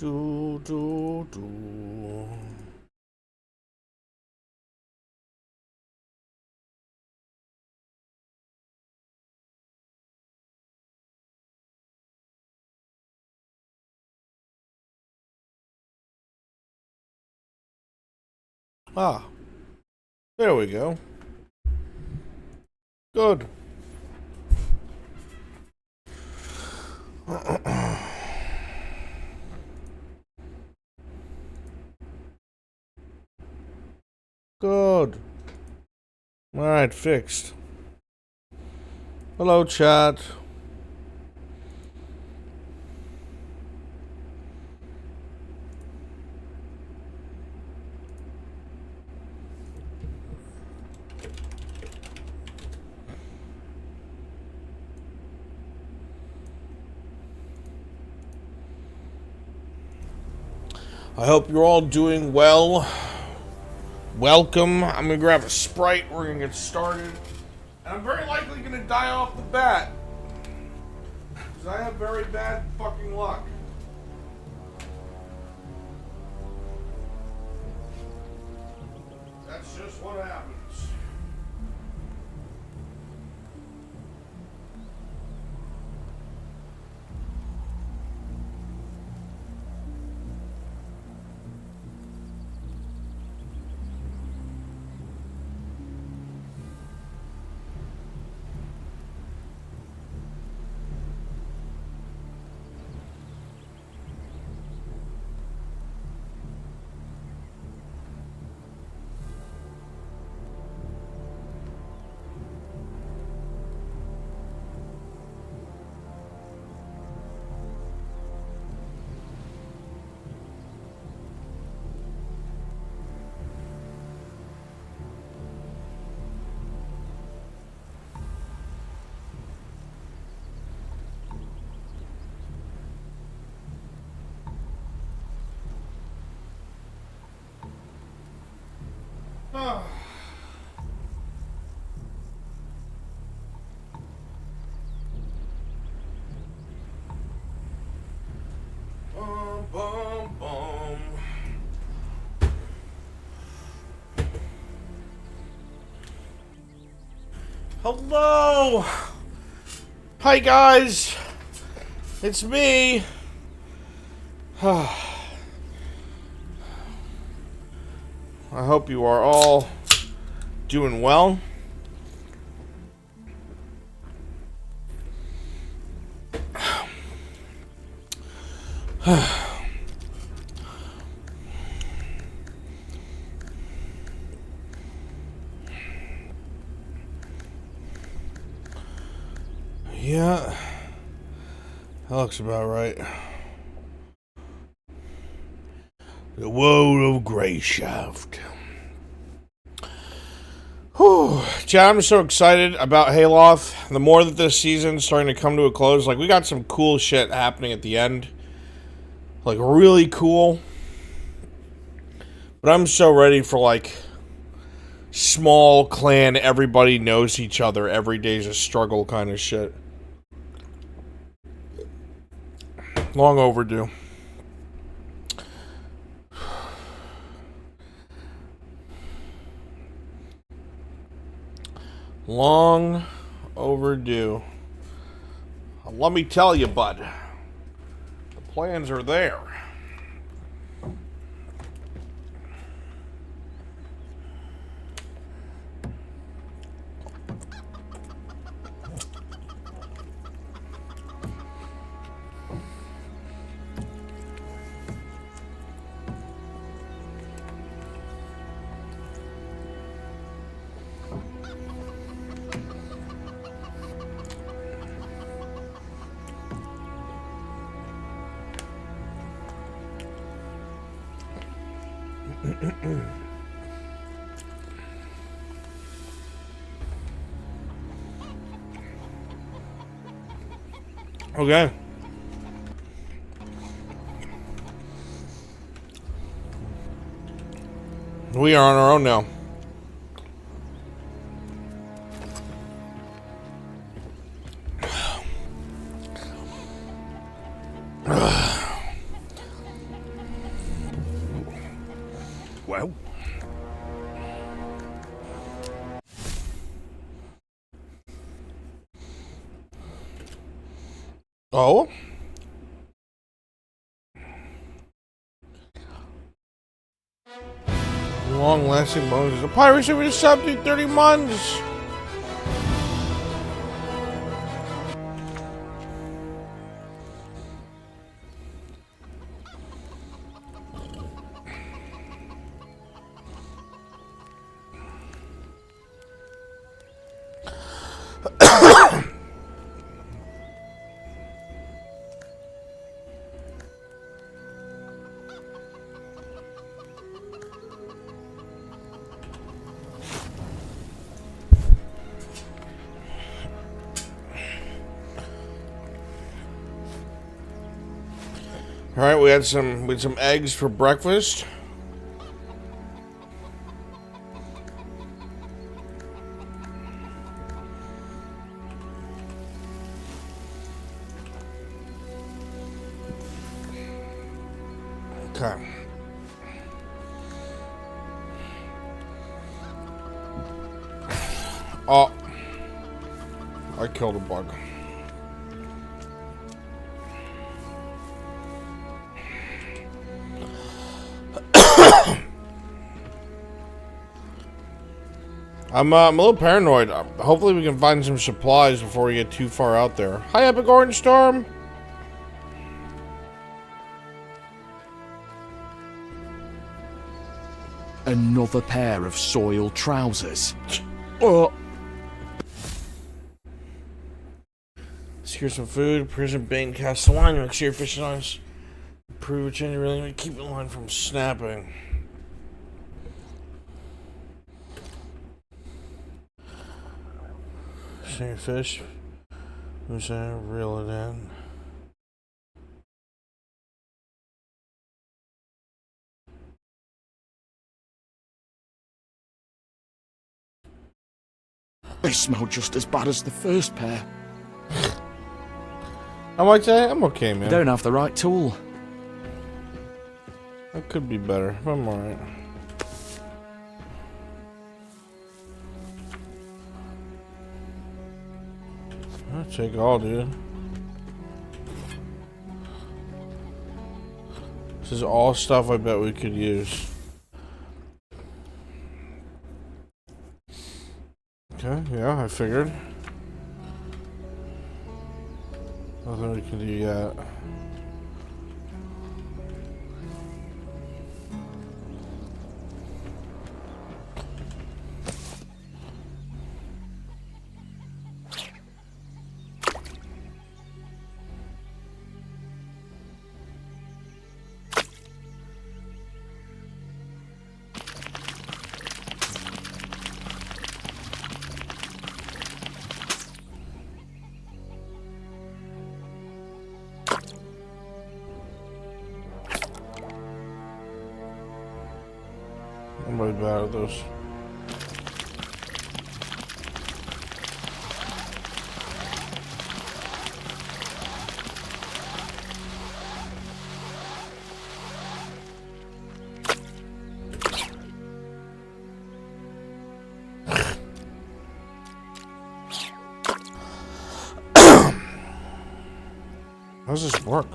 Do, do, do. Ah, there we go. Good. Good. Alright, fixed. Hello, chat. I hope you're all doing well. Welcome. I'm gonna grab a Sprite. We're gonna get started. And I'm very likely gonna die off the bat. Because I have very bad fucking luck. That's just what happens. Ah. Bum, bum, bum. Hello! Hi guys! It's me! I hope you are all doing well. Yeah, that looks about right. The world of Grayshaft. Whew. Chad, I'm so excited about Hayloft. The more that this season's starting to come to a close, like, we got some cool shit happening at the end. Like, really cool. But I'm so ready for, like, small clan, everybody knows each other, every day's a struggle kind of shit. Long overdue. Long overdue. Let me tell you, bud. The plans are there. Okay. We are on our own now. Oh? Long-lasting bonuses. A pirate should be sub to 30 months. All right, we had some eggs for breakfast. Okay. Oh, I killed a bug. I'm a little paranoid. Hopefully we can find some supplies before we get too far out there. Hi, Epic Orange Storm! Another pair of soiled trousers. Oh. Secure some food, prison bait, and cast the line. Make sure your fishing lines improve a change. Really need to keep the line from snapping. See your fish. Who's that? Reel it in. They smell just as bad as the first pair. I might say I'm okay, man. I don't have the right tool. I could be better. I'm alright. I'll take all, dude. This is all stuff I bet we could use. Okay, yeah, I figured. Nothing we can do yet. I'm really bad at those. How does this work?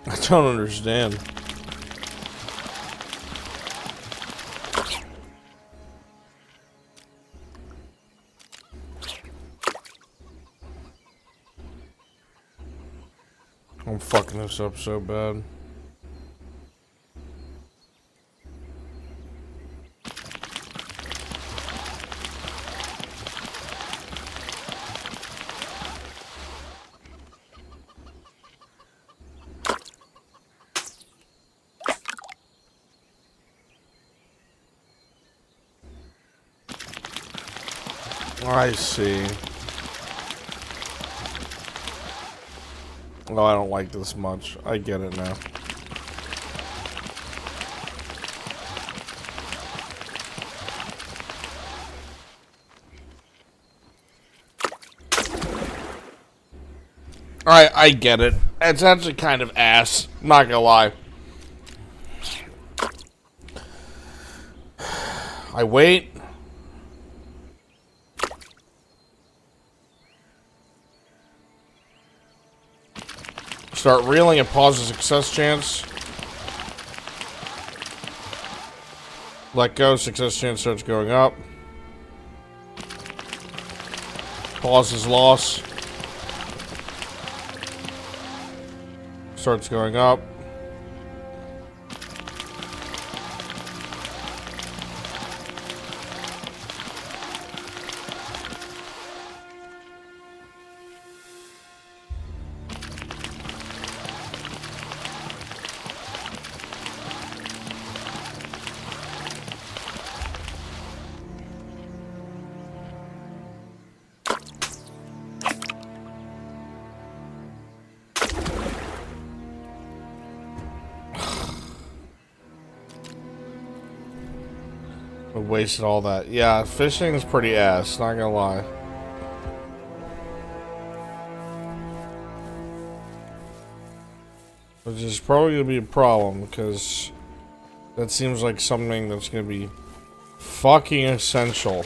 I don't understand. I'm fucking this up so bad. I see. Oh, I don't like this much. I get it now. I get it. It's actually kind of ass. Not gonna lie. I wait. Start reeling and pause the success chance. Let go, success chance starts going up. Pause is loss. Starts going up. I wasted all that. Yeah, fishing is pretty ass, not gonna lie. Which is probably gonna be a problem, because that seems like something that's gonna be fucking essential.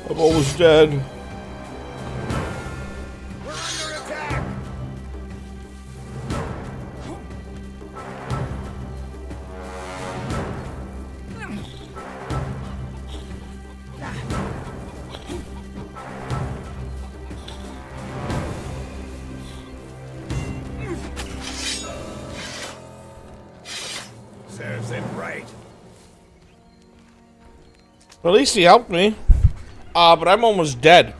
I'm almost dead. We're under attack. Serves him right. At least he helped me. But I'm almost dead.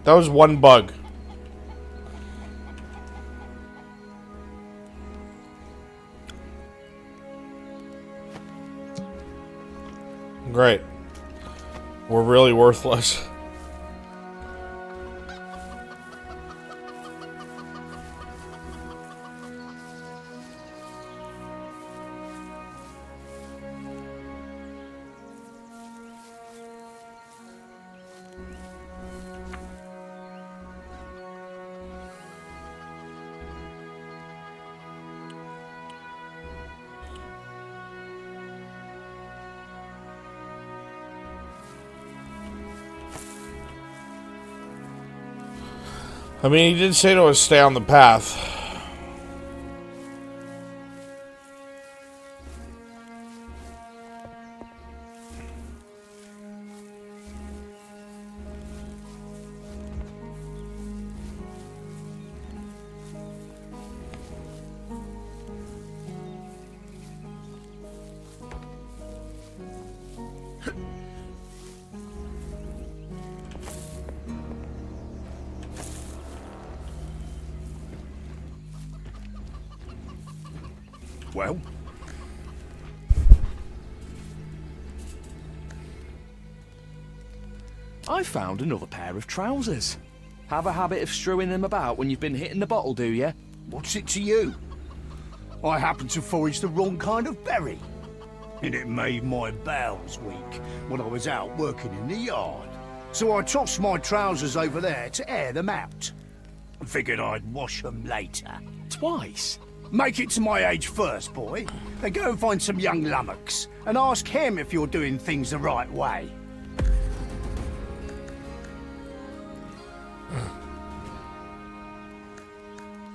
That was one bug. Great. We're really worthless. I mean, he did say to us stay on the path. Well, I found another pair of trousers. Have a habit of strewing them about when you've been hitting the bottle, do you? what's it to you? I happened to forage the wrong kind of berry, and it made my bowels weak when I was out working in the yard. So I tossed my trousers over there to air them out. I figured I'd wash them later. Twice? Make it to my age first, boy. Then go and find some young lummox and ask him if you're doing things the right way.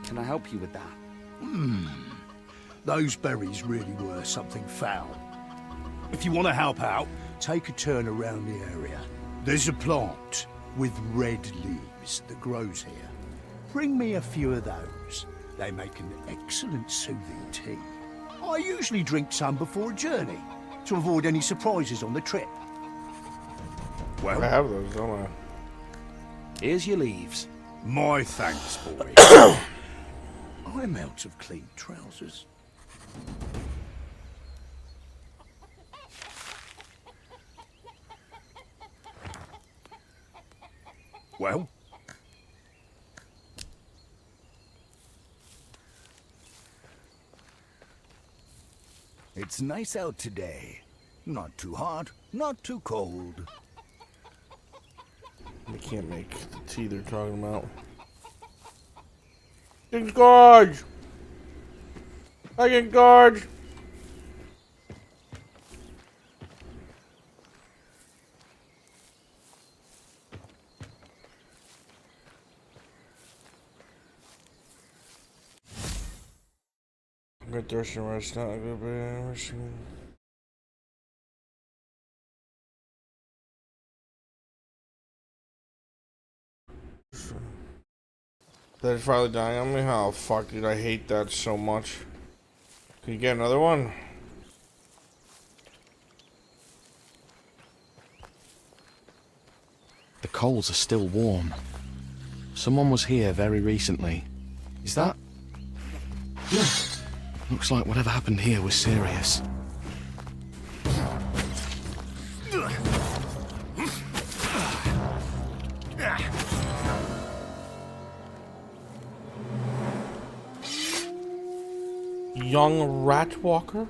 Can I help you with that? Those berries really were something foul. If you want to help out, take a turn around the area. There's a plant with red leaves that grows here. Bring me a few of those. They make an excellent soothing tea. I usually drink some before a journey, to avoid any surprises on the trip. I have those, don't I? Here's your leaves. My thanks, boy. I'm out of clean trousers. Well? It's nice out today. Not too hot, not too cold. I can't make the tea they're talking about. Engorge! I can gorge! I'm good thirsty rest, not a good bit. That is probably dying on me. Oh fuck, dude, I hate that so much. Can you get another one? The coals are still warm. Someone was here very recently. Is that? Looks like whatever happened here was serious. Young rat walker?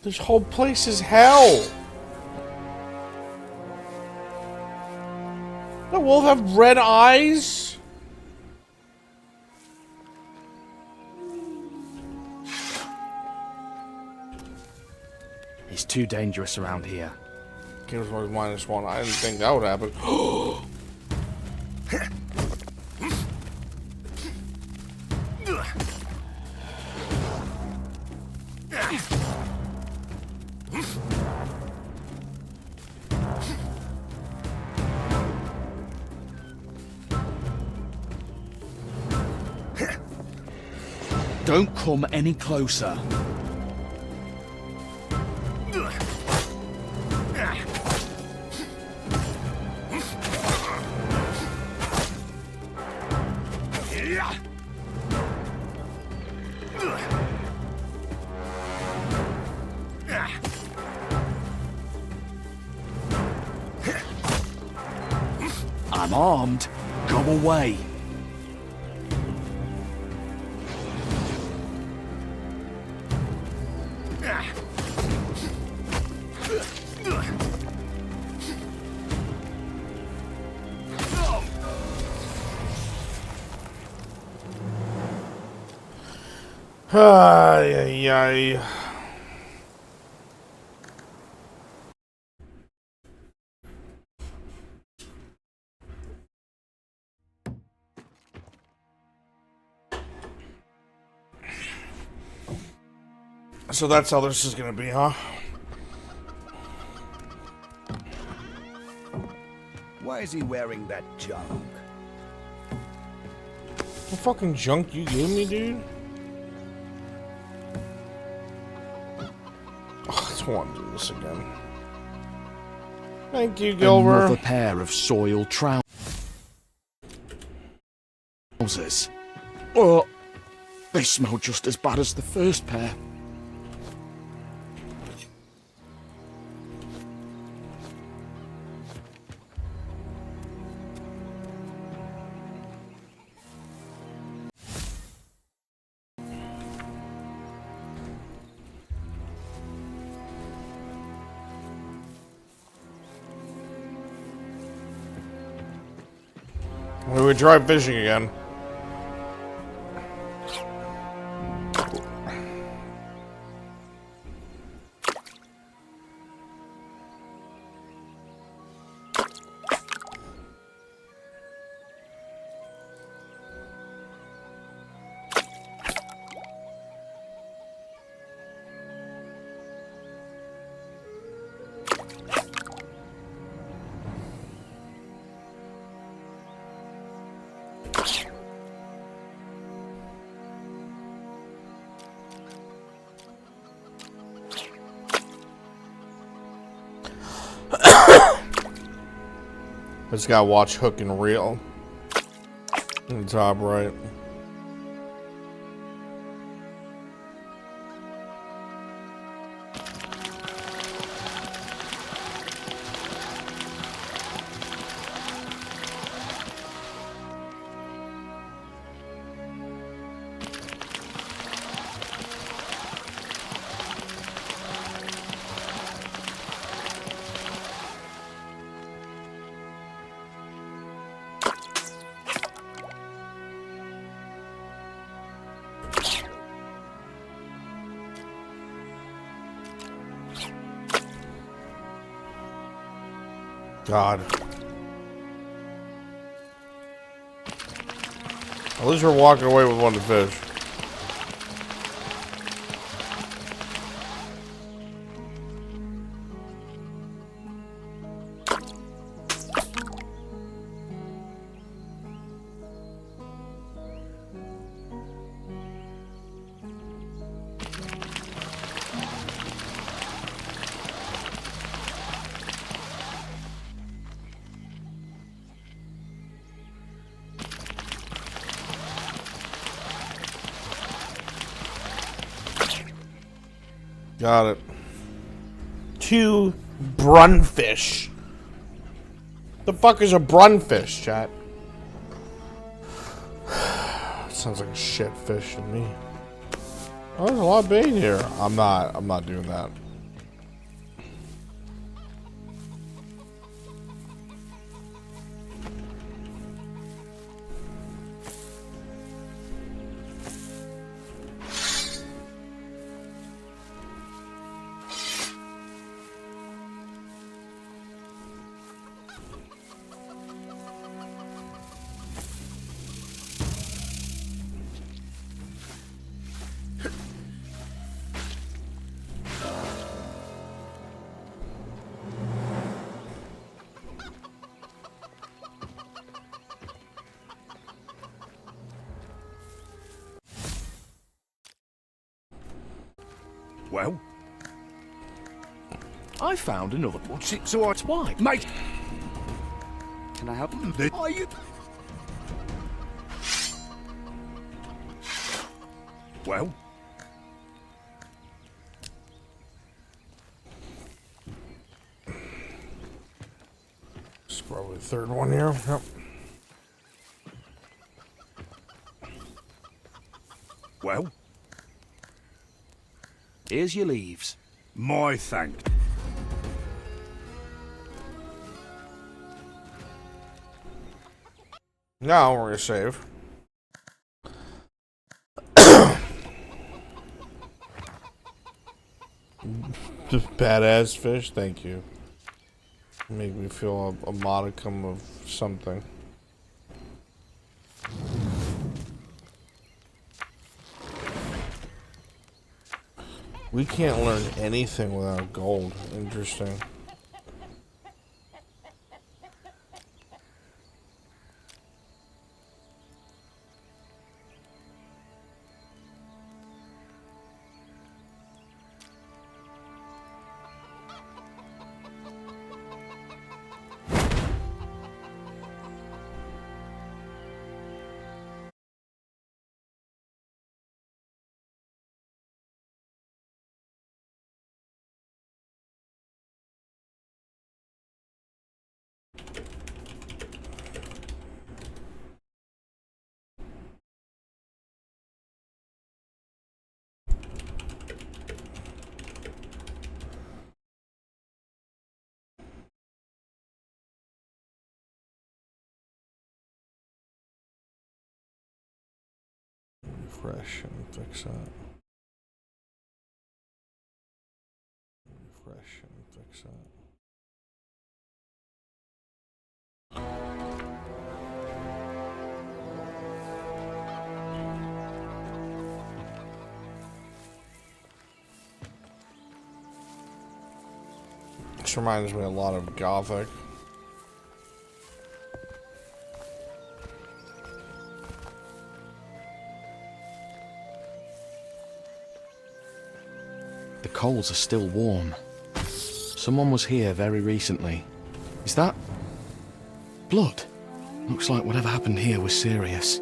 This whole place is hell. The wolf have red eyes? It's too dangerous around here. Games was -1. I didn't think that would happen. Don't come any closer. I'm armed. Go away. Ay, ay, ay. So that's how this is gonna be, huh? Why is he wearing that junk? The fucking junk you gave me, dude? Oh, I don't want to do this again. Thank you, Gilbert. Another pair of soiled trousers. Oh, they smell just as bad as the first pair. We would try fishing again. I just gotta watch Hook and Reel in the top right. God. At least we're walking away with one to fish. Got it. 2 brunfish. The fuck is a brunfish, chat? Sounds like a shit fish to me. Oh, there's a lot of bait here. I'm not doing that. Well, I found another one. so I... Why? Mate! Can I help? Are you... Well? It's probably the third one here. Yep. Well? Here's your leaves. My thanks. Now we're gonna save. Badass fish, thank you. Make me feel a modicum of something. We can't learn anything without gold. Interesting. Refresh and fix that. Refresh and fix that. This reminds me a lot of Gothic. The coals are still warm. Someone was here very recently. Is that blood? Looks like whatever happened here was serious.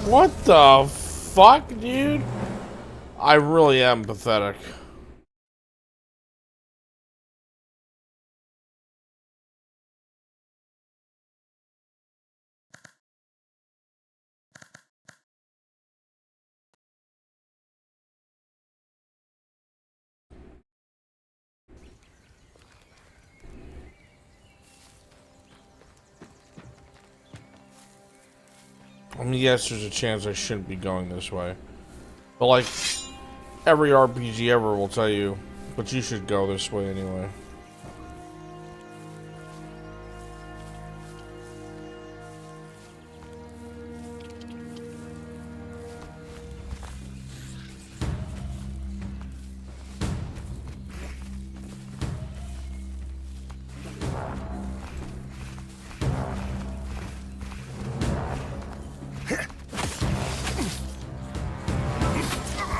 What the fuck, dude? I really am pathetic. I mean, yes, there's a chance I shouldn't be going this way. But like, every RPG ever will tell you, but you should go this way anyway.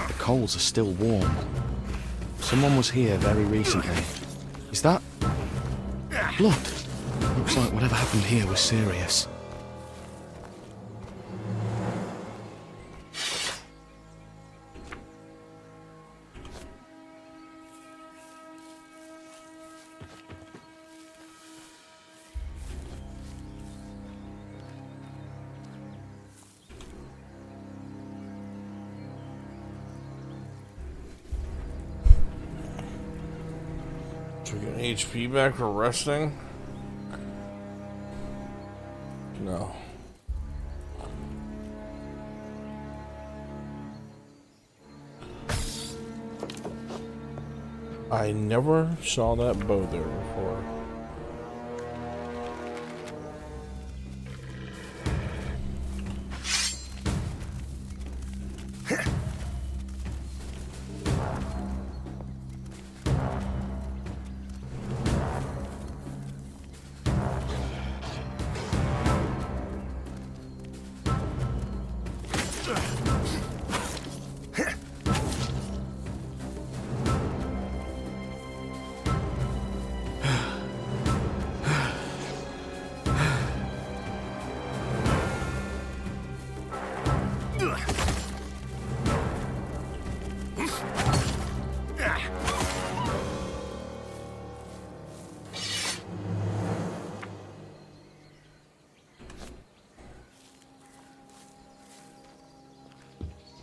The coals are still warm. Someone was here very recently. Is that blood? Looks like whatever happened here was serious. Should we get HP back for resting? No. I never saw that bow there before.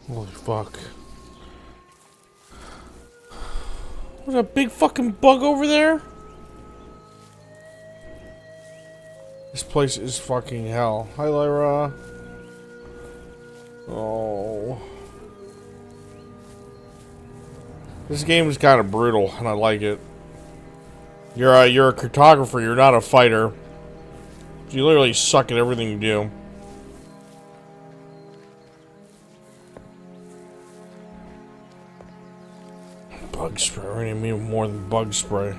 Holy fuck. There's a big fucking bug over there. This place is fucking hell. Hi, Lyra. Oh. This game is kind of brutal, and I like it. You're a cartographer, you're not a fighter. You literally suck at everything you do. Bug spray. We're gonna need more than bug spray.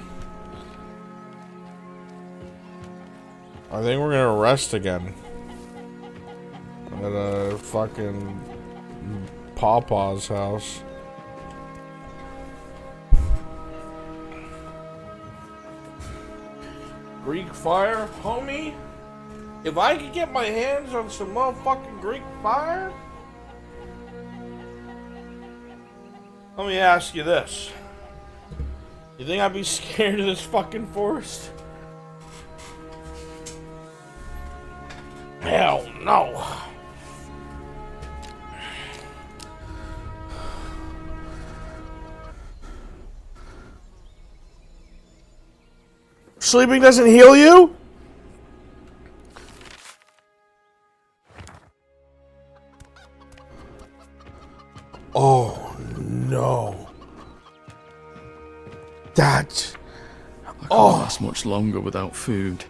I think we're gonna rest again. At a fucking Pawpaw's house. Greek fire, homie? If I could get my hands on some motherfucking Greek fire? Let me ask you this. You think I'd be scared of this fucking forest? Hell no. Sleeping doesn't heal you? Oh no. That. I can't last much longer without food.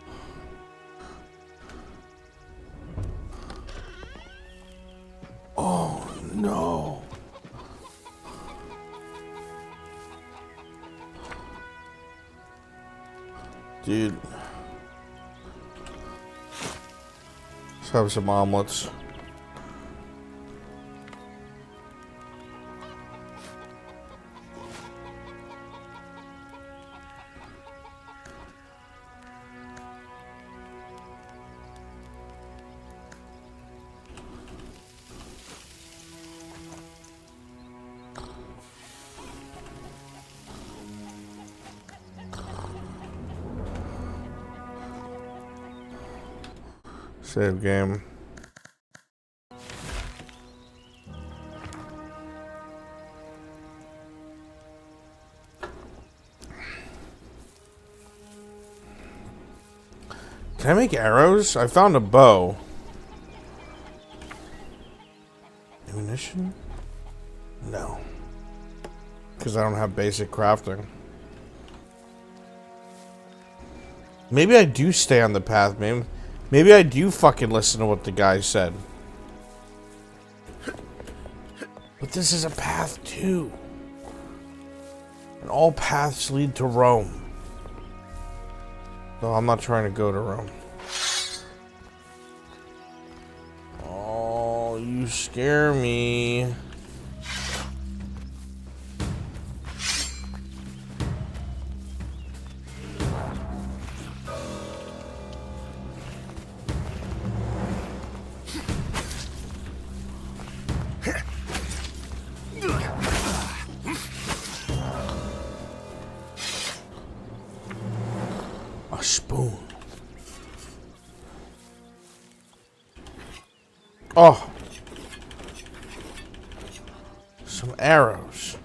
Oh no. Dude. Let's have some omelets. Save game. Can I make arrows? I found a bow. Ammunition? No. Because I don't have basic crafting. Maybe I do stay on the path, man. Maybe I do fucking listen to what the guy said. But this is a path too. And all paths lead to Rome. No, I'm not trying to go to Rome. Oh, you scare me. Spoon. Oh. Some arrows.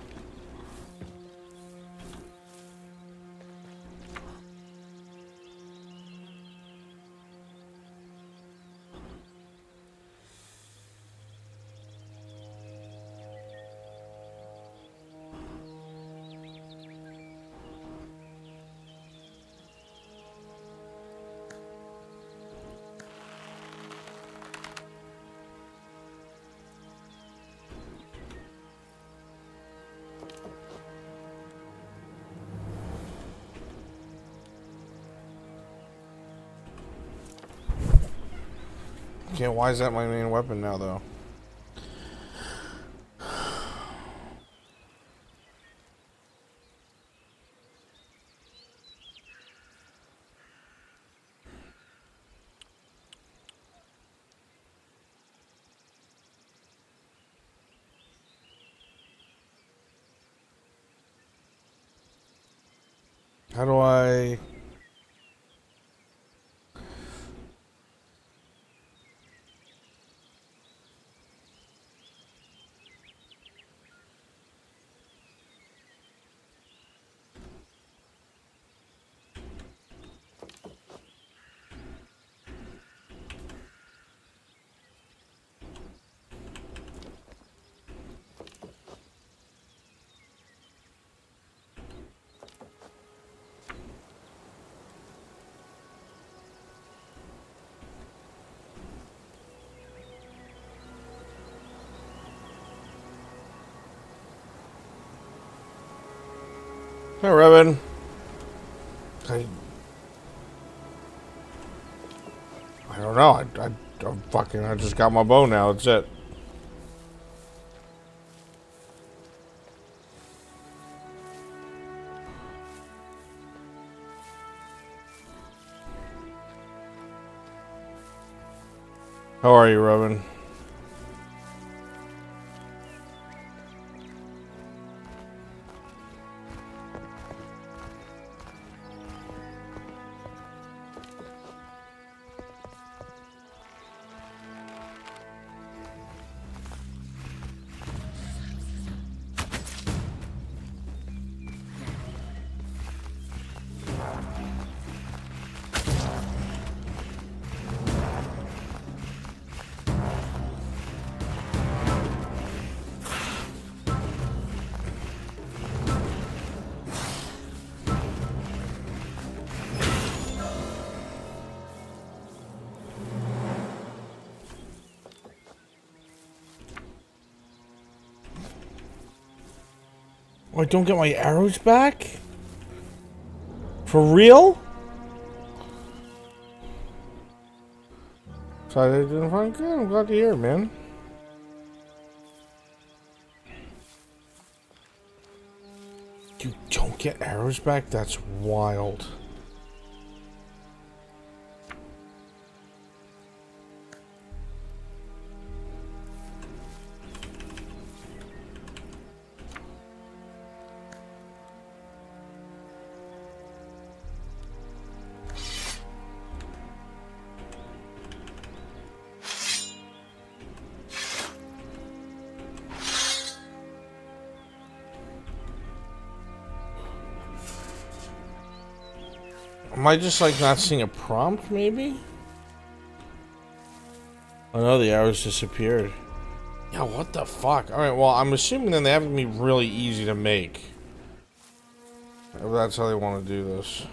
Okay, why is that my main weapon now, though? How do I... Hey, Revan. I don't know. I just got my bow now. That's it. How are you, Robin? Oh, I don't get my arrows back? For real? So I didn't find good. I'm glad to hear, man. You don't get arrows back? That's wild. Am I just like not seeing a prompt, maybe? Oh no, the arrows disappeared. Yeah, what the fuck? Alright, well, I'm assuming then they have to be really easy to make. If that's how they want to do this.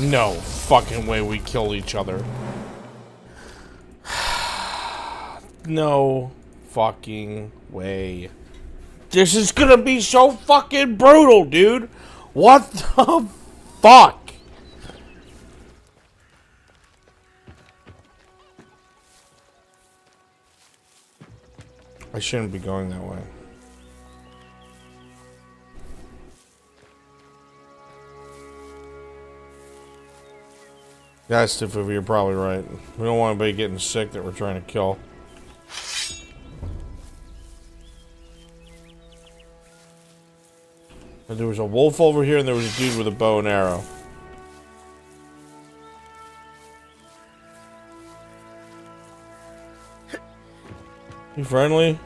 No fucking way we kill each other. No fucking way. This is gonna be so fucking brutal, dude. What the fuck? I shouldn't be going that way. Yeah, Stiffy, you're probably right. We don't want anybody getting sick that we're trying to kill. And there was a wolf over here and there was a dude with a bow and arrow. You friendly?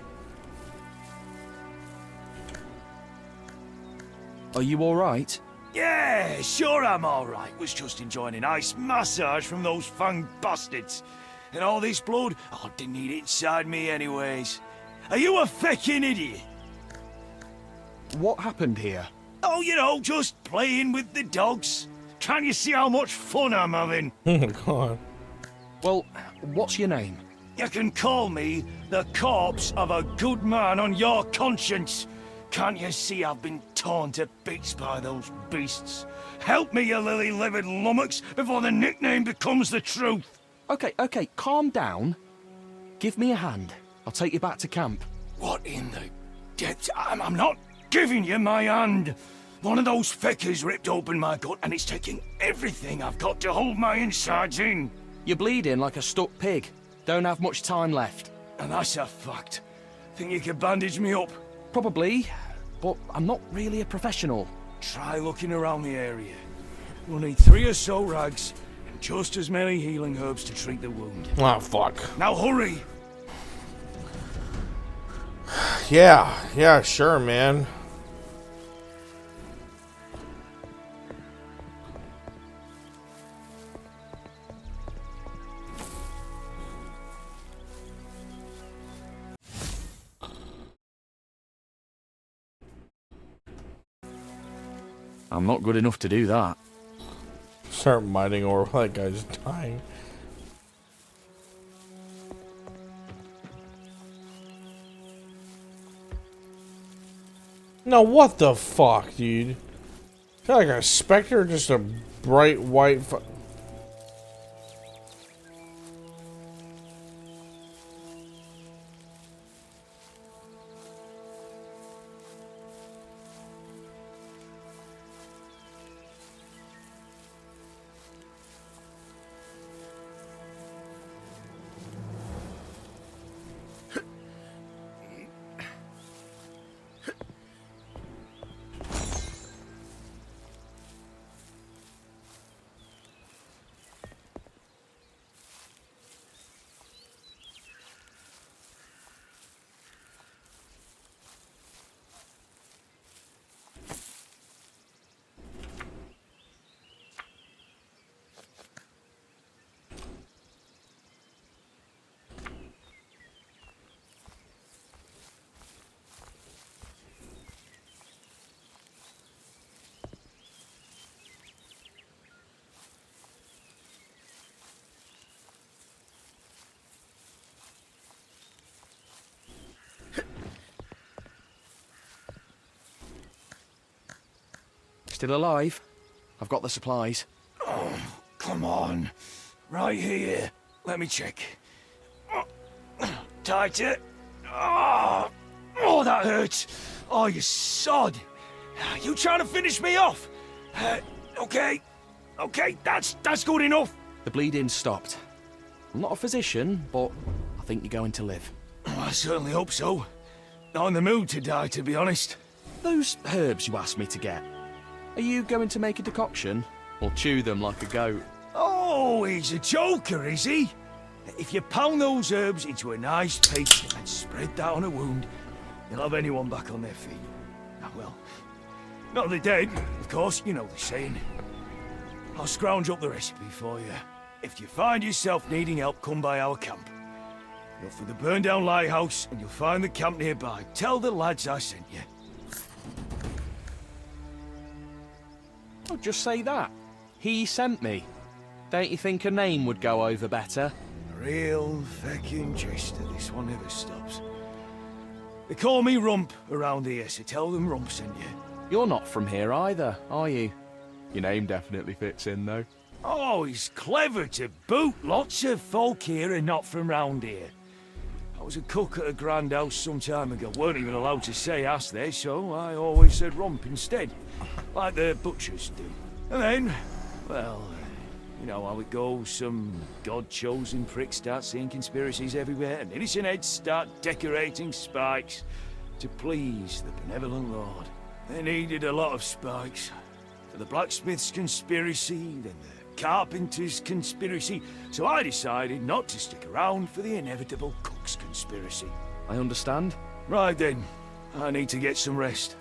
Are you alright? Yeah, sure I'm alright. Was just enjoying a nice massage from those fang bastards. And all this blood, I didn't need it inside me anyways. Are you a feckin' idiot? What happened here? Oh, you know, just playing with the dogs. Can't you see how much fun I'm having? Oh my god. Well, what's your name? You can call me the corpse of a good man on your conscience. Can't you see I've been torn to bits by those beasts? Help me, you lily-livered lummox, before the nickname becomes the truth. Okay, calm down. Give me a hand. I'll take you back to camp. What in the depths? I'm not giving you my hand. One of those feckers ripped open my gut and it's taking everything I've got to hold my insides in. You're bleeding like a stuck pig. Don't have much time left. And that's a fact. Think you could bandage me up? Probably, but I'm not really a professional. Try looking around the area. We'll need 3 or so rags, and just as many healing herbs to treat the wound. Oh, fuck. Now hurry! Yeah, sure, man. I'm not good enough to do that. Start mining or that guy's dying. No, what the fuck, dude? Is that like a specter or just a bright white Still alive? I've got the supplies. Oh, come on. Right here. Let me check. Tighter. Oh, that hurts. Oh, you sod. You trying to finish me off? Okay. Okay, that's good enough. The bleeding stopped. I'm not a physician, but I think you're going to live. I certainly hope so. Not in the mood to die, to be honest. Those herbs you asked me to get, are you going to make a decoction? Or chew them like a goat? Oh, he's a joker, is he? If you pound those herbs into a nice paste and spread that on a wound, you'll have anyone back on their feet. Ah, well, not the dead, of course, you know the saying. I'll scrounge up the recipe for you. If you find yourself needing help, come by our camp. Look for the burned-down lighthouse, and you'll find the camp nearby. Tell the lads I sent you. Oh, just say that. He sent me. Don't you think a name would go over better? A real feckin' jester, this one never stops. They call me Rump around here, so tell them Rump sent you. You're not from here either, are you? Your name definitely fits in, though. Oh, he's clever to boot. Lots of folk here are not from round here. I was a cook at a grand house some time ago. Weren't even allowed to say ass there, so I always said Rump instead. Like the butchers do. And then, well, you know how it goes. Some god-chosen prick starts seeing conspiracies everywhere, and innocent heads start decorating spikes to please the benevolent Lord. They needed a lot of spikes. For the blacksmith's conspiracy, then the carpenter's conspiracy, so I decided not to stick around for the inevitable cook's conspiracy. I understand. Right then, I need to get some rest.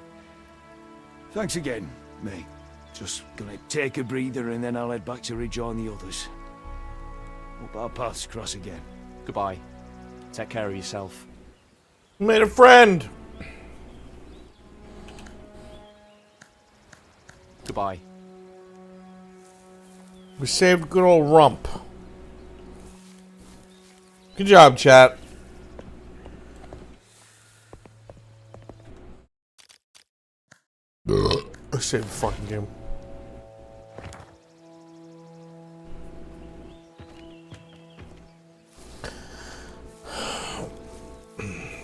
Thanks again, mate. Just gonna take a breather and then I'll head back to rejoin the others. Hope our paths cross again. Goodbye. Take care of yourself. Made a friend. Goodbye. We saved good old Rump. Good job, chat. I saved the fucking game.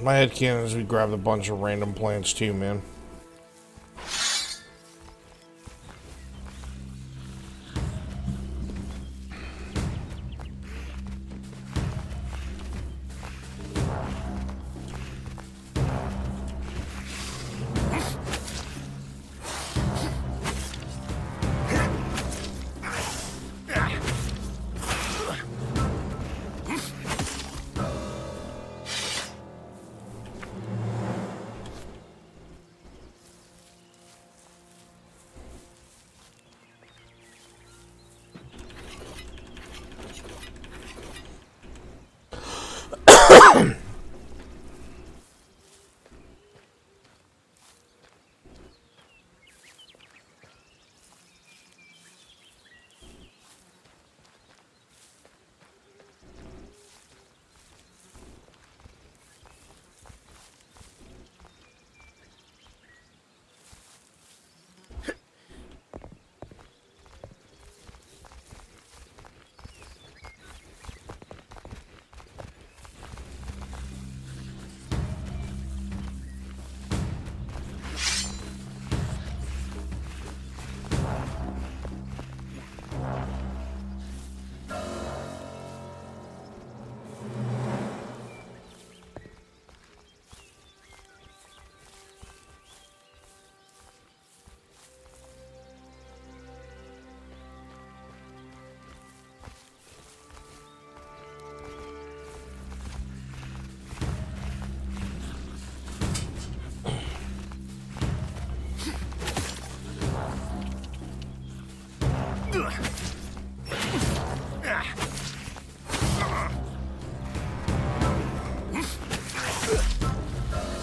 My headcanon is we grabbed a bunch of random plants too, man.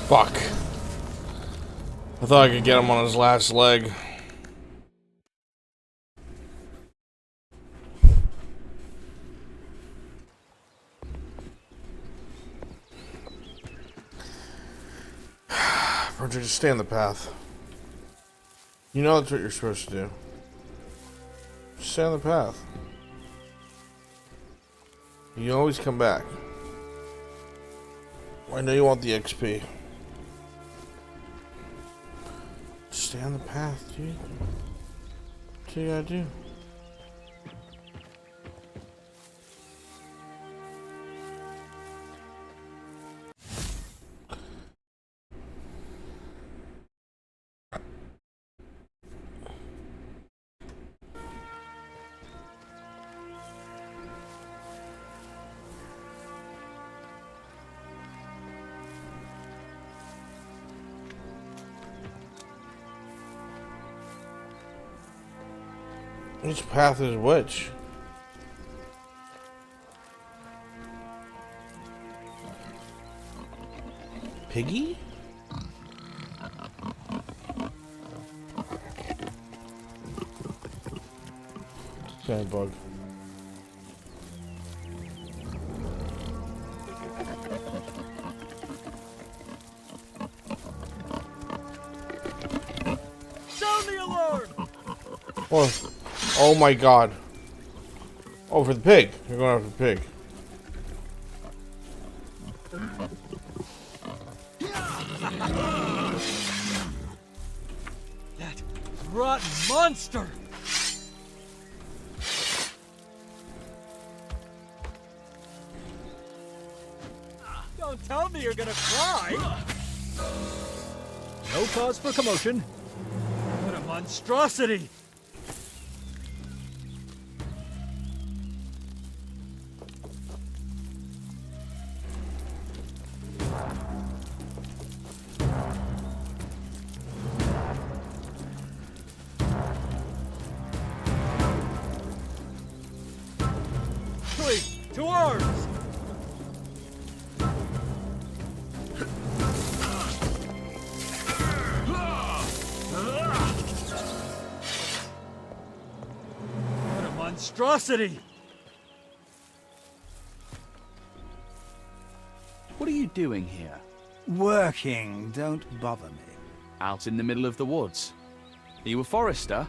Fuck. I thought I could get him on his last leg. Roger, just stay on the path. You know that's what you're supposed to do. Just stay on the path. You always come back. I know you want the XP. Just stay on the path, dude. That's what you gotta do. Which path is which? Piggy? Giant bug. Sound the alarm! What? Oh my god. Oh, for the pig. You're going after the pig. That rotten monster! Don't tell me you're gonna cry! No cause for commotion. What a monstrosity! To arms! What a monstrosity! What are you doing here? Working, don't bother me. Out in the middle of the woods? Are you a forester?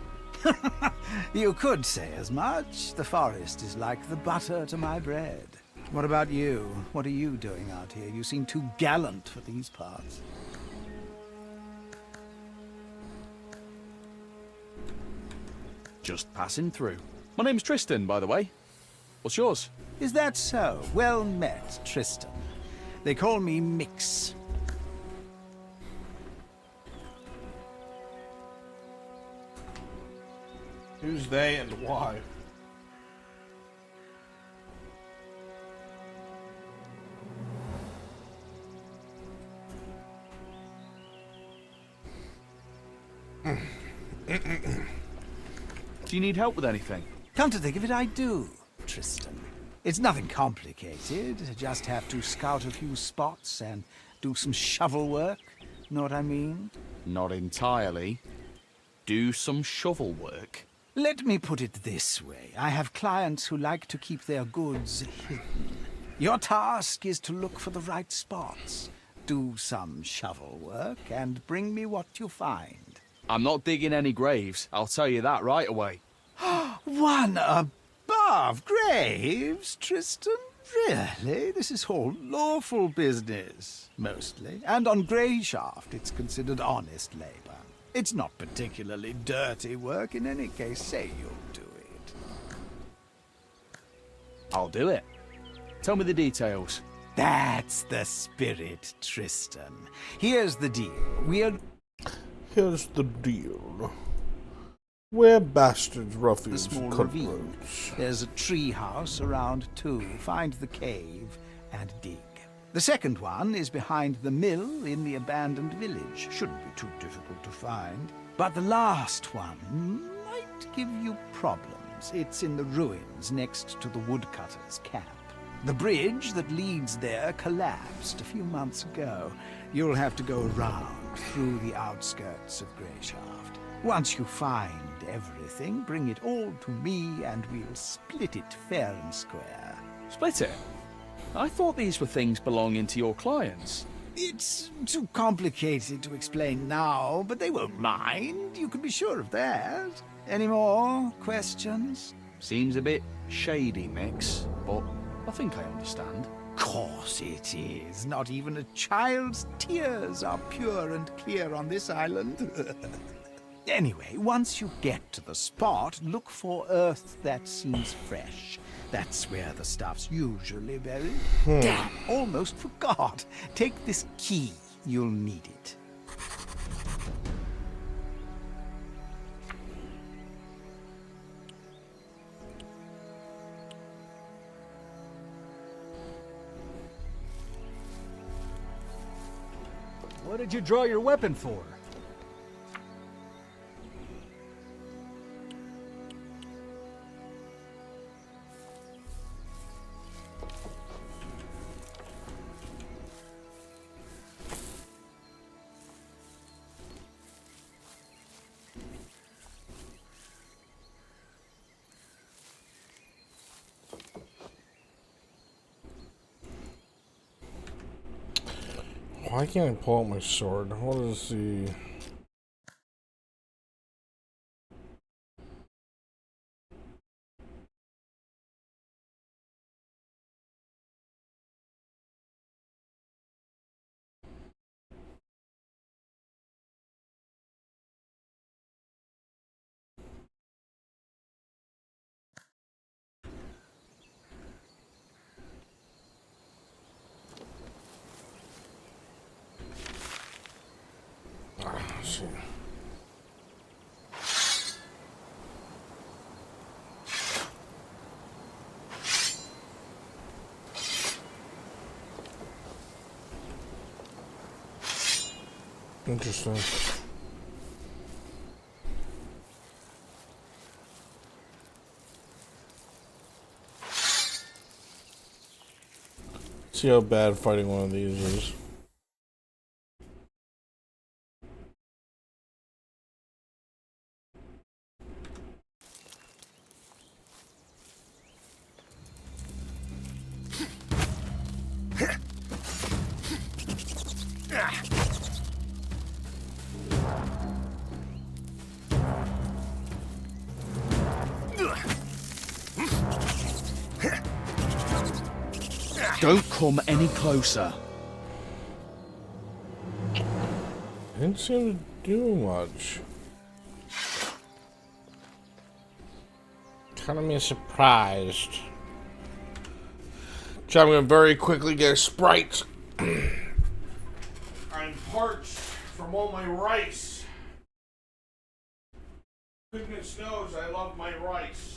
You could say as much. The forest is like the butter to my bread. What about you? What are you doing out here? You seem too gallant for these parts. Just passing through. My name's Tristan, by the way. What's yours? Is that so? Well met, Tristan. They call me Mix. Who's they and why? Do you need help with anything? Come to think of it, I do, Tristan. It's nothing complicated. I just have to scout a few spots and do some shovel work. Know what I mean? Not entirely. Do some shovel work. Let me put it this way. I have clients who like to keep their goods hidden. Your task is to look for the right spots, do some shovel work, and bring me what you find. I'm not digging any graves, I'll tell you that right away. One above graves, Tristan? Really? This is all lawful business, mostly. And on Greyshaft, it's considered honest labor. It's not particularly dirty work in any case. Say you'll do it. I'll do it. Tell me the details. That's the spirit, Tristan. Here's the deal. Here's the deal. We're bastards, The ruffians, small and ravine. cutthroats. There's a tree house around too. Find the cave and dig. The second one is behind the mill in the abandoned village. Shouldn't be too difficult to find. But the last one might give you problems. names. It's in the ruins next to the woodcutter's camp. The bridge that leads there collapsed a few months ago. You'll have to go around through the outskirts of Greyshaft. Once you find everything, bring it all to me and we'll split it fair and square. Split it? I thought these were things belonging to your clients. It's too complicated to explain now, but they won't mind. You can be sure of that. Any more questions? Seems a bit shady, Mix, but I think I understand. Course it is. Not even a child's tears are pure and clear on this island. Anyway, once you get to the spot, look for earth that seems fresh. That's where the stuff's usually buried. Damn, almost forgot. Take this key. You'll need it. What did you draw your weapon for? Why can't I pull out my sword? What is the... Let's see. Interesting. See how bad fighting one of these is. Don't come any closer. Didn't seem to do much. Kind of me surprised. So I'm gonna very quickly get a Sprite. I'm parched from all my rice. Goodness knows I love my rice.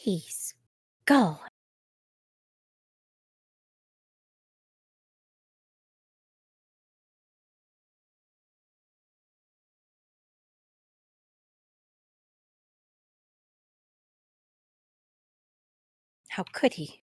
He's gone. How could he?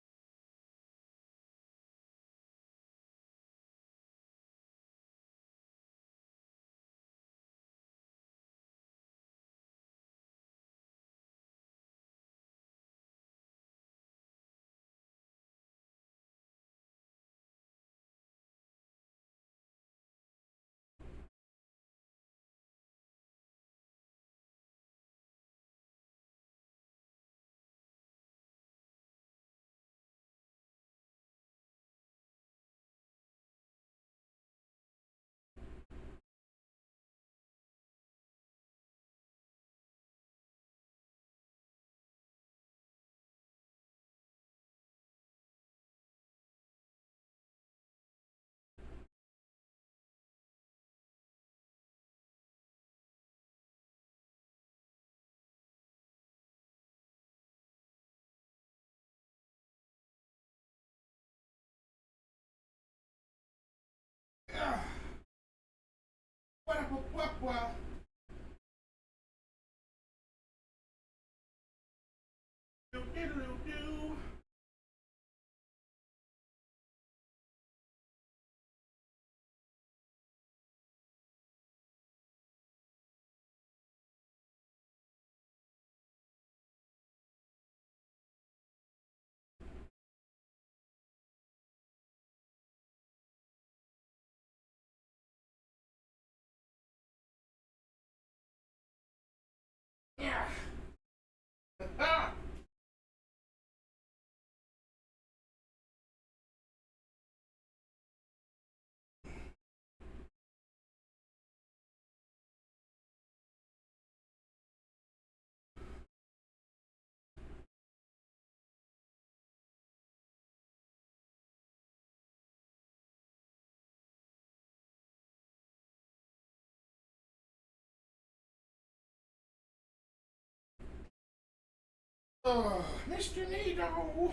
Oh, Mr. Nito.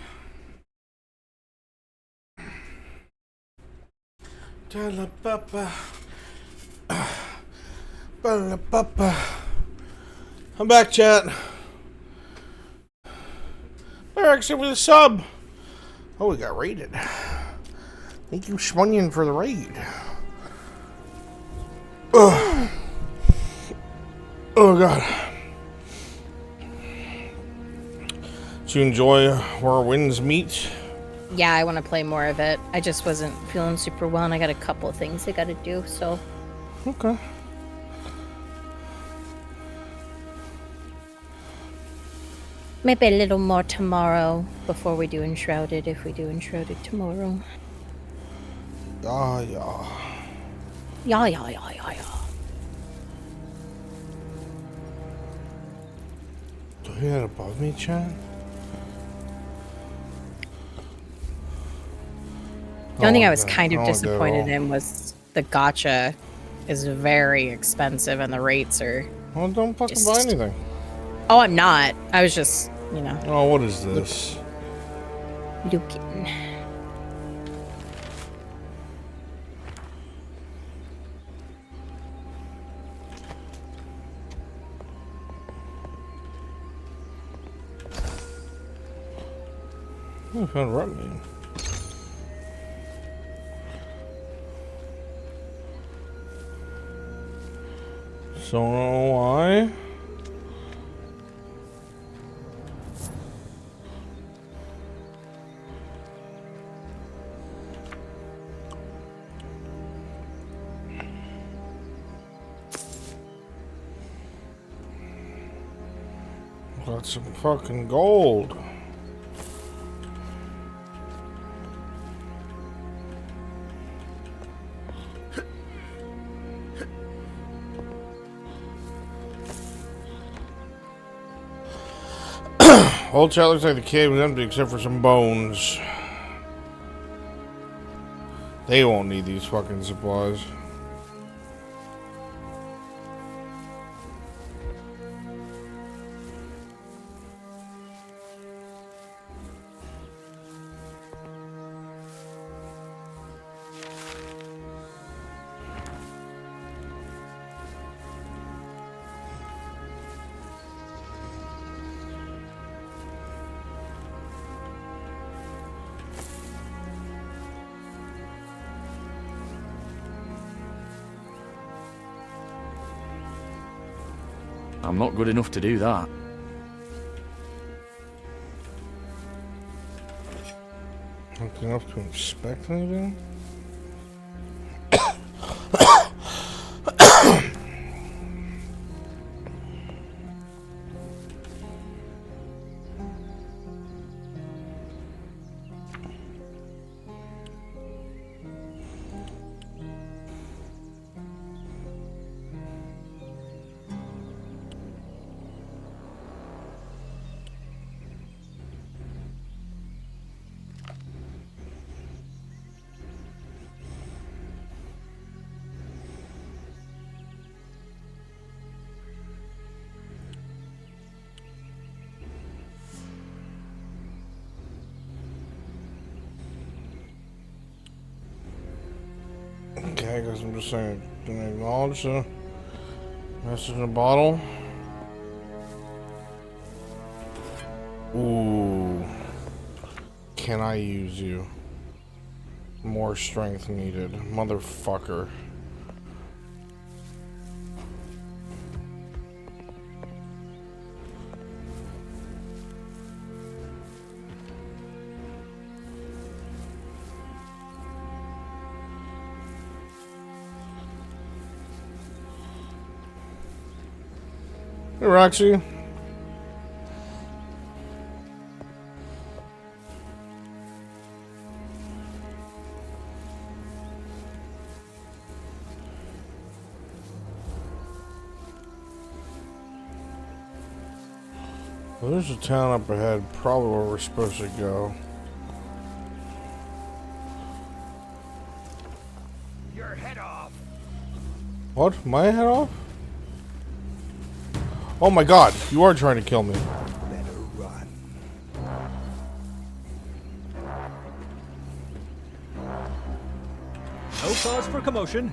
Talapapa. Balapapa. I'm back, chat. Barracks over the sub. Oh, we got raided. Thank you, Schmunion, for the raid. Ugh. Oh, God. Did you enjoy Where Winds Meet? Yeah, I want to play more of it. I just wasn't feeling super well, and I got a couple of things I got to do, so. Okay. Maybe a little more tomorrow before we do Enshrouded, if we do Enshrouded tomorrow. Yeah. Yeah. Do you hear that above me, chat? The only thing I was kind of disappointed in was the gacha is very expensive and the rates are... Well, don't fucking buy anything. Oh, I'm not. I was just, you know... Oh, what is this? Looking. I found Rutman. So why? Got some fucking gold. Whole chat looks like the cave was empty except for some bones. They won't need these fucking supplies. I'm not good enough to do that. Not good enough to inspect anything? Okay, I guess I'm just saying, can I acknowledge the message in the bottle? Ooh. Can I use you? More strength needed. Motherfucker. Hey, Roxy. Well, there's a town up ahead, probably where we're supposed to go. Your head off. What? My head off? Oh my god, you are trying to kill me. Better run. No cause for commotion.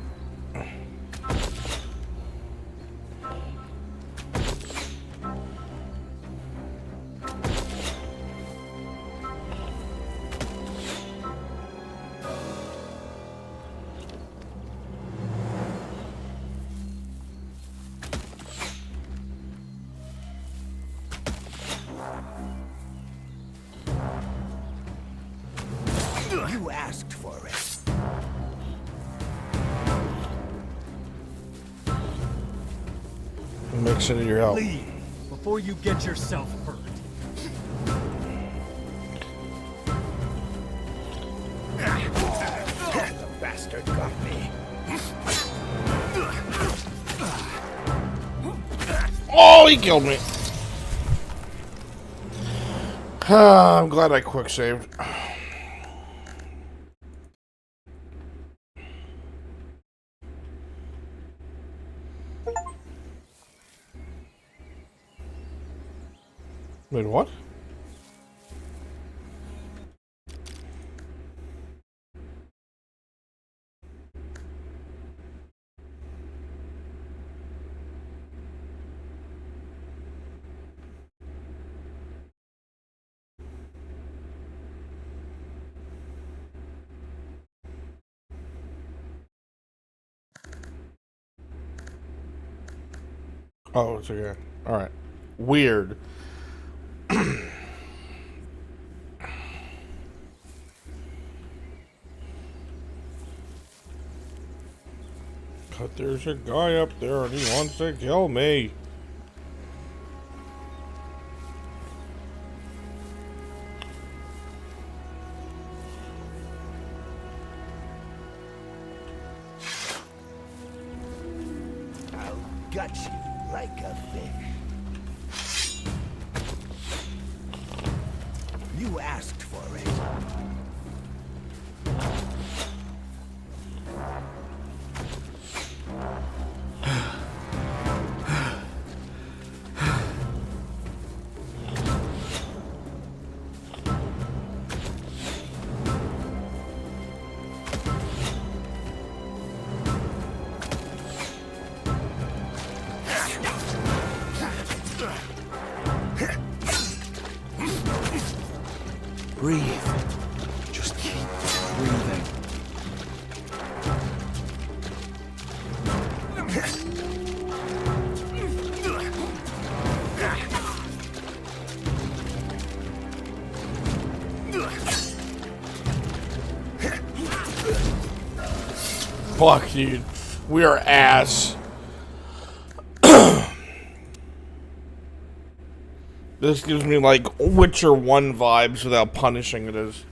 You asked for it. Mix it in your help. Leave before you get yourself hurt. The bastard got me. Oh, he killed me. I'm glad I quick saved. Wait, what? Oh, it's okay. Alright. Weird. But there's a guy up there and he wants to kill me. I'll gut you like a fish. You asked for it. Breathe. Just keep breathing. Fuck, dude. We are ass. This gives me like Witcher 1 vibes without punishing it as.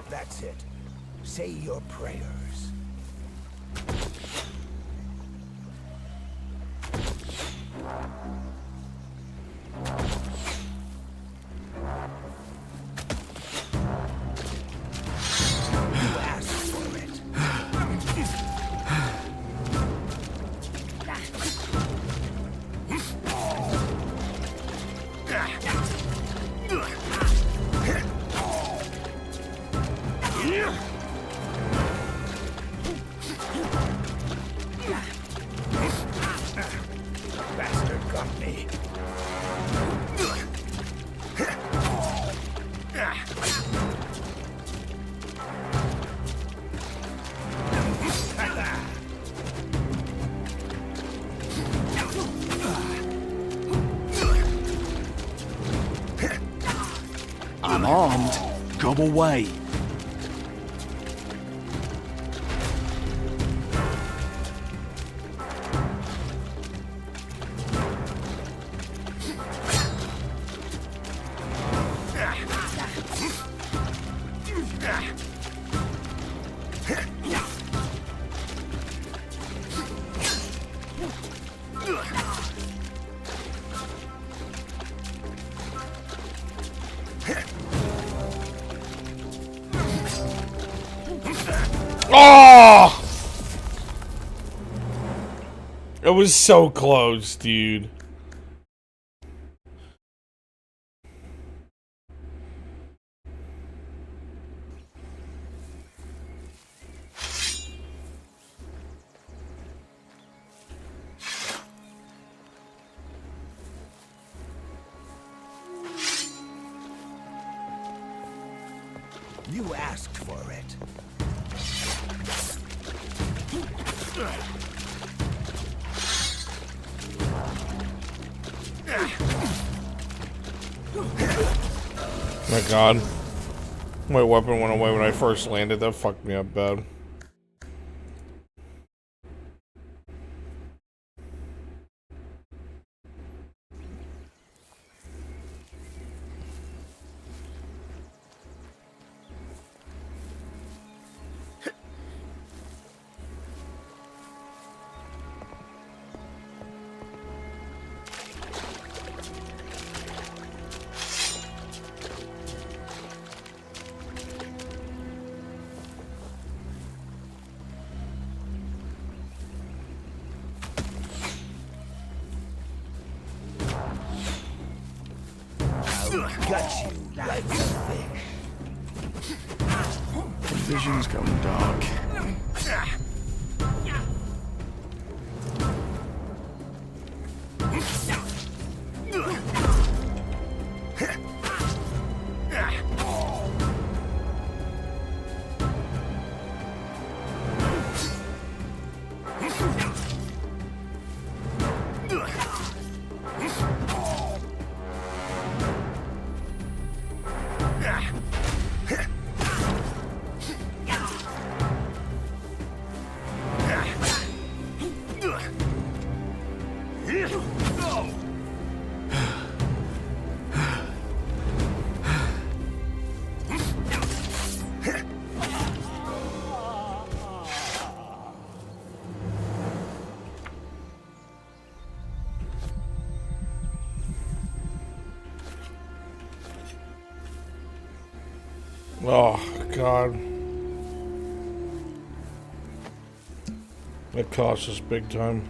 That's it. Say your prayers. You asked for it. Bastard got me. I'm armed. Go away. Oh! It was so close, dude. You asked for it. My god. My weapon went away when I first landed. That fucked me up bad. Got you like a fish. The vision's going dark. Oh, God. It cost us big time.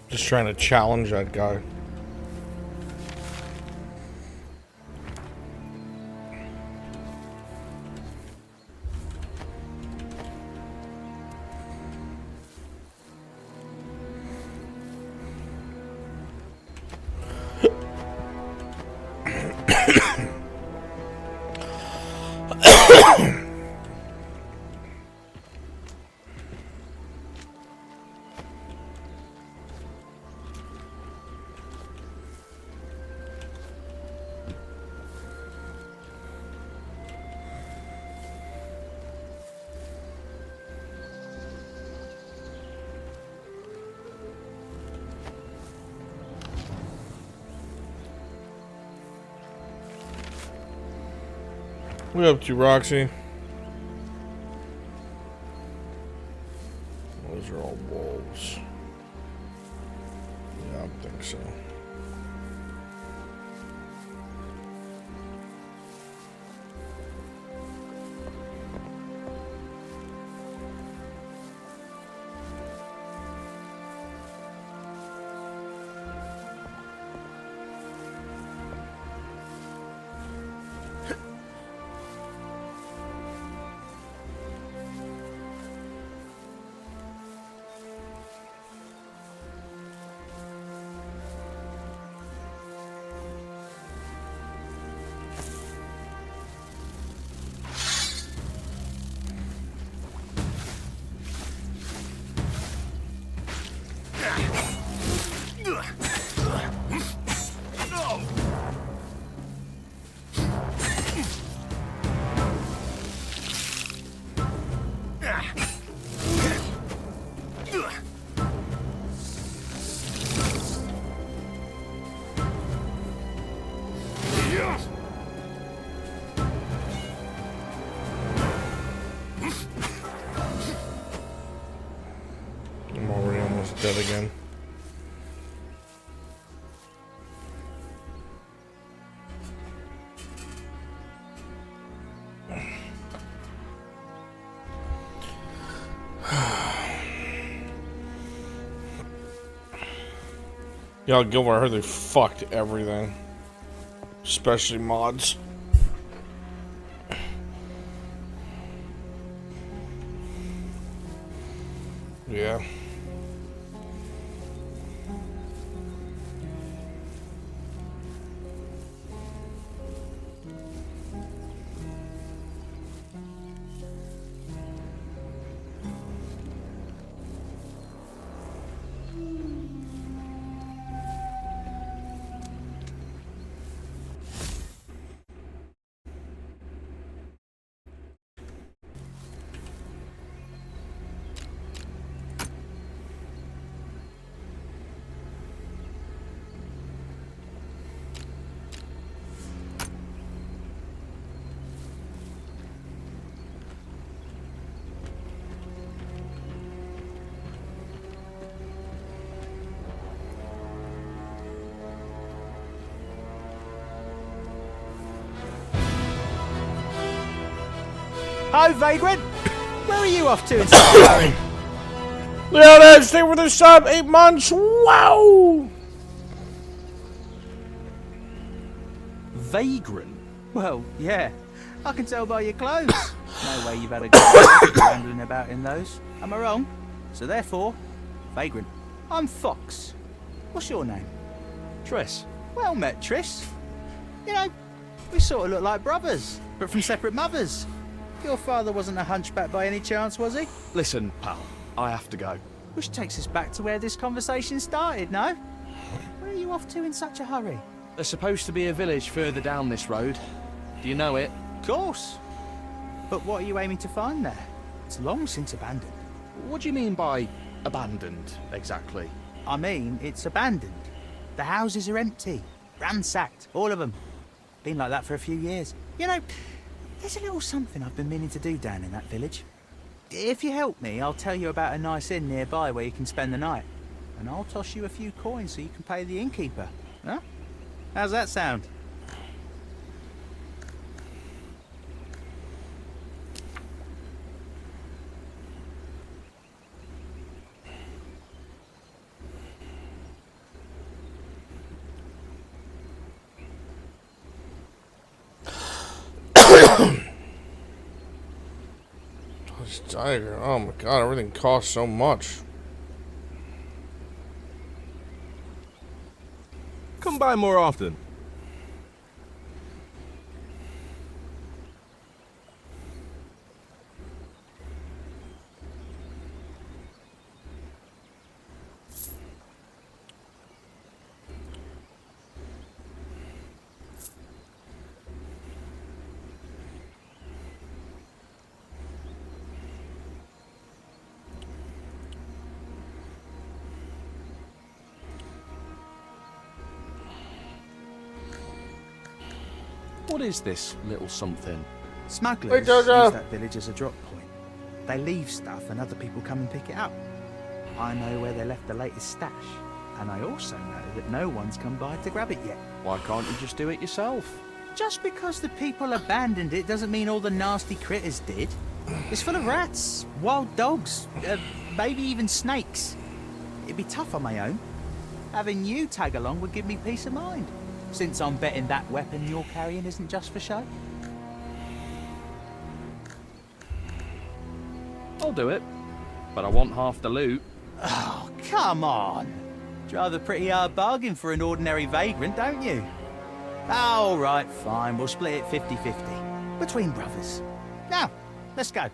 Just trying to challenge that guy. What up to, Roxy? Those are all wolves. Yeah, I think so. I'm already almost dead again. Y'all go, I heard they fucked everything. Especially mods. Yeah. Hi, Vagrant! Where are you off to in such a hurry? Look at that! Stay with the sub 8 months! Wow! Vagrant? Well, yeah. I can tell by your clothes. No way you've had a good rambling about in those. Am I wrong? So therefore, Vagrant. I'm Fox. What's your name? Triss. Well met, Triss. You know, we sort of look like brothers, but from separate mothers. Your father wasn't a hunchback by any chance, was he? Listen, pal, I have to go. Which takes us back to where this conversation started, no? Where are you off to in such a hurry? There's supposed to be a village further down this road. Do you know it? Of course. But what are you aiming to find there? It's long since abandoned. What do you mean by abandoned, exactly? I mean, it's abandoned. The houses are empty. Ransacked, all of them. Been like that for a few years. You know, there's a little something I've been meaning to do down in that village. If you help me, I'll tell you about a nice inn nearby where you can spend the night. And I'll toss you a few coins so you can pay the innkeeper. Huh? How's that sound? This diagram. Oh my god, everything costs so much. Come by more often. What is this little something? Smugglers Wait, use Jojo. that village as a drop point. They leave stuff and other people come and pick it up. I know where they left the latest stash. And I also know that no one's come by to grab it yet. Why can't you just do it yourself? Just because the people abandoned it doesn't mean all the nasty critters did. It's full of rats, wild dogs, maybe even snakes. It'd be tough on my own. Having you tag along would give me peace of mind, since I'm betting that weapon you're carrying isn't just for show. I'll do it, but I want half the loot. Oh, come on. Drive a pretty hard bargain for an ordinary vagrant, don't you? All right, fine. We'll split it 50-50. Between brothers. Now, let's go.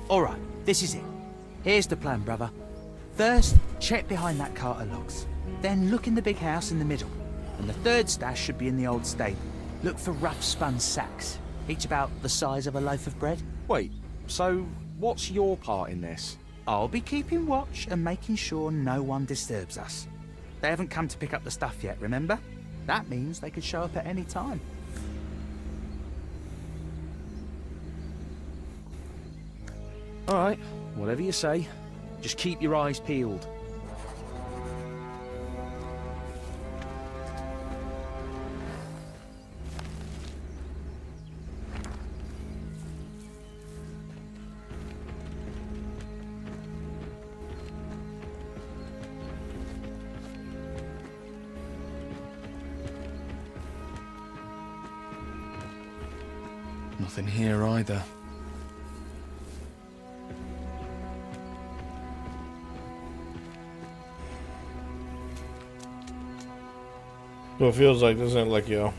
All right, this is it. Here's the plan, brother. First, check behind that cart of logs. Then look in the big house in the middle. And the third stash should be in the old stable. Look for rough spun sacks, each about the size of a loaf of bread. Wait, so what's your part in this? I'll be keeping watch and making sure no one disturbs us. They haven't come to pick up the stuff yet, remember? That means they could show up at any time. All right, whatever you say. Just keep your eyes peeled. Nothing here either. So it feels like this isn't like yo.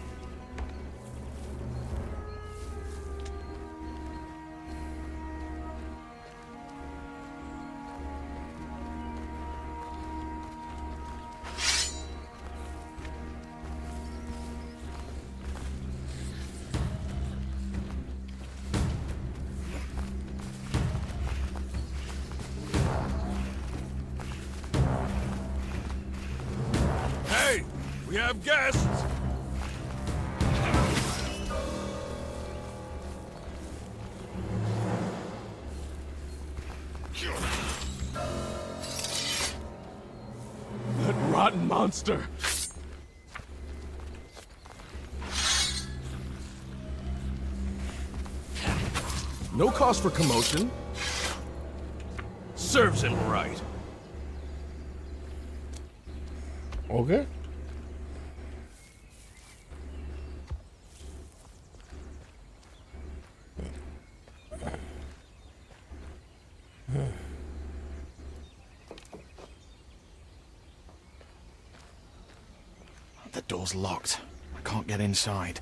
Hey, we have guests. That rotten monster. No cause for commotion. Serves him right. Okay. The door's locked. I can't get inside.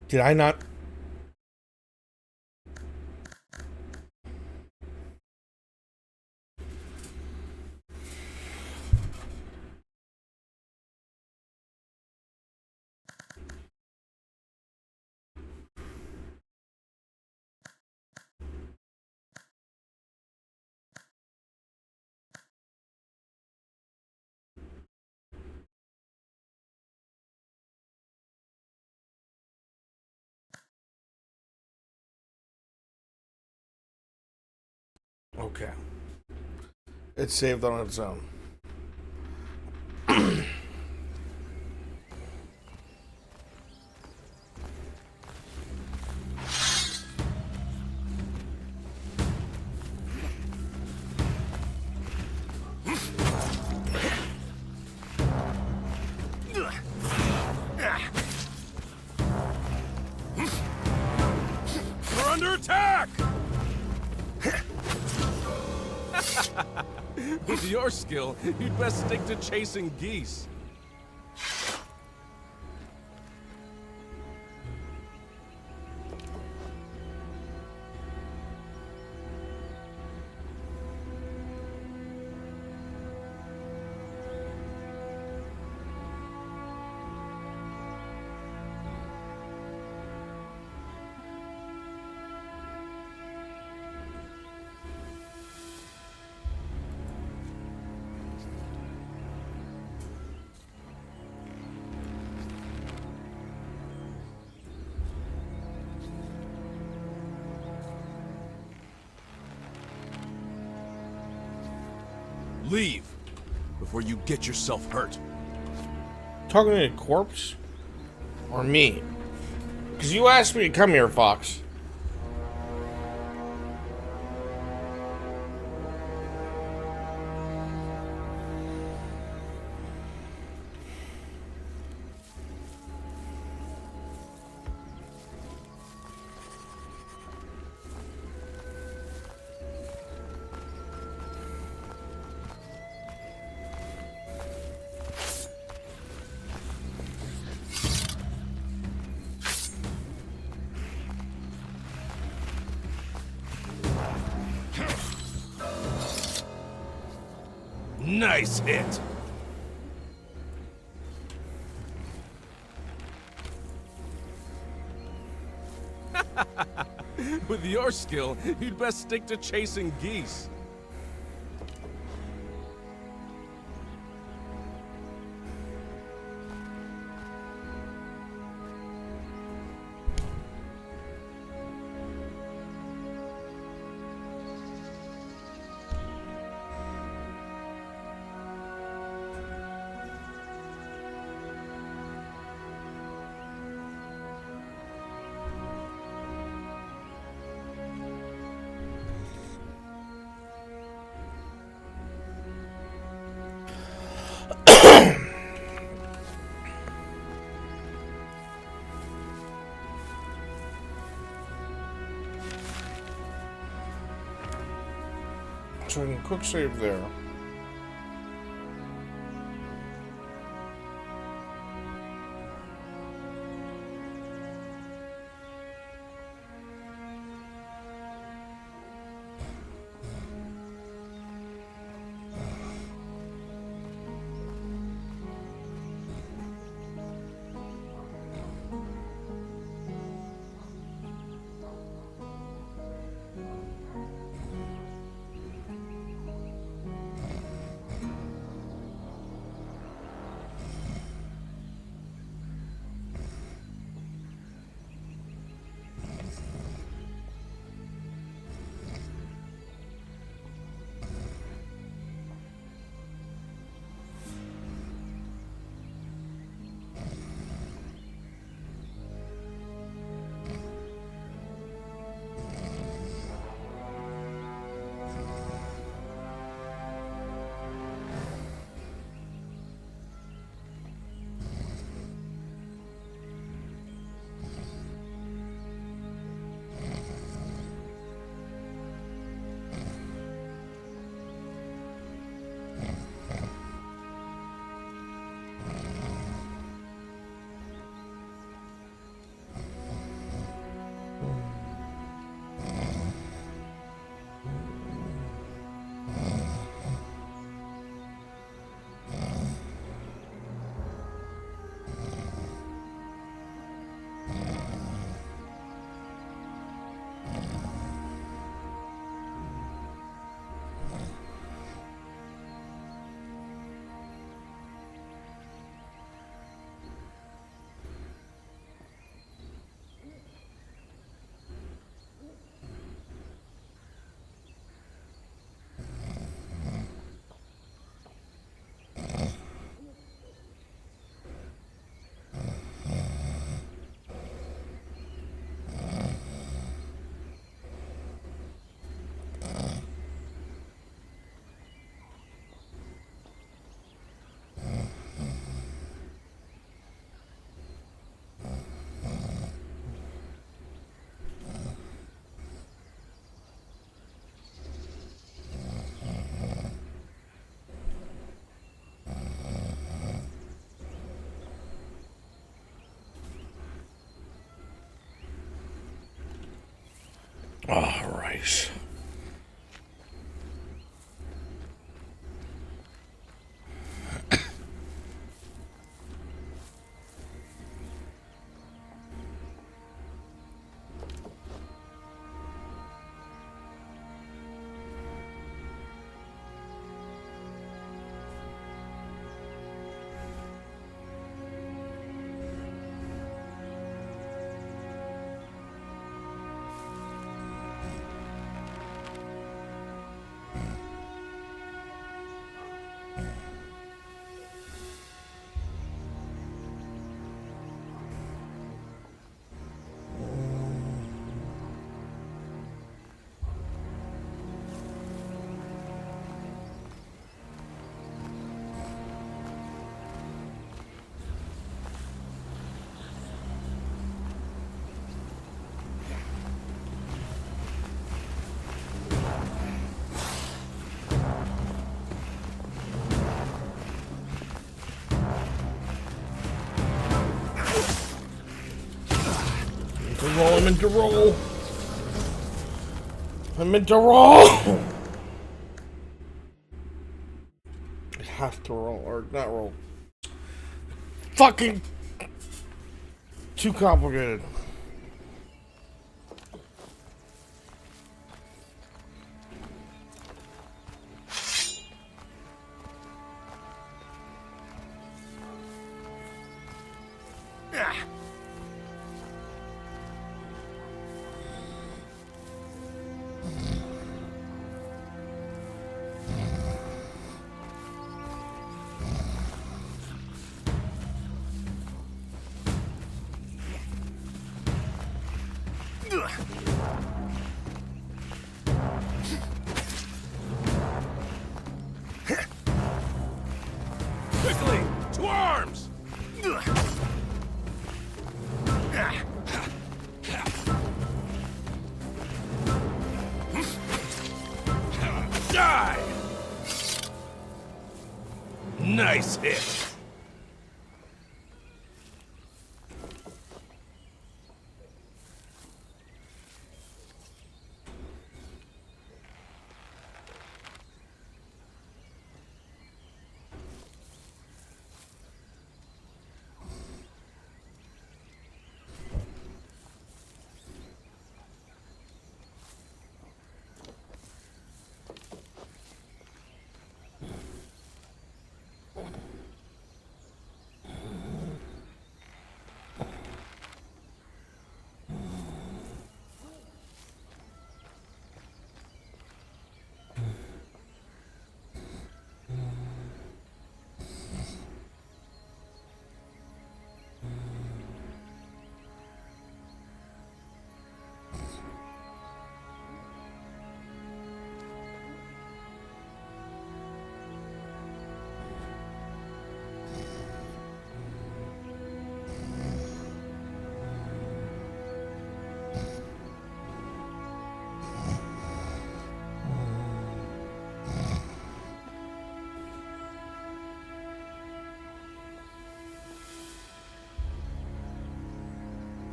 Did I not? Okay. It's saved on its own. We're under attack! With your skill, you'd best stick to chasing geese. Leave before you get yourself hurt. Talking to a corpse? Or me? Because you asked me to come here, Fox. Nice hit. With your skill, you'd best stick to chasing geese. So we can quick save there. All right. I meant to roll. I meant to roll. I have to roll, or not roll. Fucking too complicated. Quickly, to arms! Die! Nice hit.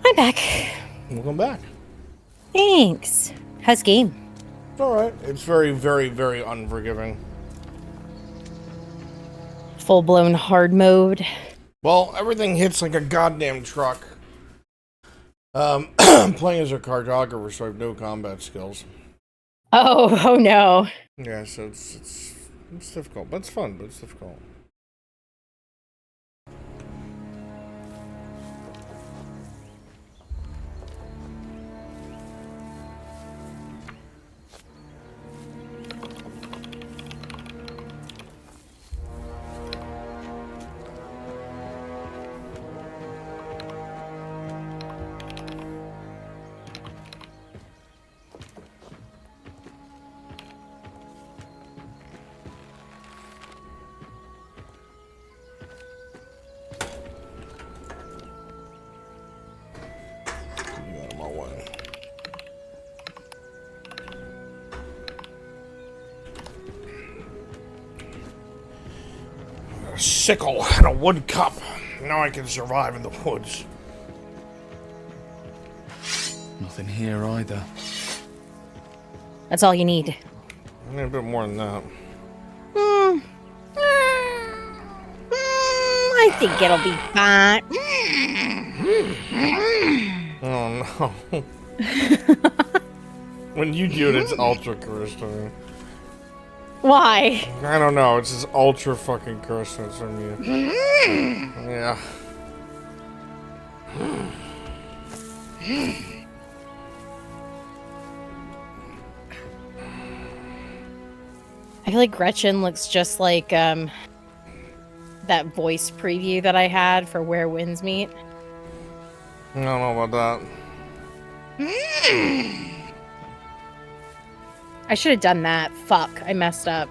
I'm back. Welcome back. Thanks. How's game? It's alright. It's very, very, very unforgiving. Full-blown hard mode. Well, everything hits like a goddamn truck. I'm playing as a cartographer, so I have no combat skills. Oh no. Yeah, so it's difficult, but it's fun, but it's difficult. Out of my way. A sickle and a wood cup. Now I can survive in the woods. Nothing here either. That's all you need. I need a bit more than that. I think it'll be fine. Oh no. When you do it, it's ultra charisma. Why? I don't know, it's just ultra fucking charisma from you. Yeah. I feel like Gretchen looks just like that voice preview that I had for Where Winds Meet. I don't know about that. I should have done that. Fuck, I messed up.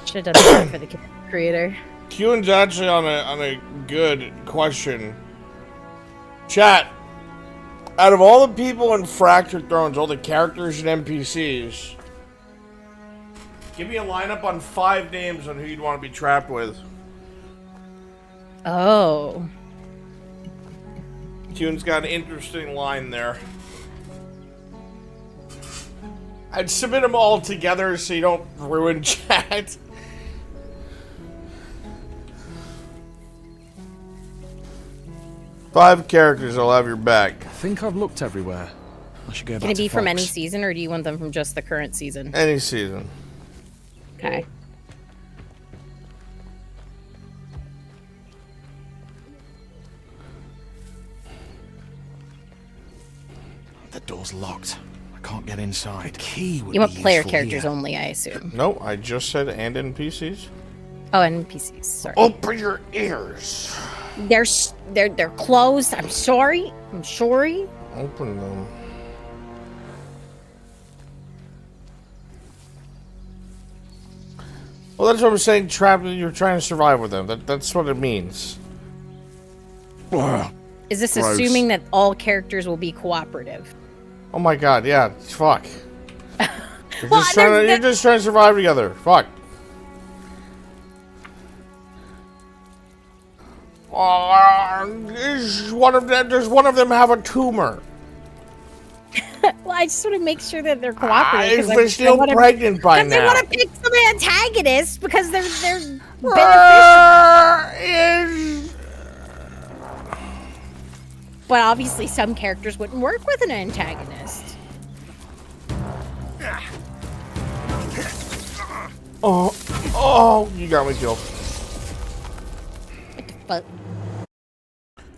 Should have done that for the creator. Q's actually on a good question. Chat. Out of all the people in Fractured Thrones, all the characters and NPCs, give me a lineup on 5 names on who you'd want to be trapped with. Oh. Q's got an interesting line there. I'd submit them all together so you don't ruin chat. Five characters, I'll have your back. I think I've looked everywhere. I should go back Can it be to from Fox. any season, or do you want them from just the current season? Any season. Okay. The door's locked. I can't get inside. Key would You want be player useful characters here. only, I assume. No, I just said and NPCs. Oh, and NPCs. Sorry. Open your ears. They're closed. I'm sorry. I'm sorry. Open them. Well, that's what I'm saying. Trapped. You're trying to survive with them. That's what it means. Is this Gross. assuming that all characters will be cooperative? Oh my god. Yeah. Fuck. You're, Well, you're just trying to survive together. Fuck. Is one of them? Does one of them have a tumor? Well, I just want to make sure that they're cooperative. If they're still pregnant by now. I want to pick some antagonists because they're beneficial. But obviously, some characters wouldn't work with an antagonist. Oh, you got me killed. But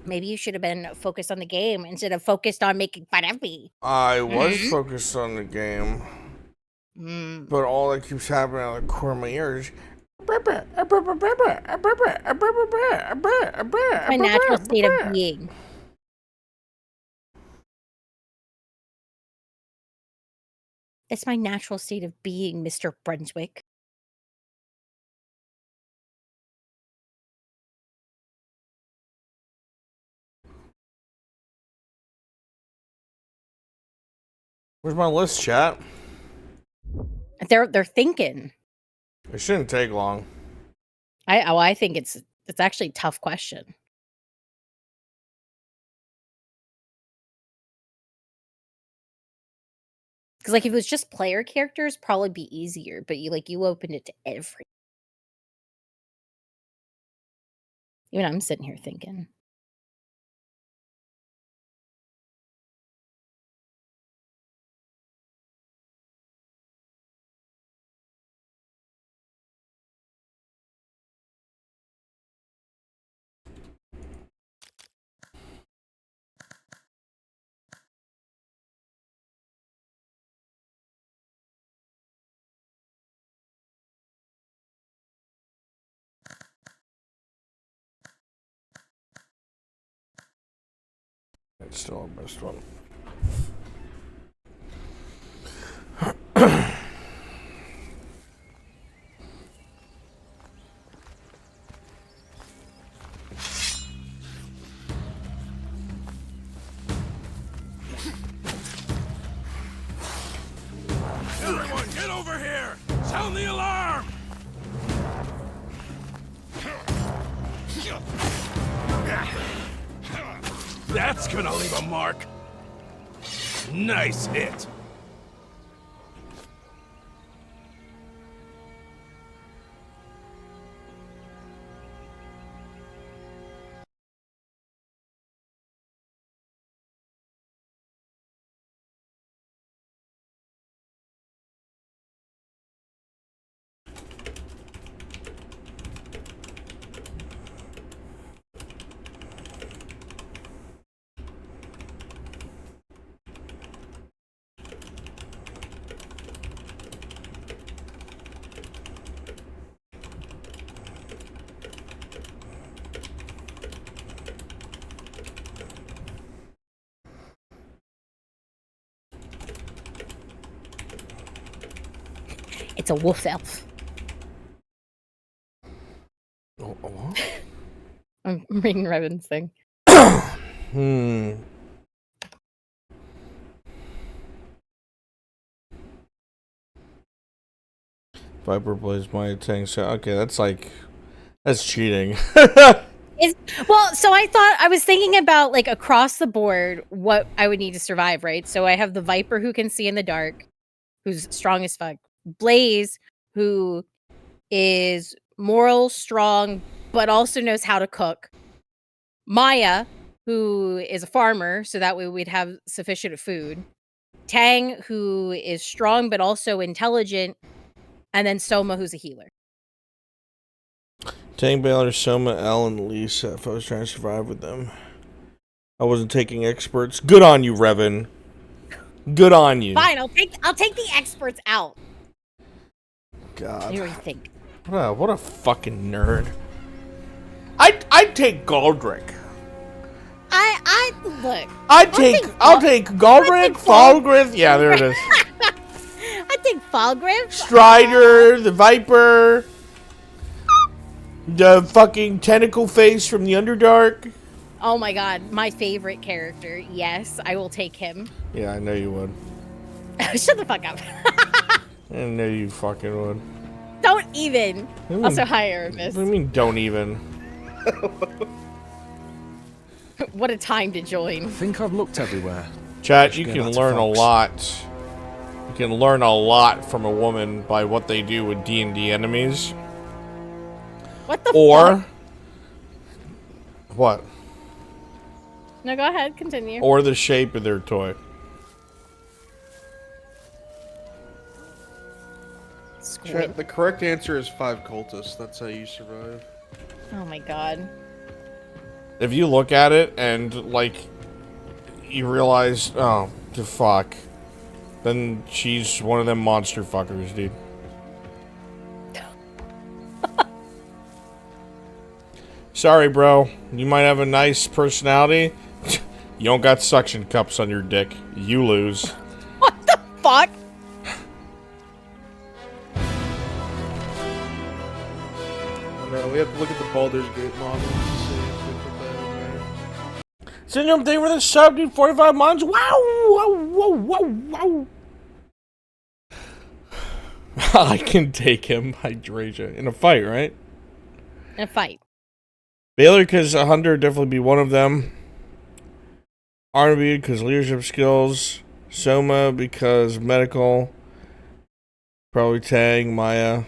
maybe you should have been focused on the game instead of focused on making fun of me. I was focused on the game, but all that keeps happening out of the corner of my ears. My natural state of being. It's my natural state of being, Mr. Brunswick. Where's my list, chat? They're thinking. It shouldn't take long. I think it's actually a tough question. Because like if it was just player characters, probably be easier. But you opened it to every. Even I'm sitting here thinking. It's still our best one. Everyone, get over here! Sound the alarm! That's gonna leave a mark. Nice hit. It's a wolf elf. What? I'm reading Revan's thing. Viper plays my tank. So okay, that's cheating. Well, so I was thinking about like across the board what I would need to survive, right? So I have the Viper who can see in the dark, who's strong as fuck. Blaze, who is moral, strong, but also knows how to cook. Maya, who is a farmer, so that way we'd have sufficient food. Tang, who is strong but also intelligent, and then Soma, who's a healer. Tang, Baylor, Soma, Elle, and Lisa. If I was trying to survive with them, I wasn't taking experts. Good on you, Revan. Good on you. Fine, I'll take the experts out. God, What do you think? what a fucking nerd. I'd take Galdrick. I look. I'll take Galdrick, Falgrith. Yeah, there it is. I think Falgriff. Strider, the Viper, the fucking tentacle face from the Underdark. Oh my god, my favorite character. Yes, I will take him. Yeah, I know you would. Shut the fuck up. I know you fucking would. Don't even. What do you Also, mean- hi, Aramis. What do you mean, don't even? What a time to join. I think I've looked everywhere. Chat, you Go can back to learn a Fox. lot. You can learn a lot from a woman by what they do with D&D enemies. What the Or... fuck? What? No, go ahead, continue. Or the shape of their toy. Squid. Chat, the correct answer is 5 cultists. That's how you survive. Oh my god. If you look at it and, like, you realize, oh, the fuck, then she's one of them monster fuckers, dude. Sorry, bro. You might have a nice personality. You don't got suction cups on your dick. You lose. What the fuck? No, we have to look at the Baldur's Gate model to see if we put that in there. Syndrome thing for the sub, dude. 45 months. Wow! Wow! I can take him, Hydrasia. In a fight, right? In a fight. Baylor, because a hunter would definitely be one of them. Arnaby, because leadership skills. Soma, because medical. Probably Tang, Maya.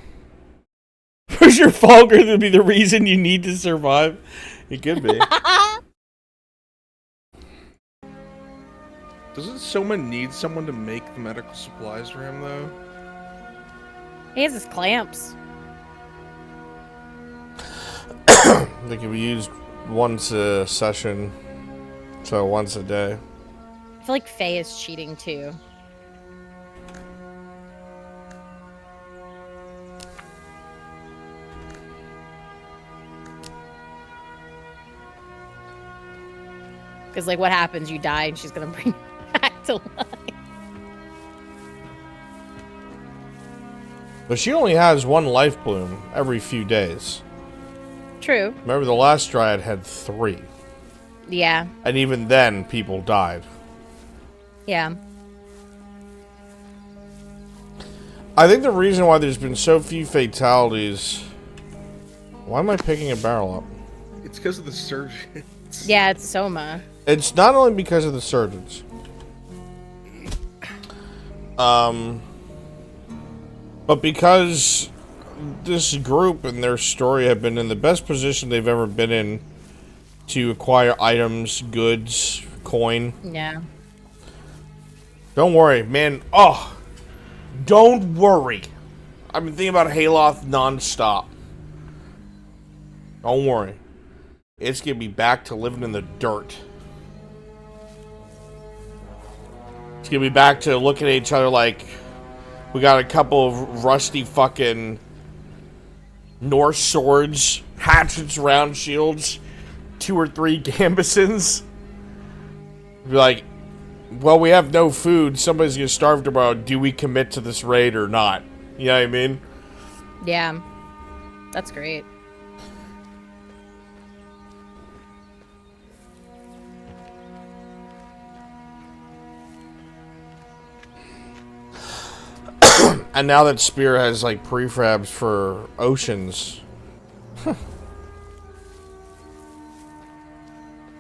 For sure, Falger would be the reason you need to survive. It could be. Doesn't Soma need someone to make the medical supplies for him, though? He has his clamps. They can be used once a session. So once a day. I feel like Faye is cheating too. Because, like, what happens? You die and she's gonna bring you back to life. But she only has one life bloom every few days. True. Remember, the last Dryad had 3. Yeah. And even then, people died. Yeah. I think the reason why there's been so few fatalities... Why am I picking a barrel up? It's because of the surgeons. Yeah, it's Soma. It's not only because of the surgeons. But because this group and their story have been in the best position they've ever been in to acquire items, goods, coin. Yeah. Don't worry, man. Oh, don't worry. I've been thinking about Haloth nonstop. Don't worry. It's gonna be back to living in the dirt. It's gonna be back to looking at each other like we got a couple of rusty fucking Norse swords, hatchets, round shields, 2 or 3 gambesons. Be like, well, we have no food. Somebody's gonna starve tomorrow. Do we commit to this raid or not? You know what I mean? Yeah. That's great. And now that Spear has like prefabs for oceans.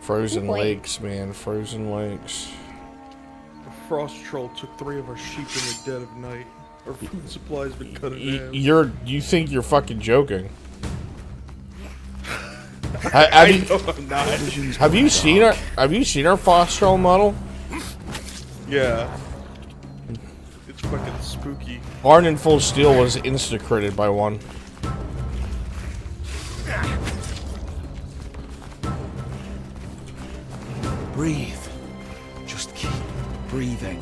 Frozen lakes, man. Frozen lakes. A frost troll took 3 of our sheep in the dead of night. Our food supply's been cut in half. You think you're fucking joking? I know I'm not. Have you seen our frost troll model? Yeah. It's fucking spooky. Arn in Full Steel was insta-critted by one. Breathe. Just keep breathing.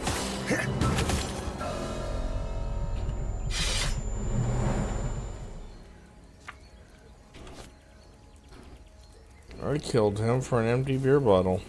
I killed him for an empty beer bottle.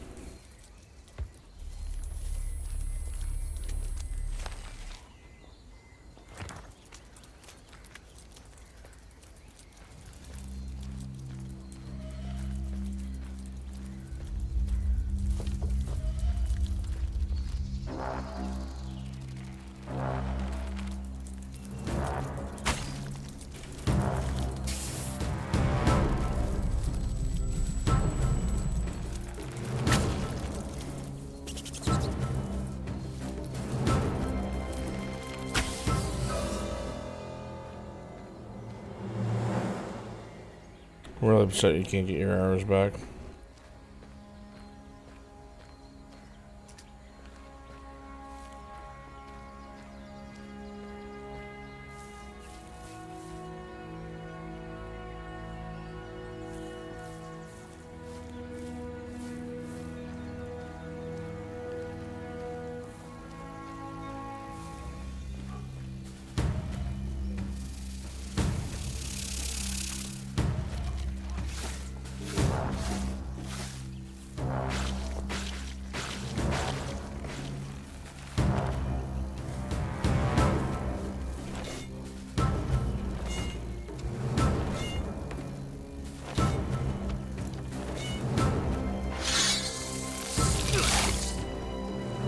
I'm really upset you can't get your arrows back.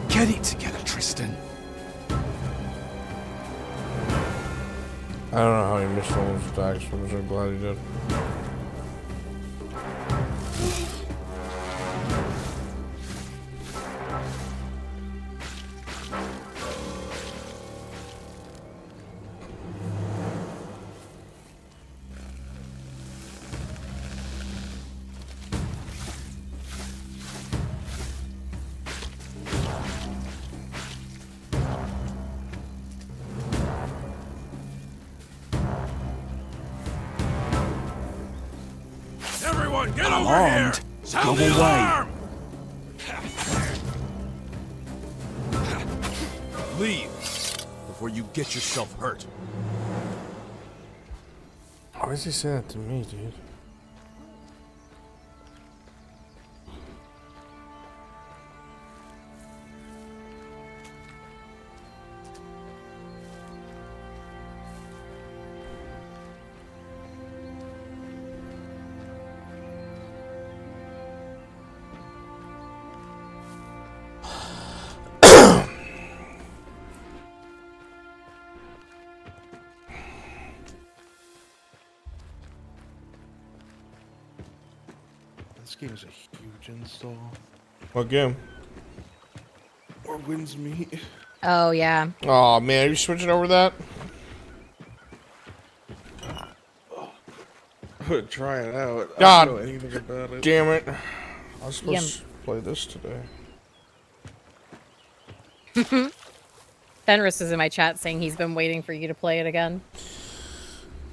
Get it together, Tristan. I don't know how he missed all those attacks, but I'm so glad he did. Everyone, get I'm over here! armed. Sound Go the away. alarm! Leave before you get yourself hurt. Why does he say that to me, dude? This game is a huge install. What game? Or wins me. Oh, yeah. Oh man, are you switching over that? Try it out. God I don't know anything about it. Damn it. I was supposed to play this today. Fenris is in my chat saying he's been waiting for you to play it again.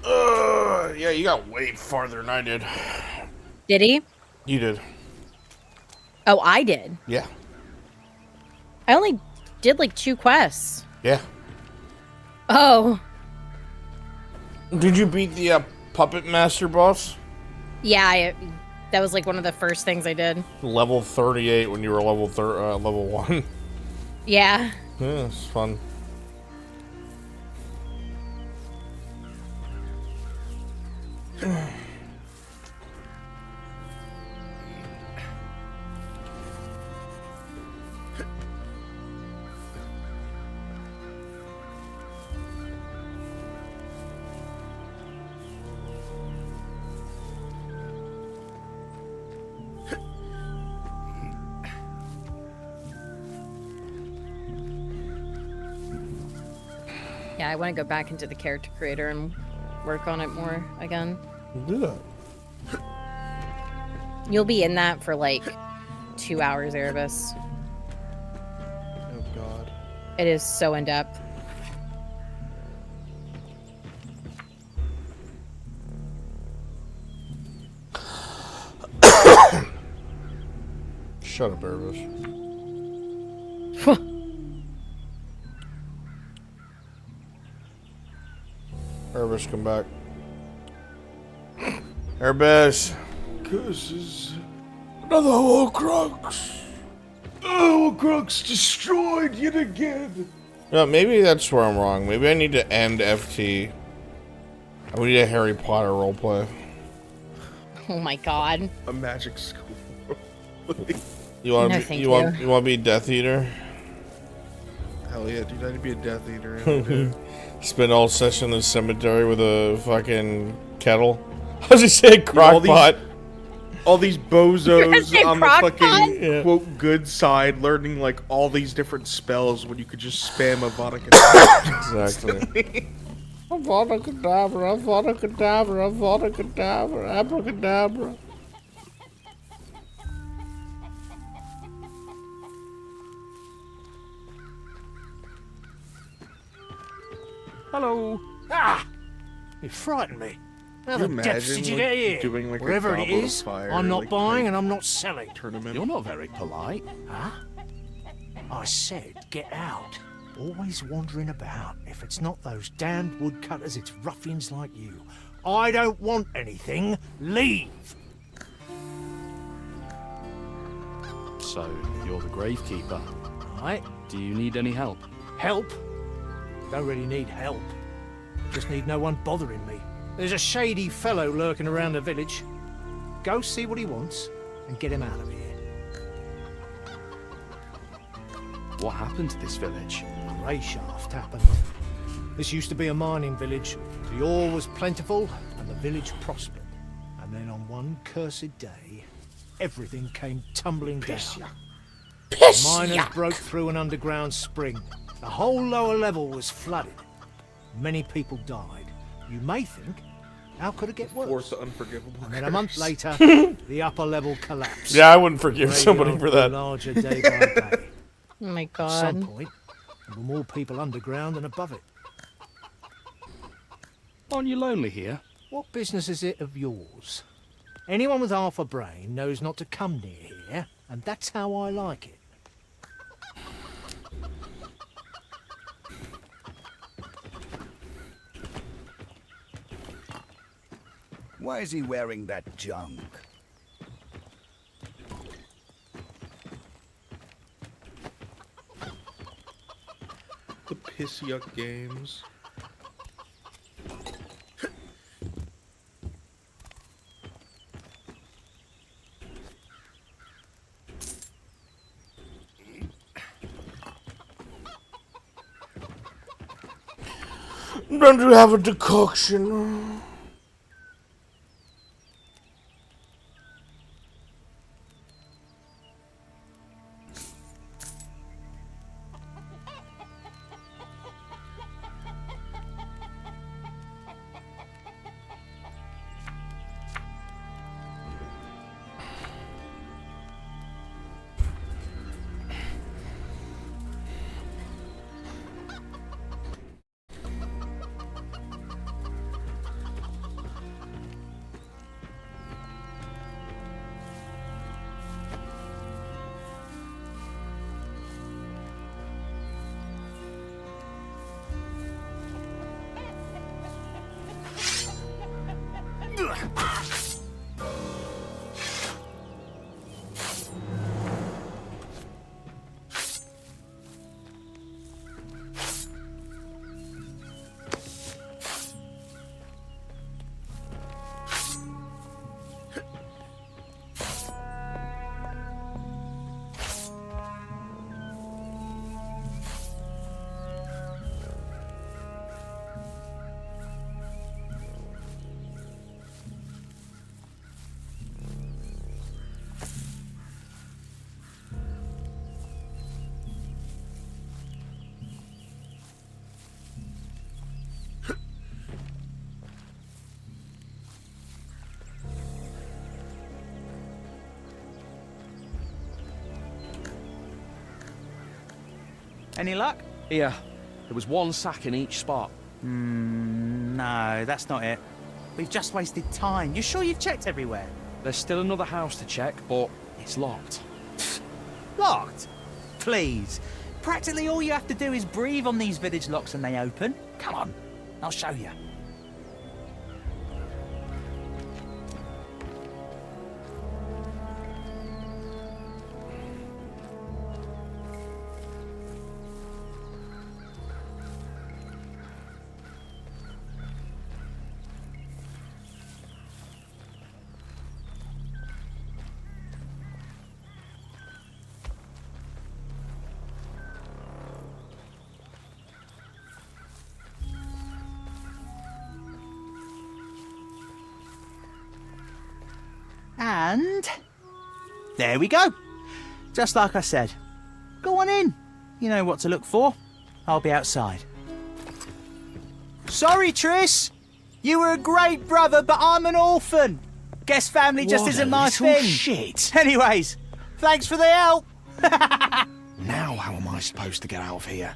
Yeah, you got way farther than I did. Did he? You did. Oh, I did. Yeah. I only did like 2 quests. Yeah. Oh. Did you beat the Puppet Master boss? Yeah, that was like one of the first things I did. Level 38 when you were level 1. Yeah. Yeah, it's fun. Yeah, I want to go back into the character creator and work on it more again. Do that. You'll be in that for like 2 hours, Erebus. Oh god. It is so in depth. Shut up, Erebus. Erebus, come back. Erebus. Curses. Another Horcrux. Horcrux destroyed yet again. No, maybe that's where I'm wrong. Maybe I need to end FT. We need a Harry Potter roleplay. Oh my god. A magic school. You want No, to thank you want to be Death Eater? Hell yeah, dude! I need to be a Death Eater. Spend all session in the cemetery with a fucking kettle. I was just saying crock pot. All these bozos on the fucking Yeah. quote good side, learning like all these different spells when you could just spam a vodka. Exactly. Avada Kedavra, Avada Kedavra, Avada Kedavra, Abracadabra. Hello. Ah! You frightened me. How Can the you depths did you imagine, get here? doing, like, a Wherever it Goblet of is, Fire, I'm not like, buying type and I'm not selling. tournament? You're not very polite. Huh? I said get out. Always wandering about. If it's not those damned woodcutters, it's ruffians like you. I don't want anything. Leave. So, you're the gravekeeper. Right? Do you need any help? Help? Don't really need help. Just need no one bothering me. There's a shady fellow lurking around the village. Go see what he wants and get him out of here. What happened to this village? Ray shaft happened. This used to be a mining village. The ore was plentiful and the village prospered. And then on one cursed day, everything came tumbling down. Miners broke through an underground spring. The whole lower level was flooded. Many people died. You may think, how could it get worse? Force the unforgivable. And then a month later, the upper level collapsed. Yeah, I wouldn't forgive Graveyard somebody for grew that. larger day by day. Oh my At some god. point, there were more people underground than above it. Aren't you lonely here? What business is it of yours? Anyone with half a brain knows not to come near here, and that's how I like it. Why is he wearing that junk? The piss yuck games. Don't you have a decoction? Any luck? Here, there was one sack in each spot. No, that's not it. We've just wasted time. You sure you've checked everywhere? There's still another house to check, but it's locked. Locked? Please. Practically all you have to do is breathe on these village locks and they open. Come on, I'll show you. And there we go. Just like I said. Go on in. You know what to look for. I'll be outside. Sorry, Triss. You were a great brother, but I'm an orphan. Guess family just What isn't a my little thing. shit. Anyways, thanks for the help. Now how am I supposed to get out of here?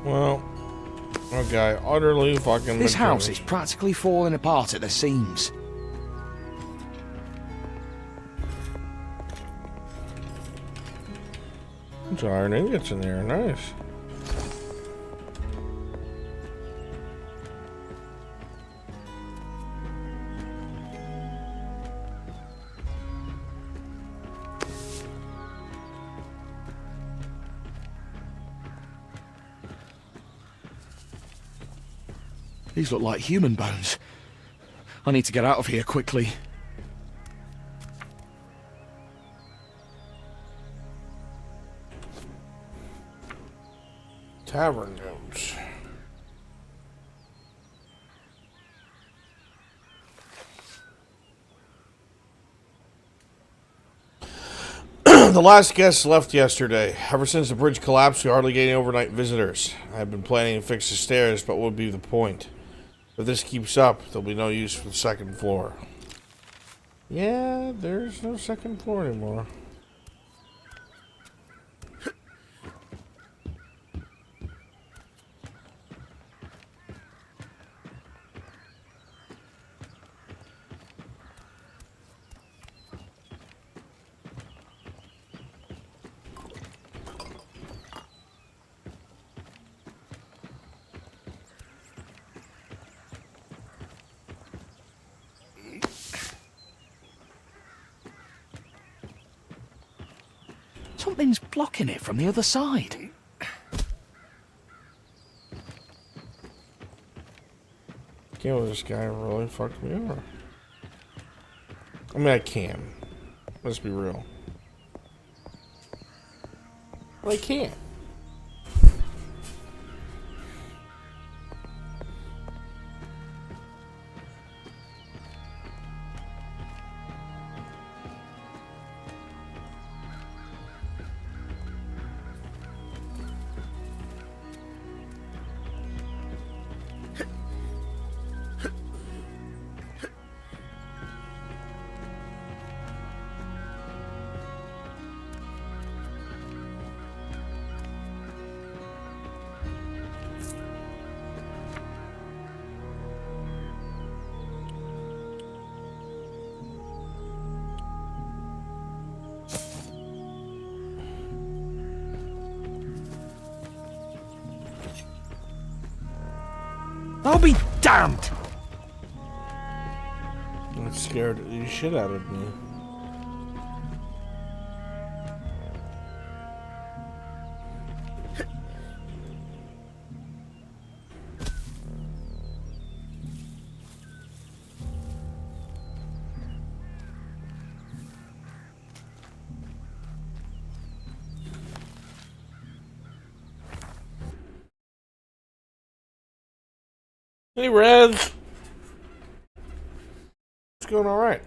Well, okay, utterly fucking. This house betrayed. is practically falling apart at the seams. There's iron ingots in there. Nice. These look like human bones. I need to get out of here quickly. Tavern gnomes. The last guest left yesterday. Ever since the bridge collapsed, we hardly get any overnight visitors. I've been planning to fix the stairs, but what would be the point? If this keeps up, there'll be no use for the second floor. Yeah, there's no second floor anymore. Something's blocking it from the other side. Can't this guy really fucked me over. I mean, I can. Let's be real. But I can't. I'll be damned! That scared the shit out of me. Hey, Reds. It's going all right.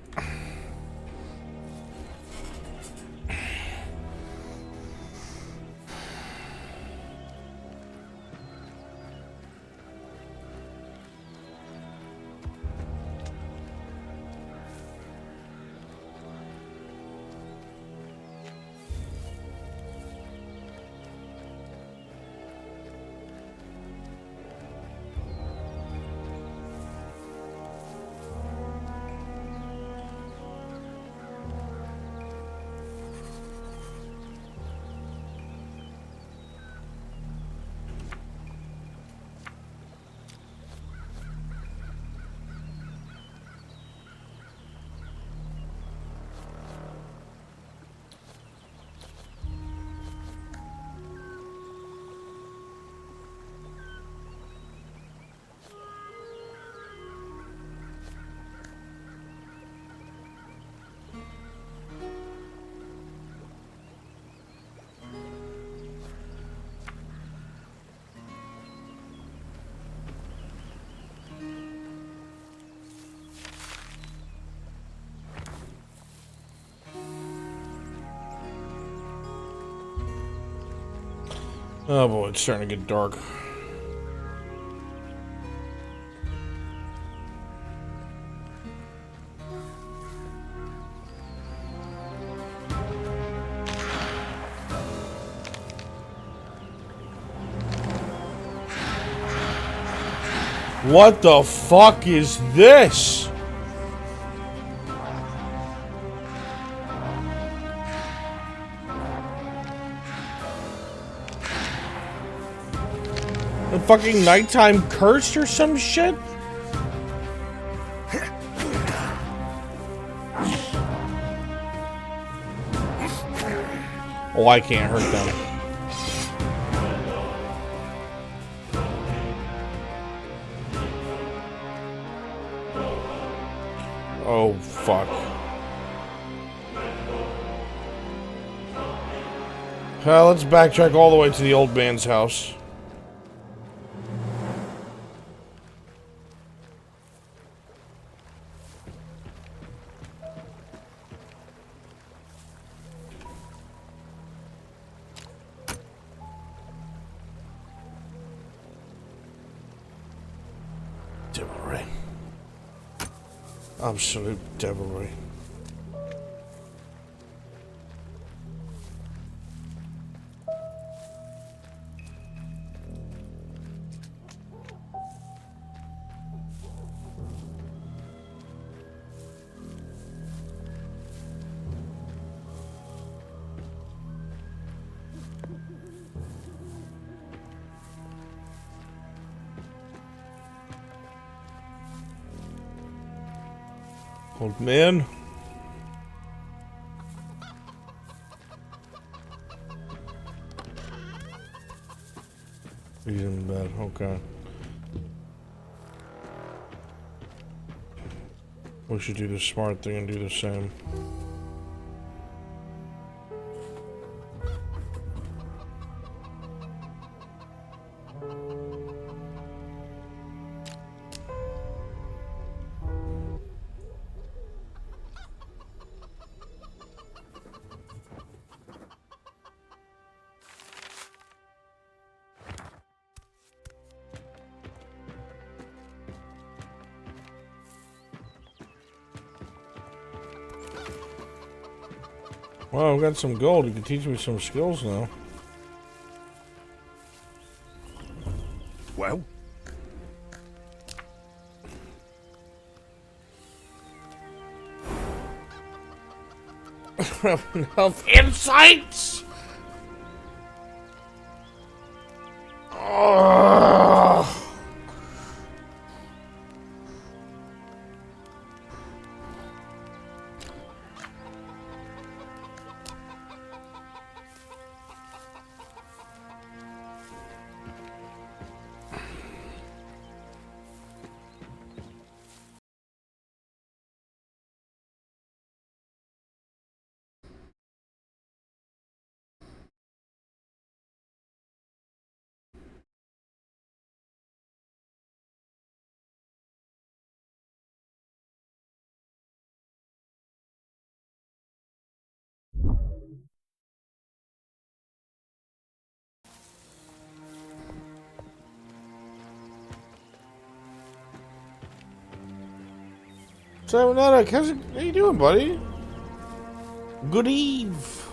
Oh boy, it's starting to get dark. What the fuck is this? The fucking nighttime curse or some shit? Oh, I can't hurt them. Oh, fuck. Let's backtrack all the way to the old man's house. Devilry. Absolute devilry. Old man. He's in bed, okay. We should do the smart thing and do the same. Well, I've got some gold. You can teach me some skills now. Well? Enough insights! Ugh. So, Nana, how you doing, buddy? Good eve.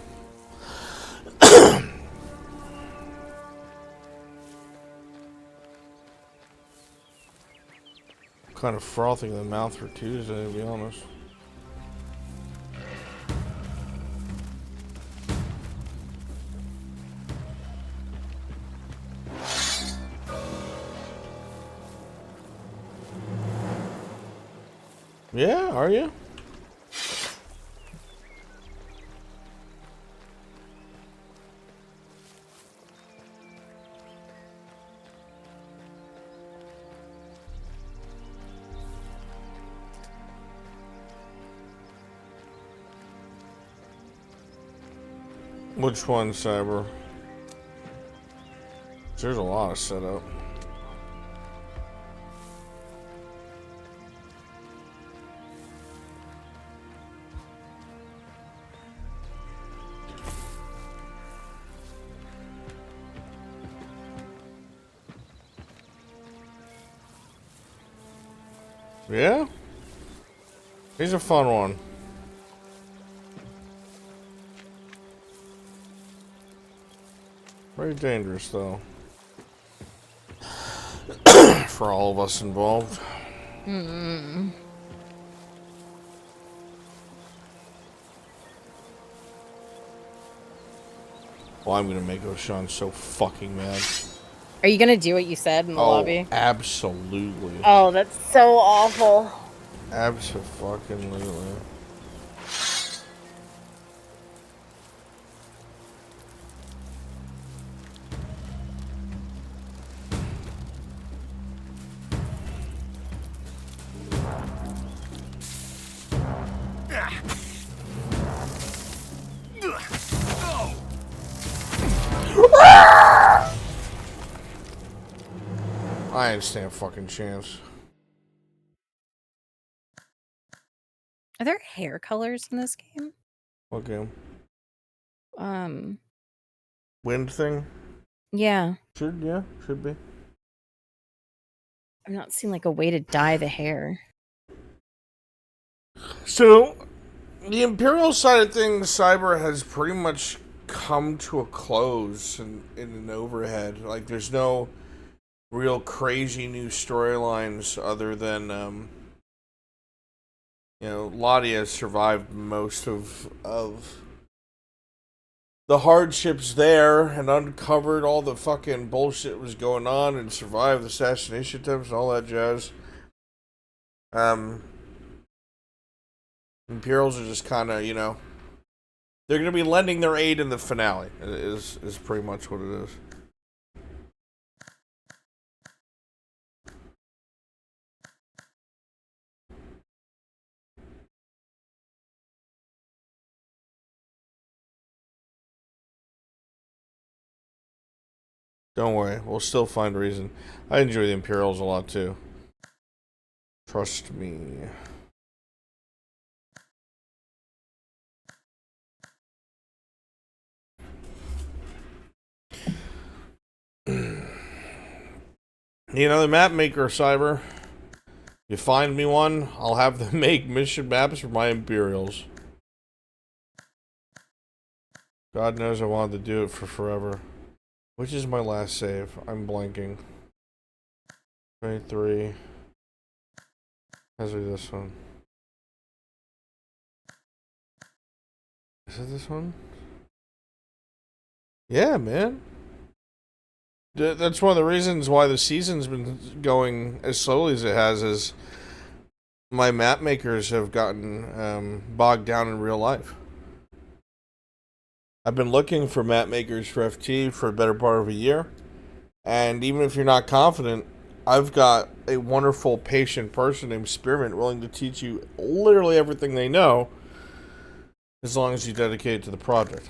Kind of frothing in the mouth for Tuesday, to be honest. Yeah, are you? Which one, Cyber? There's a lot of setup. Yeah? He's a fun one. Very dangerous, though. For all of us involved. Hmm. Well, I'm gonna make O'Shawn so fucking mad. Are you gonna do what you said in the lobby? Absolutely. Oh, that's so awful. Absolutely. I ain't stand a fucking chance. Are there hair colors in this game? Okay. Wind thing? Yeah. Yeah, should be. I'm not seeing like a way to dye the hair. So, the Imperial side of things, Cyber has pretty much come to a close in an overhead. Like, there's no real crazy new storylines other than, you know, Lottie has survived most of the hardships there and uncovered all the fucking bullshit that was going on and survived the assassination attempts and all that jazz. Imperials are just kind of, you know, they're going to be lending their aid in the finale, is pretty much what it is. Don't worry, we'll still find a reason. I enjoy the Imperials a lot too. Trust me. Need another map maker, Cyber? You find me one, I'll have them make mission maps for my Imperials. God knows I wanted to do it for forever. Which is my last save? I'm blanking. 23. Has to be this one. Is it this one? Yeah, man. That's one of the reasons why the season's been going as slowly as it has, is my map makers have gotten bogged down in real life. I've been looking for map makers for FT for a better part of a year, and even if you're not confident, I've got a wonderful, patient person named Spearmint willing to teach you literally everything they know, as long as you dedicate it to the project.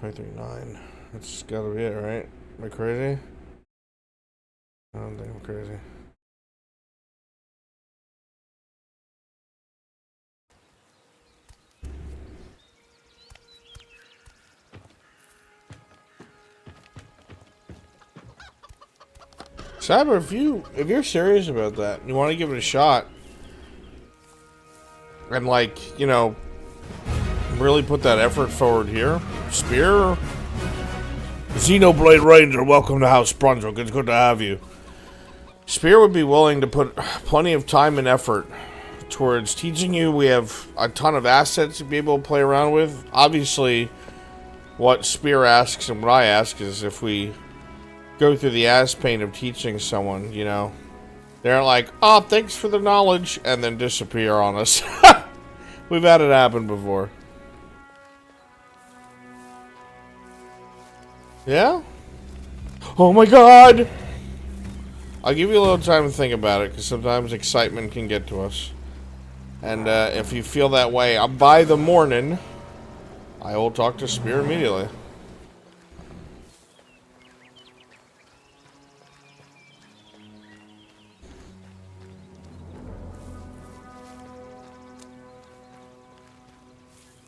23.9. That's gotta be it, right? Am I crazy? I don't think I'm crazy. Cyber, if you're serious about that, and you want to give it a shot, and like, you know, really put that effort forward here, Spear, Xenoblade Ranger, welcome to House Brunswick. It's good to have you. Spear would be willing to put plenty of time and effort towards teaching you. We have a ton of assets to be able to play around with. Obviously, what Spear asks and what I ask is if we go through the ass pain of teaching someone, you know, they're like, oh, thanks for the knowledge, and then disappear on us. We've had it happen before. Yeah? Oh my god! I'll give you a little time to think about it, because sometimes excitement can get to us. And if you feel that way, by the morning, I will talk to Spear immediately.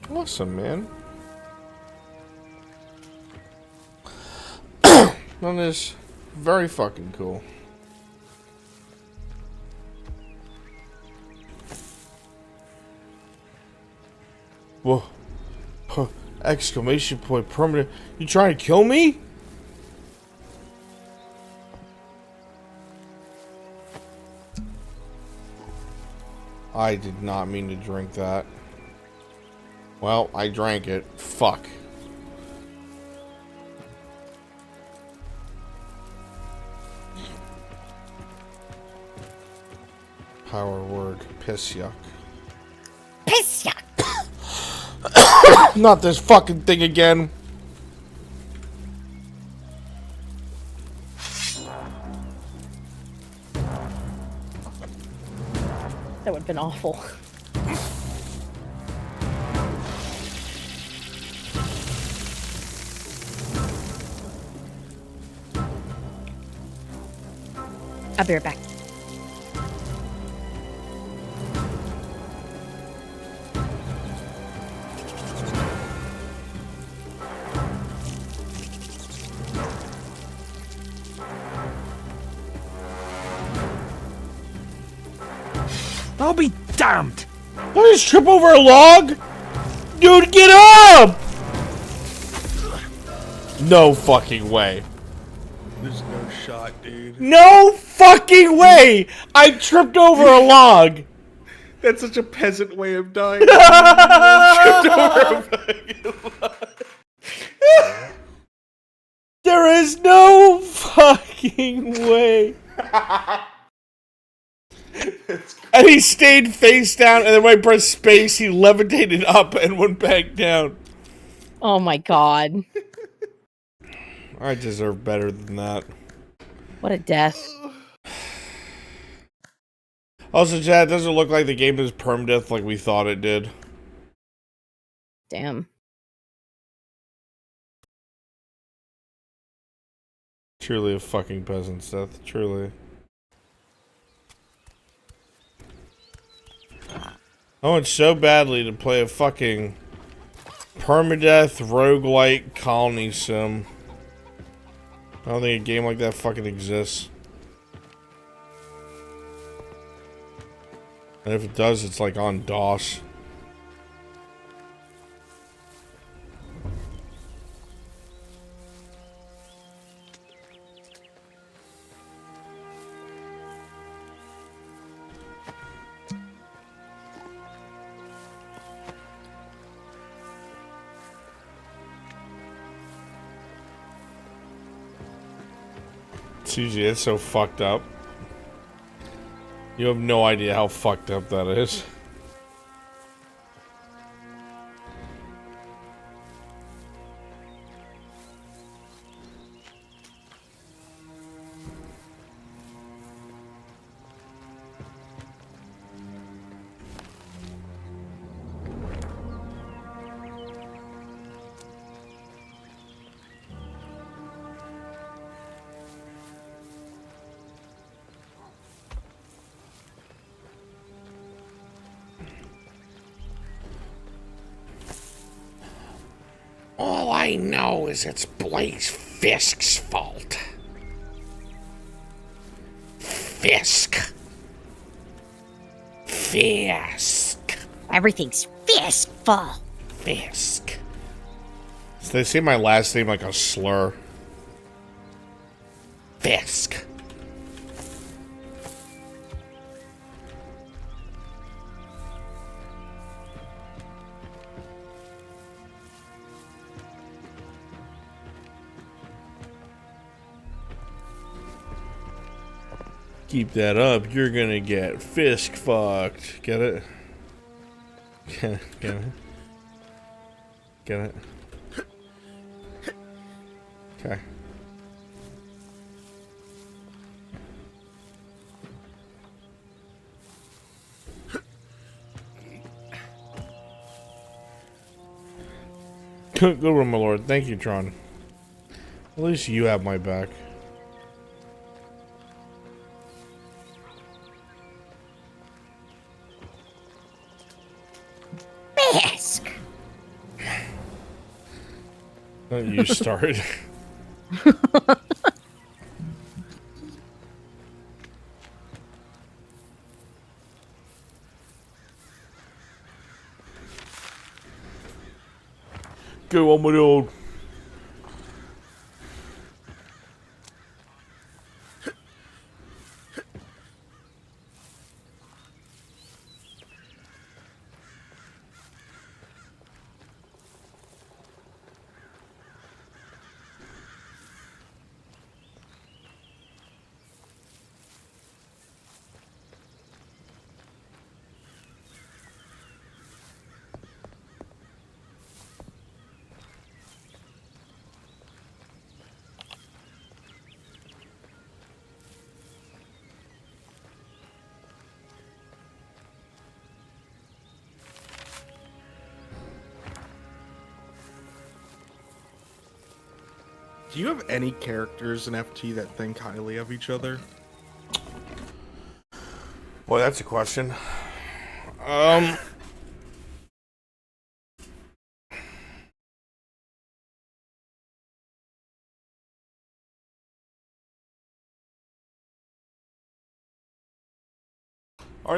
Awesome, man. That is very fucking cool. Whoa. Huh. Exclamation point, permanent. You trying to kill me? I did not mean to drink that. Well, I drank it. Fuck. Power word. Piss yuck. Piss yuck. Not this fucking thing again. That would have been awful. I'll be right back. I'll be damned! Did I just trip over a log? Dude, get up! No fucking way. There's no shot, dude. No fucking way! I tripped over a log! That's such a peasant way of dying. Tripped over a fucking log. There is no fucking way. And he stayed face down, and then when I pressed space, he levitated up and went back down. Oh my god. I deserve better than that. What a death. Also, Chad, it doesn't look like the game is permadeath like we thought it did. Damn. Truly a fucking peasant's death. Truly. I want so badly to play a fucking permadeath roguelike colony sim. I don't think a game like that fucking exists. And if it does, it's like on DOS. CG, it's so fucked up. You have no idea how fucked up that is. All I know is it's Blaze Fisk's fault. Fisk. Fisk. Everything's Fisk fault. Fisk. So they say my last name like a slur. Fisk. Keep that up, you're gonna get Fisk fucked. Get it? Get it? Get it? Get it? Okay. Good one, my lord. Thank you, Tron. At least you have my back. Fisk. Don't you start. Go on with the old. Do you have any characters in FT that think highly of each other? Boy, that's a question. Arn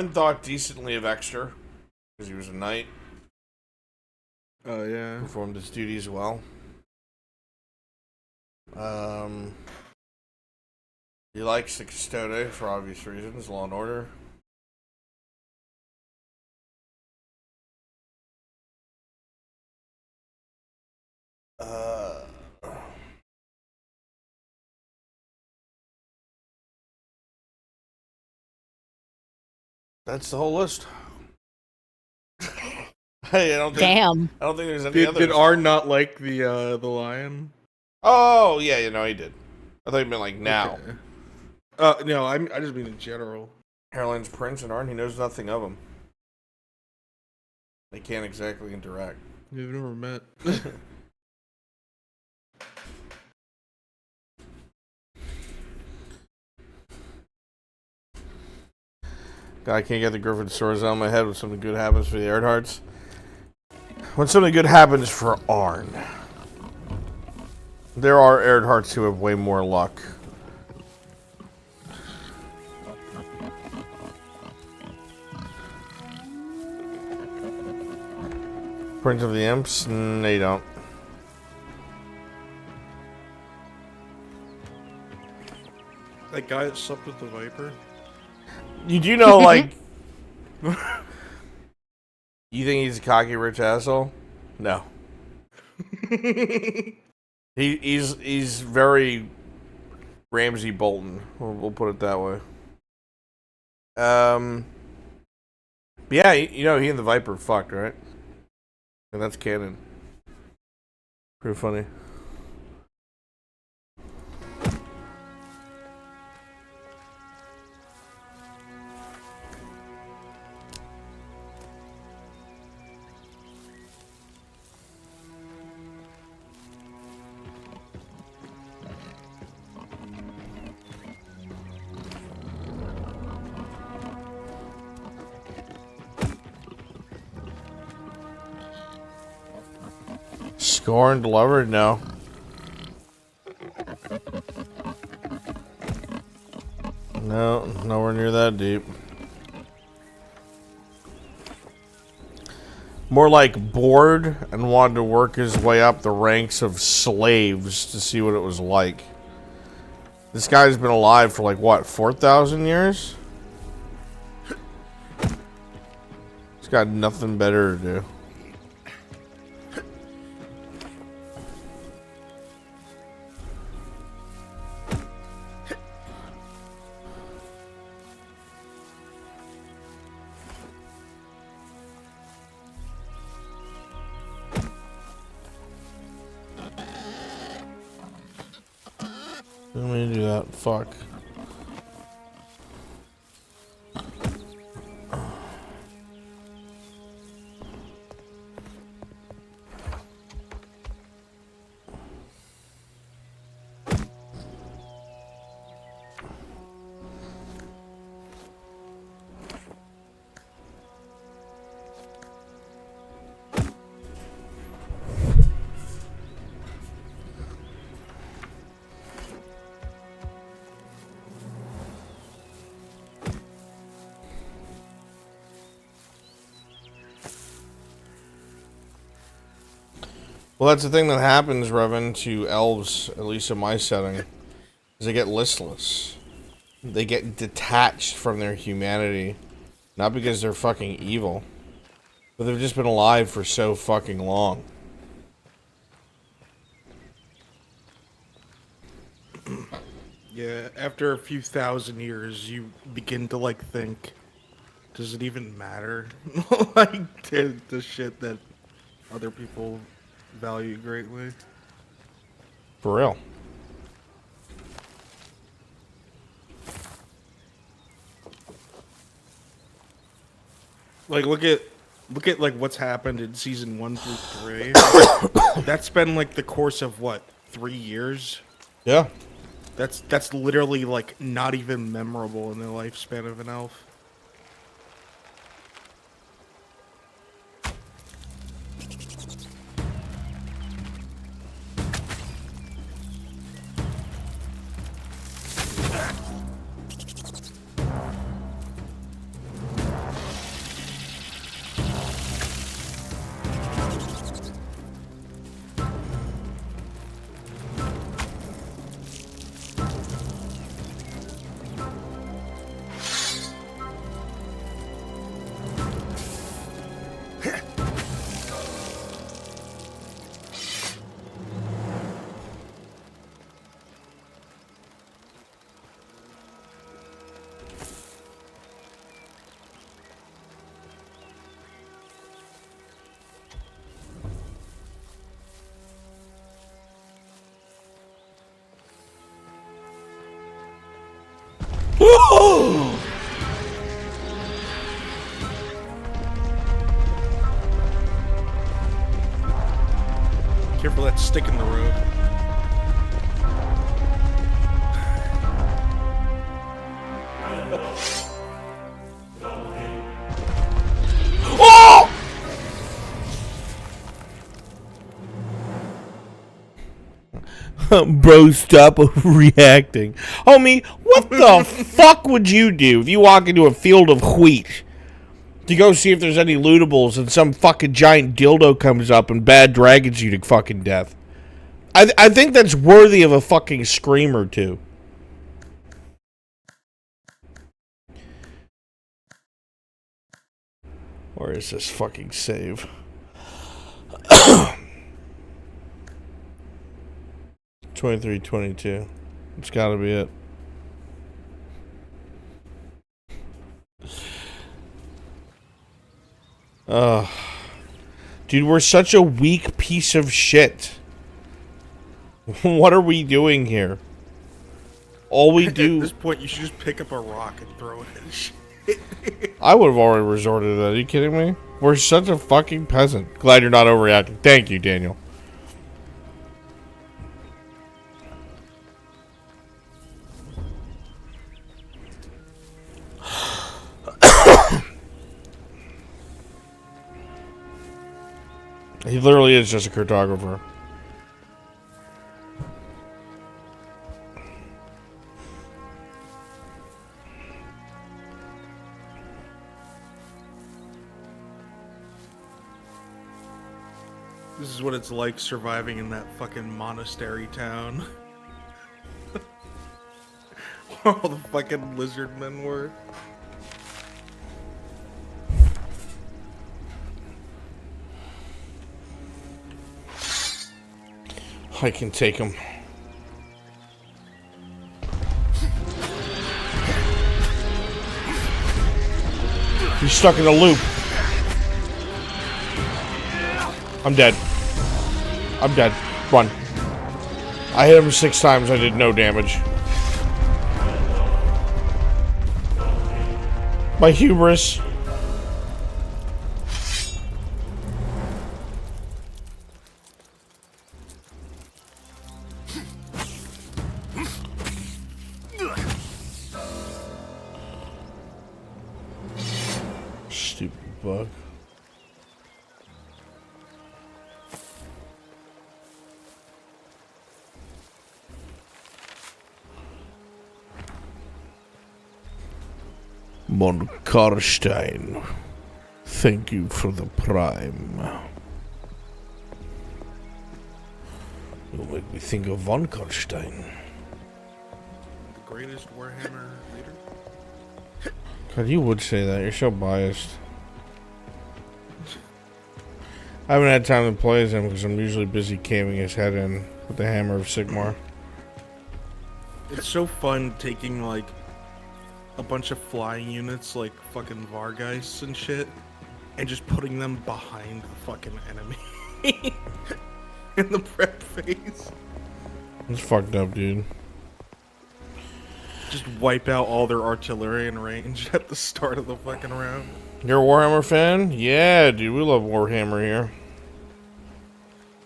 thought decently of Extra because he was a knight. Oh yeah. Performed his duties well. He likes the Custode for obvious reasons, Law and Order. That's the whole list. Hey, I don't think. Damn. I don't think there's any others. Did Arn not like the lion? Oh yeah, you know he did. I thought you meant like now. Okay. No, I just mean in general. Caroline's Prince and Arn, he knows nothing of them. They can't exactly interact. We've never met. God, I can't get the Griffin sores out of my head when something good happens for the Earnhardts. When something good happens for Arn. There are Earnhardts who have way more luck. Prince of the Imps? No, you don't. That guy that slept with the Viper? You do know, like... You think he's a cocky rich asshole? No. He's very Ramsay Bolton. We'll put it that way. Yeah, you know, he and the Viper fucked, right? And that's canon. Pretty funny. Scorned lover? No. No, nowhere near that deep. More like bored and wanted to work his way up the ranks of slaves to see what it was like. This guy's been alive for like, what, 4,000 years? He's got nothing better to do. Let me do that. Fuck. Well, that's the thing that happens, Revan, to elves, at least in my setting, is they get listless. They get detached from their humanity. Not because they're fucking evil, but they've just been alive for so fucking long. Yeah, after a few thousand years, you begin to, like, think, does it even matter? Like, the shit that other people value greatly. For real. Like, look at like what's happened in season 1 through 3. That's been like the course of what, 3 years? Yeah. That's literally like not even memorable in the lifespan of an elf. Careful that stick in the road. Oh! Bro, stop reacting. Homie, what the fuck would you do if you walk into a field of wheat to go see if there's any lootables and some fucking giant dildo comes up and bad dragons you to fucking death? I think that's worthy of a fucking scream or two. Where is this fucking save? 2322. It's gotta be it. Dude, we're such a weak piece of shit. What are we doing here? All we do... At this point, you should just pick up a rock and throw it at shit. I would have already resorted to that. Are you kidding me? We're such a fucking peasant. Glad you're not overreacting. Thank you, Daniel. He literally is just a cartographer. This is what it's like surviving in that fucking monastery town. Where all the fucking lizard men were. I can take him. He's stuck in a loop. I'm dead. I'm dead. Run. I hit him 6 times. I did no damage. My hubris. Stupid bug. Mon Karstein, thank you for the prime. It'll make me think of Von Konstein. The greatest Warhammer leader? God, you would say that. You're so biased. I haven't had time to play as him because I'm usually busy camming his head in with the Hammer of Sigmar. It's so fun taking, like, a bunch of flying units, like fucking Vargeists and shit, and just putting them behind the fucking enemy. In the prep phase. It's fucked up, dude. Just wipe out all their artillery in range at the start of the fucking round. You're a Warhammer fan? Yeah, dude, we love Warhammer here.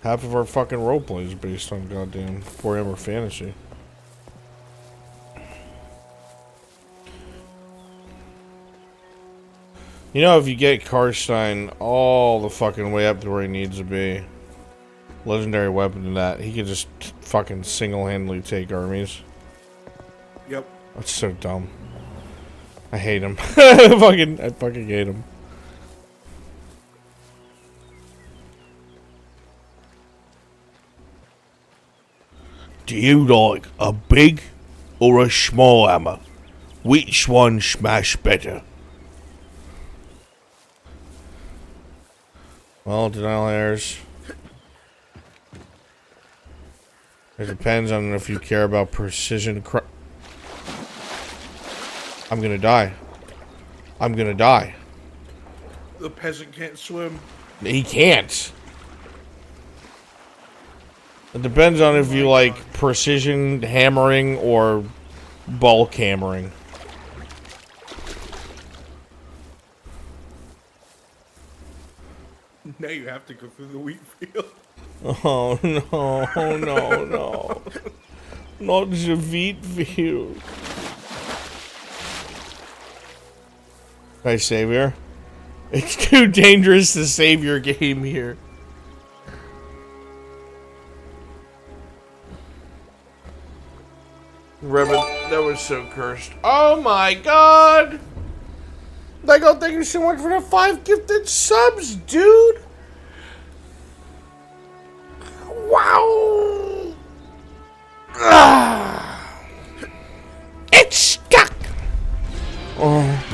Half of our fucking roleplay is based on goddamn Warhammer Fantasy. You know, if you get Karstein all the fucking way up to where he needs to be, legendary weapon to that, he can just fucking single-handedly take armies. Yep. That's so dumb. I hate him. I fucking hate him. Do you like a big or a small hammer? Which one smash better? Well, denial errors. It depends on if you care about precision. I'm gonna die. I'm gonna die. The peasant can't swim. He can't. It depends on if you like precision hammering or bulk hammering. Now you have to go through the wheat field. Oh no, no, no. Not the wheat field. Hey, Savior. It's too dangerous to save your game here. Revan, that was so cursed. Oh my god! Lego, thank you so much for the 5 gifted subs, dude! Wow! Ah. It's stuck! Oh.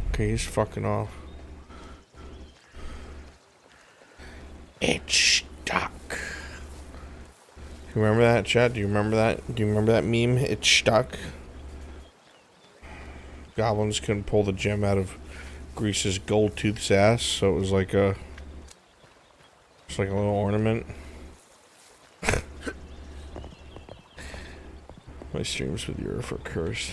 Okay, he's fucking off. It's stuck. You remember that, chat? Do you remember that? Do you remember that meme? It's stuck. Goblins couldn't pull the gem out of Grease's gold tooth's ass, so it was like a... It's like a little ornament. My streams with you are cursed.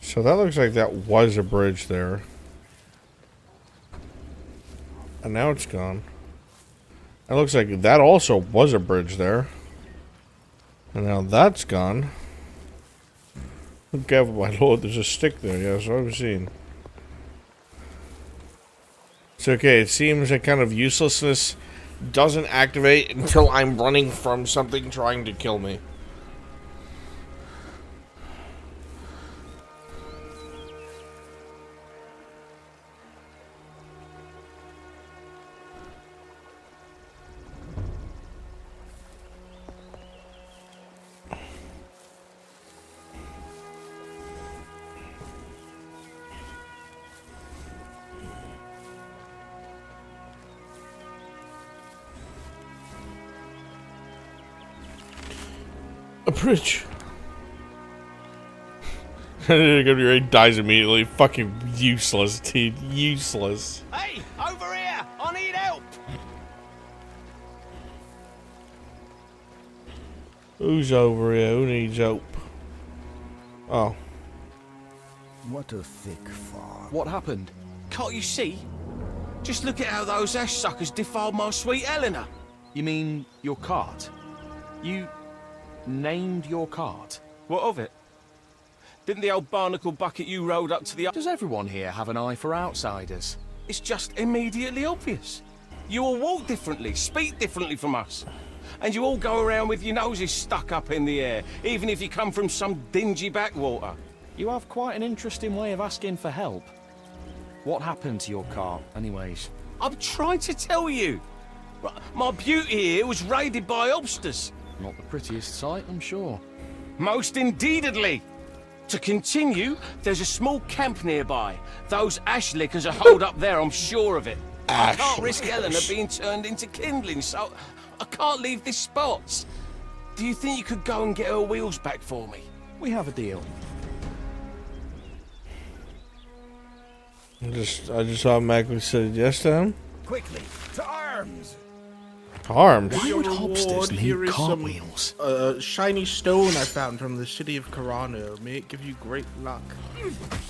So that looks like that was a bridge there. And now it's gone. It looks like that also was a bridge there. And now that's gone. Look careful, my lord, there's a stick there. Yeah, that's what I've seen. It's okay, it seems that kind of uselessness doesn't activate until I'm running from something trying to kill me. A bridge. He dies immediately. Fucking useless, dude. Useless. Hey, over here! I need help! Who's over here? Who needs help? Oh. What a thick fog. What happened? Can't you see? Just look at how those ash suckers defiled my sweet Eleanor. You mean your cart? You named your cart? What of it? Didn't the old barnacle bucket you rode up to the... Does everyone here have an eye for outsiders? It's just immediately obvious. You all walk differently, speak differently from us. And you all go around with your noses stuck up in the air, even if you come from some dingy backwater. You have quite an interesting way of asking for help. What happened to your car, anyways? I'm trying to tell you. My beauty here was raided by obsters. Not the prettiest sight, I'm sure. Most indeededly. To continue, there's a small camp nearby. Those ash lickers are holed up there, I'm sure of it. I can't risk Eleanor being turned into kindling, so I can't leave this spot. Do you think you could go and get her wheels back for me? We have a deal. I just automatically said yes to him. Quickly, to arms! Arms. Why would hobsters Here need is some cartwheels? shiny stone I found from the city of Carano. May it give you great luck.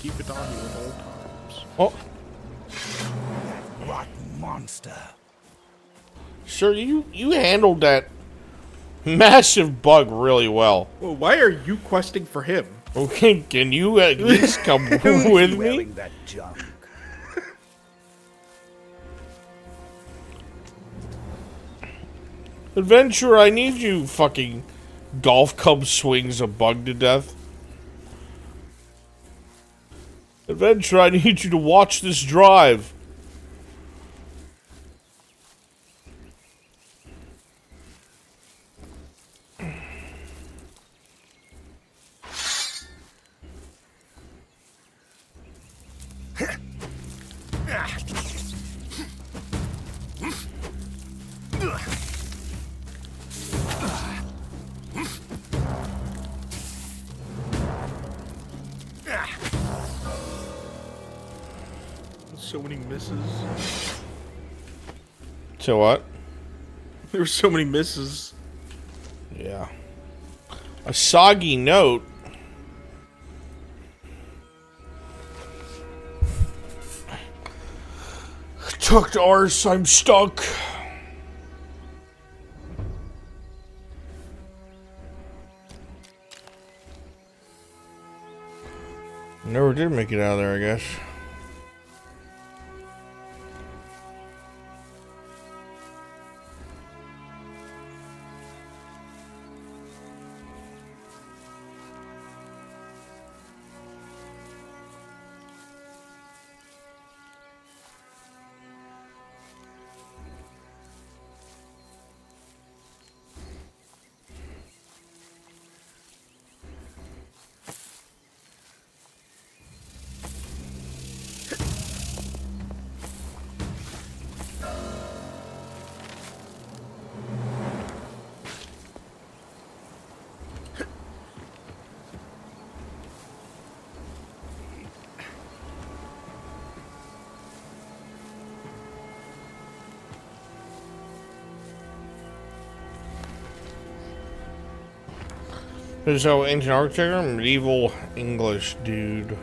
Keep it on you at all times. Oh, What monster? sir, you handled that massive bug really well. Well, why are you questing for him? Okay, can you at least come with me? Wearing that junk. Adventurer, I need you, fucking golf club swings a bug to death. Adventurer, I need you to watch this drive. So many misses. So what? There were so many misses. Yeah. A soggy note. Tucked arse, I'm stuck. Never did make it out of there, I guess. So ancient architecture, medieval English, dude.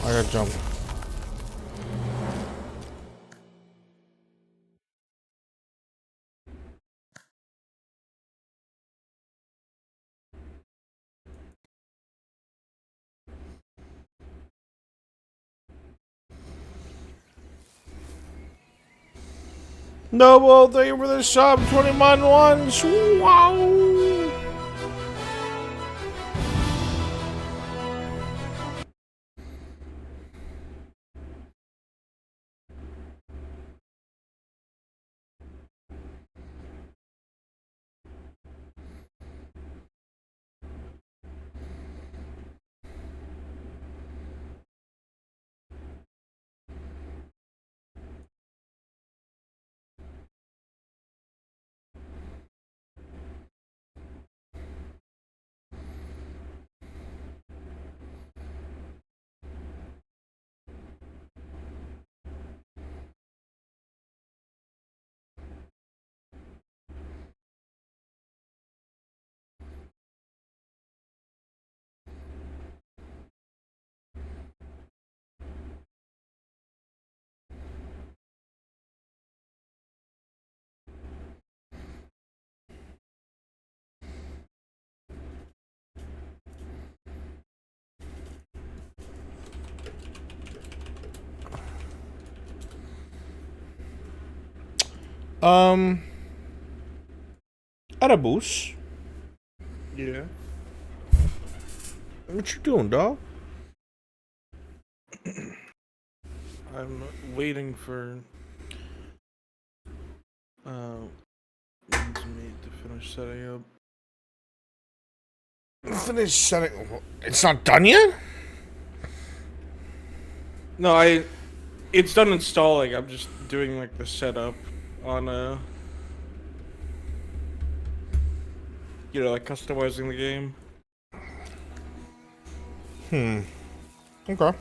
I gotta jump. Noble, thank you for the sub, 21 ones. Wow. Erebus. Yeah. What you doing, dog? I'm waiting for Mincemeat to finish setting up. Finish setting. It's not done yet? No, it's done installing. I'm just doing like the setup on like customizing the game. Okay.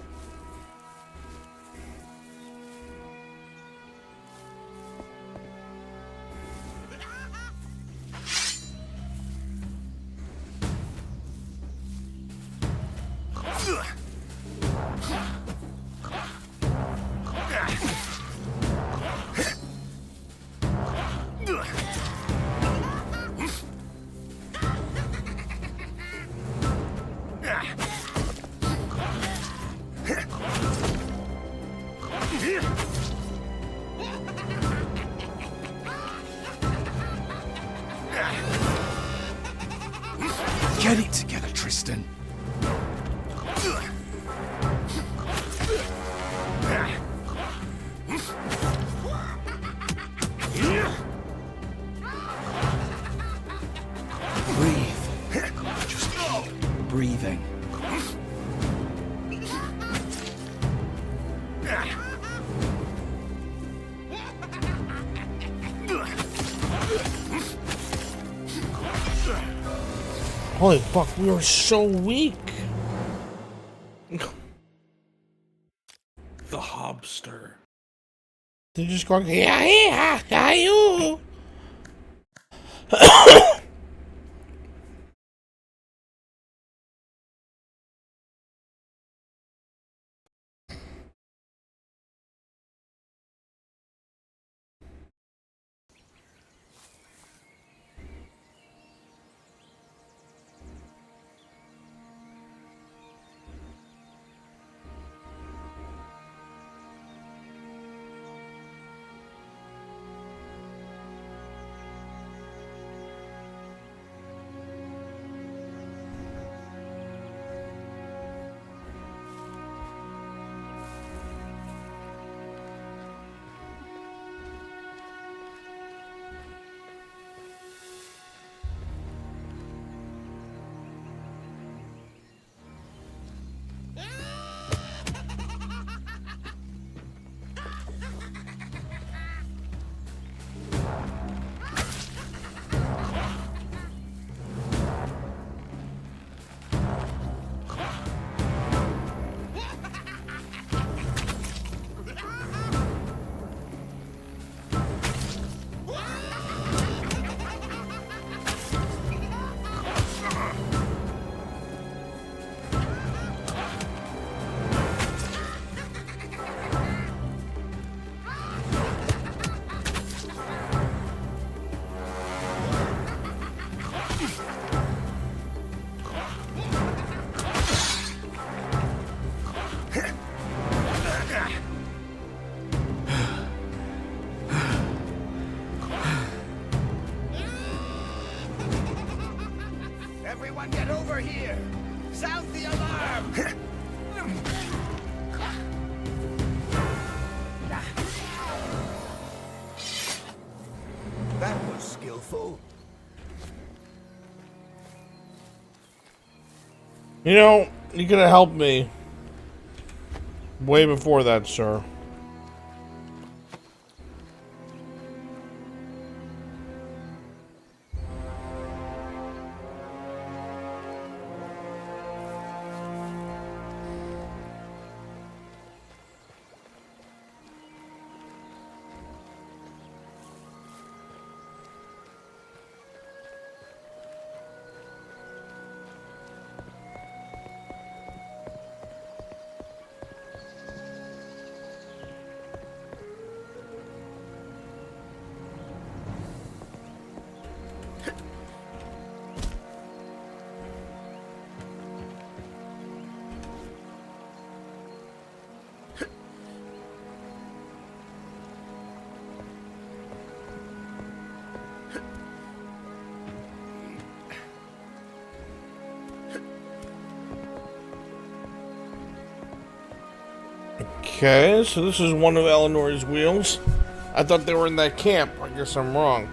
Get it together, Tristan. Breathe. Just keep breathing. Holy fuck, we are so weak. The Hobster. They're just going, yeah, you. Everyone get over here! Sound the alarm! That was skillful. You know, you could have helped me way before that, sir. Okay, so this is one of Eleanor's wheels. I thought they were in that camp. I guess I'm wrong.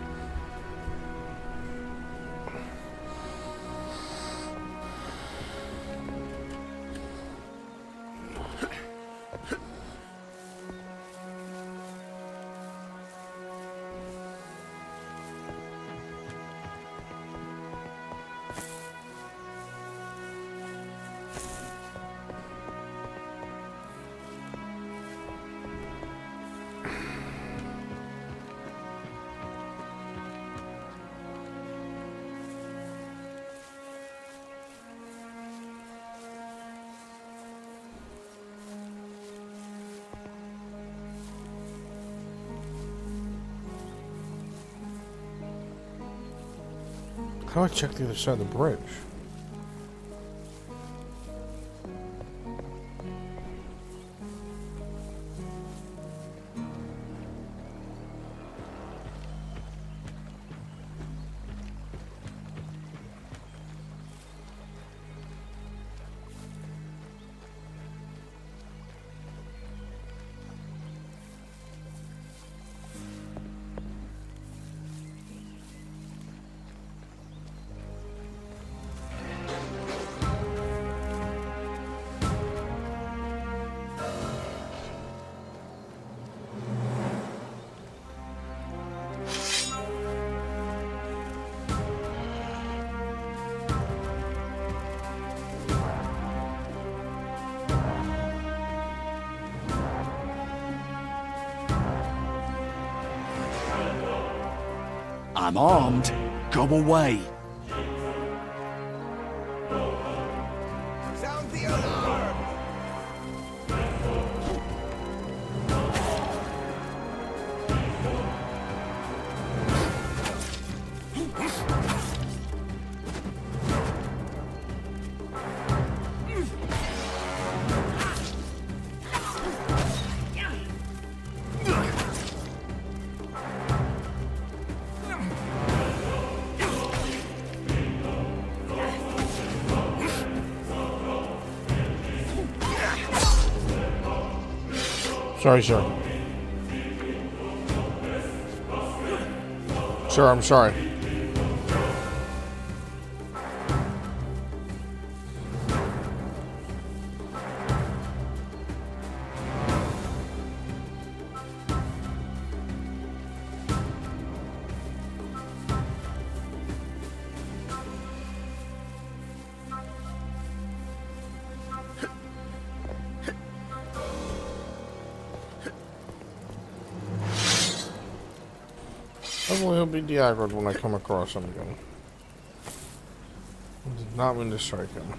How do I check the other side of the bridge? I'm armed. Go away. Sound the alarm! Sorry, sir. Sir, I'm sorry. Hopefully he'll be de-aggroed when I come across him again. I did not mean to strike him.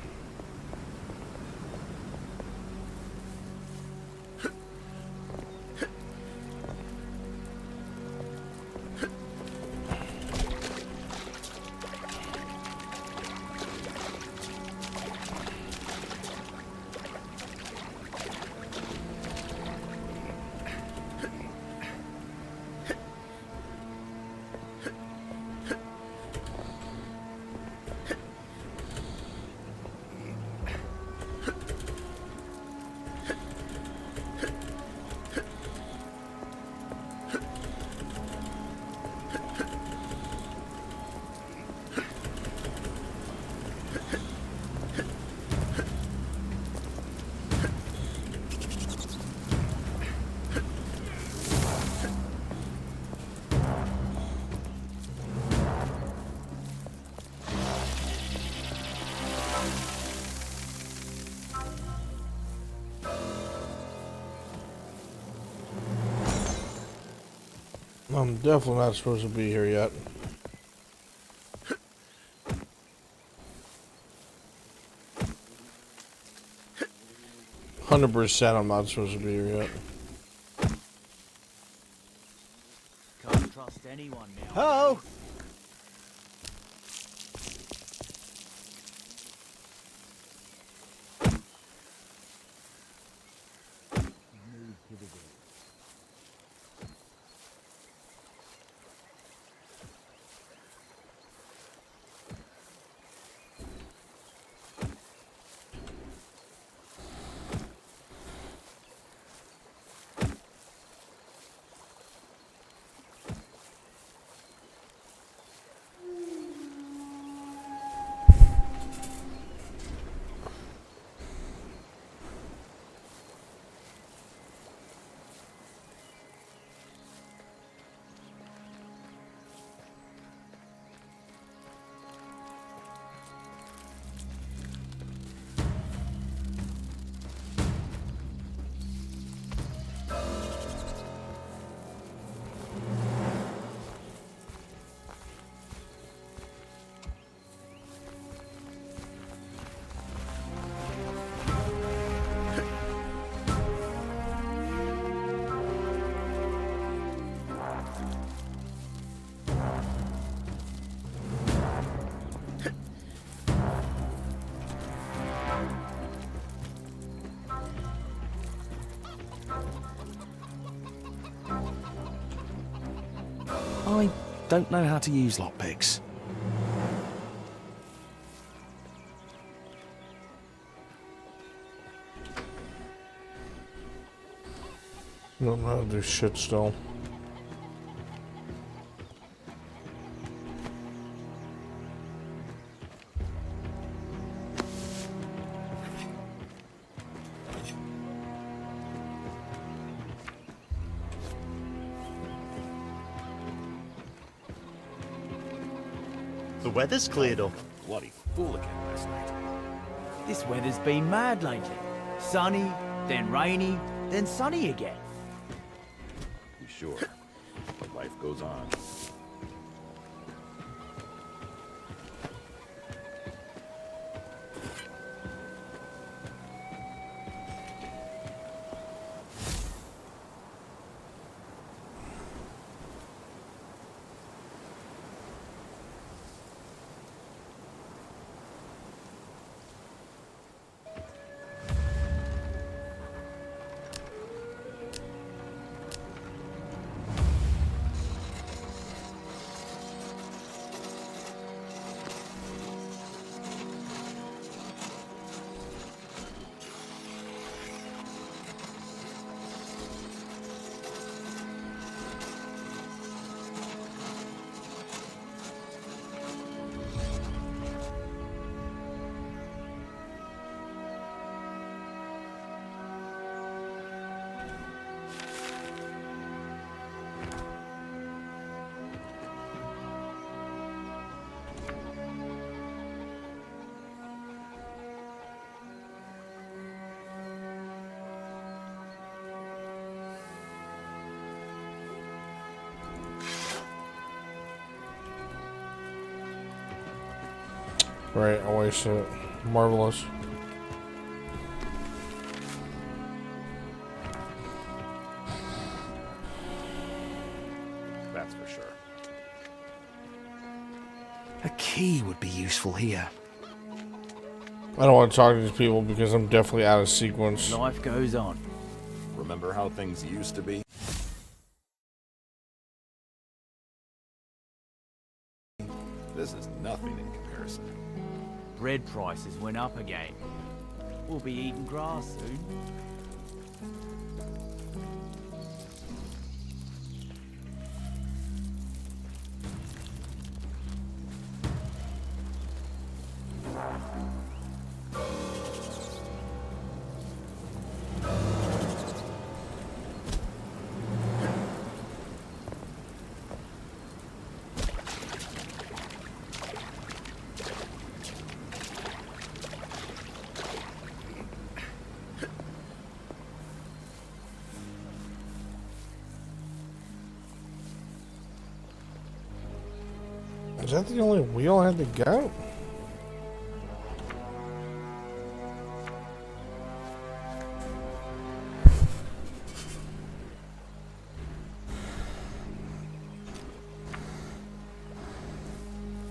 I'm definitely not supposed to be here yet. 100% I'm not supposed to be here yet. Can't trust anyone now. Oh! don't know how to use lockpicks. Don't know how to do shit still. The weather's cleared up. Bloody fool again last night. This weather's been mad lately. Sunny, then rainy, then sunny again. Sure, but life goes on. Right, I wasted it. Marvelous. That's for sure. A key would be useful here. I don't want to talk to these people because I'm definitely out of sequence. Life goes on. Remember how things used to be? This is nothing in comparison. Bread prices went up again. We'll be eating grass soon. Is that the only wheel I had to go?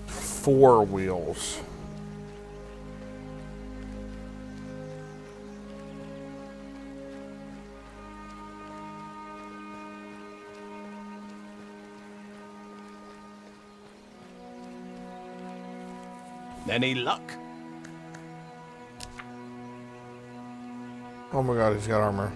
Four wheels. Any luck? Oh my god, he's got armor.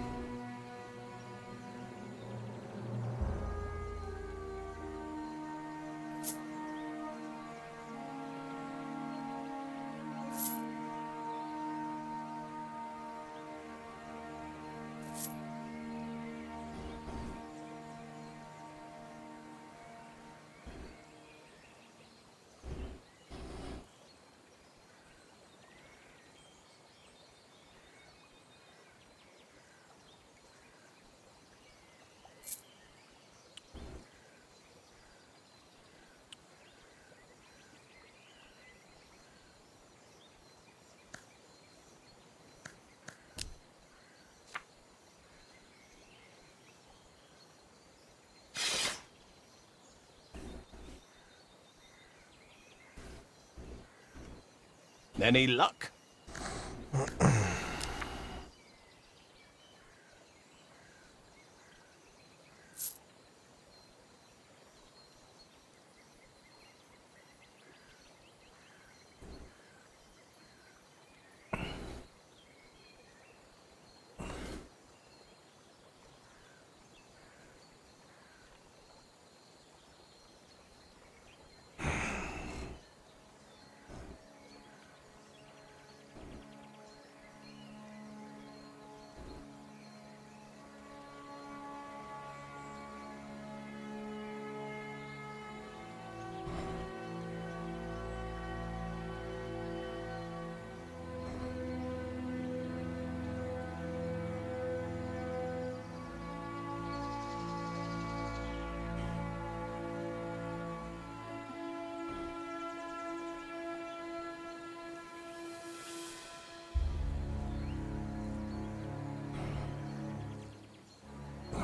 Any luck?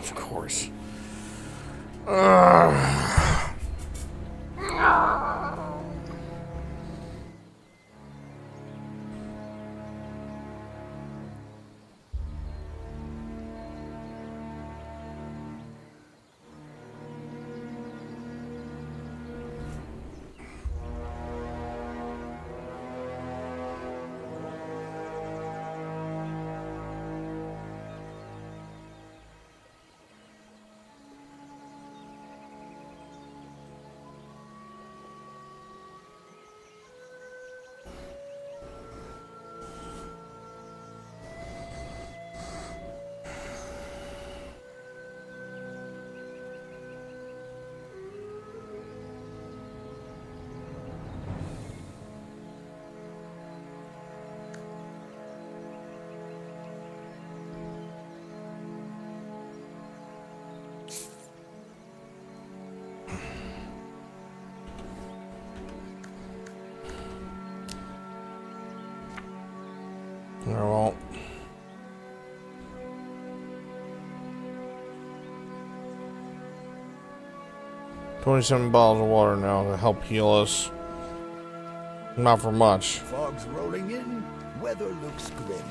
Of course. Well, 27 bottles of water now to help heal us. Not for much. Fog's rolling in. Weather looks grim.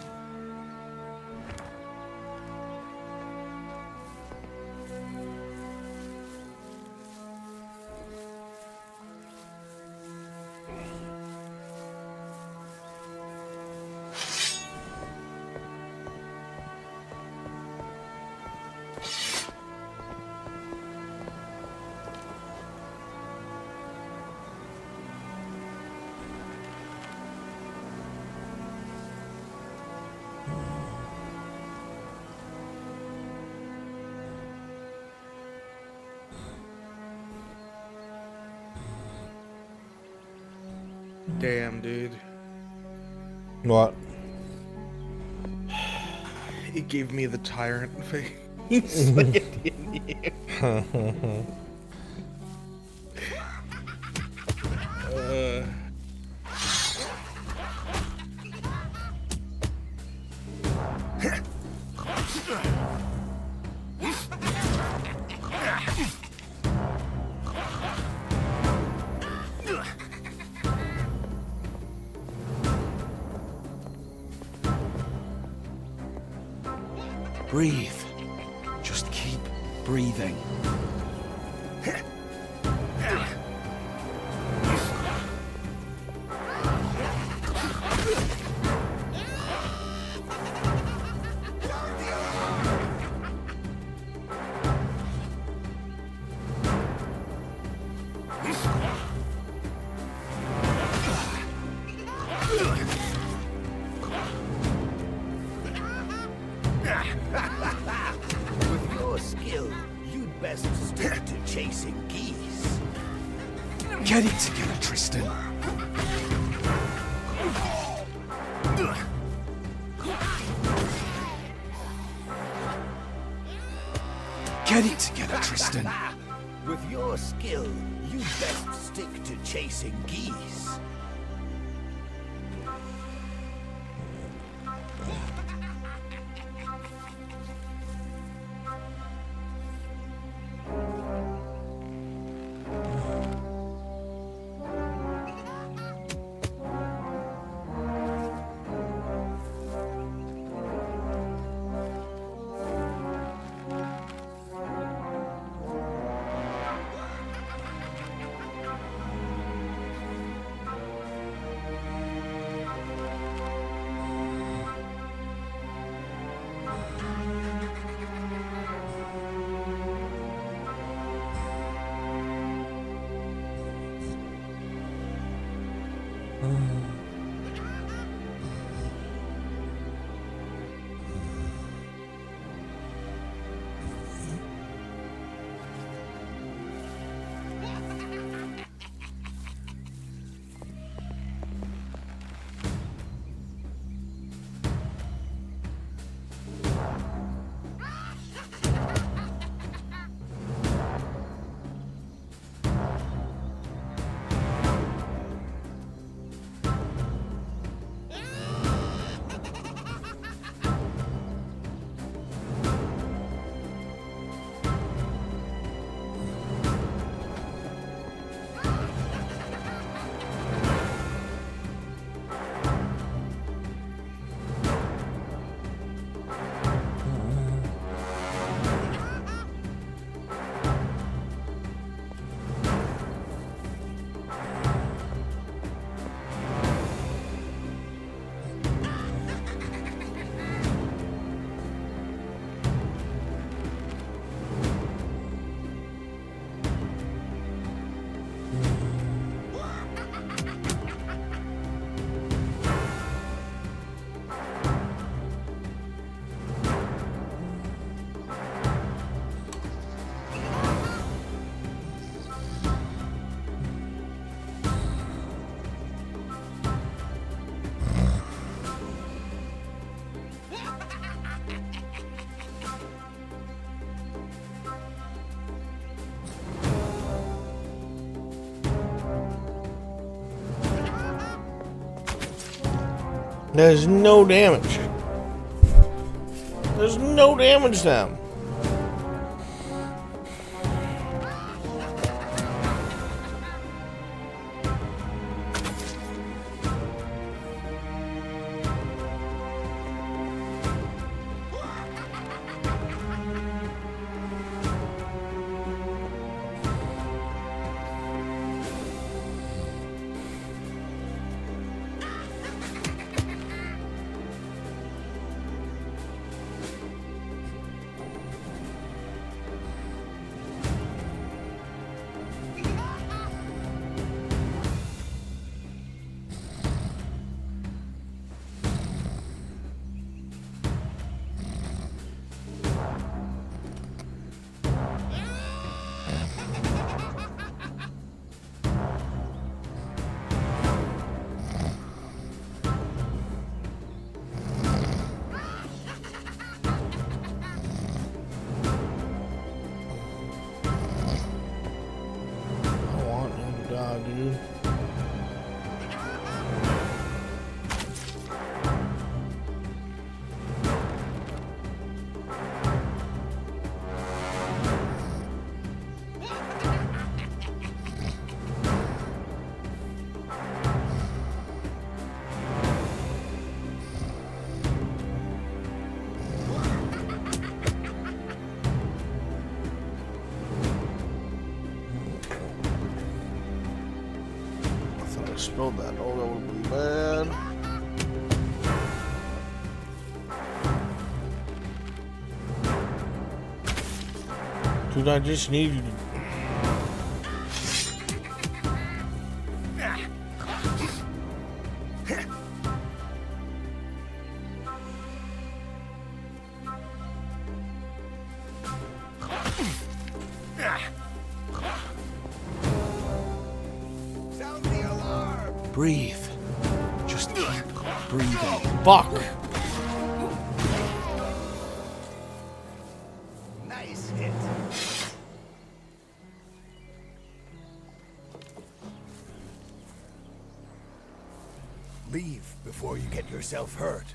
Damn, dude. What? It gave me the tyrant face. Like it did you. Breathe. Just keep breathing. With your skill, you'd best stick to chasing geese. Get it together, Tristan. Get it together, Tristan. With your skill, you'd best stick to chasing geese. There's no damage. There's no damage to them. Dude. Spilled that. Oh, that would be bad. Dude, I just need you to... Breathe. Just keep breathing. Fuck. Nice hit. Leave before you get yourself hurt.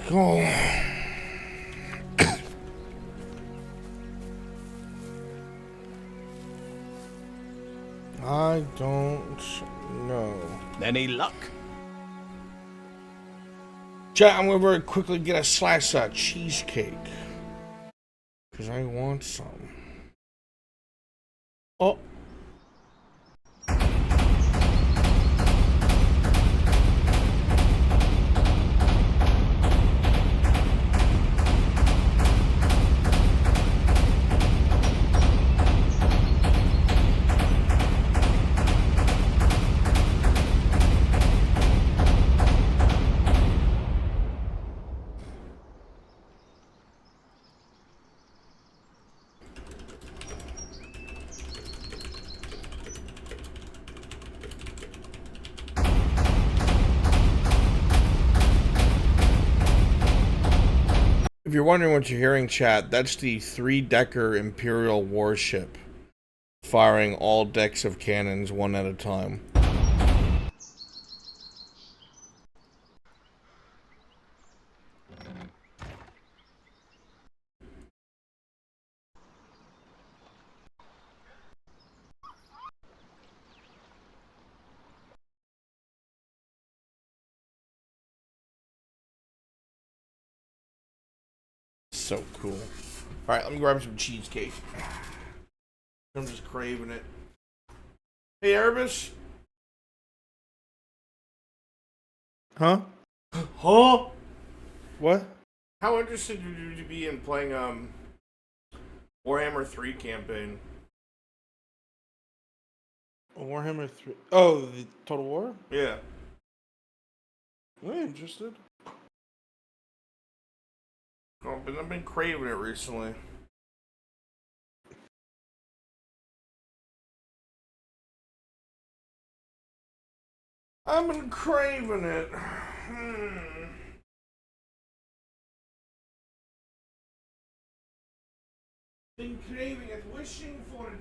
Go. I don't know. Any luck? Chat, I'm gonna very quickly get a slice of cheesecake. Because I want some. Oh. If you're wondering what you're hearing, chat, that's the 3-decker Imperial warship firing all decks of cannons one at a time. So cool. Alright, let me grab some cheesecake. I'm just craving it. Hey, Erebus? Huh? Huh? What? How interested would you be in playing Warhammer 3 campaign? Warhammer 3. Oh, the Total War? Yeah. I'm interested. Oh, but I've been craving it recently. I've been craving it. Been craving it, wishing for it.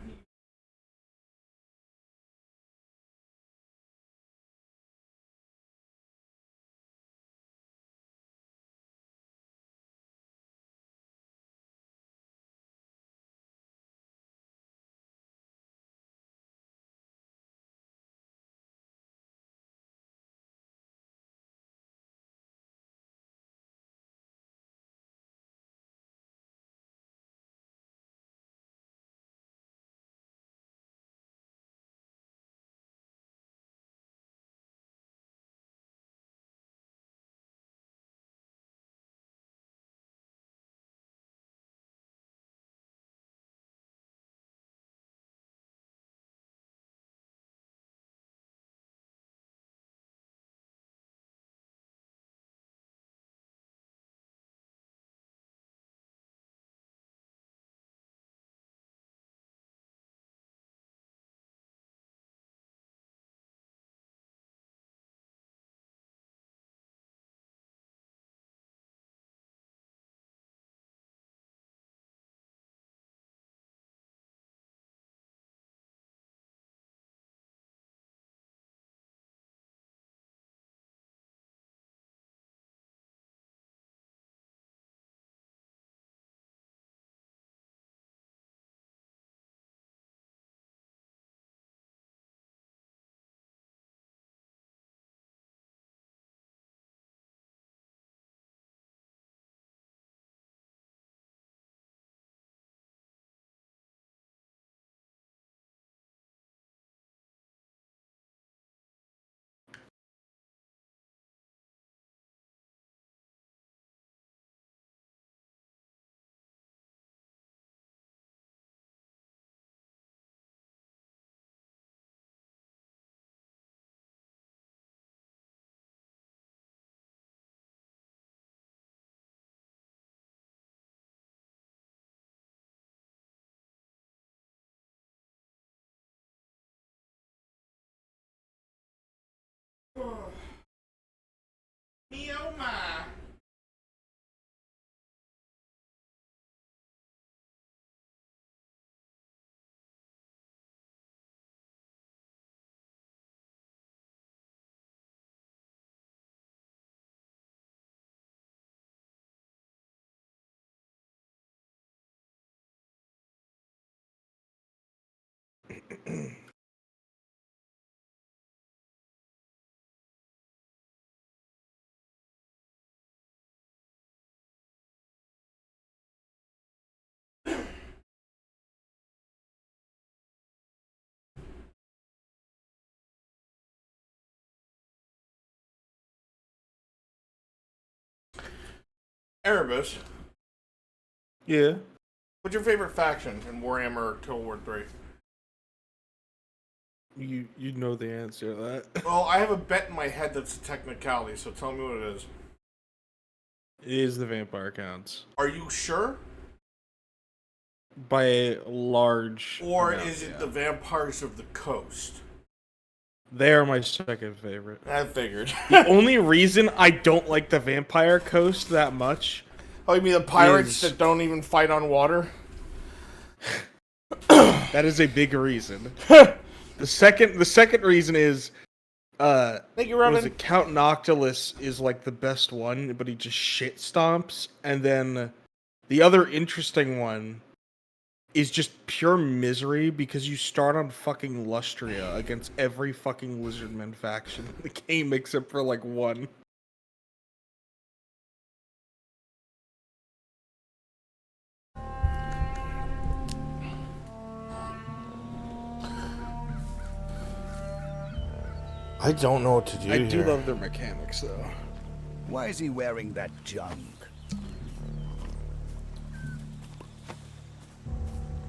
Me oh my. Erebus, Yeah. what's your favorite faction in Warhammer Total War 3? You know the answer to that. Well, I have a bet in my head that's a technicality, so tell me what it is. It is the Vampire Counts. Are you sure? By a large Or amount, is it yeah. the Vampires of the Coast? They are my second favorite. I figured. The only reason I don't like the Vampire Coast that much... Oh, you mean the pirates that don't even fight on water? That is a big reason. The second reason is... Thank you, Robin. Was it Count Noctilus is like the best one, but he just shit stomps. And then the other interesting one is just pure misery because you start on fucking Lustria against every fucking Lizardmen faction in the game except for like one. I don't know what to do I here. do love their mechanics though. Why is he wearing that junk?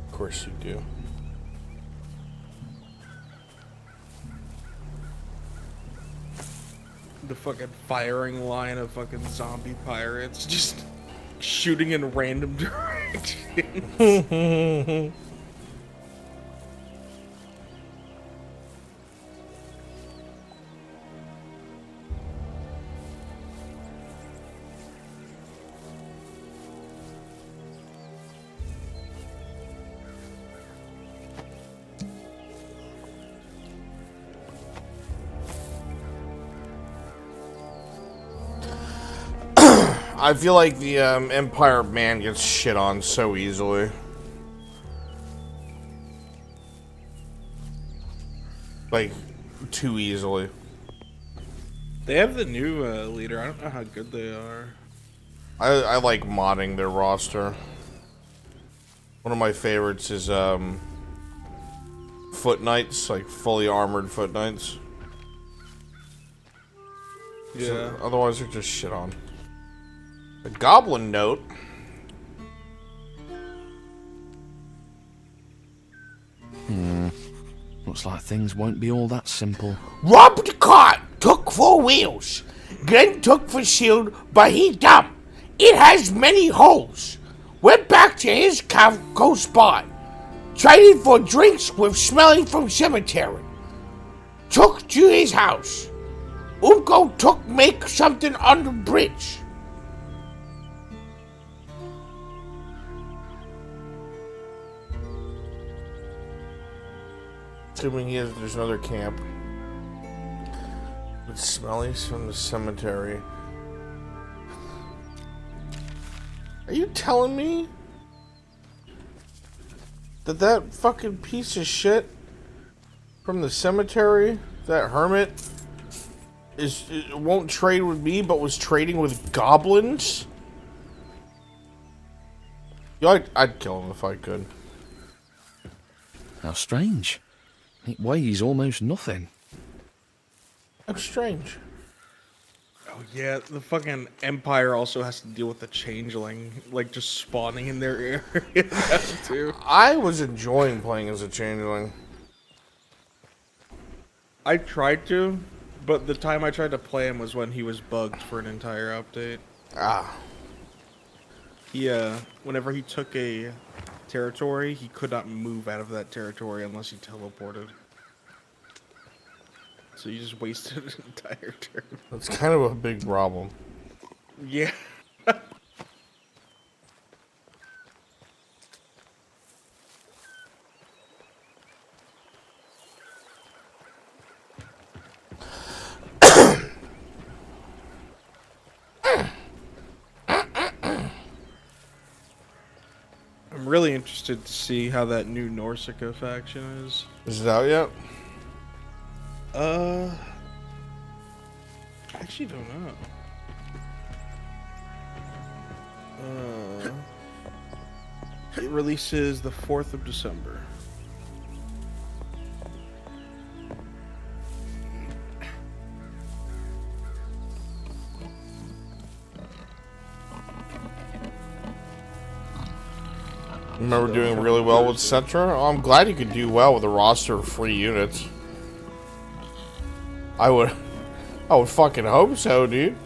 Of course you do. the fucking firing line of fucking zombie pirates just shooting in random directions. I feel like the Empire man gets shit on so easily. Like, too easily. They have the new leader. I don't know how good they are. I like modding their roster. One of my favorites is Foot Knights, like fully armored Foot Knights. Yeah. So, otherwise they're just shit on. A goblin note. Looks like things won't be all that simple. Robbed the cart, took 4 wheels. Glenn took for shield, but he dumb. It has many holes. Went back to his coast spot. Traded for drinks with smelling from cemetery. Took to his house. Umko took make something on the bridge. Assuming there's another camp. With smellies from the cemetery. Are you telling me that fucking piece of shit from the cemetery, that hermit, won't trade with me, but was trading with goblins? Yeah, I'd kill him if I could. How strange. It weighs almost nothing. How strange. Oh yeah, the fucking Empire also has to deal with the changeling, like just spawning in their area now too. I was enjoying playing as a changeling. I tried to, but the time I tried to play him was when he was bugged for an entire update. He, whenever he took a territory, he could not move out of that territory unless he teleported. So you just wasted an entire turn. That's kind of a big problem. Yeah. I'm really interested to see how that new Norsika faction is. Is it out yet? I actually don't know. It releases the 4th of December. Remember doing really well with Cetra? Oh, I'm glad you could do well with a roster of free units. I would fucking hope so, dude.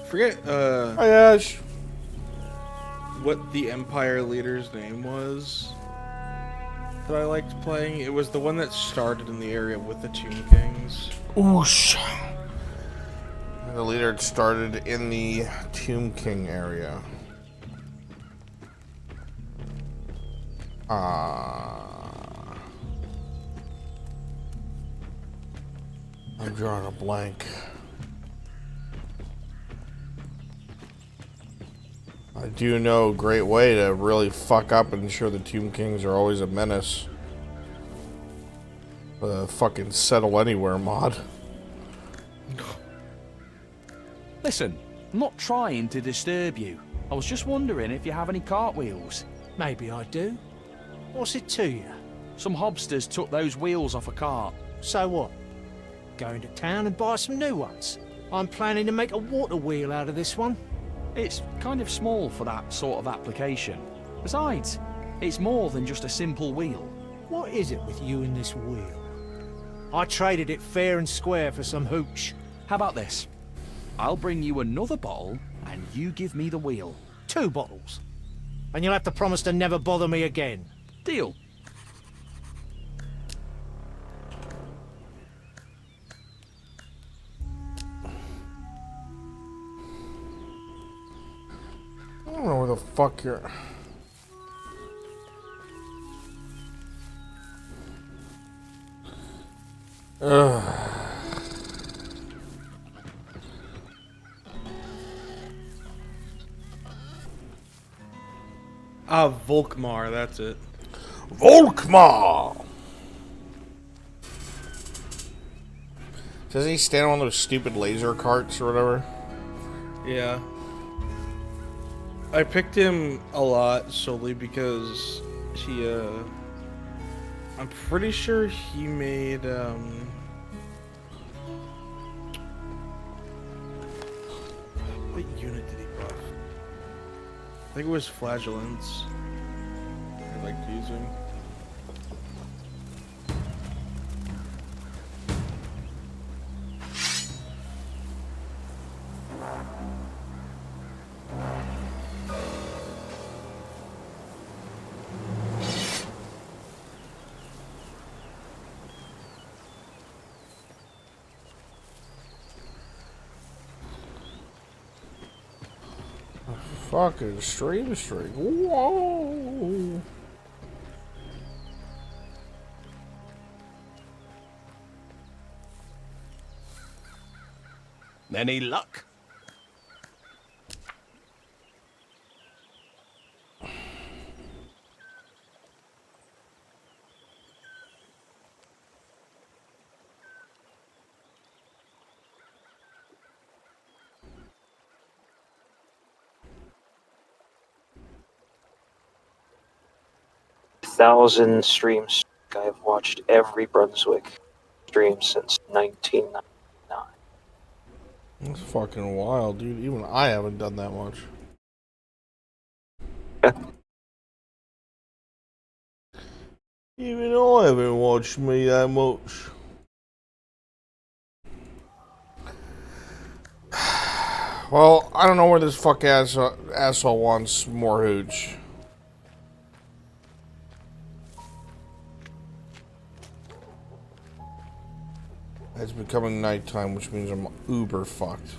Forget, Hi, Ash. what the Empire leader's name was that I liked playing. It was the one that started in the area with the Tomb Kings. Oosh. The leader started in the Tomb King area. I'm drawing a blank. I do know a great way to really fuck up and ensure the Tomb Kings are always a menace. The fucking Settle Anywhere mod. Listen, I'm not trying to disturb you. I was just wondering if you have any cartwheels. Maybe I do. What's it to you? Some hobsters took those wheels off a cart. So what? Going to town and buy some new ones? I'm planning to make a water wheel out of this one. It's kind of small for that sort of application. Besides, it's more than just a simple wheel. What is it with you and this wheel? I traded it fair and square for some hooch. How about this? I'll bring you another bottle, and you give me the wheel. 2 bottles. And you'll have to promise to never bother me again. Deal. I don't know where the fuck you're... Ugh. Volkmar, that's it. Volkmar! Does he stand on those stupid laser carts or whatever? Yeah. I picked him a lot solely because he, I'm pretty sure he made, what unit did he buff? I think it was Flagellants. I liked using. Fucking stream. Whoa! Any luck? Thousand streams. I've watched every Brunswick stream since 1999. That's fucking wild, dude. Even I haven't done that much. Even I haven't watched me that much. Well, I don't know where this fuck asshole wants more hooch. It's becoming nighttime, which means I'm uber fucked.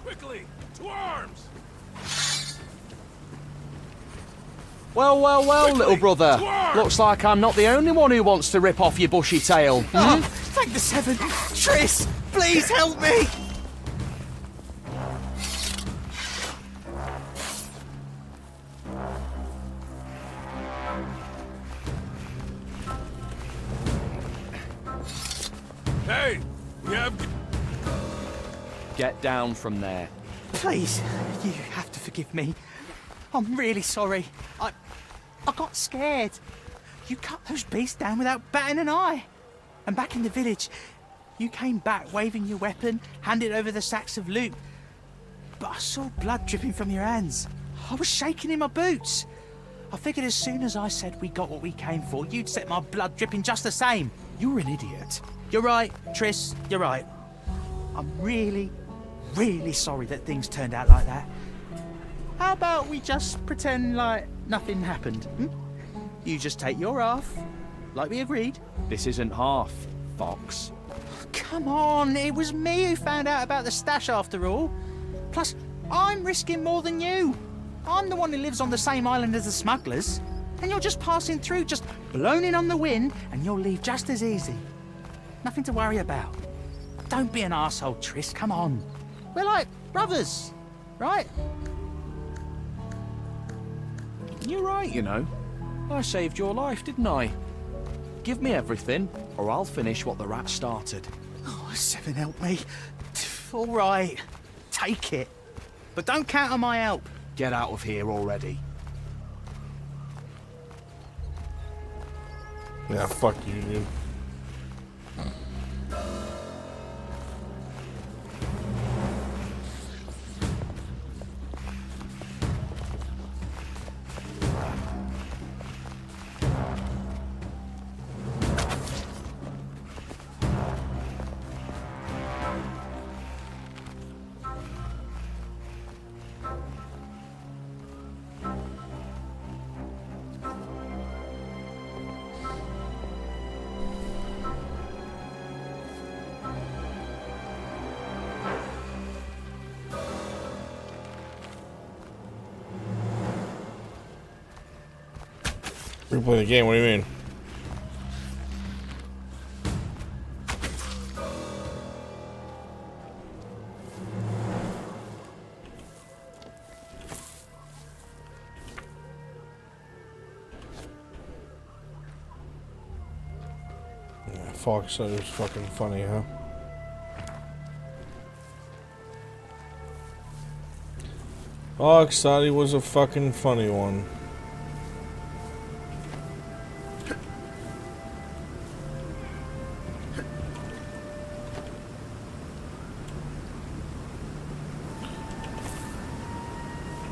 Quickly, to arms! Well, well, well, Quickly, little brother. to arms! Looks like I'm not the only one who wants to rip off your bushy tail. Oh, thank the seven. Triss, please help me. Get down from there. Please, you have to forgive me. I'm really sorry. I got scared. You cut those beasts down without batting an eye. And back in the village, you came back waving your weapon, handed over the sacks of loot. But I saw blood dripping from your hands. I was shaking in my boots. I figured as soon as I said we got what we came for, you'd set my blood dripping just the same. You're an idiot. You're right, Triss, you're right. I'm really, really sorry that things turned out like that. How about we just pretend like nothing happened? You just take your half, like we agreed. This isn't half, Fox. Come on, it was me who found out about the stash after all. Plus, I'm risking more than you. I'm the one who lives on the same island as the smugglers. And you're just passing through, just blown in on the wind, and you'll leave just as easy. Nothing to worry about. Don't be an arsehole, Triss, come on. We're like brothers, right? You're right, you know. I saved your life, didn't I? Give me everything, or I'll finish what the rat started. Oh, Seven, help me. All right, take it. But don't count on my help. Get out of here already. Yeah, fuck you, dude. Replay the game, what do you mean? Yeah, Fox said it was fucking funny, huh? Fox thought he was a fucking funny one.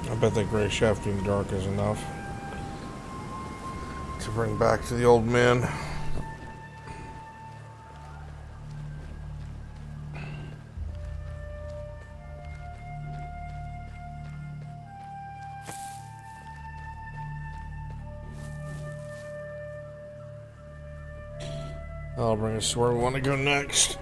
I bet that gray shafting dark is enough to bring back to the old man. That'll bring us to where we want to go next.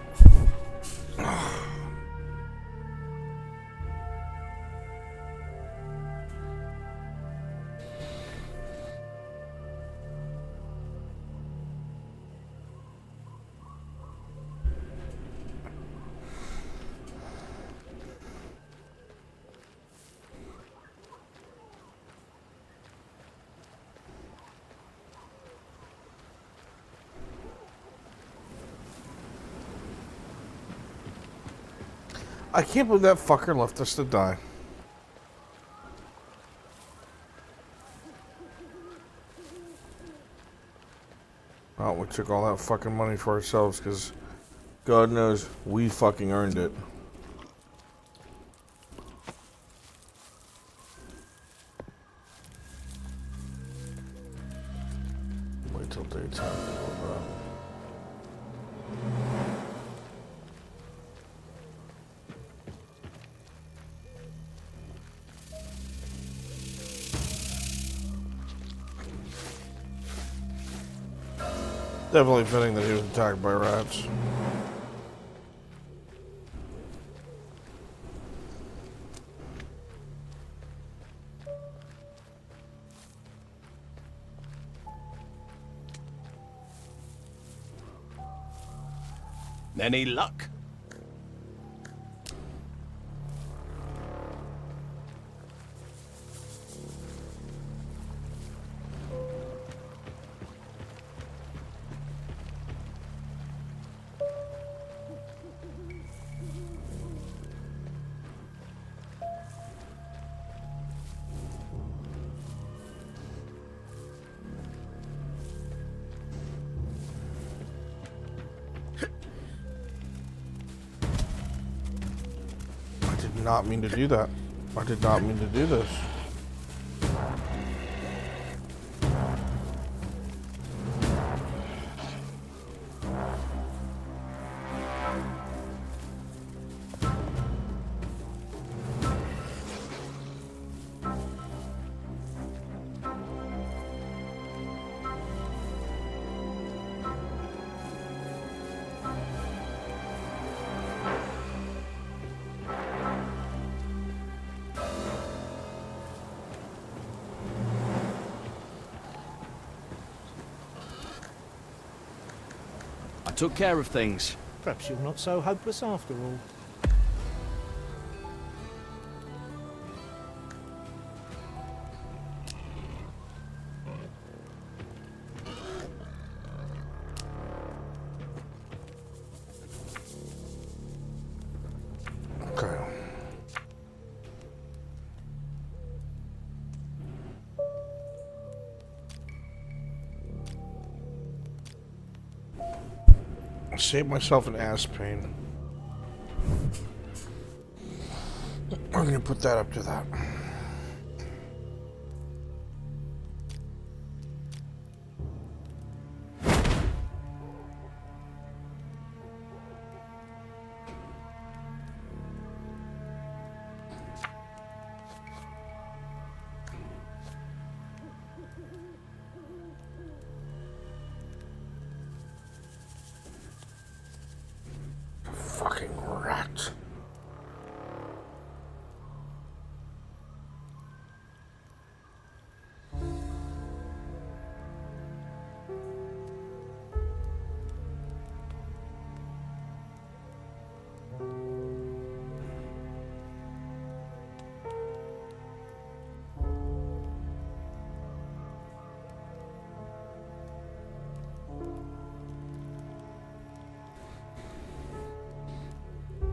I can't believe that fucker left us to die. Oh, we took all that fucking money for ourselves because God knows we fucking earned it. Wait till daytime. Definitely fitting that he was attacked by rats. Any luck? did not mean to do that. I did not mean to do this. I took care of things. Perhaps you're not so hopeless after all. Okay. Save myself an ass pain. We're gonna put that up to that. Fucking rat.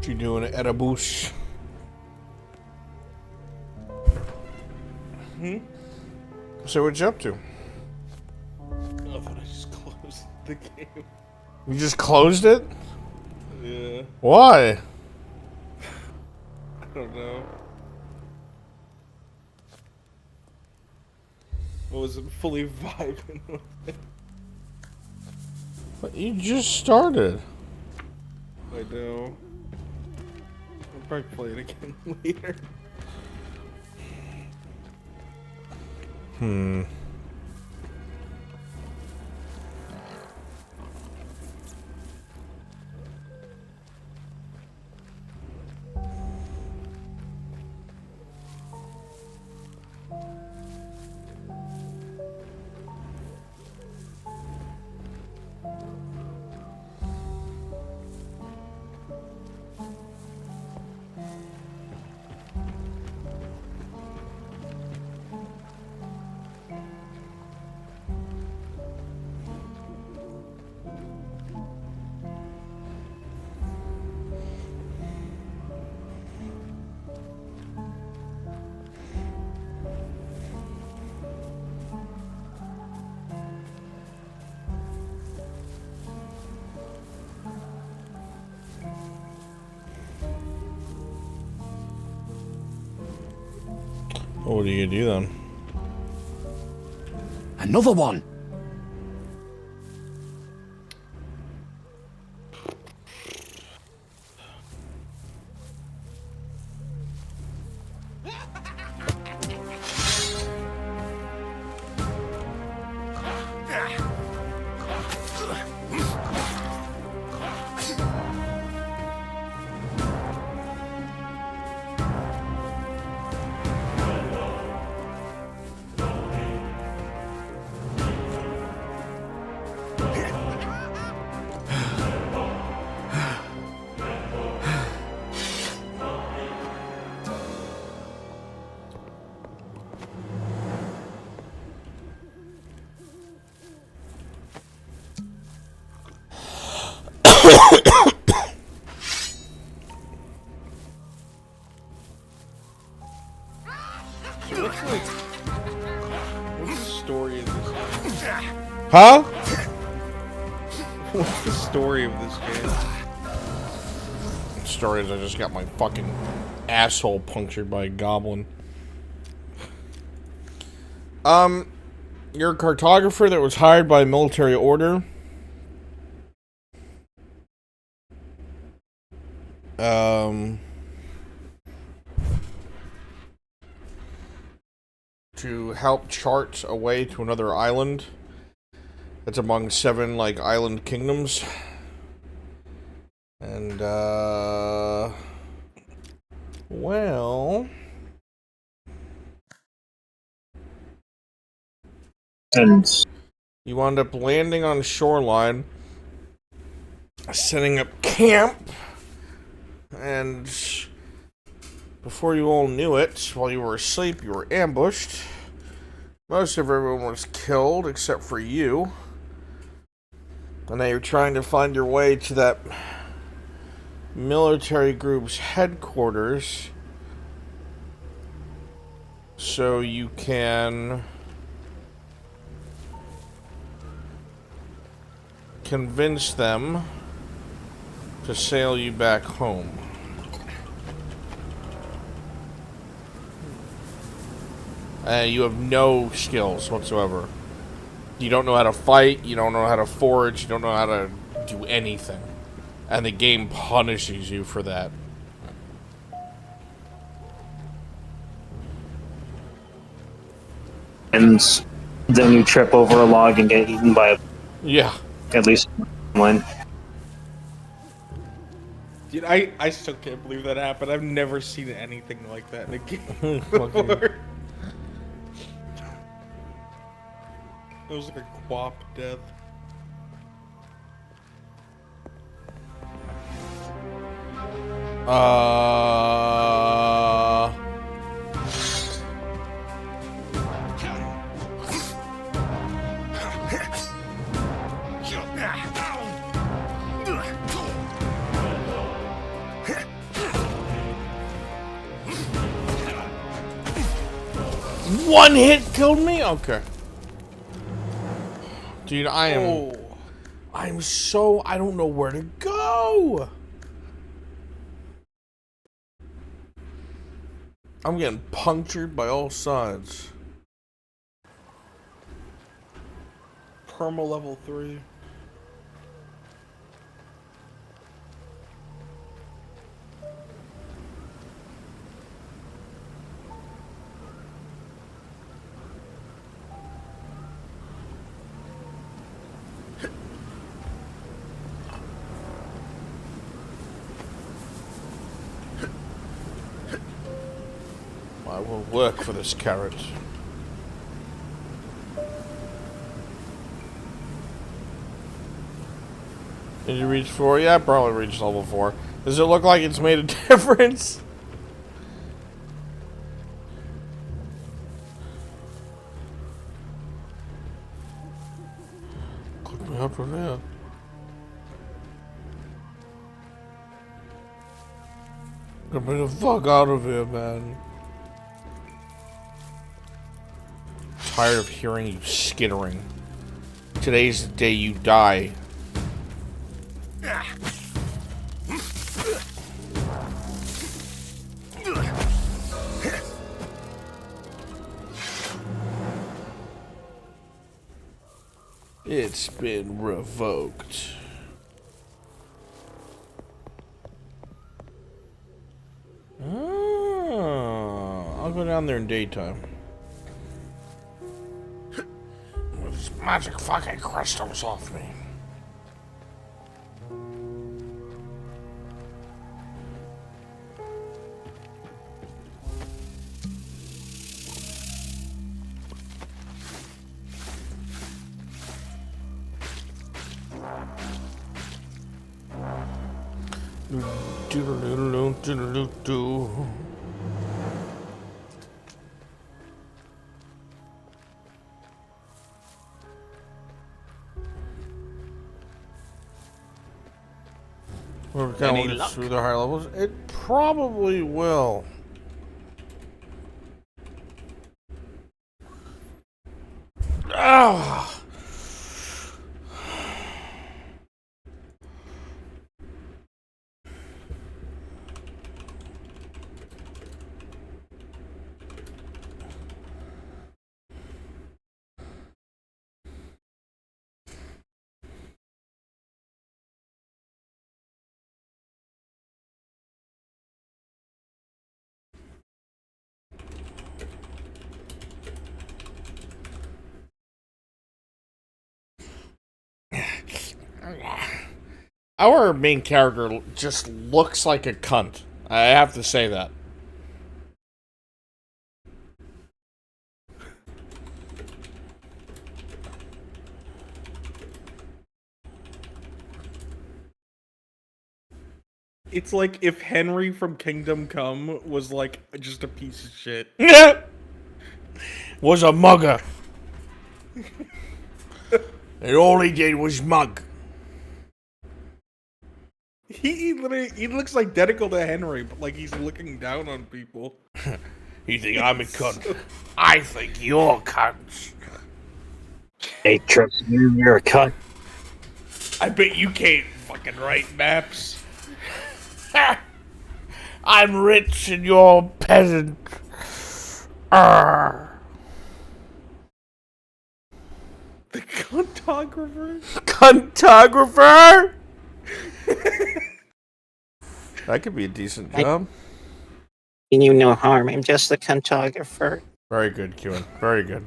You doing an edibles? So what you up to? Nothing, I just closed the game. You just closed it? Yeah. Why? I don't know. I wasn't fully vibing with it. But you just started. I know. I'll probably play it again later. What do you do then? Another one! What's the story of this game? Huh? What's the story of this game? story is I just got my fucking asshole punctured by a goblin. You're a cartographer that was hired by a military order. To help chart a way to another island. That's among 7, like, island kingdoms. And, well... And you wound up landing on shoreline, setting up camp, and before you all knew it, while you were asleep, you were ambushed. Most of everyone was killed except for you. And now you're trying to find your way to that military group's headquarters so you can convince them to sail you back home. You have no skills whatsoever. You don't know how to fight, you don't know how to forage, you don't know how to do anything. And the game punishes you for that. And then you trip over a log and get eaten by a... Yeah. At least one. Dude, I still can't believe that happened. I've never seen anything like that in a game before. It was like a quap death. One hit killed me? Okay. Dude, I don't know where to go. I'm getting punctured by all sides. Perma level 3. I will work for this carrot. Did you reach 4? Yeah, I probably reached level 4. Does it look like it's made a difference? Click me up from there. Get me the fuck out of here, man. Tired of hearing you skittering. Today's the day you die. It's been revoked. Oh, I'll go down there in daytime. With these magic fucking crystals off me. Do. We're kind of through the higher levels. It probably will. Ah. Our main character just looks like a cunt. I have to say that. It's like if Henry from Kingdom Come was like just a piece of shit. Was a mugger. And all he did was mug. He literally he looks identical to Henry, but like he's looking down on people. You think I'm a cunt? I think you're cunts. Hey, trust you, you're a cunt. I bet you can't fucking write maps. I'm rich and you're a peasant. Arr. The cuntographer? Cuntographer? That could be a decent job. You knew no harm. I'm just a cuntographer. Very good, Kewin. Very good.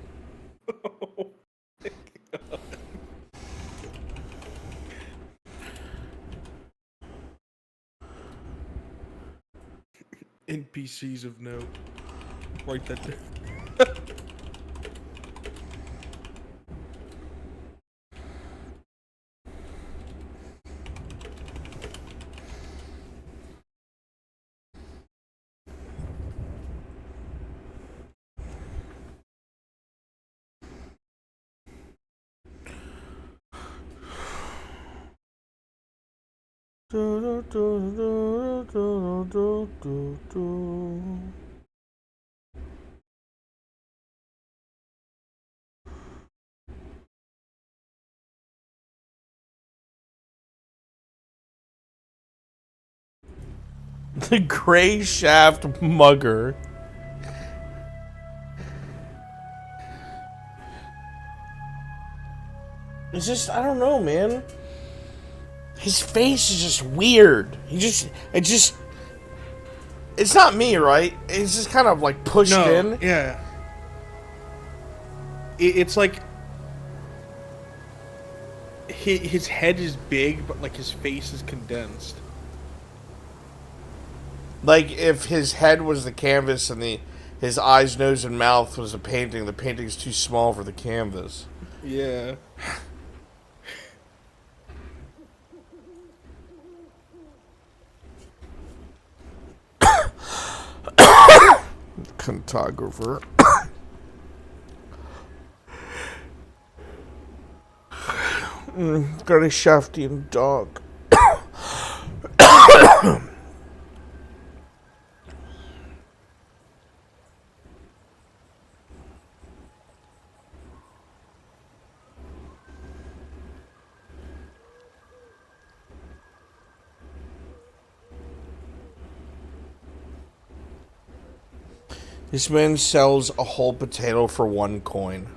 NPCs of note. Write that down. The Gray Shaft Mugger. It's just, I don't know, man. His face is just weird. It's not me, right? It's just kind of like pushed in. Yeah. It's like his head is big, but like his face is condensed. Like if his head was the canvas and his eyes, nose, and mouth was a painting, the painting's too small for the canvas. Yeah. Cuntographer. Got a Shaftian dog. This man sells a whole potato for 1 coin.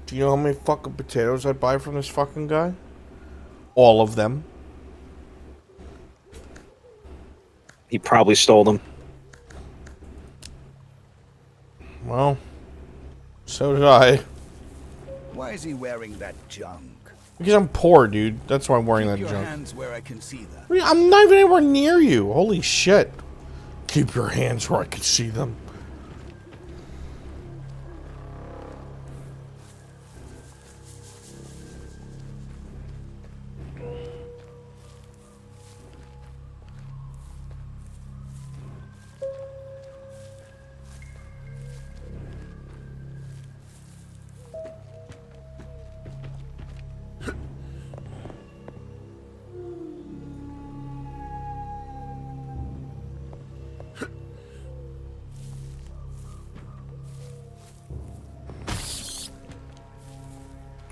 Do you know how many fucking potatoes I'd buy from this fucking guy? All of them. He probably stole them. Well, so did I. Why is he wearing that junk? Because I'm poor, dude. That's why I'm wearing Keep that your junk. hands where I can see them. I'm not even anywhere near you. Holy shit. Keep your hands where I can see them.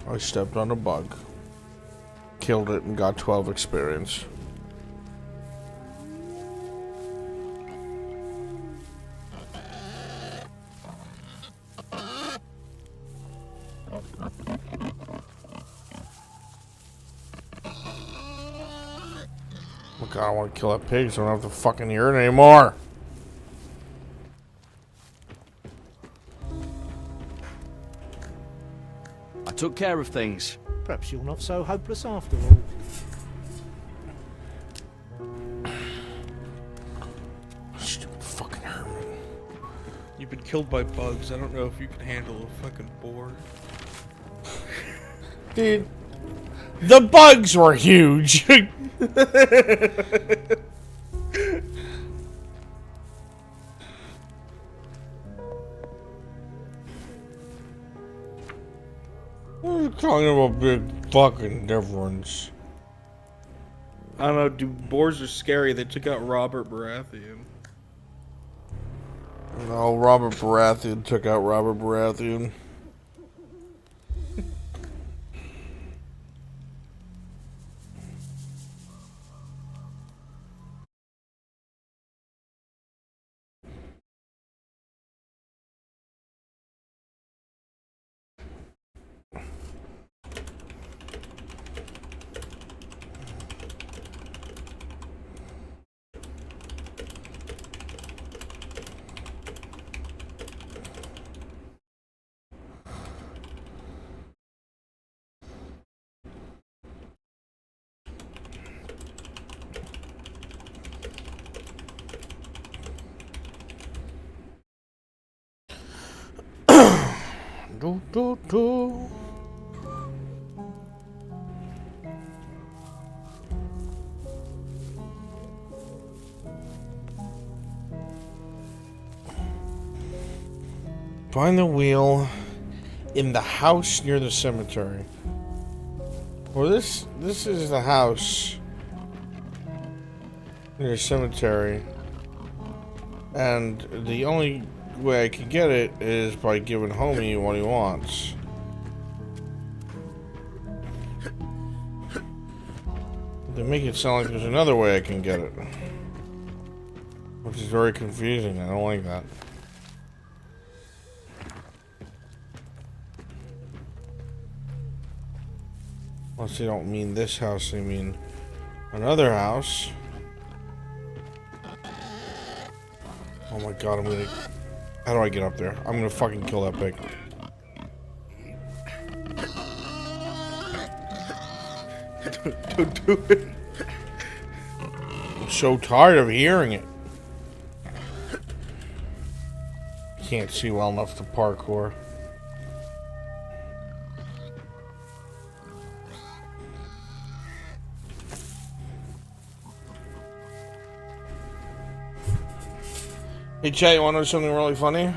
I stepped on a bug, killed it, and got 12 experience. Oh god, I want to kill that pig so I don't have to fucking hear it anymore. took care of things. Perhaps you're not so hopeless after all. Stupid fucking hermit. You've been killed by bugs. I don't know if you can handle a fucking boar. Dude, the bugs were huge. What are you talking about, big fucking difference? I don't know, dude, boars are scary. They took out Robert Baratheon. No, Robert Baratheon took out Robert Baratheon. Do, do, do. Find the wheel in the house near the cemetery. Well, this is the house near the cemetery, and the only way I can get it is by giving Homie what he wants. They make it sound like there's another way I can get it, which is very confusing. I don't like that. Unless they don't mean this house, they mean another house. Oh my god, I'm gonna... How do I get up there? I'm gonna fucking kill that pig. Don't do it. I'm so tired of hearing it. Can't see well enough to parkour. Hey chat, you wanna know something really funny?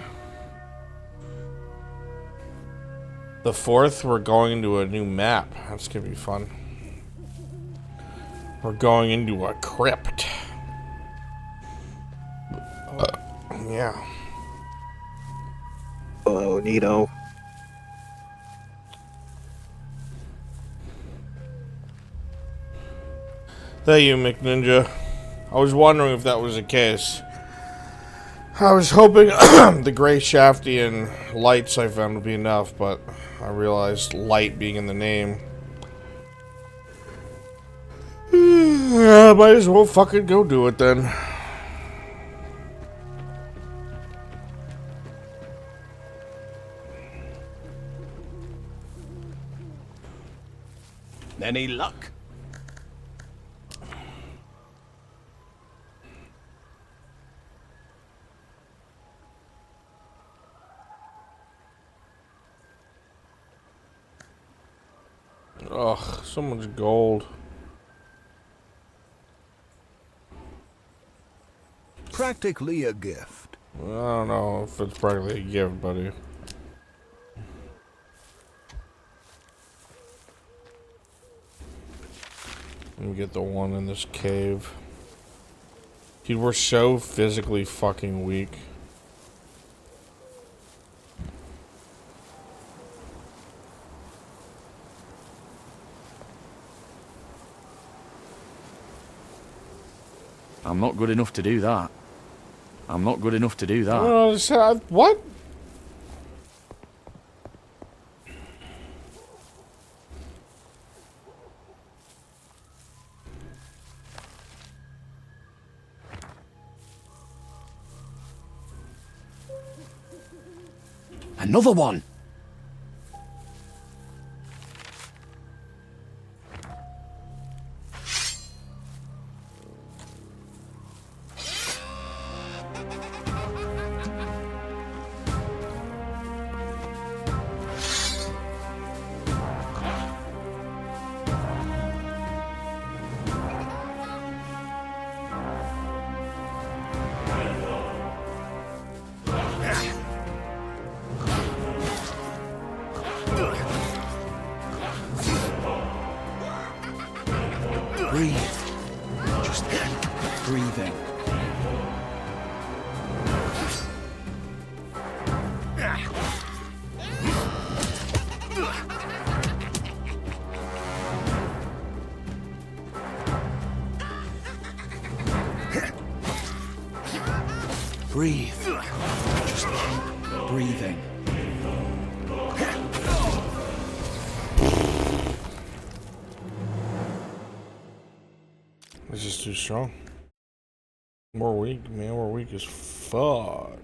The 4th, we're going into a new map. That's gonna be fun. We're going into a crypt. Yeah. Oh, neato. Thank you, McNinja. I was wondering if that was the case. I was hoping the gray Shaftian lights I found would be enough, but I realized light being in the name. Might as well fucking go do it then. Any luck? Ugh, so much gold. Practically a gift. I don't know if it's practically a gift, buddy. Let me get the one in this cave. Dude, we're so physically fucking weak. I'm not good enough to do that. I'm not good enough to do that. What? Another one. Breathe. Just keep breathing. Breathe. Just keep breathing. This is too strong. We're weak, man. We're weak as fuck.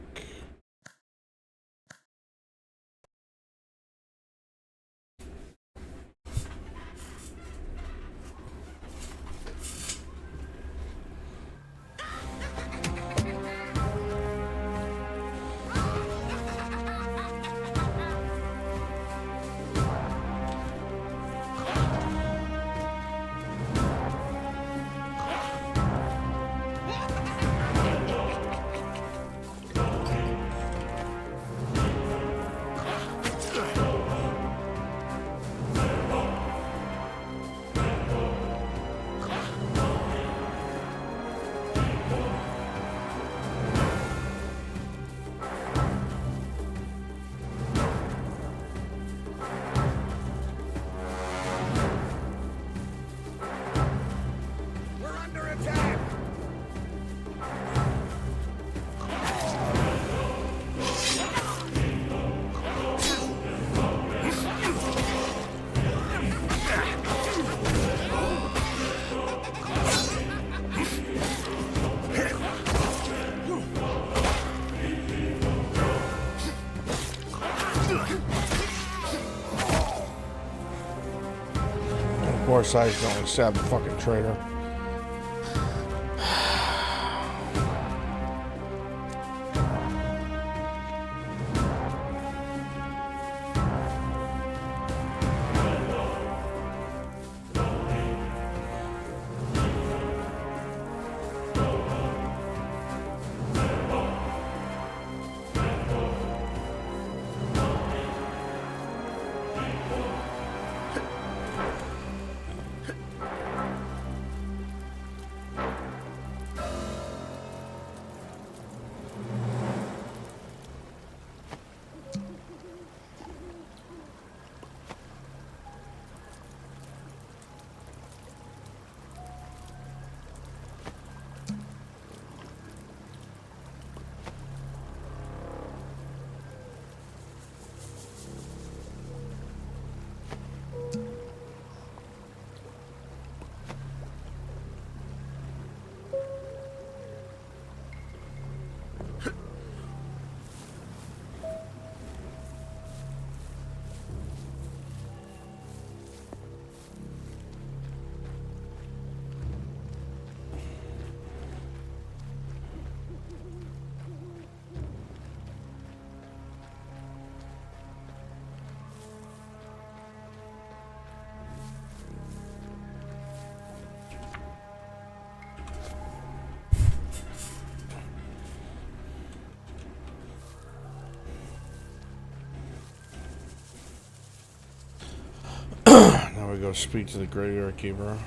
Of course, I can only stab the fucking traitor. Now we go speak to the graveyard keeper.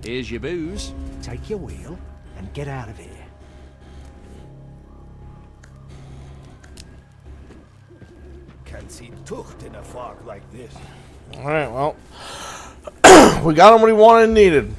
Here's your booze. Take your wheel and get out of here. Can't see tucht in a fog like this. Alright, well. We got him what he wanted and needed.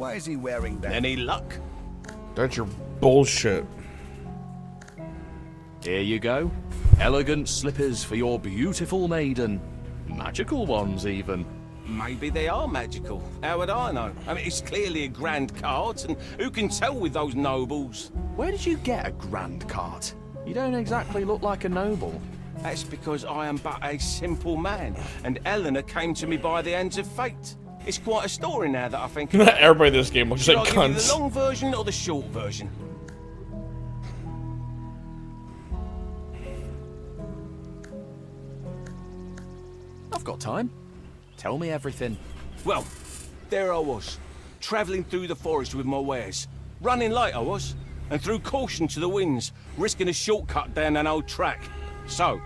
Why is he wearing that? Any luck? That's your bullshit. Here you go. Elegant slippers for your beautiful maiden. Magical ones, even. Maybe they are magical. How would I know? I mean, it's clearly a grand cart, and who can tell with those nobles? Where did you get a grand cart? You don't exactly look like a noble. That's because I am but a simple man, and Eleanor came to me by the hands of fate. It's quite a story now that I think. Everybody in this game looks Should like I give you cunts. the long version or the short version? I've got time. Tell me everything. Well, there I was, travelling through the forest with my wares. Running late I was, and threw caution to the winds, risking a shortcut down an old track. So,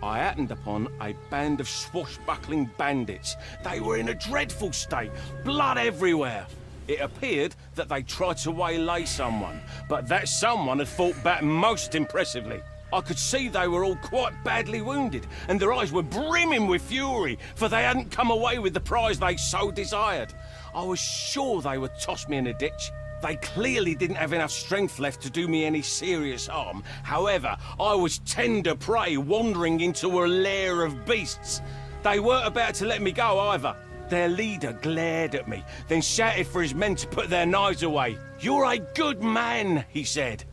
I happened upon a band of swashbuckling bandits. They were in a dreadful state, blood everywhere. It appeared that they tried to waylay someone, but that someone had fought back most impressively. I could see they were all quite badly wounded, and their eyes were brimming with fury, for they hadn't come away with the prize they so desired. I was sure they would toss me in a ditch. They clearly didn't have enough strength left to do me any serious harm. However, I was tender prey wandering into a lair of beasts. They weren't about to let me go either. Their leader glared at me, then shouted for his men to put their knives away. "You're a good man," he said.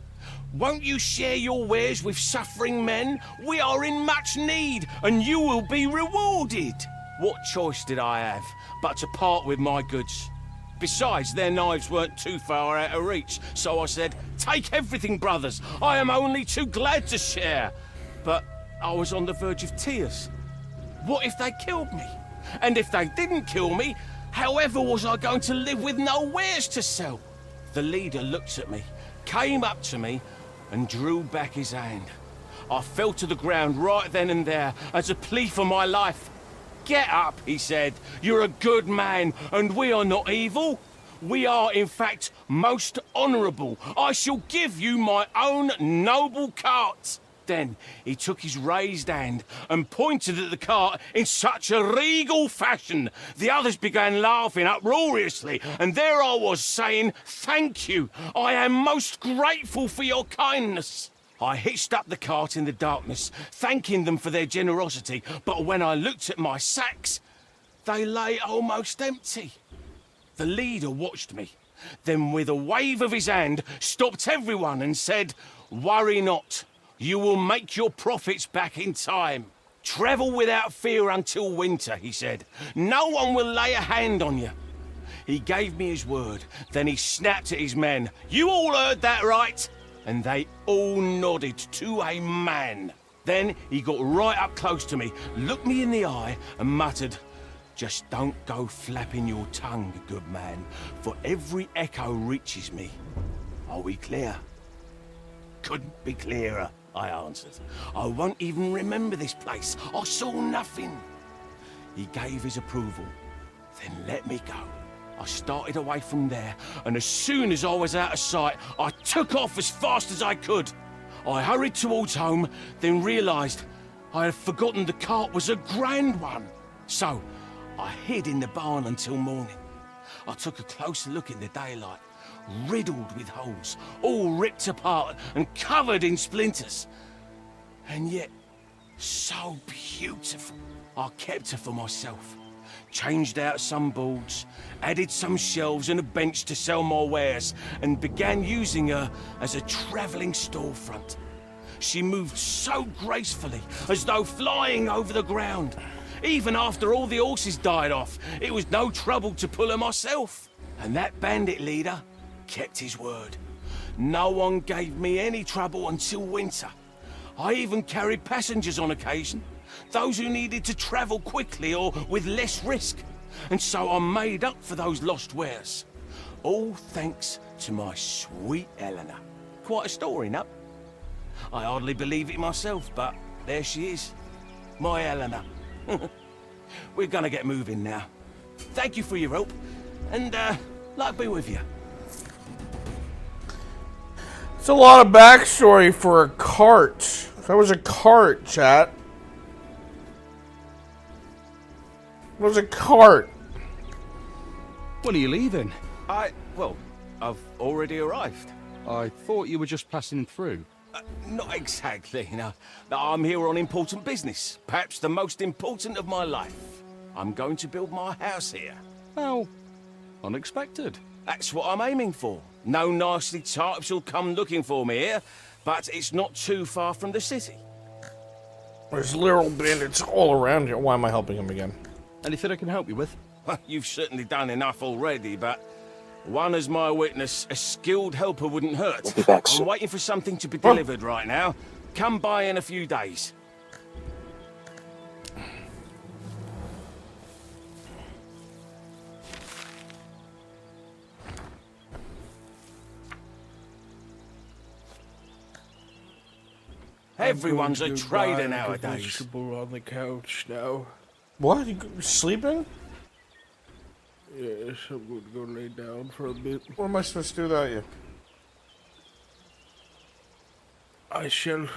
"Won't you share your wares with suffering men? We are in much need, and you will be rewarded." What choice did I have but to part with my goods? Besides, their knives weren't too far out of reach, so I said, "Take everything, brothers. I am only too glad to share." But I was on the verge of tears. What if they killed me? And if they didn't kill me, however was I going to live with no wares to sell? The leader looked at me, came up to me, and drew back his hand. I fell to the ground right then and there as a plea for my life. "Get up," he said. "You're a good man, and we are not evil. We are, in fact, most honourable. I shall give you my own noble cart." Then he took his raised hand and pointed at the cart in such a regal fashion. The others began laughing uproariously, and there I was saying, "Thank you. I am most grateful for your kindness." I hitched up the cart in the darkness, thanking them for their generosity, but when I looked at my sacks, they lay almost empty. The leader watched me, then with a wave of his hand, stopped everyone and said, "Worry not. You will make your profits back in time. Travel without fear until winter," he said. "No one will lay a hand on you." He gave me his word, then he snapped at his men. "You all heard that right?" And they all nodded to a man. Then he got right up close to me, looked me in the eye, and muttered, "Just don't go flapping your tongue, good man, for every echo reaches me. Are we clear?" "Couldn't be clearer," I answered. "I won't even remember this place. I saw nothing." He gave his approval, then let me go. I started away from there, and as soon as I was out of sight, I took off as fast as I could. I hurried towards home, then realised I had forgotten the cart was a grand one. So I hid in the barn until morning. I took a closer look in the daylight, riddled with holes, all ripped apart and covered in splinters. And yet, so beautiful. I kept her for myself. Changed out some boards, added some shelves and a bench to sell my wares, and began using her as a travelling storefront. She moved so gracefully, as though flying over the ground. Even after all the horses died off, it was no trouble to pull her myself. And that bandit leader kept his word. No one gave me any trouble until winter. I even carried passengers on occasion, those who needed to travel quickly or with less risk. And so I made up for those lost wares. All thanks to my sweet Eleanor. Quite a story, no? I hardly believe it myself, but there she is. My Eleanor. We're gonna get moving now. Thank you for your help, and luck be with you. It's a lot of backstory for a cart. That was a cart, chat. It was a cart. When are you leaving? Well, I've already arrived. I thought you were just passing through. Not exactly, no. No, I'm here on important business. Perhaps the most important of my life. I'm going to build my house here. How unexpected. That's what I'm aiming for. No nasty types will come looking for me here, but it's not too far from the city. There's literal bandits all around here. Why am I helping him again? Anything I can help you with? Well, you've certainly done enough already, but one as my witness, a skilled helper wouldn't hurt. We'll be back soon. I'm waiting for something to be delivered right now. Come by in a few days. Everyone's a trader nowadays. Vegetable on the couch now. What? You sleeping? Yes, I'm going to go lay down for a bit. What am I supposed to do without you? I shall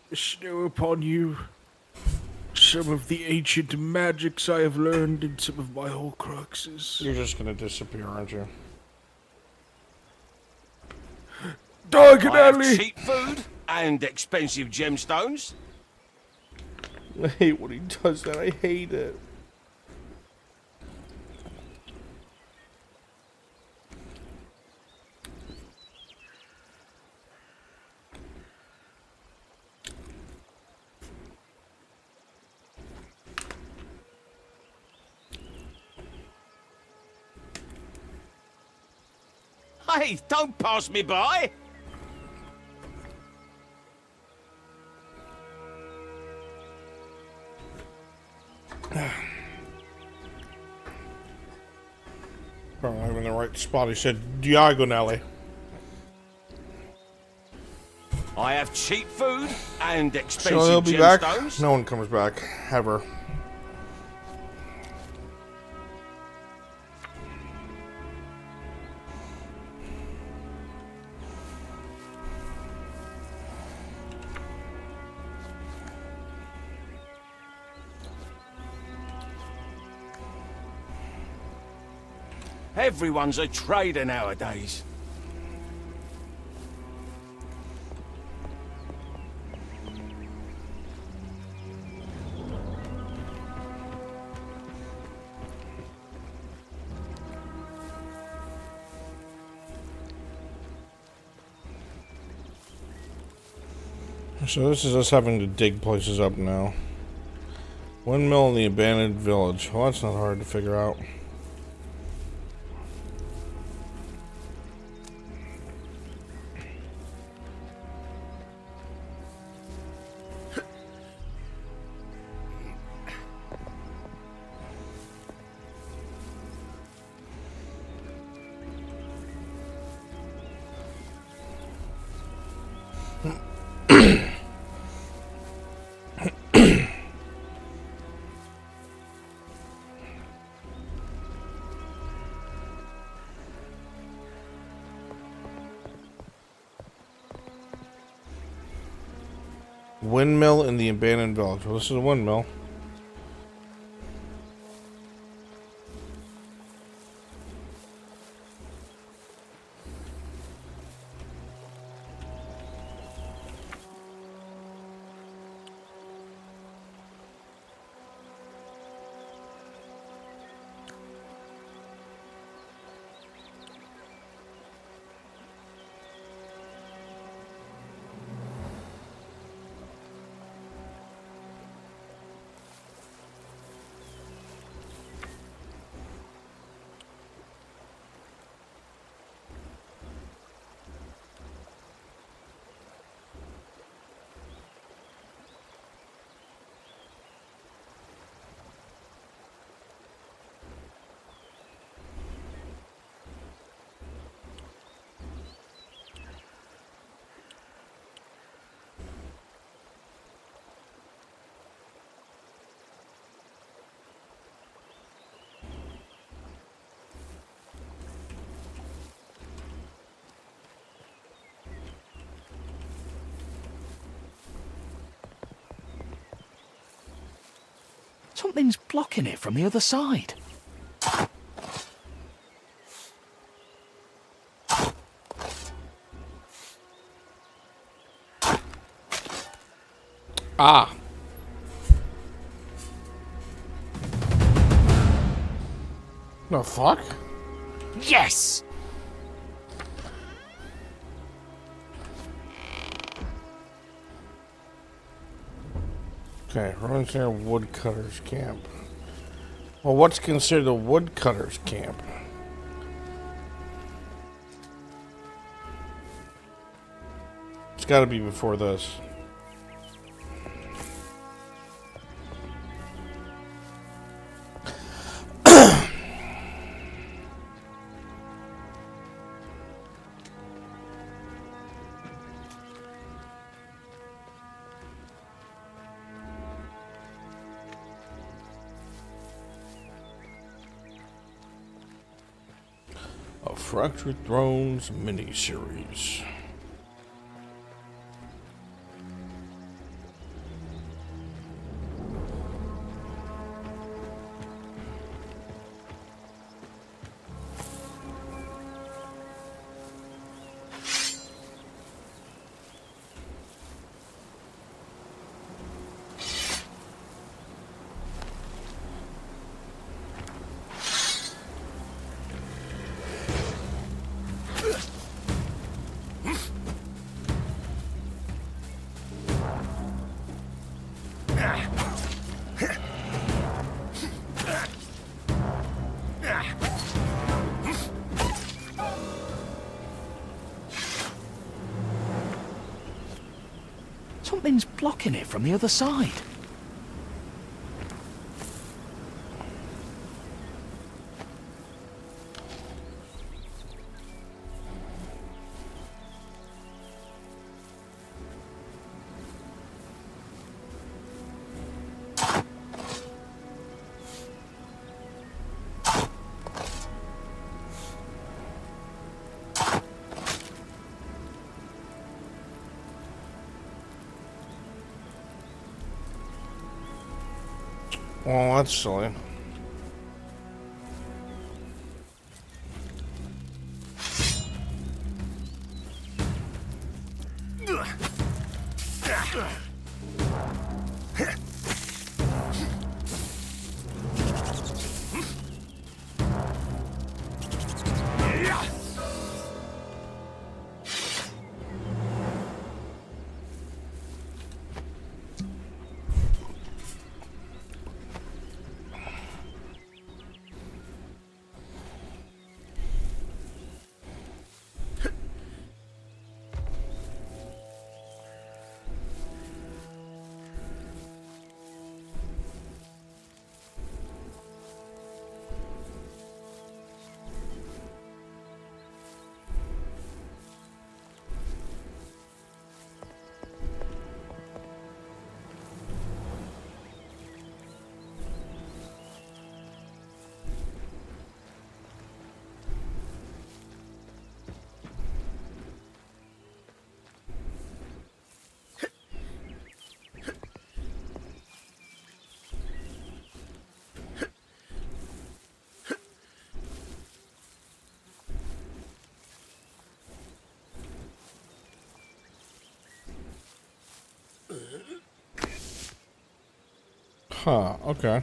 bestow upon you some of the ancient magics I have learned and some of my Horcruxes. You're just gonna disappear, aren't you? Dog and I have alley! cheap food and expensive gemstones. I hate when he does that. I hate it. Hey, don't pass me by. Probably I'm in the right spot. He said diagonally. I have cheap food and So expensive he'll be back. gemstones. No one comes back ever. Everyone's a trader nowadays. So this is us having to dig places up now. Windmill in the abandoned village. Well, that's not hard to figure out. Windmill in the abandoned village. Well, this is a windmill. Something's blocking it from the other side. Ah. The fuck? Yes! Okay, ruins near woodcutter's camp. Well, what's considered a woodcutter's camp? It's got to be before this. A Fractured Thrones miniseries. Something's blocking it from the other side. Well, that's silly. Huh, okay.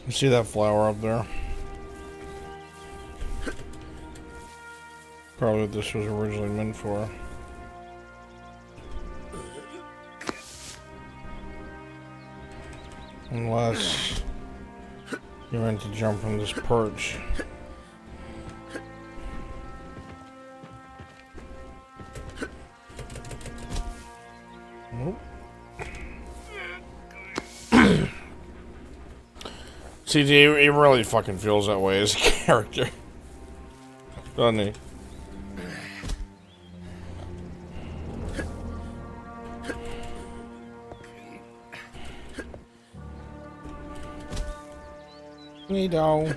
You see that flower up there? Probably what this was originally meant for. Unless you're meant to jump from this perch. See, he really fucking feels that way as a character. Doesn't he? We don't.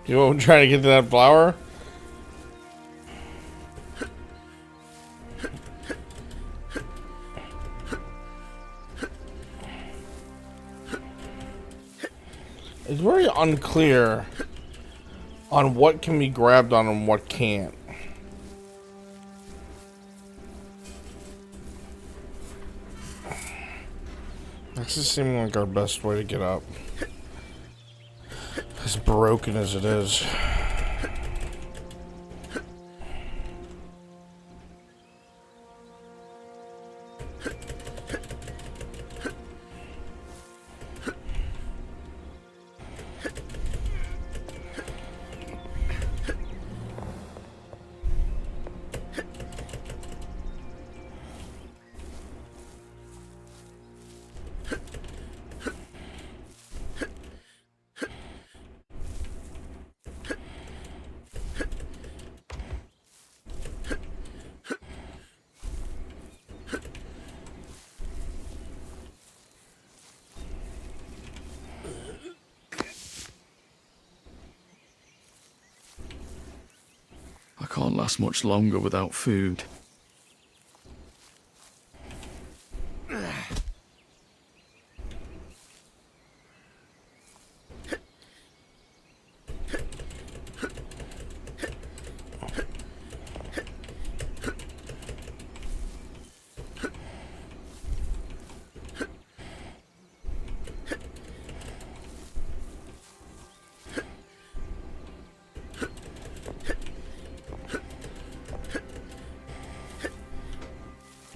You trying to get to that flower? It's very unclear on what can be grabbed on and what can't. This is seeming like our best way to get up. As broken as it is. I can't last much longer without food.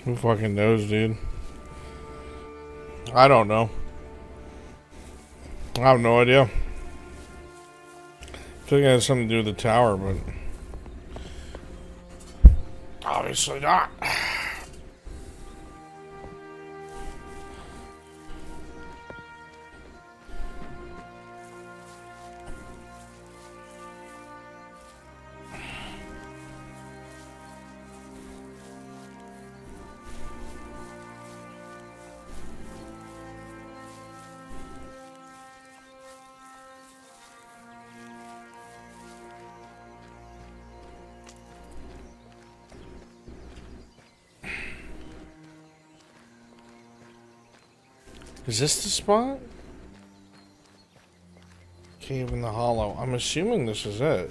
Who fucking knows, dude? I don't know. I have no idea. I feel like it has something to do with the tower, but obviously not. Is this the spot? Cave in the hollow. I'm assuming this is it.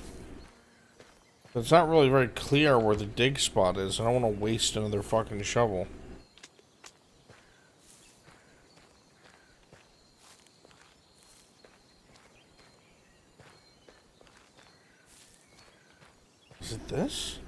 It's not really very clear where the dig spot is. I don't want to waste another fucking shovel. Is it this?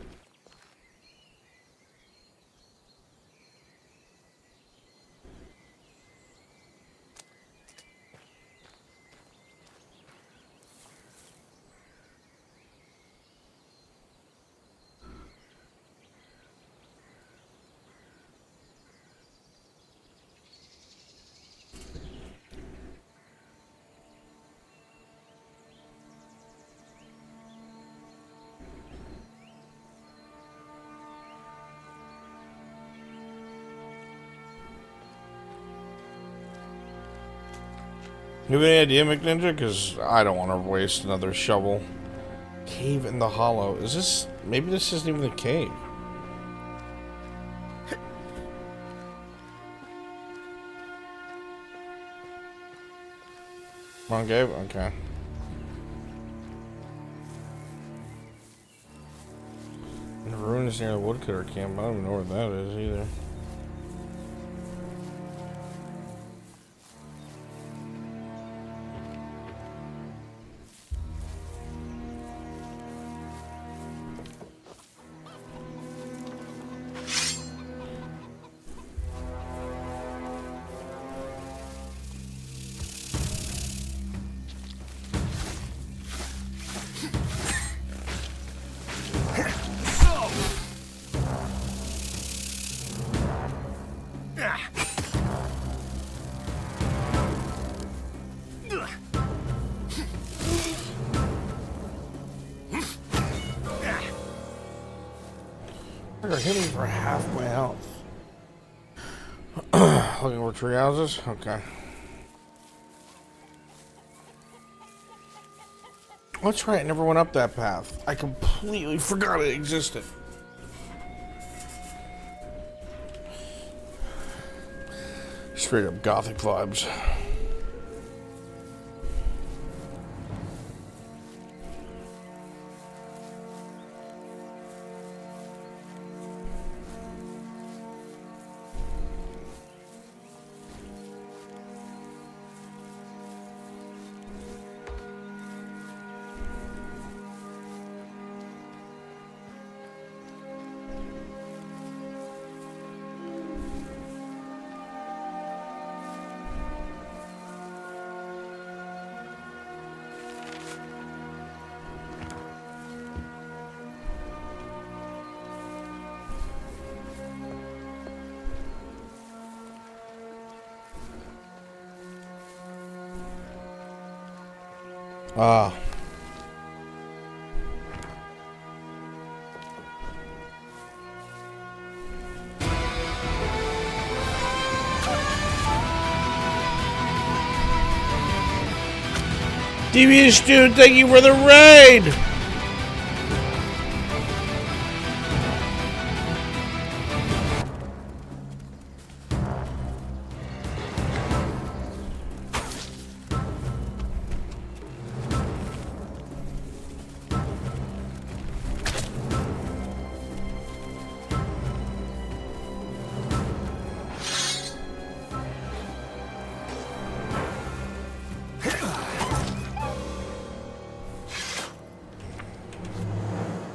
You have any idea, McNinja? Because I don't want to waste another shovel. Cave in the hollow. Is this... Maybe this isn't even the cave. Wrong cave? Okay. The ruins Burns near the woodcutter camp. I don't even know where that is either. They're hitting for half my health. Looking for tree houses? Okay. That's right, I never went up that path. I completely forgot it existed. Straight up gothic vibes. Ah. Devious dude, thank you for the raid!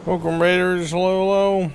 Welcome, Raiders. Hello, hello.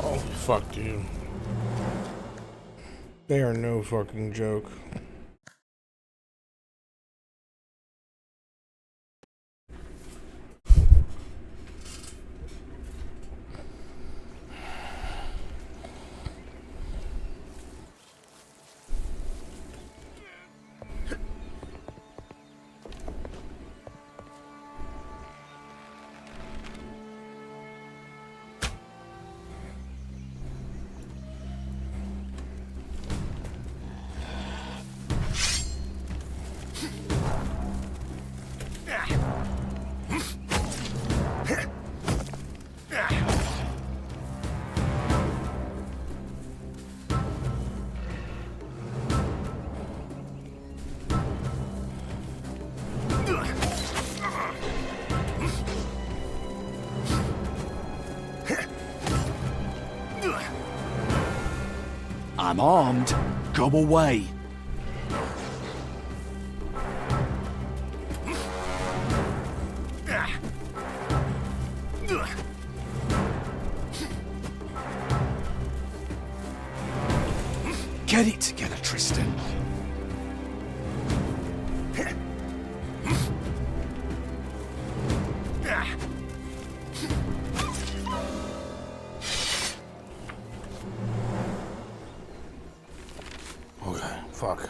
Oh, fuck, dude. They are no fucking joke. I'm armed. Go away. Get it together, Tristan. Okay, fuck.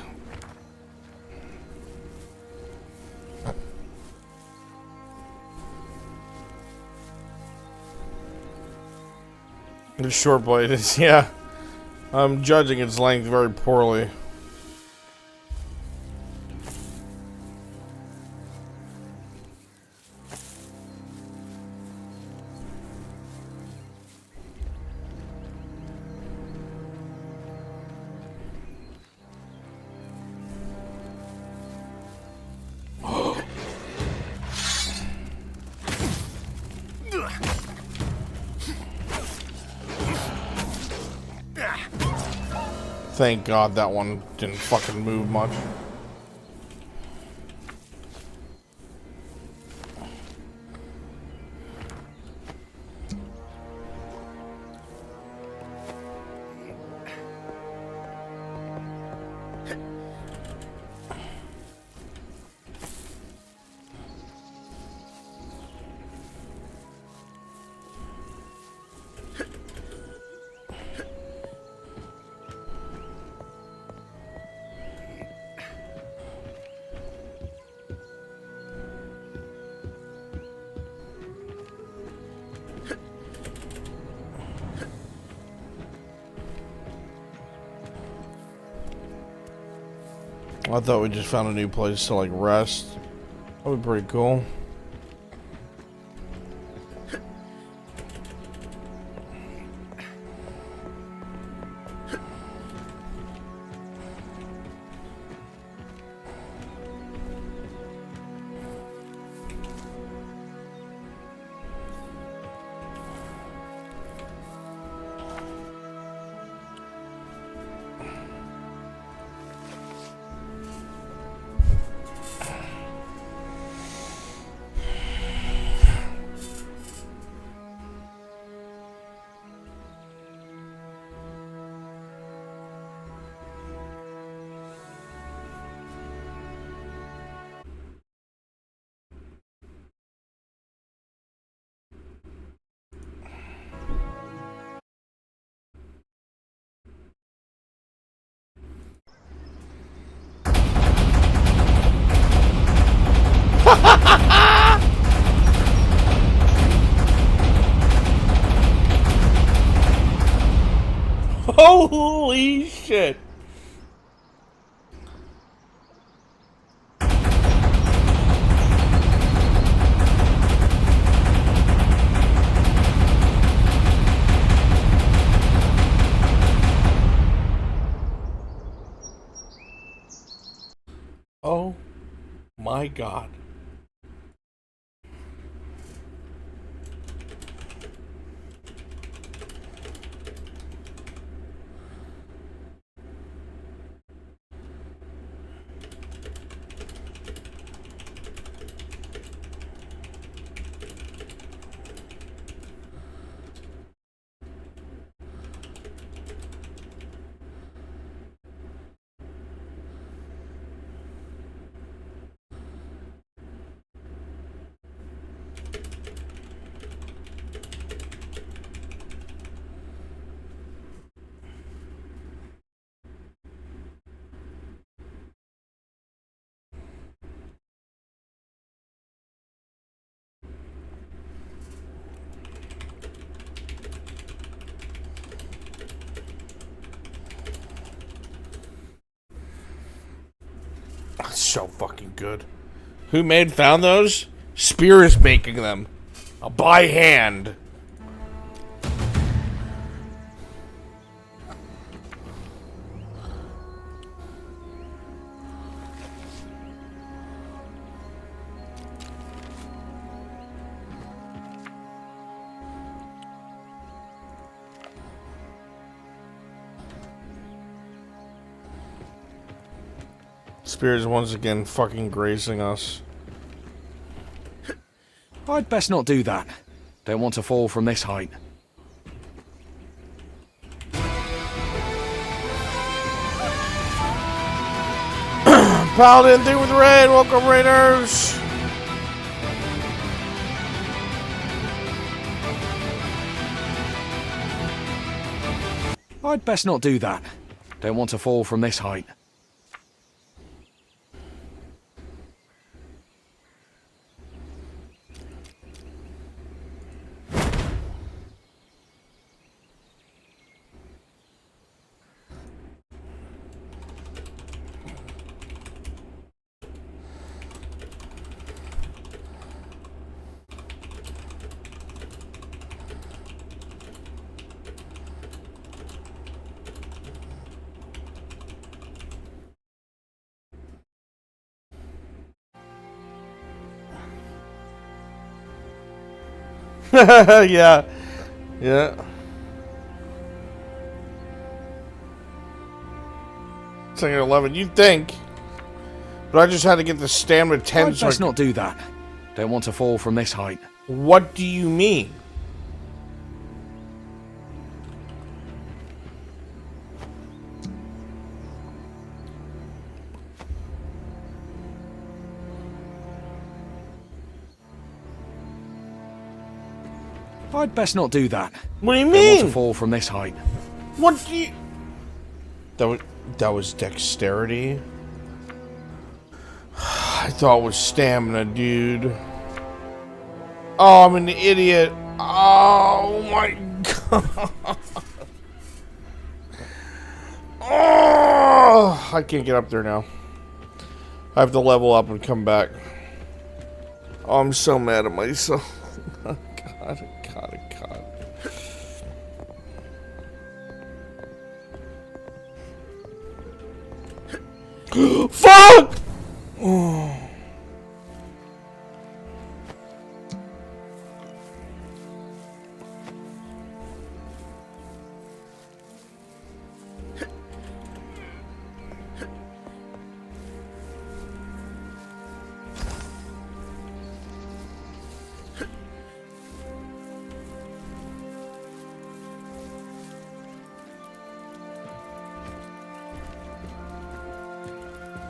The short blade is, yeah. I'm judging its length very poorly. Thank God that one didn't fucking move much. I thought we just found a new place to like rest. That would be pretty cool. Holy shit. Oh my God. That's so fucking good. Who found those? Spear is making them. By hand. Spears once again fucking grazing us. I'd best not do that. Don't want to fall from this height. Paladin, thing with raid. Welcome, raiders. I'd best not do that. Don't want to fall from this height. Yeah. Yeah. Second 11, you'd think. But I just had to get the stamina 10. I'd best not do that. Don't want to fall from this height. What do you mean? I'd best not do that. What do you Don't mean? want to fall from this height. What do you... That was dexterity? I thought it was stamina, dude. Oh, I'm an idiot. Oh my god. Oh, I can't get up there now. I have to level up and come back. Oh, I'm so mad at myself. God. Fuck! Oh.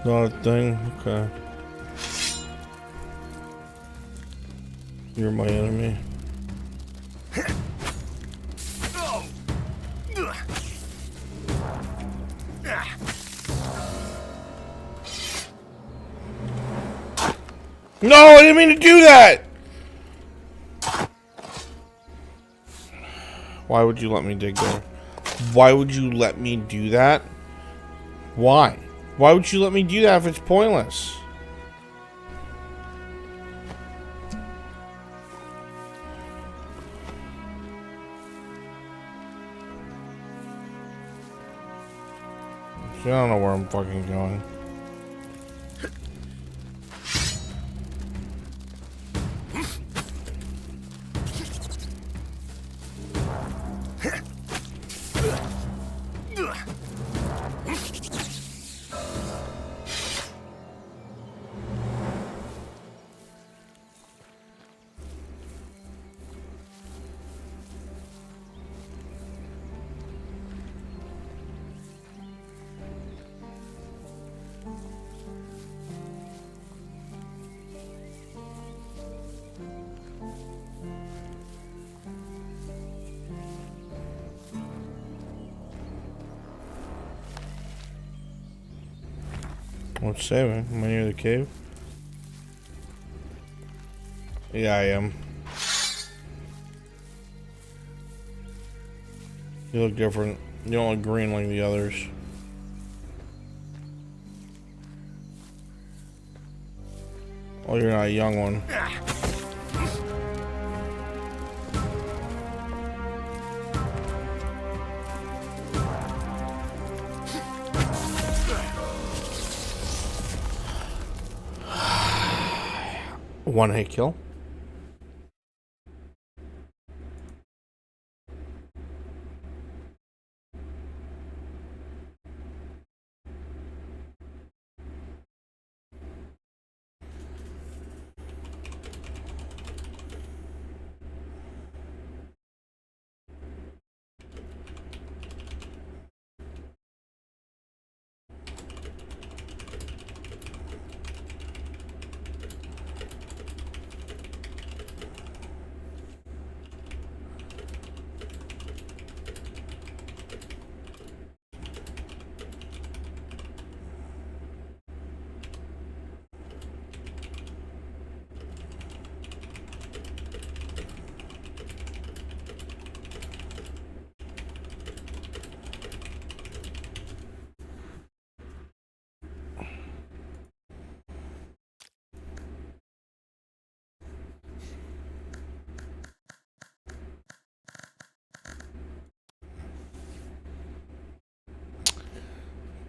Not a thing? Okay. You're my enemy. No, I didn't mean to do that! Why would you let me dig there? Why would you let me do that? Why? Why would you let me do that if it's pointless? I don't know where I'm fucking going. What's saving? Am I near the cave? Yeah, I am. You look different. You don't look green like the others. Oh, you're not a young one. One hit kill.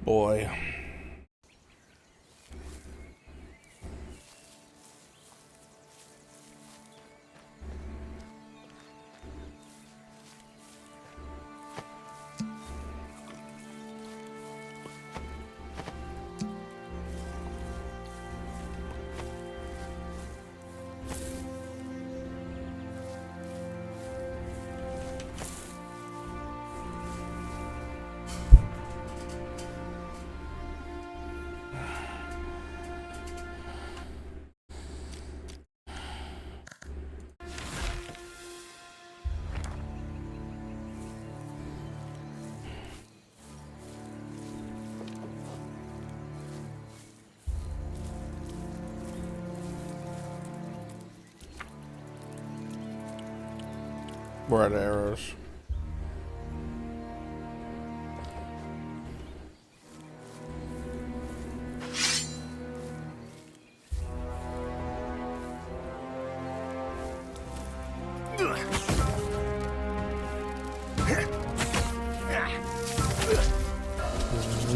boy. Where are the arrows?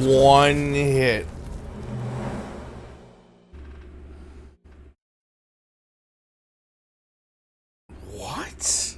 One hit. What?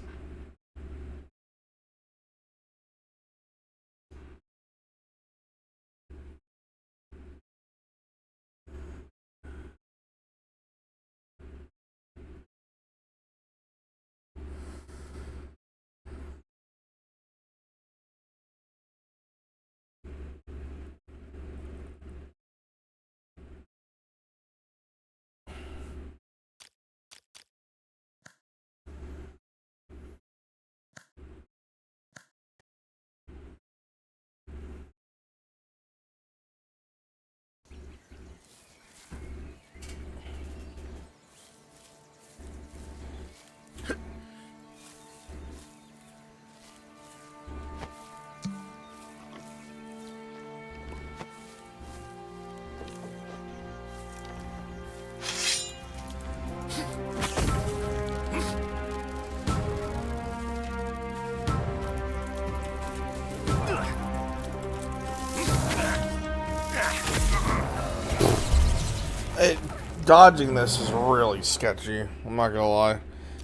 Dodging this is really sketchy. I'm not gonna lie.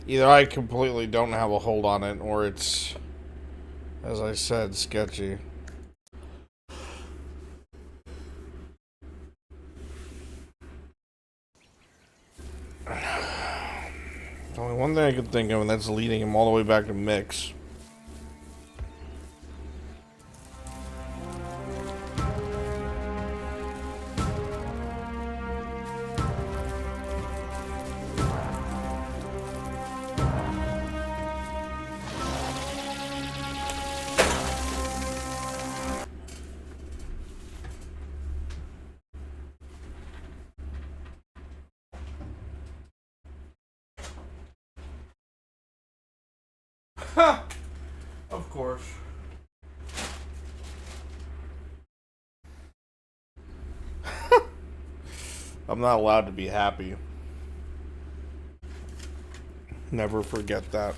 Either I completely don't have a hold on it, or it's, as I said, sketchy. There's only one thing I can think of, and that's leading him all the way back to Mix. Of course. I'm not allowed to be happy. Never forget that.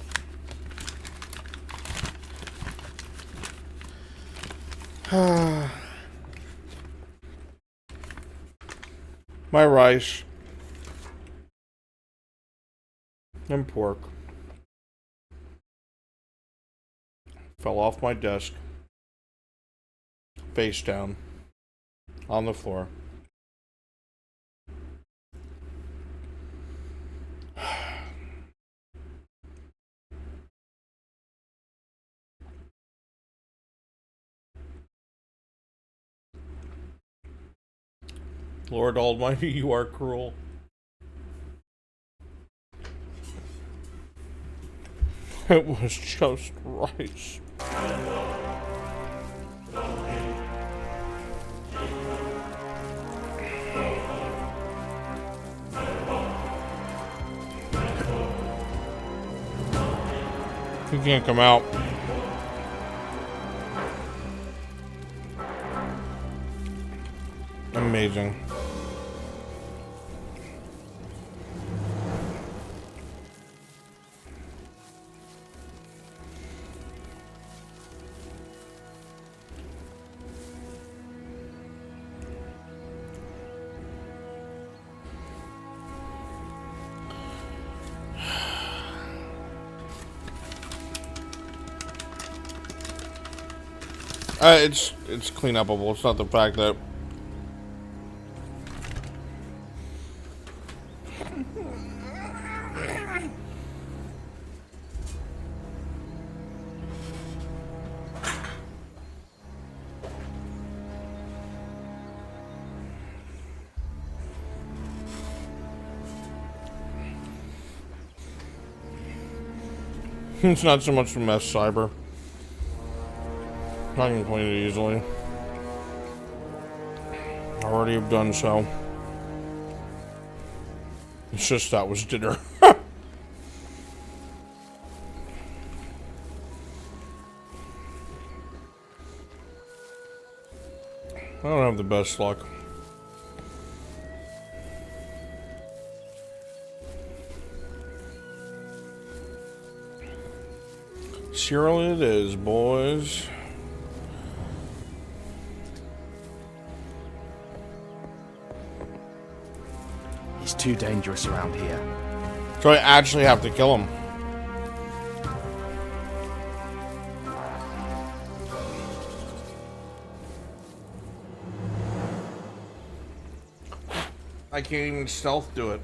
My rice and pork fell off my desk, face down, on the floor. Lord Almighty, you are cruel. It was just rice. He can't come out. Amazing. It's clean upable. It's not the fact that it's not so much a mess, Cyber. I can clean it easily. I already have done so. It's just that was dinner. I don't have the best luck. Surely it is, boys. He's too dangerous around here. So I actually have to kill him. I can't even stealth do it.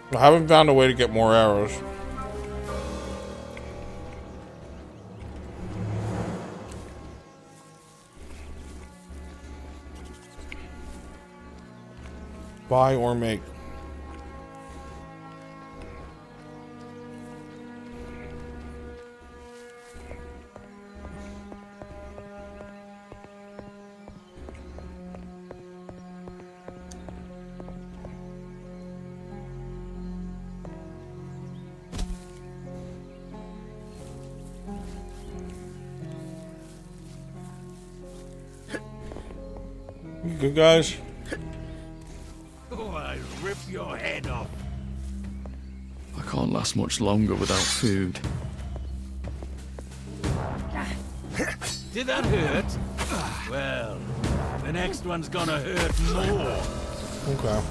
I haven't found a way to get more arrows. Buy or make. You good guys? Oh, I'll rip your head off. I can't last much longer without food. Did that hurt? Well, the next one's gonna hurt more. Okay.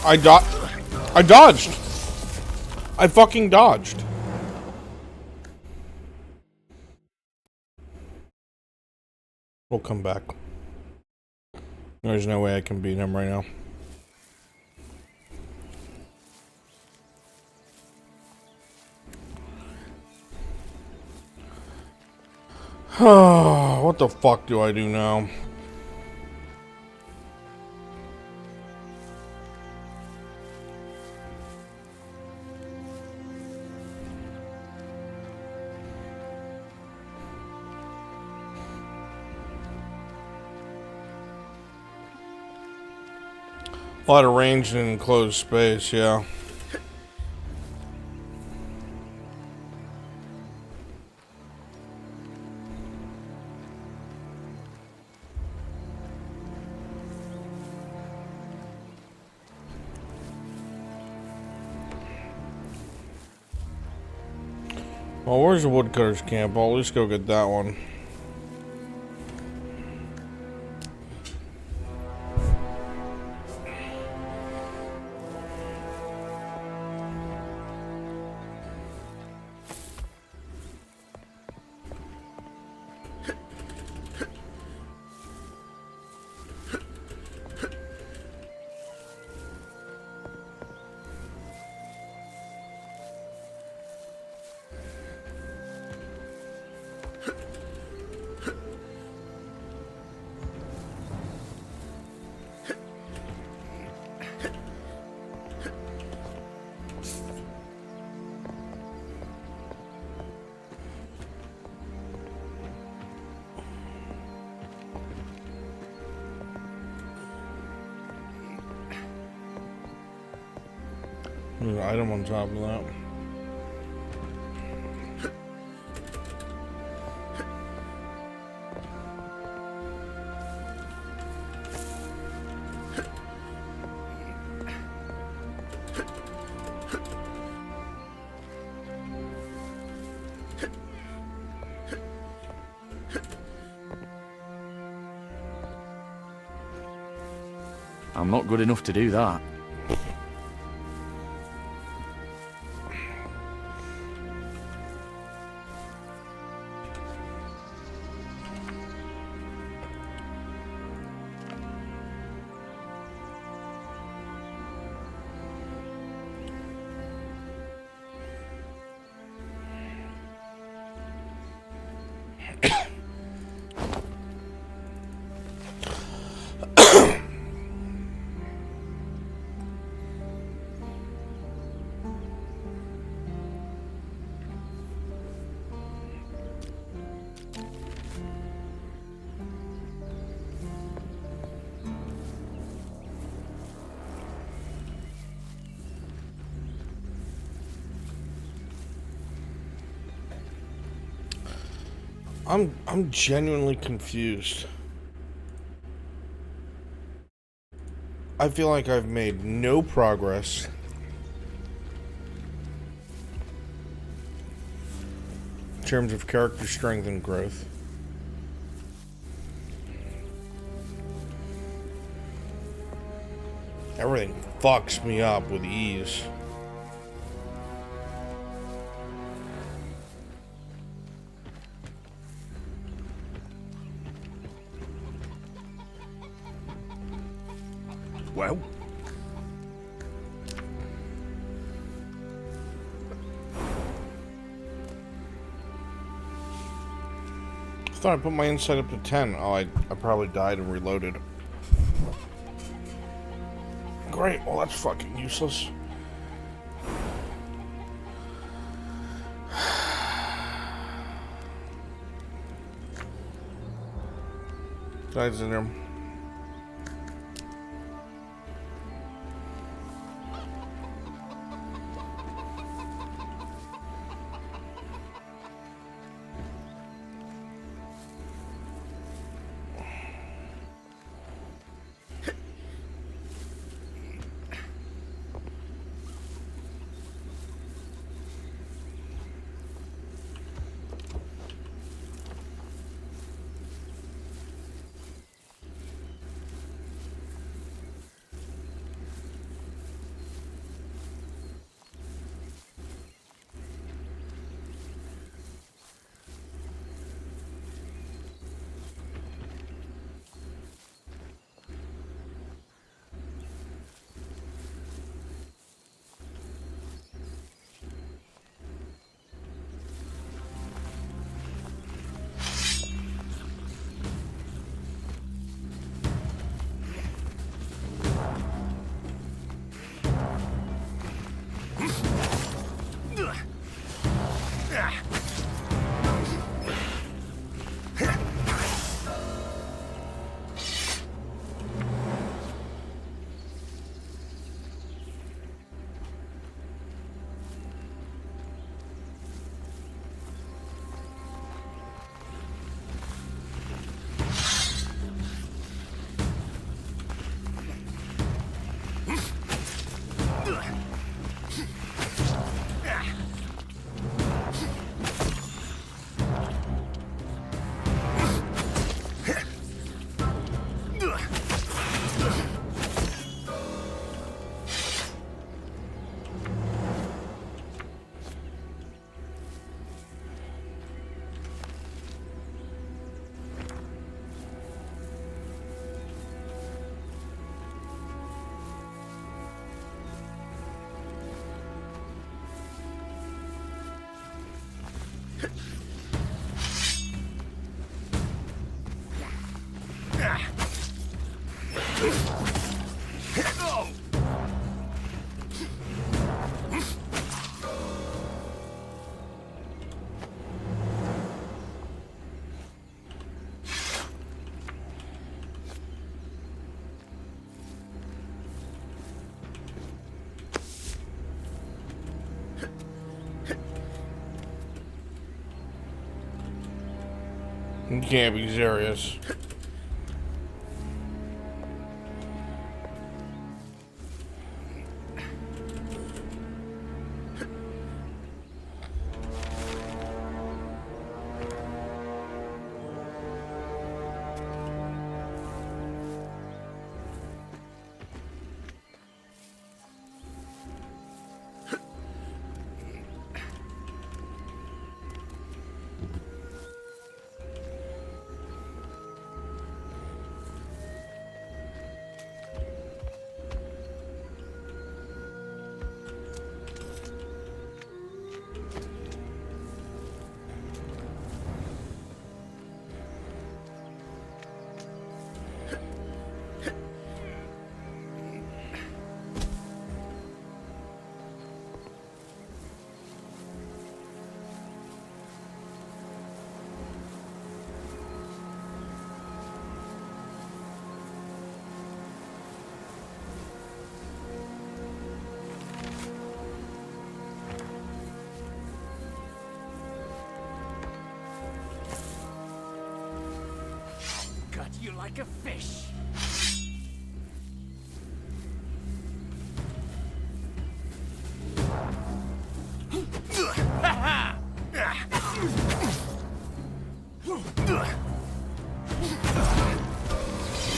I dodged. I fucking dodged. We'll come back. There's no way I can beat him right now. What the fuck do I do now? A lot of range and enclosed space, yeah. Well, where's the woodcutter's camp? I'll at least go get that one. There's an item on top of that. I'm not good enough to do that. I'm genuinely confused. I feel like I've made no progress. In terms of character strength and growth. Everything fucks me up with ease. Well? I thought I put my insight up to 10. Oh, I probably died and reloaded. Great, well that's fucking useless. Guys in there. You can't be serious. Got you like a fish.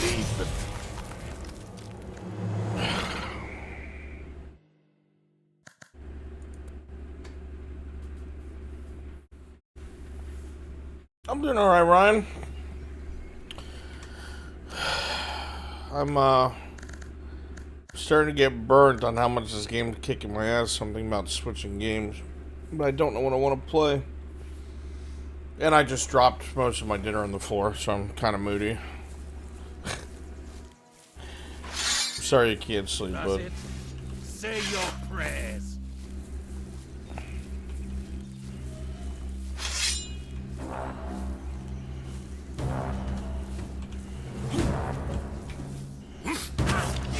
Leave the... I'm doing alright, Ryan. I'm starting to get burnt on how much this game's kicking my ass. Something about switching games, but I don't know what I want to play. And I just dropped most of my dinner on the floor, so I'm kind of moody. Sorry you can't sleep, That's bud. it. Say your prayers.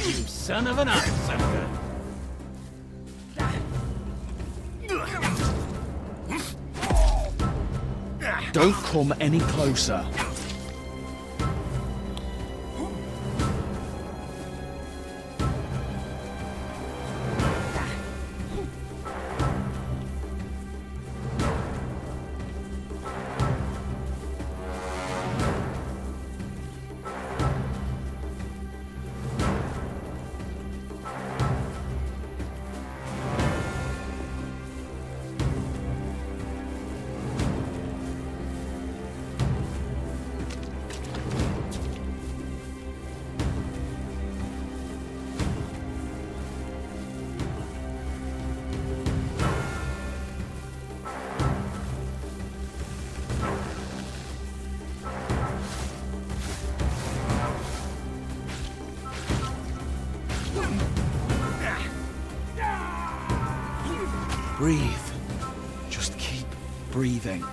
You son of an arsehole. Don't come any closer. Breathe. Just keep breathing.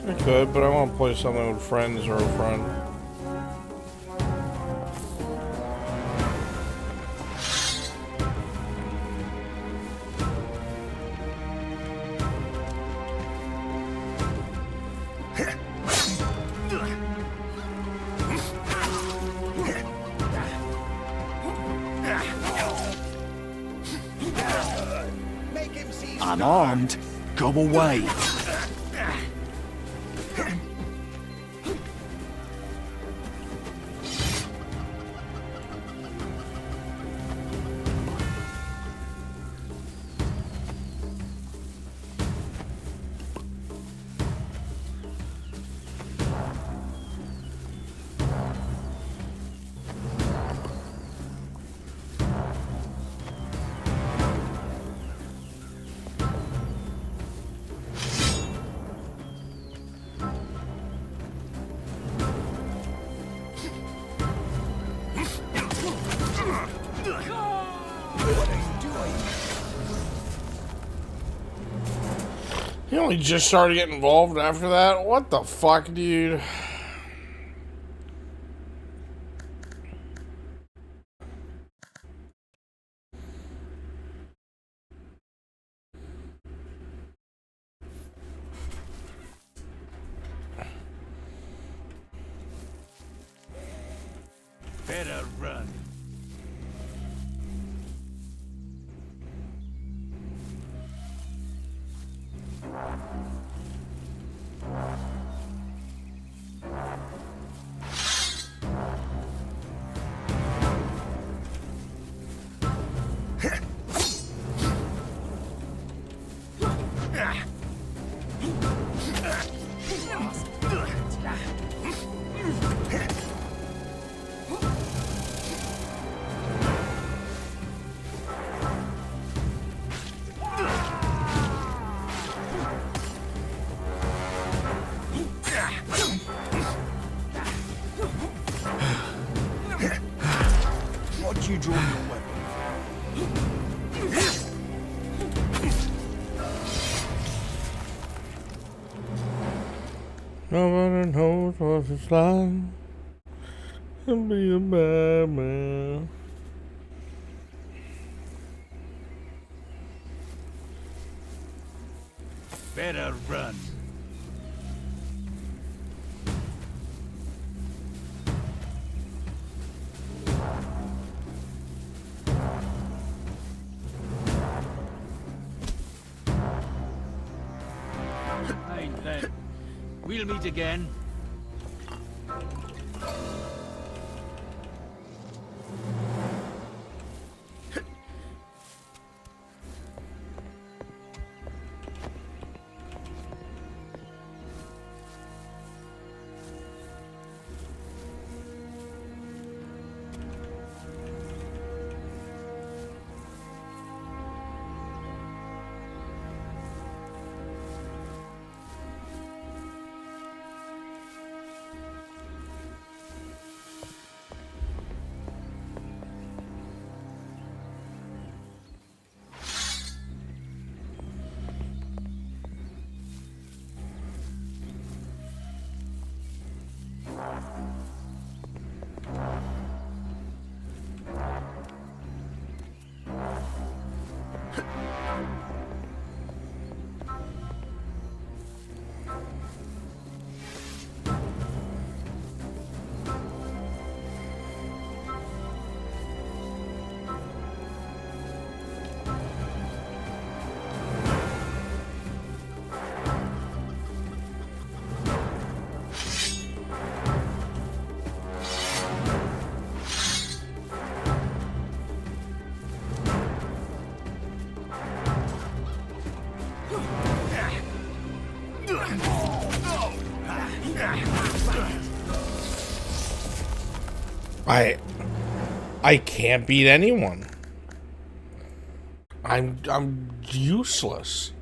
I could, but I want to play something with friends or a friend. I'm armed. Go away. He only just started getting involved after that? What the fuck, dude? Better run. Why'd you draw your weapon? Nobody knows what it's like to be a bad man. Better run. Ain't that? We'll meet again. I can't beat anyone. I'm useless.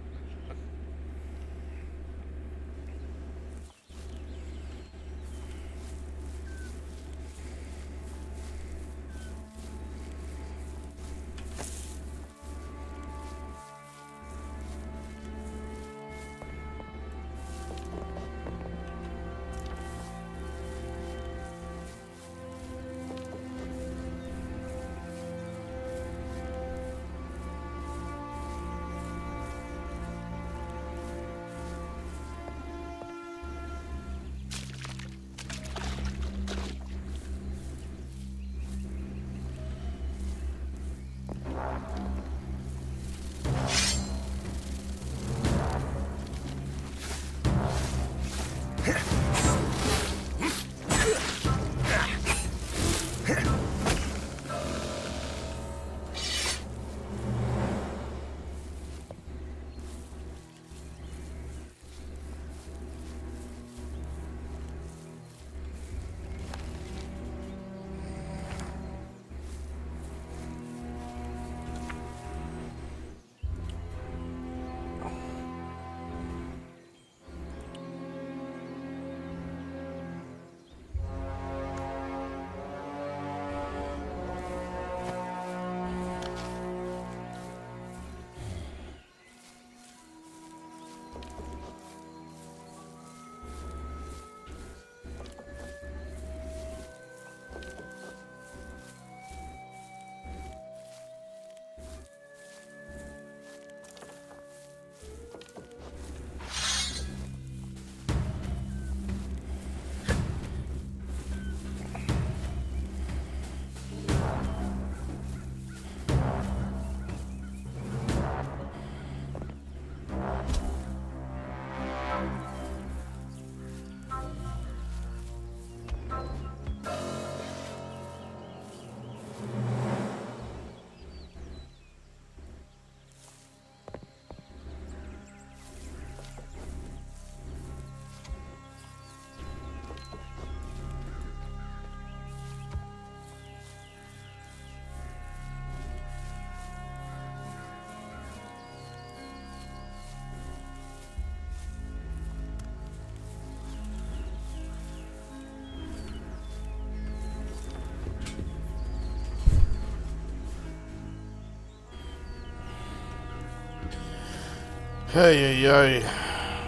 Hey, hey, hey.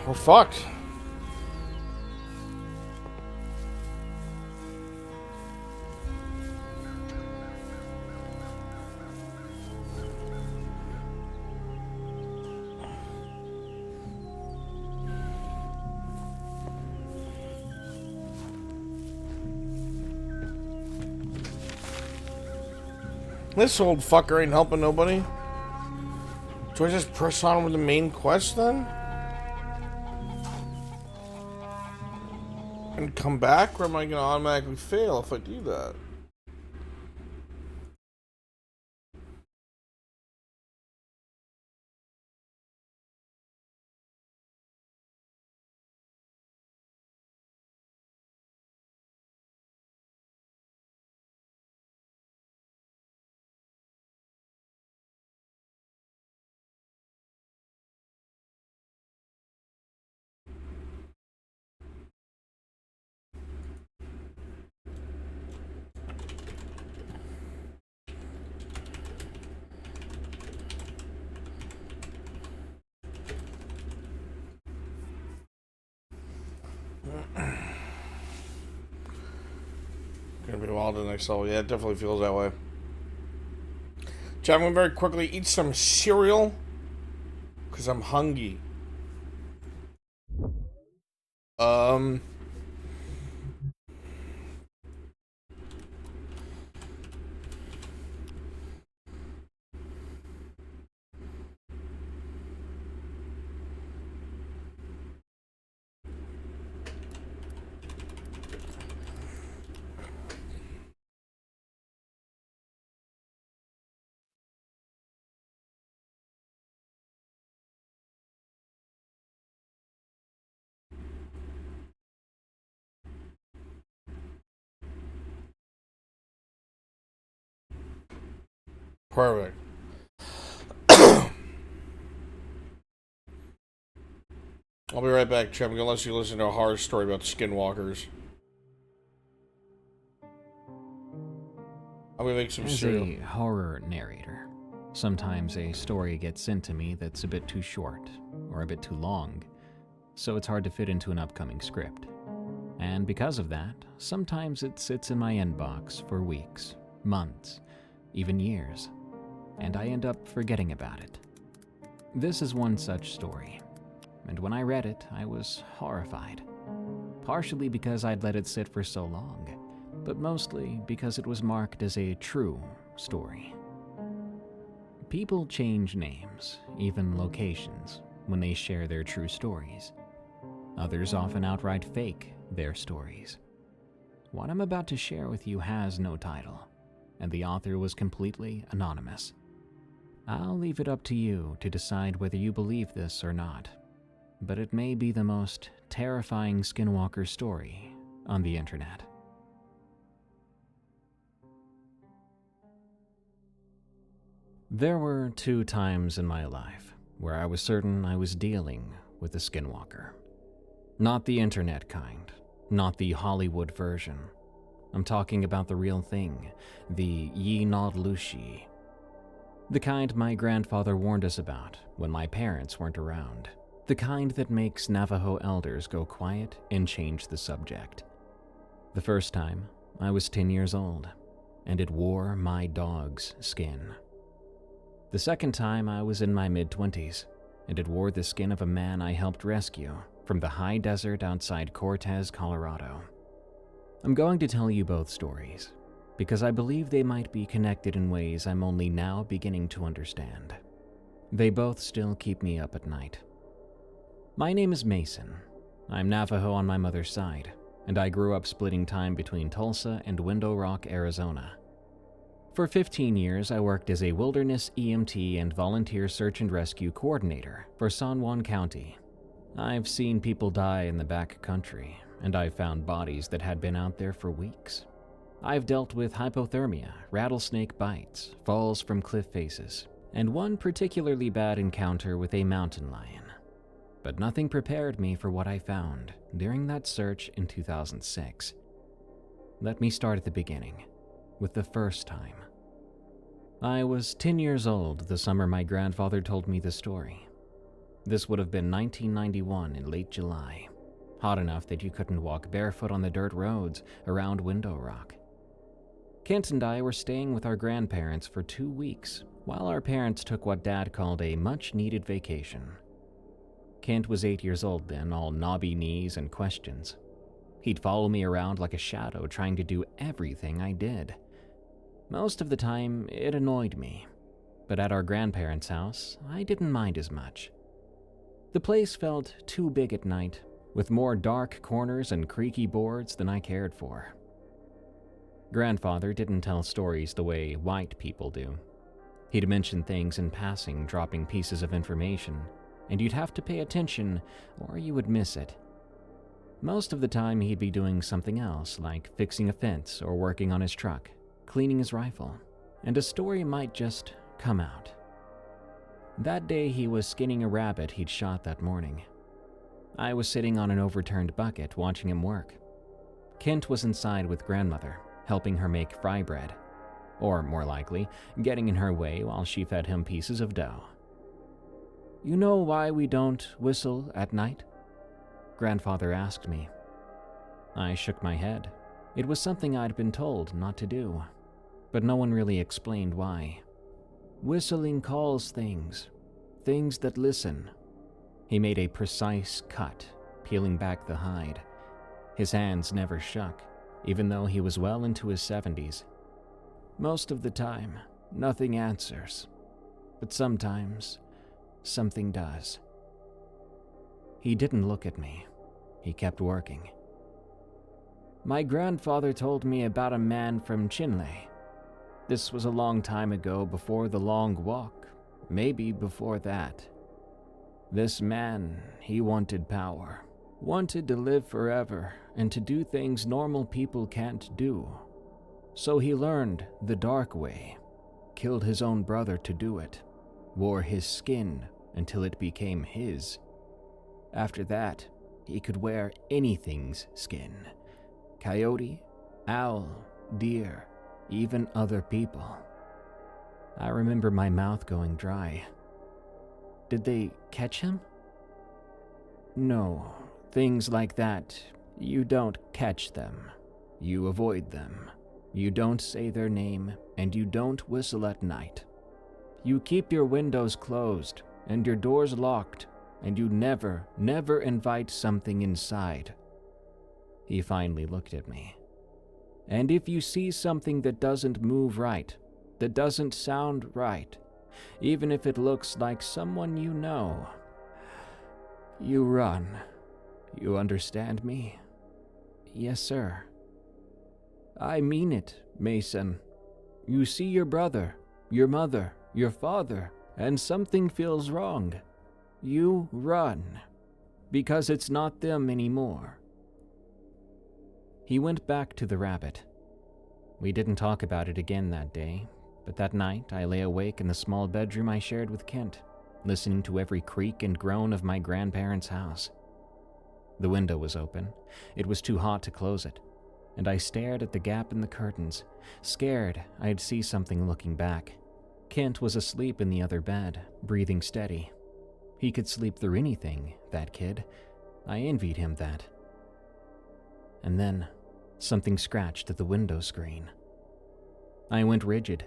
We're fucked. This old fucker ain't helping nobody. Do I just press on with the main quest then? And come back, or am I gonna automatically fail if I do that? Gonna be wild the next level. Yeah, it definitely feels that way. Chat, I'm gonna very quickly eat some cereal because I'm hungry. Perfect. I'll be right back, Chip. I'm gonna let you listen to a horror story about the skinwalkers. I'm gonna make some cereal. As a horror narrator, sometimes a story gets sent to me that's a bit too short or a bit too long, so it's hard to fit into an upcoming script. And because of that, sometimes it sits in my inbox for weeks, months, even years, and I end up forgetting about it. This is one such story, and when I read it, I was horrified. Partially because I'd let it sit for so long, but mostly because it was marked as a true story. People change names, even locations, when they share their true stories. Others often outright fake their stories. What I'm about to share with you has no title, and the author was completely anonymous. I'll leave it up to you to decide whether you believe this or not, but it may be the most terrifying skinwalker story on the internet. There were 2 times in my life where I was certain I was dealing with a skinwalker. Not the internet kind, not the Hollywood version. I'm talking about the real thing, the Yi Nod Lushi. The kind my grandfather warned us about when my parents weren't around. The kind that makes Navajo elders go quiet and change the subject. The first time, I was 10 years old, and it wore my dog's skin. The second time, I was in my mid-20s, and it wore the skin of a man I helped rescue from the high desert outside Cortez, Colorado. I'm going to tell you both stories, because I believe they might be connected in ways I'm only now beginning to understand. They both still keep me up at night. My name is Mason. I'm Navajo on my mother's side, and I grew up splitting time between Tulsa and Window Rock, Arizona. For 15 years, I worked as a wilderness EMT and volunteer search and rescue coordinator for San Juan County. I've seen people die in the back country, and I've found bodies that had been out there for weeks. I've dealt with hypothermia, rattlesnake bites, falls from cliff faces, and one particularly bad encounter with a mountain lion. But nothing prepared me for what I found during that search in 2006. Let me start at the beginning, with the first time. I was 10 years old the summer my grandfather told me the story. This would have been 1991 in late July, hot enough that you couldn't walk barefoot on the dirt roads around Window Rock. Kent and I were staying with our grandparents for 2 weeks, while our parents took what Dad called a much-needed vacation. Kent was 8 years old then, all knobby knees and questions. He'd follow me around like a shadow, trying to do everything I did. Most of the time, it annoyed me, but at our grandparents' house, I didn't mind as much. The place felt too big at night, with more dark corners and creaky boards than I cared for. Grandfather didn't tell stories the way white people do. He'd mention things in passing, dropping pieces of information, and you'd have to pay attention or you would miss it. Most of the time he'd be doing something else, like fixing a fence or working on his truck, cleaning his rifle, and a story might just come out. That day he was skinning a rabbit he'd shot that morning. I was sitting on an overturned bucket watching him work. Kent was inside with grandmother, helping her make fry bread, or more likely, getting in her way while she fed him pieces of dough. "You know why we don't whistle at night?" Grandfather asked me. I shook my head. It was something I'd been told not to do, but no one really explained why. "Whistling calls things that listen." He made a precise cut, peeling back the hide. His hands never shook, even though he was well into his 70s. "Most of the time, nothing answers, but sometimes something does." He didn't look at me. He kept working. "My grandfather told me about a man from Chinle. This was a long time ago, before the long walk, maybe before that. This man, he wanted power, wanted to live forever and to do things normal people can't do. So he learned the dark way, killed his own brother to do it, wore his skin until it became his. After that, he could wear anything's skin. Coyote, owl, deer, even other people." I remember my mouth going dry. "Did they catch him?" "No, things like that, you don't catch them. You avoid them. You don't say their name, and you don't whistle at night. You keep your windows closed and your doors locked, and you never invite something inside." He finally looked at me. "And if you see something that doesn't move right, that doesn't sound right, even if it looks like someone you know, you run. You understand me?" "Yes, sir." "I mean it, Mason. You see your brother, your mother, your father, and something feels wrong. You run, because it's not them anymore." He went back to the rabbit. We didn't talk about it again that day, but that night I lay awake in the small bedroom I shared with Kent, listening to every creak and groan of my grandparents' house. The window was open. It was too hot to close it, and I stared at the gap in the curtains, scared I'd see something looking back. Kent was asleep in the other bed, breathing steady. He could sleep through anything, that kid. I envied him that. And then, something scratched at the window screen. I went rigid.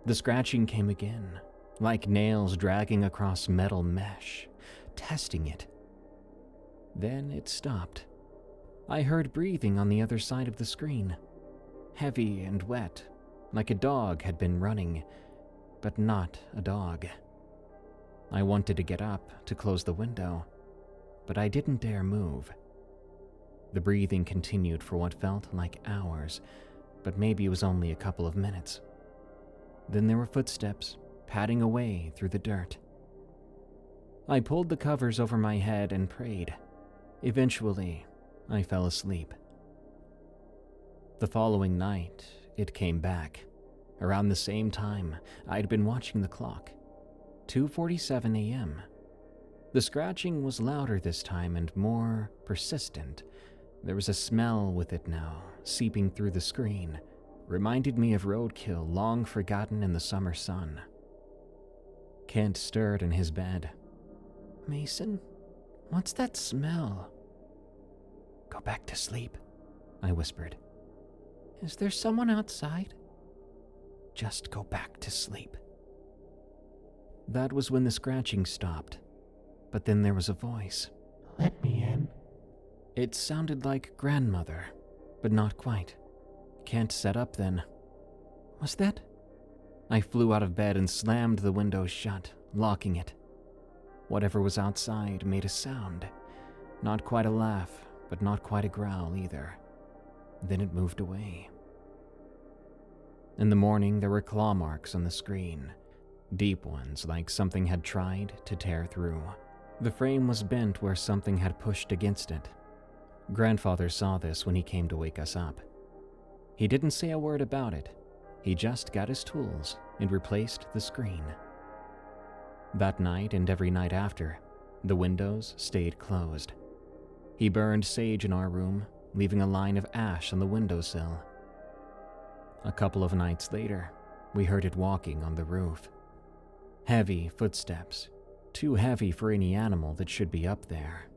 The scratching came again, like nails dragging across metal mesh, testing it. Then it stopped. I heard breathing on the other side of the screen, heavy and wet, like a dog had been running, but not a dog. I wanted to get up to close the window, but I didn't dare move. The breathing continued for what felt like hours, but maybe it was only a couple of minutes. Then there were footsteps, padding away through the dirt. I pulled the covers over my head and prayed. Eventually, I fell asleep. The following night, it came back. Around the same time, I'd been watching the clock. 2:47 a.m. The scratching was louder this time and more persistent. There was a smell with it now, seeping through the screen. Reminded me of roadkill long forgotten in the summer sun. Kent stirred in his bed. Mason, what's that smell? Go back to sleep, I whispered. Is there someone outside? Just go back to sleep. That was when the scratching stopped, but then there was a voice. Let me in. It sounded like grandmother, but not quite. Can't set up then. Was that? I flew out of bed and slammed the window shut, locking it. Whatever was outside made a sound. Not quite a laugh, but not quite a growl either. Then it moved away. In the morning, there were claw marks on the screen. Deep ones, like something had tried to tear through. The frame was bent where something had pushed against it. Grandfather saw this when he came to wake us up. He didn't say a word about it. He just got his tools and replaced the screen. That night and every night after, the windows stayed closed. He burned sage in our room, leaving a line of ash on the windowsill. A couple of nights later, we heard it walking on the roof. Heavy footsteps, too heavy for any animal that should be up there.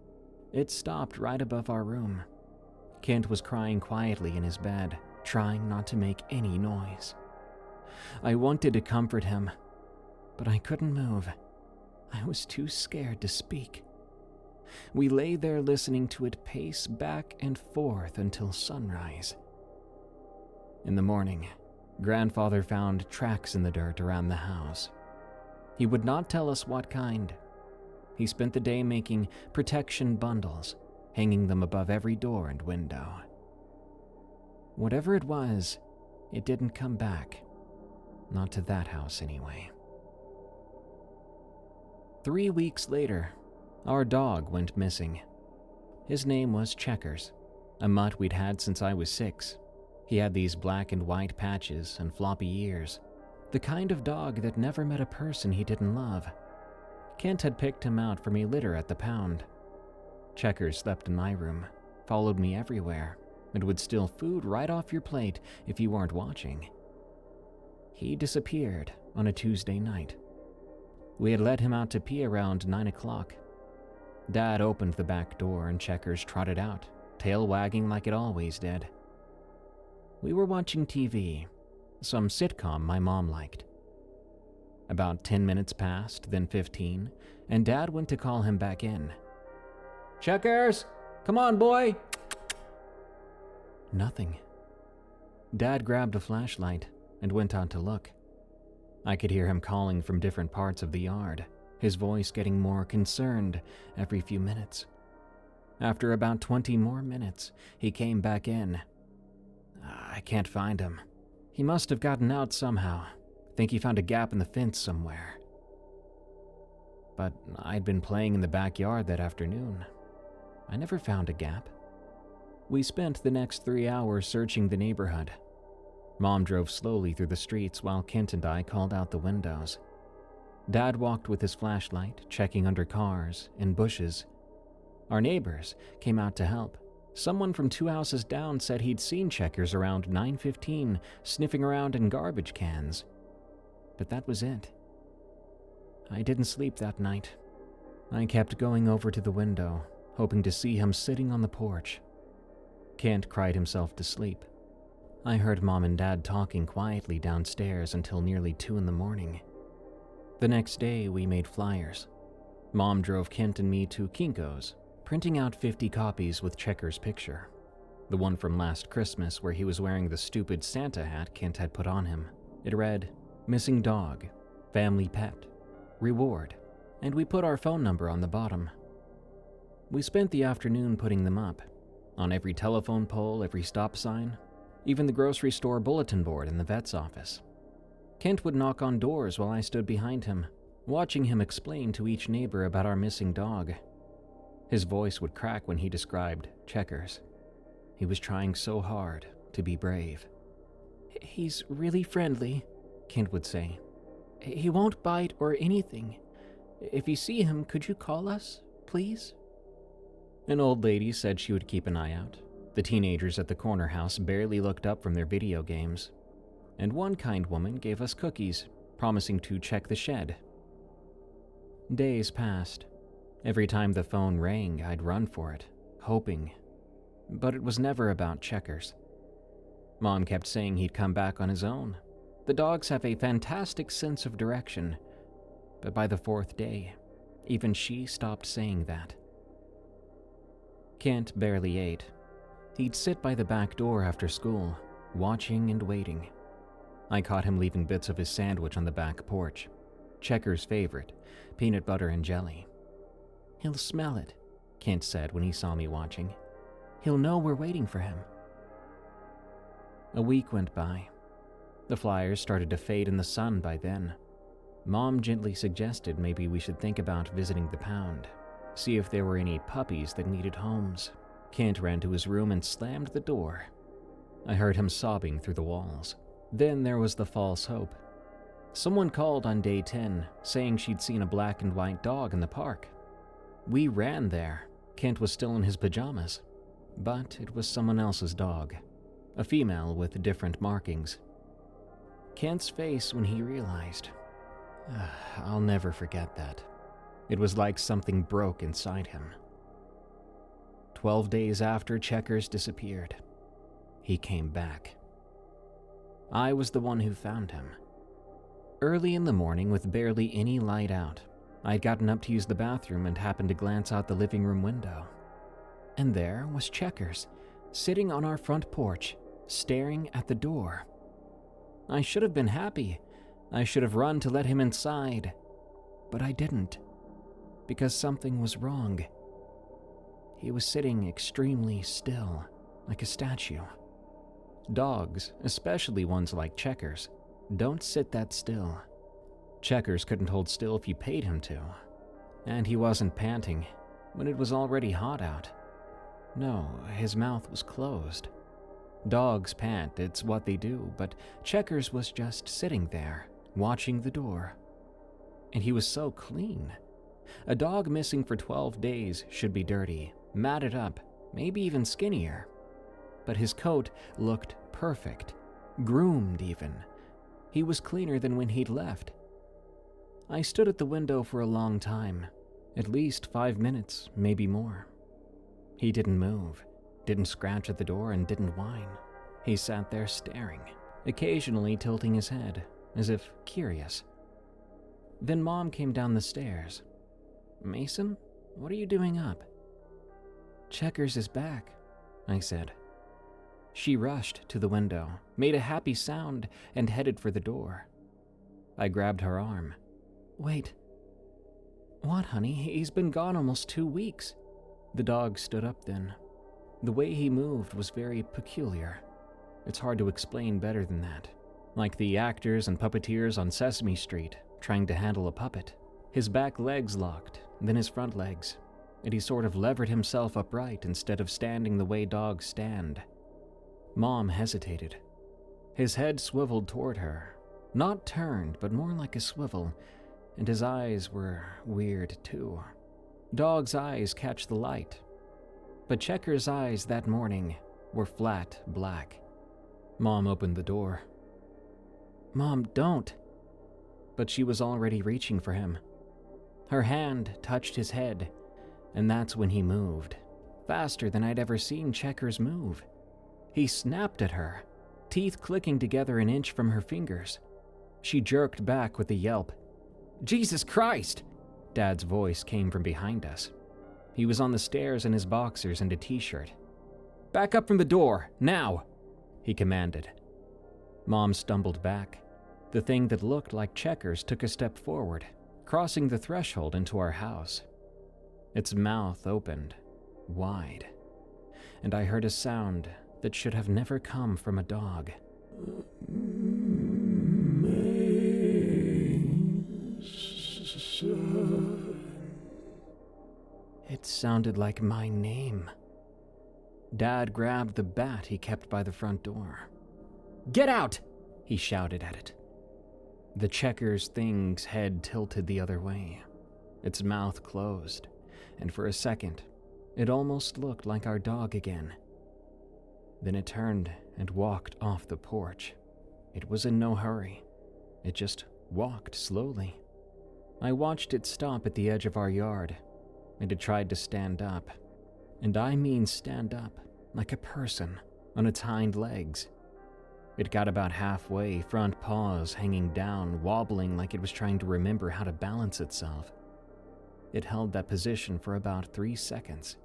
It stopped right above our room. Kent was crying quietly in his bed, trying not to make any noise. I wanted to comfort him, but I couldn't move. I was too scared to speak. We lay there listening to it pace back and forth until sunrise. In the morning, Grandfather found tracks in the dirt around the house. He would not tell us what kind. He spent the day making protection bundles, hanging them above every door and window. Whatever it was, it didn't come back. Not to that house, anyway. 3 weeks later, our dog went missing. His name was Checkers, a mutt we'd had since I was 6. He had these black and white patches and floppy ears, the kind of dog that never met a person he didn't love. Kent had picked him out from a litter at the pound. Checkers slept in my room, followed me everywhere, and would steal food right off your plate if you weren't watching. He disappeared on a Tuesday night. We had let him out to pee around 9 o'clock. Dad opened the back door and Checkers trotted out, tail wagging like it always did. We were watching TV, some sitcom my mom liked. About 10 minutes passed, then 15, and Dad went to call him back in. Checkers, come on, boy! Nothing. Dad grabbed a flashlight and went out to look. I could hear him calling from different parts of the yard, his voice getting more concerned every few minutes. After about 20 more minutes, he came back in. I can't find him. He must have gotten out somehow. Think he found a gap in the fence somewhere. But I'd been playing in the backyard that afternoon. I never found a gap. We spent the next 3 hours searching the neighborhood. Mom drove slowly through the streets while Kent and I called out the windows. Dad walked with his flashlight, checking under cars and bushes. Our neighbors came out to help. Someone from 2 houses down said he'd seen Checkers around 9:15 sniffing around in garbage cans. But that was it. I didn't sleep that night. I kept going over to the window, hoping to see him sitting on the porch. Kent cried himself to sleep. I heard Mom and Dad talking quietly downstairs until nearly 2 in the morning. The next day, we made flyers. Mom drove Kent and me to Kinko's, printing out 50 copies with Checkers' picture. The one from last Christmas where he was wearing the stupid Santa hat Kent had put on him. It read, "Missing dog, family pet, reward," and we put our phone number on the bottom. We spent the afternoon putting them up, on every telephone pole, every stop sign, even the grocery store bulletin board in the vet's office. Kent would knock on doors while I stood behind him, watching him explain to each neighbor about our missing dog. His voice would crack when he described Checkers. He was trying so hard to be brave. "He's really friendly," Kent would say. "He won't bite or anything. If you see him, could you call us, please?" An old lady said she would keep an eye out. The teenagers at the corner house barely looked up from their video games. And one kind woman gave us cookies, promising to check the shed. Days passed. Every time the phone rang, I'd run for it, hoping. But it was never about Checkers. Mom kept saying he'd come back on his own. The dogs have a fantastic sense of direction. But by the 4th day, even she stopped saying that. Kent barely ate. He'd sit by the back door after school, watching and waiting. I caught him leaving bits of his sandwich on the back porch. Checkers' favorite, peanut butter and jelly. "He'll smell it," Kent said when he saw me watching. "He'll know we're waiting for him." A week went by. The flyers started to fade in the sun by then. Mom gently suggested maybe we should think about visiting the pound, see if there were any puppies that needed homes. Kent ran to his room and slammed the door. I heard him sobbing through the walls. Then there was the false hope. Someone called on day 10, saying she'd seen a black and white dog in the park. We ran there. Kent was still in his pajamas. But it was someone else's dog. A female with different markings. Kent's face when he realized. I'll never forget that. It was like something broke inside him. 12 days after Checkers disappeared, he came back. I was the one who found him. Early in the morning, with barely any light out, I'd gotten up to use the bathroom and happened to glance out the living room window. And there was Checkers, sitting on our front porch, staring at the door. I should have been happy. I should have run to let him inside. But I didn't, because something was wrong. He was sitting extremely still, like a statue. Dogs, especially ones like Checkers, don't sit that still. Checkers couldn't hold still if you paid him to. And he wasn't panting when it was already hot out. No, his mouth was closed. Dogs pant, it's what they do, but Checkers was just sitting there, watching the door. And he was so clean. A dog missing for 12 days should be dirty, matted up, maybe even skinnier. But his coat looked perfect, groomed even. He was cleaner than when he'd left. I stood at the window for a long time, at least 5 minutes, maybe more. He didn't move, didn't scratch at the door, and didn't whine. He sat there staring, occasionally tilting his head, as if curious. Then Mom came down the stairs. "Mason, what are you doing up?" "Checkers is back," I said. She rushed to the window, made a happy sound, and headed for the door. I grabbed her arm. "Wait." "What, honey? He's been gone almost 2 weeks." The dog stood up then. The way he moved was very peculiar. It's hard to explain better than that. Like the actors and puppeteers on Sesame Street trying to handle a puppet. His back legs locked, then his front legs, and he sort of levered himself upright instead of standing the way dogs stand. Mom hesitated. His head swiveled toward her. Not turned, but more like a swivel, and his eyes were weird too. Dogs' eyes catch the light. But Checkers' eyes that morning were flat black. Mom opened the door. "Mom, don't." But she was already reaching for him. Her hand touched his head, and that's when he moved, faster than I'd ever seen Checkers move. He snapped at her, teeth clicking together an inch from her fingers. She jerked back with a yelp. "Jesus Christ!" Dad's voice came from behind us. He was on the stairs in his boxers and a t-shirt. "Back up from the door, now!" he commanded. Mom stumbled back. The thing that looked like Checkers took a step forward, crossing the threshold into our house. Its mouth opened, wide, and I heard a sound that should have never come from a dog. It sounded like my name. Dad grabbed the bat he kept by the front door. "Get out!" he shouted at it. The Checkers thing's head tilted the other way. Its mouth closed, and for a second, it almost looked like our dog again. Then it turned and walked off the porch. It was in no hurry. It just walked slowly. I watched it stop at the edge of our yard. and it tried to stand up. And I mean stand up, like a person, on its hind legs. It got about halfway, front paws hanging down, wobbling like it was trying to remember how to balance itself. It held that position for about 3 seconds,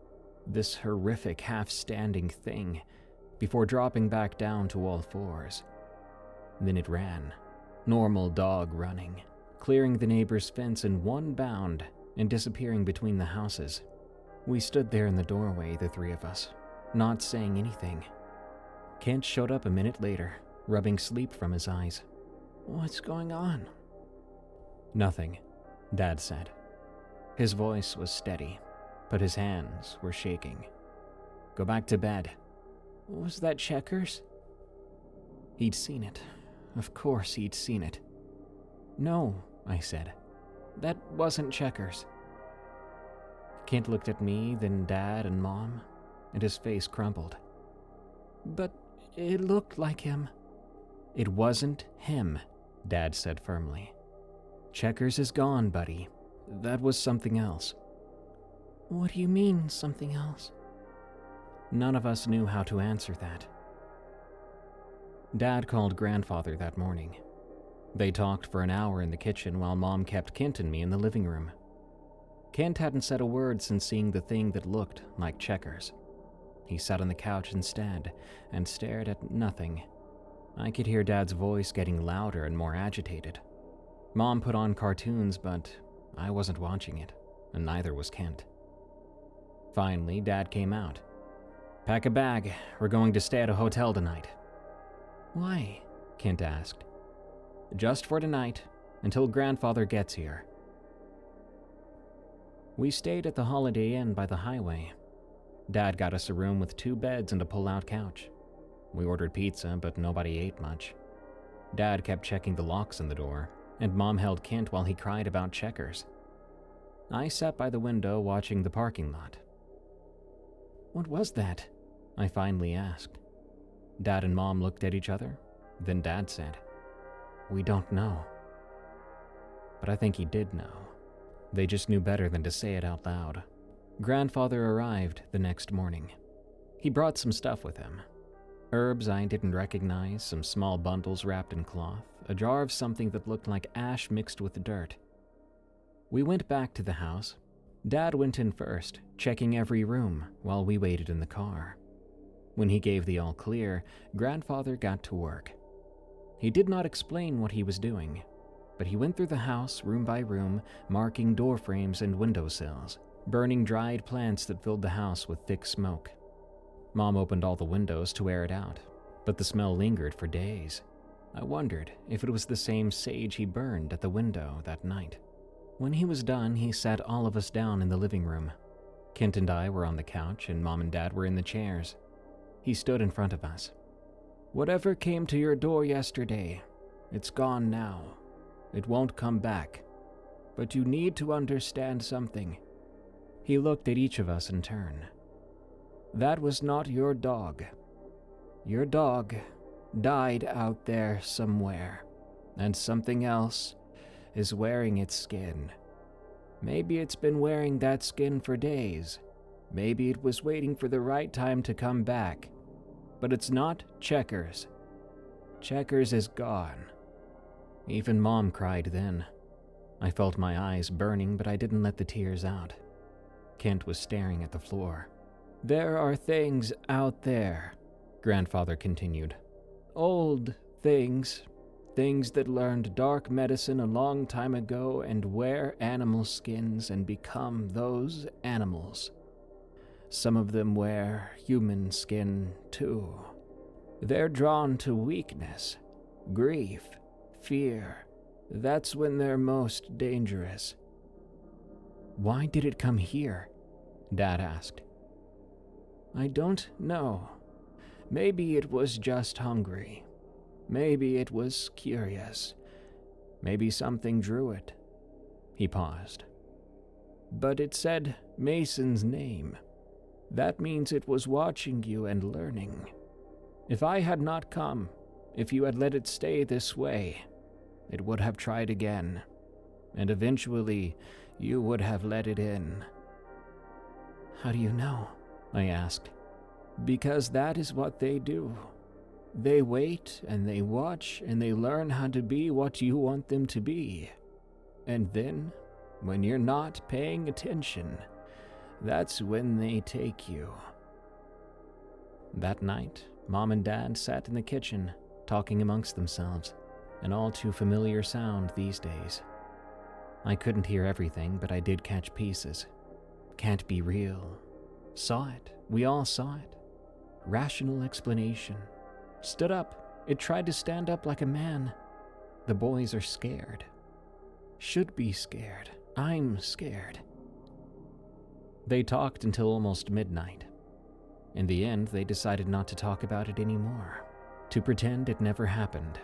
this horrific half-standing thing, before dropping back down to all fours. Then it ran, normal dog running, clearing the neighbor's fence in one bound and disappearing between the houses. We stood there in the doorway, the three of us, not saying anything. Kent showed up a minute later, rubbing sleep from his eyes. "What's going on?" "Nothing," Dad said. His voice was steady, but his hands were shaking. "Go back to bed." "Was that Checkers?" He'd seen it. Of course he'd seen it. "No," I said. "That wasn't Checkers." Kent looked at me, then Dad and Mom, and his face crumpled. "But it looked like him." "It wasn't him," Dad said firmly. "Checkers is gone, buddy. That was something else." "What do you mean, something else?" None of us knew how to answer that. Dad called Grandfather that morning. They talked for an hour in the kitchen while Mom kept Kent and me in the living room. Kent hadn't said a word since seeing the thing that looked like Checkers. He sat on the couch instead and stared at nothing. I could hear Dad's voice getting louder and more agitated. Mom put on cartoons, but I wasn't watching it, and neither was Kent. Finally, Dad came out. "Pack a bag. We're going to stay at a hotel tonight." "Why?" Kent asked. "Just for tonight, until Grandfather gets here." We stayed at the Holiday Inn by the highway. Dad got us a room with 2 beds and a pull-out couch. We ordered pizza, but nobody ate much. Dad kept checking the locks in the door, and Mom held Kent while he cried about Checkers. I sat by the window watching the parking lot. "What was that?" I finally asked. Dad and Mom looked at each other, then Dad said, "We don't know." But I think he did know. They just knew better than to say it out loud. Grandfather arrived the next morning. He brought some stuff with him. Herbs I didn't recognize, some small bundles wrapped in cloth, a jar of something that looked like ash mixed with dirt. We went back to the house. Dad went in first, checking every room while we waited in the car. When he gave the all clear, Grandfather got to work. He did not explain what he was doing, but he went through the house room by room, marking door frames and windowsills, burning dried plants that filled the house with thick smoke. Mom opened all the windows to air it out, but the smell lingered for days. I wondered if it was the same sage he burned at the window that night. When he was done, he sat all of us down in the living room. Kent and I were on the couch, and Mom and Dad were in the chairs. He stood in front of us. "Whatever came to your door yesterday, it's gone now. It won't come back. But you need to understand something." He looked at each of us in turn. "That was not your dog. Your dog died out there somewhere, and something else is wearing its skin. Maybe it's been wearing that skin for days. Maybe it was waiting for the right time to come back. But it's not Checkers. Checkers is gone." Even Mom cried then. I felt my eyes burning, but I didn't let the tears out. Kent was staring at the floor. "There are things out there," Grandfather continued. "Old things. Things that learned dark medicine a long time ago and wear animal skins and become those animals. Some of them wear human skin too. They're drawn to weakness, grief, fear. That's when they're most dangerous." "Why did it come here?" Dad asked. "I don't know. Maybe it was just hungry. Maybe it was curious. Maybe something drew it." He paused. "But it said Mason's name. That means it was watching you and learning. If I had not come, if you had let it stay this way, it would have tried again. And eventually, you would have let it in. How do you know? I asked. Because that is what they do. They wait and they watch and they learn how to be what you want them to be. And then, when you're not paying attention, that's when they take you. That night, Mom and Dad sat in the kitchen, talking amongst themselves, an all too familiar sound these days. I couldn't hear everything, but I did catch pieces. Can't be real. Saw it. We all saw it. Rational explanation. Stood up. It tried to stand up like a man. The boys are scared. Should be scared. I'm scared. They talked until almost midnight. In the end, they decided not to talk about it anymore. To pretend it never happened.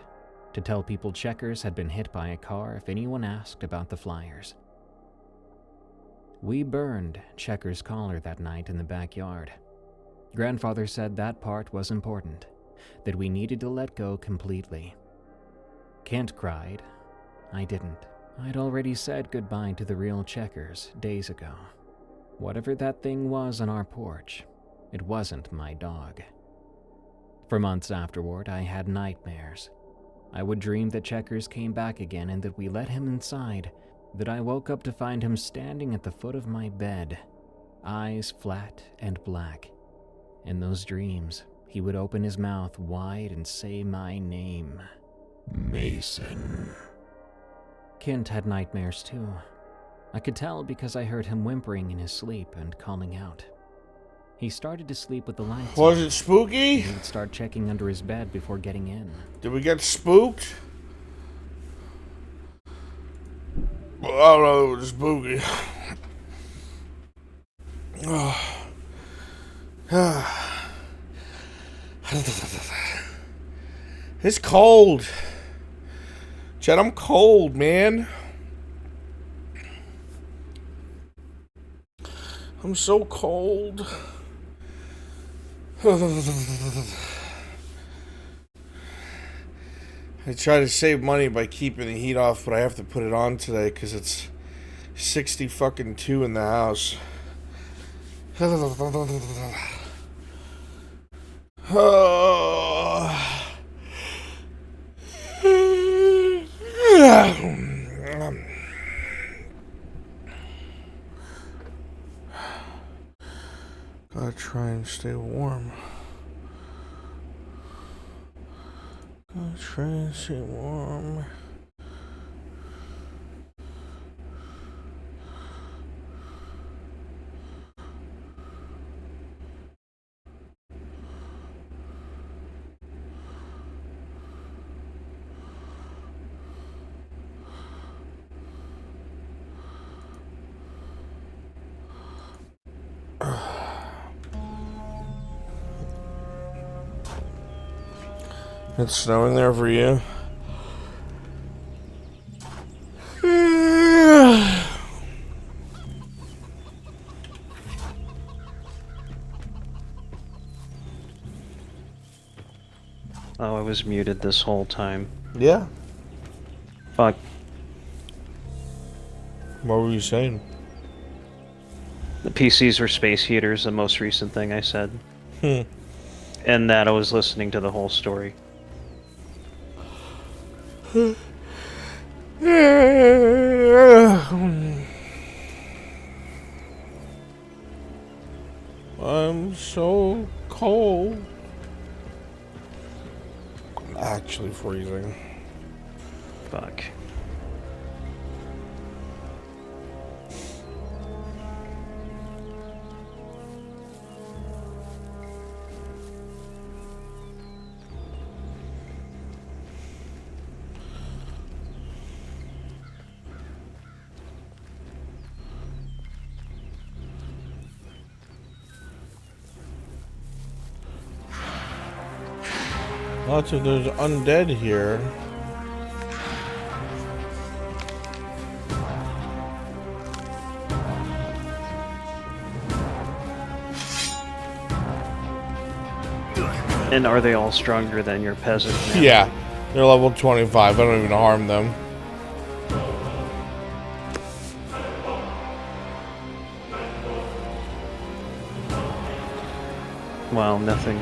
To tell people Checkers had been hit by a car if anyone asked about the flyers. We burned Checkers' collar that night in the backyard. Grandfather said that part was important, that we needed to let go completely. Kent cried. I didn't. I'd already said goodbye to the real Checkers days ago. Whatever that thing was on our porch, it wasn't my dog. For months afterward, I had nightmares. I would dream that Checkers came back again and that we let him inside, that I woke up to find him standing at the foot of my bed, eyes flat and black. In those dreams, he would open his mouth wide and say my name. Mason. Kent had nightmares too. I could tell because I heard him whimpering in his sleep and calling out. He started to sleep with the lights Was on. it spooky? He would start checking under his bed before getting in. Did we get spooked? Well, I don't know, it was spooky. It's cold. Chad, I'm cold, man. I'm so cold. I try to save money by keeping the heat off, but I have to put it on today because it's 60 fucking 2 in the house. Gotta try and stay warm. Gotta try and stay warm. It's snowing there for you? Oh, I was muted this whole time. Yeah. Fuck. What were you saying? The PCs were space heaters, the most recent thing I said. And that I was listening to the whole story. I'm so cold. I'm actually freezing. Fuck. Lots of there's undead here. And are they all stronger than your peasant man? Yeah, they're level 25. I don't even harm them. Well, nothing.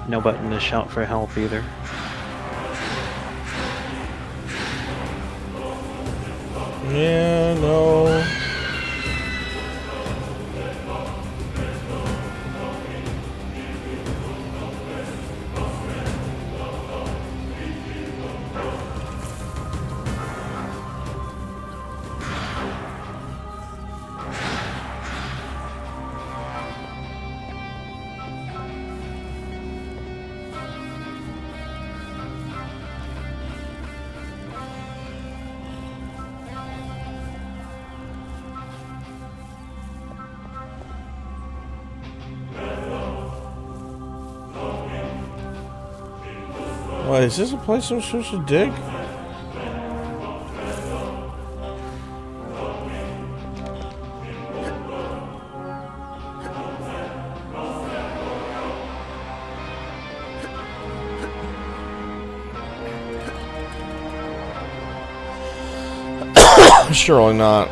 No button to shout for help either. Yeah, no. Wait, is this a place I'm supposed to dig? Surely not.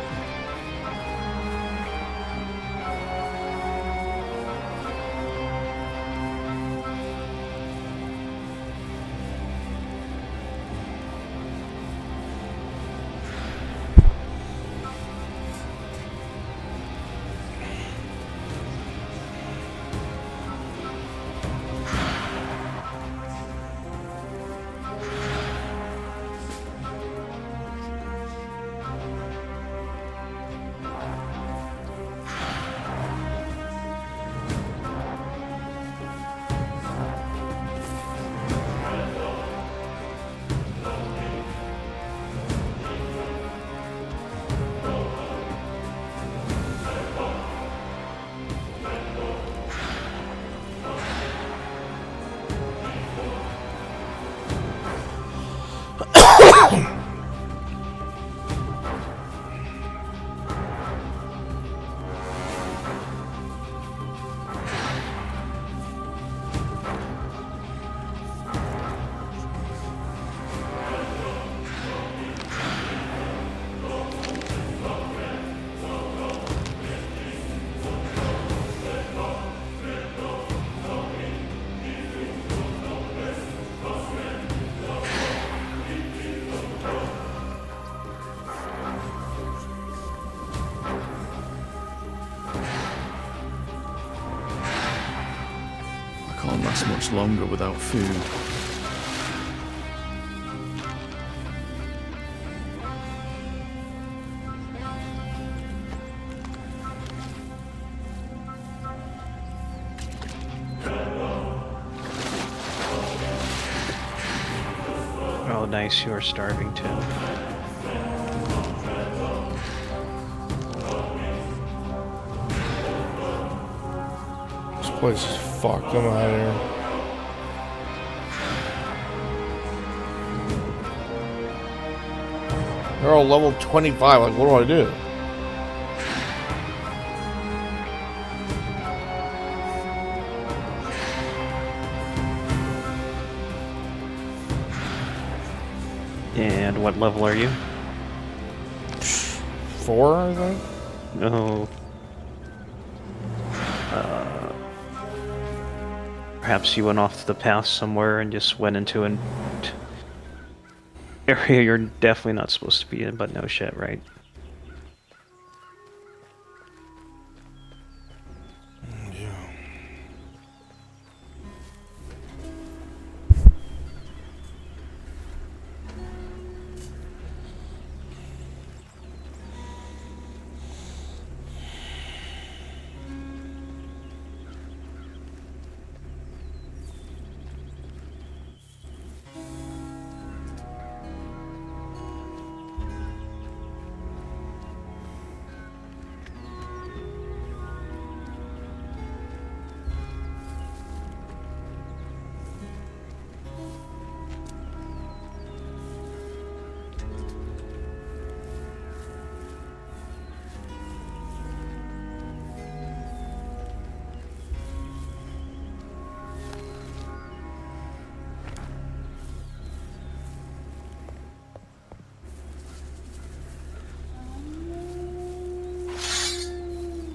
Can't last much longer without food. Oh, nice, you are starving too. This place is fucked. I'm out of here. They're all level 25. Like, what do I do? And what level are you? 4, I think? No. Perhaps you went off the path somewhere and just went into an area you're definitely not supposed to be in, but no shit, right?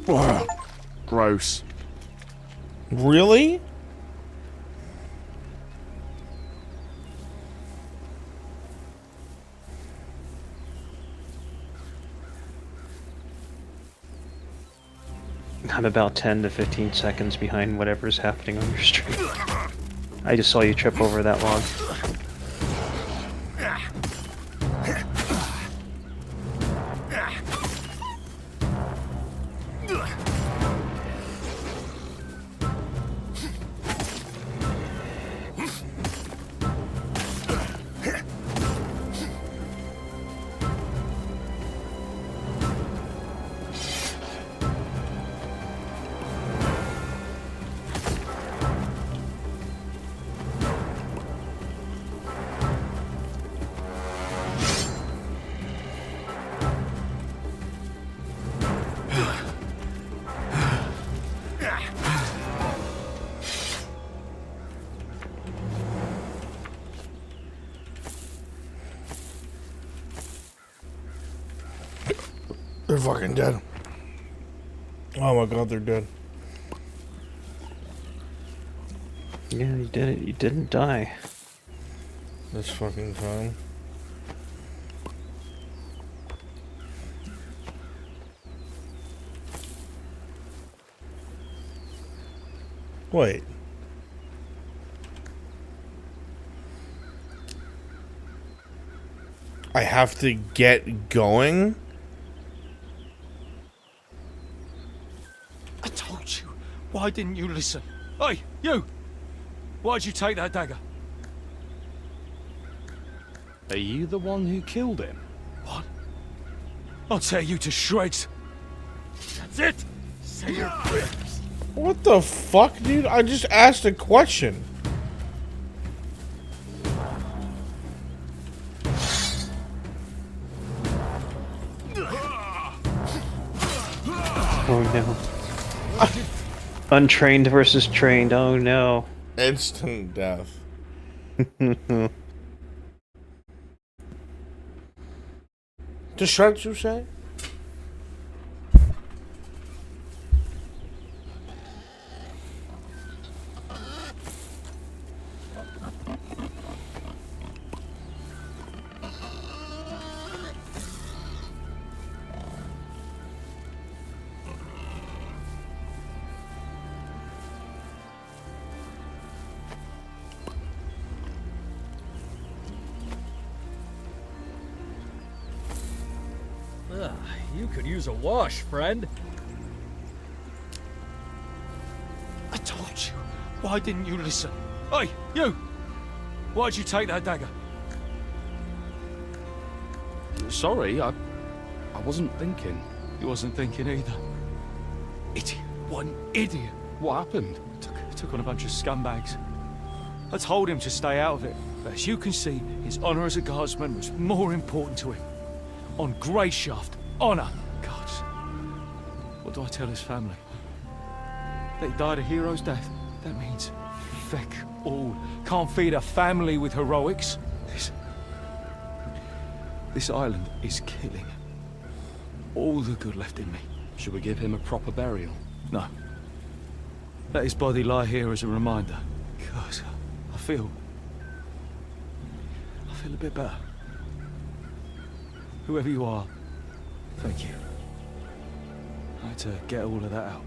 Ugh, gross. Really? I'm about 10 to 15 seconds behind whatever's happening on your stream. I just saw you trip over that log. They're fucking dead. Oh my god, they're dead. Yeah, you did it. You didn't die. This fucking time. Wait. I have to get going? I told you. Why didn't you listen? Hey, you! Why'd you take that dagger? Are you the one who killed him? What? I'll tear you to shreds. That's it! Say your prayers. What the fuck, dude? I just asked a question. Oh no. Untrained versus trained, oh no. Instant death. To shreds, you say? You could use a wash, friend. I told you. Why didn't you listen? Hey, you! Why'd you take that dagger? Sorry, I wasn't thinking. You wasn't thinking either. Idiot. One idiot. What happened? Took on a bunch of scumbags. I told him to stay out of it, but as you can see, his honor as a guardsman was more important to him. On Greyshaft, honor. Gods. What do I tell his family? That he died a hero's death? That means feck all. Can't feed a family with heroics. This island is killing all the good left in me. Should we give him a proper burial? No. Let his body lie here as a reminder. God, I feel a bit better. Whoever you are, thank you. I had to get all of that out.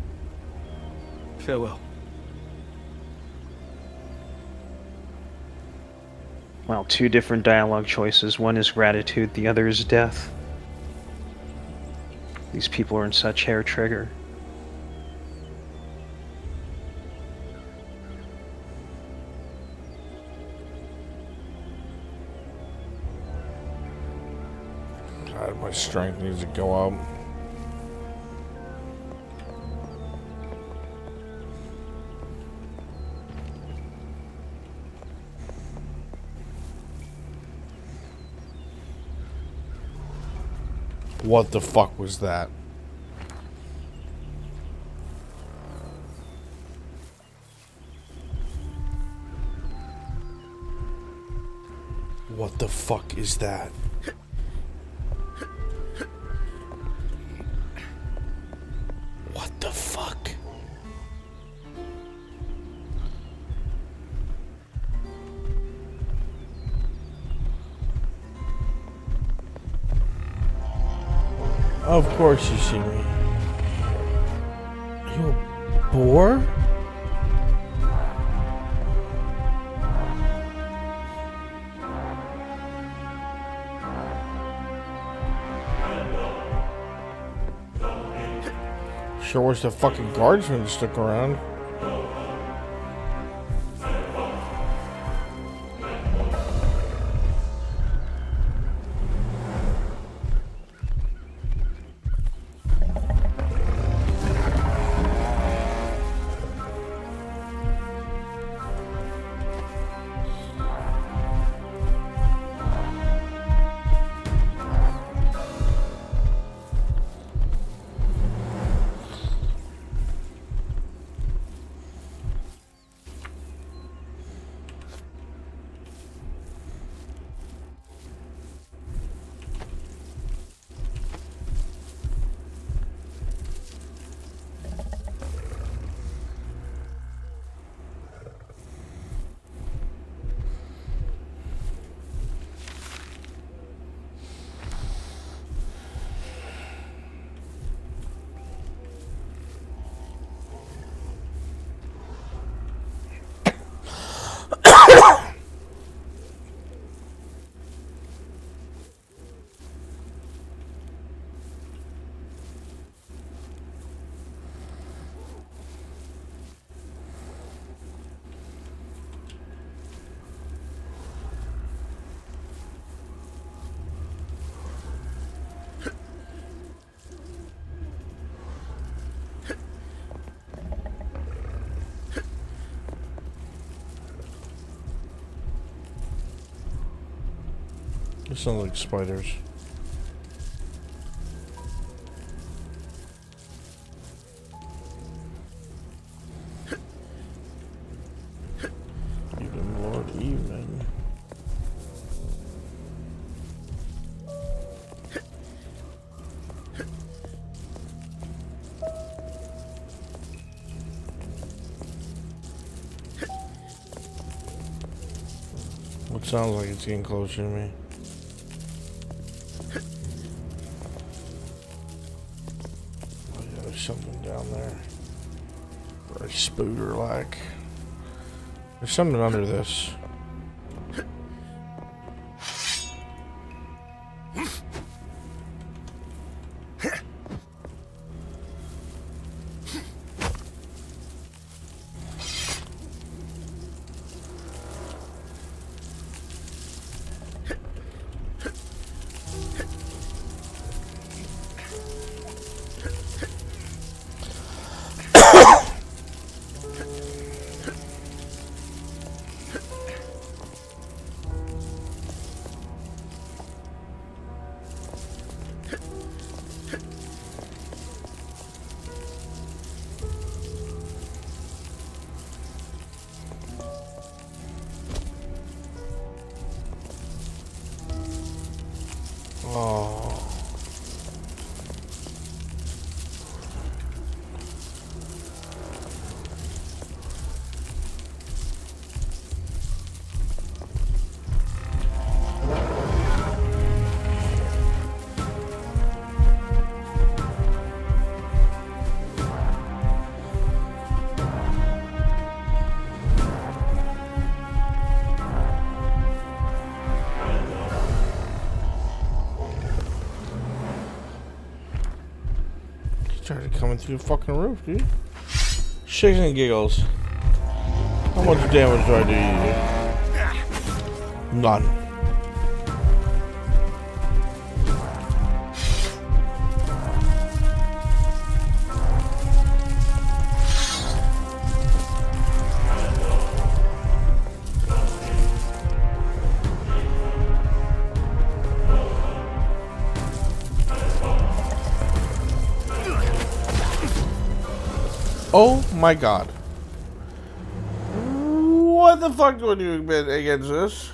Farewell. Well, two different dialogue choices. One is gratitude, the other is death. These people are in such hair trigger. God, my strength needs to go up. What the fuck was that? What the fuck is that? What Of course you see me. You a boar? Sure wish the fucking guardsmen stuck around. This sounds like spiders. Even Lord Evening. What sounds like it's getting closer to me? Something down there. Very spooder-like. There's something under this. Oh. Started coming through the fucking roof, dude. Shakes and giggles. How much damage do I do you? None. Oh my god. What the fuck do I do against this?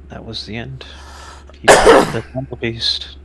That was the end. He died the temple beast.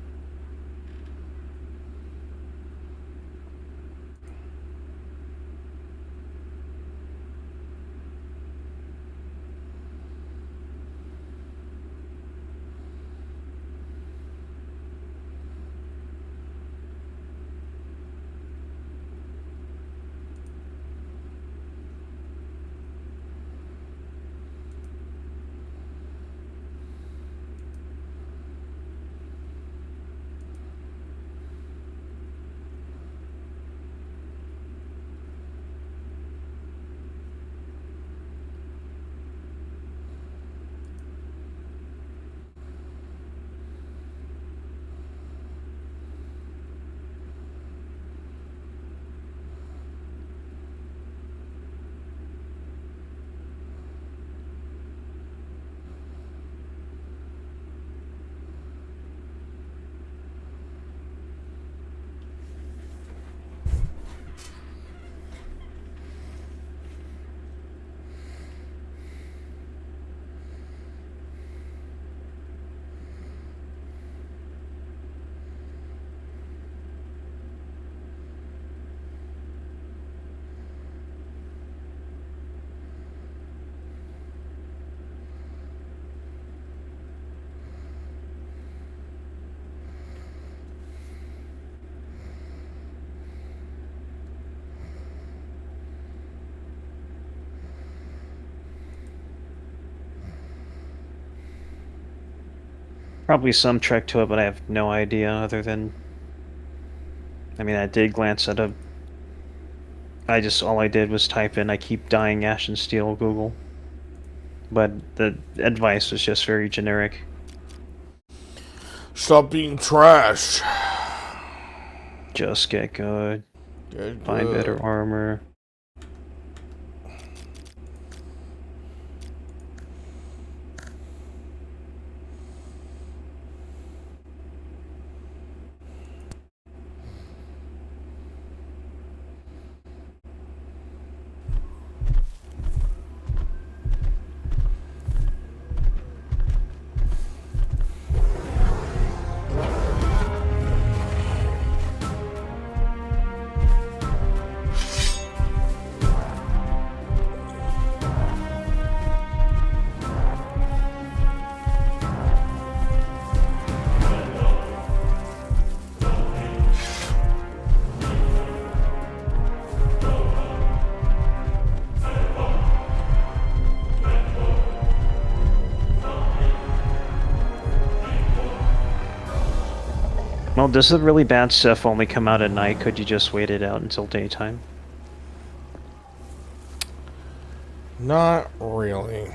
Probably some trick to it, but I have no idea other than... I mean, I did glance at all I did was type in, I keep dying Ash and Steel Google. But the advice was just very generic. Stop being trash. Just get good. Find good. better armor. Well, does the really bad stuff only come out at night? Could you just wait it out until daytime? Not really.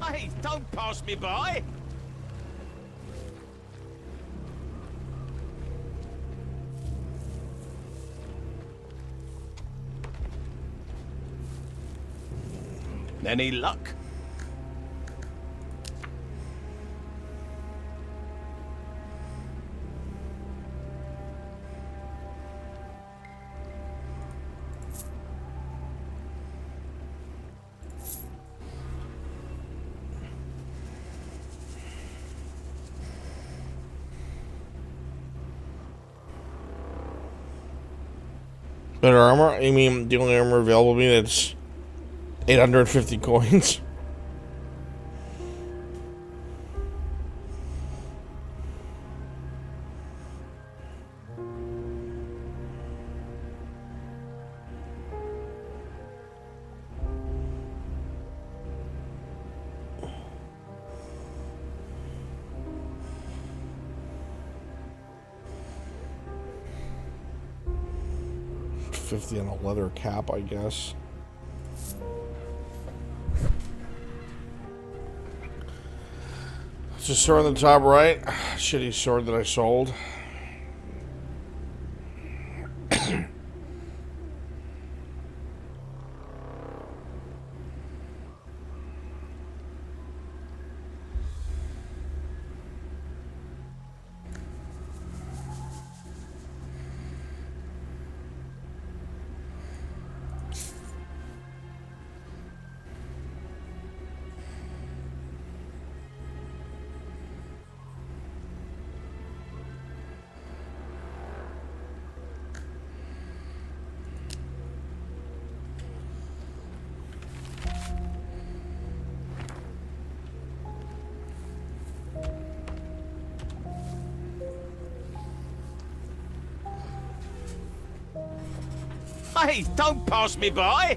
Hey, don't pass me by! Any luck? Better armor? You mean the only armor available to me that's 850 coins? $50 on a leather cap, I guess. It's a sword on the top right. Shitty sword that I sold. Hey, don't pass me by!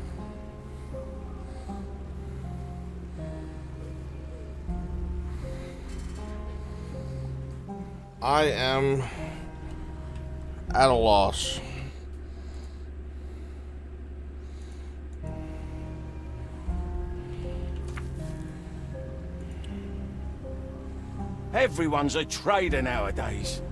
I am at a loss. Everyone's a trader nowadays.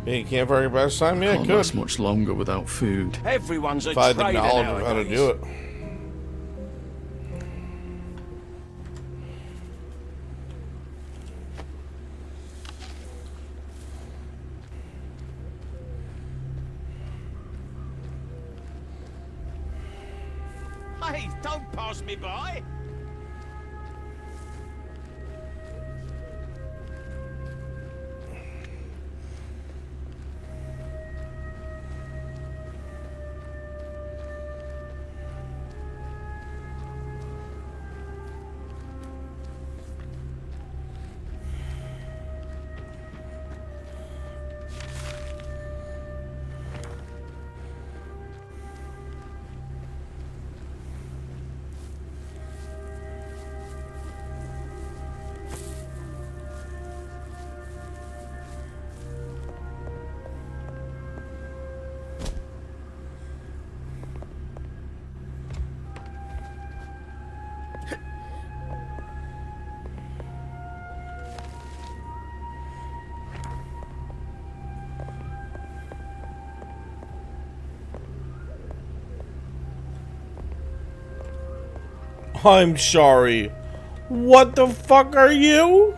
Being campfire best time? Yeah, Can't good. last much longer without food. Everyone's a If I had the trader knowledge of how to nowadays. do it. Hey, don't pass me by! I'm sorry. What the fuck are you?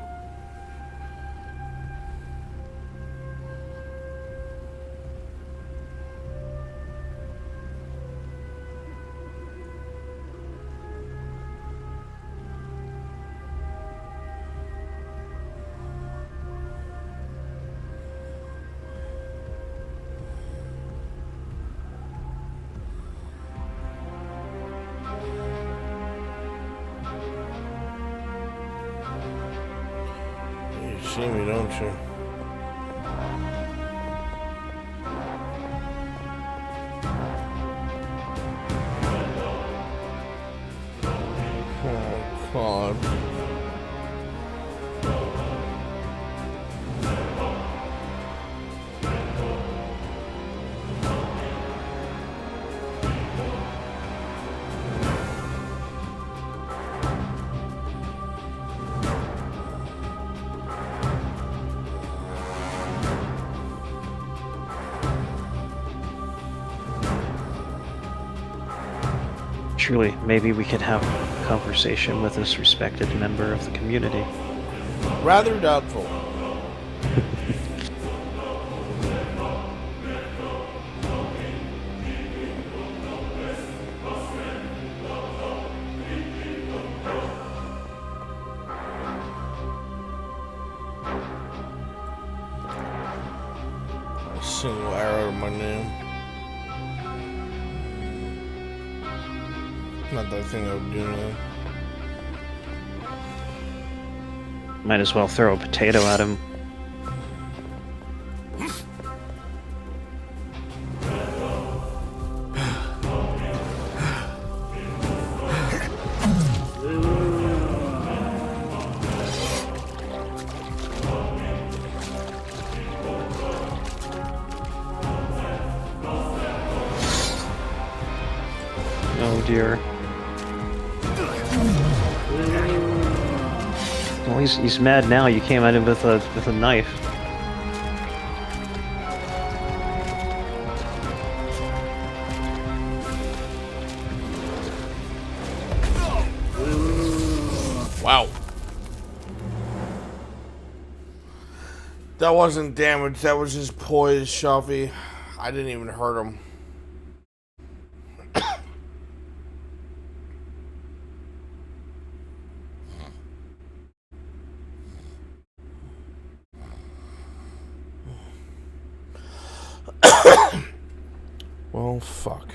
You see me, don't you? Oh, God. Truly, maybe we could have a conversation with this respected member of the community. Rather doubtful. A single arrow to my name. Not that I think I would do anything. Might as well throw a potato at him. Oh dear. Well, he's mad now. You came at him with a knife. Wow. That wasn't damage. That was just poise, Shuffy. I didn't even hurt him. Well, fuck.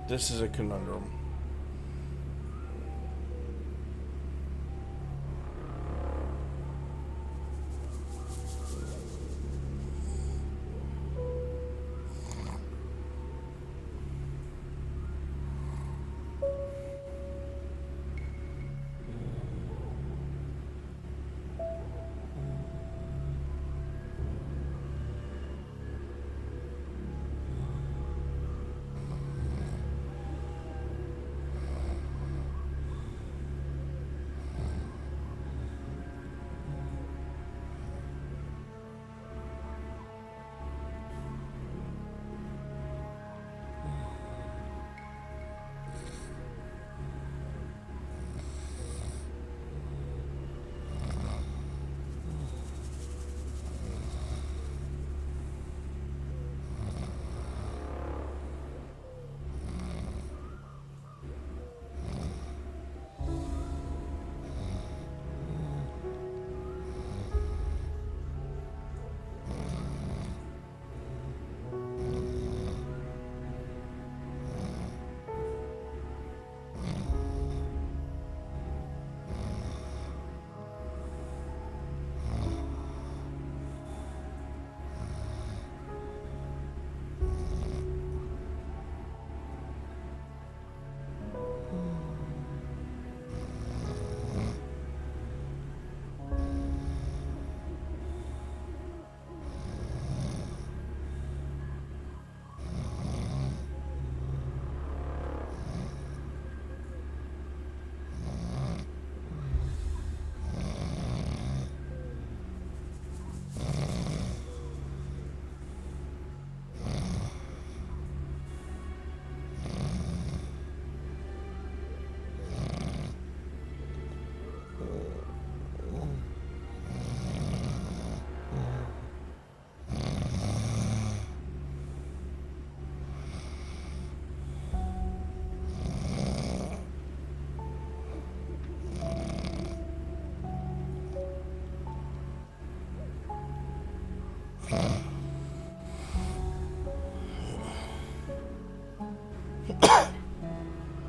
This is a conundrum.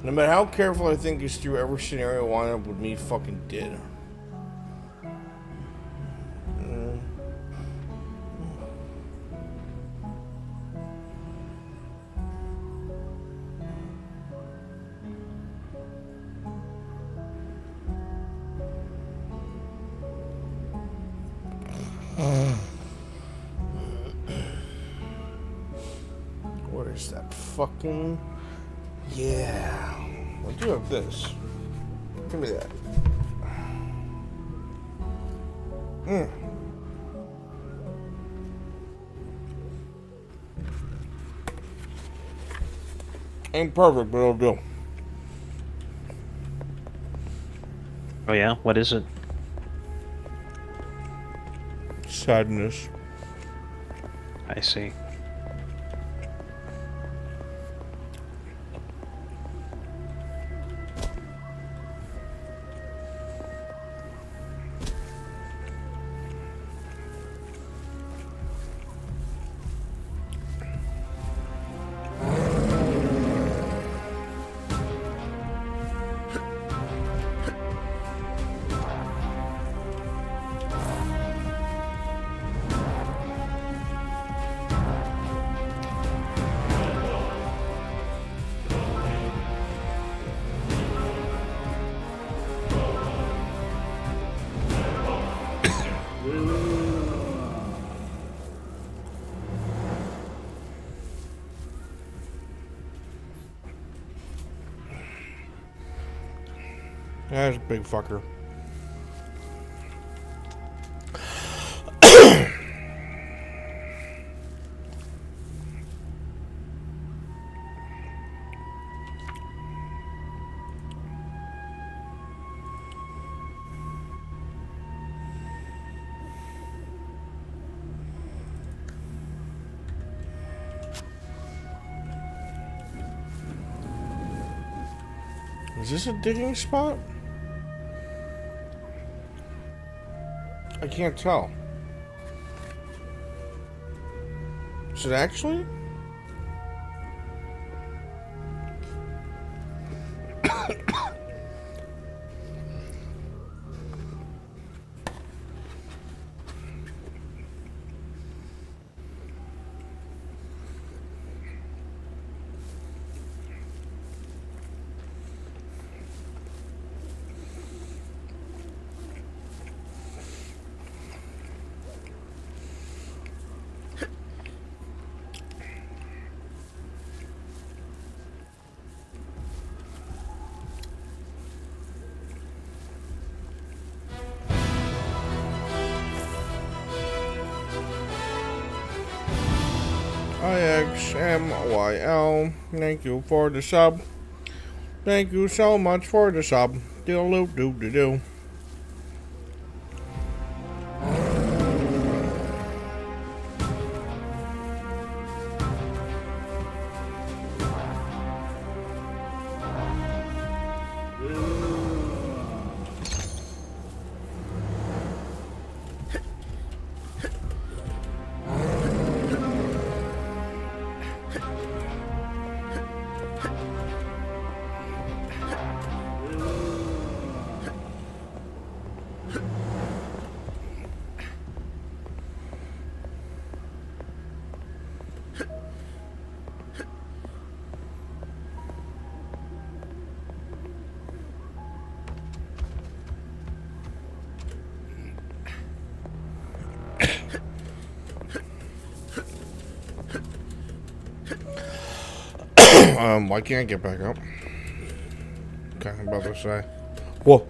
No matter how careful I think is through every scenario, I wind up with me fucking dead. Where is that fucking... Yeah. I do have this. Give me that. Ain't perfect, but it'll do. Oh yeah? What is it? Sadness. I see. That's a big fucker. Is this a digging spot? I can't tell. Is it actually? IXMYL. Thank you for the sub. Thank you so much for the sub. Diddle-doo-doo-doo-doo. Why can't I get back up? Okay, I'm about to say. Whoa.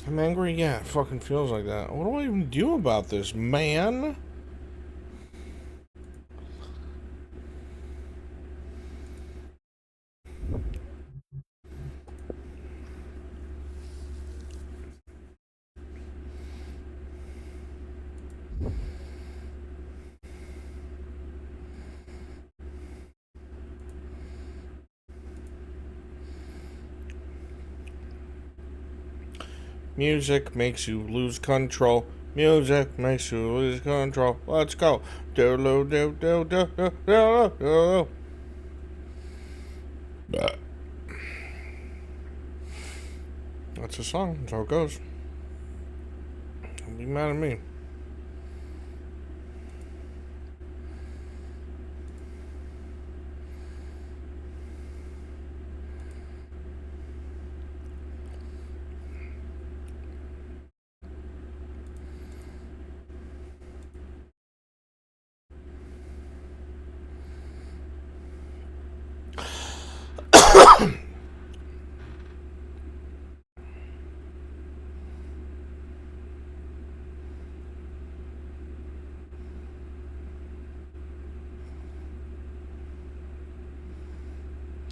I'm angry, yeah, it fucking feels like that. What do I even do about this, man? Music makes you lose control. Music makes you lose control. Let's go. Do do do do do do do do. That's a song. That's how it goes. Don't be mad at me.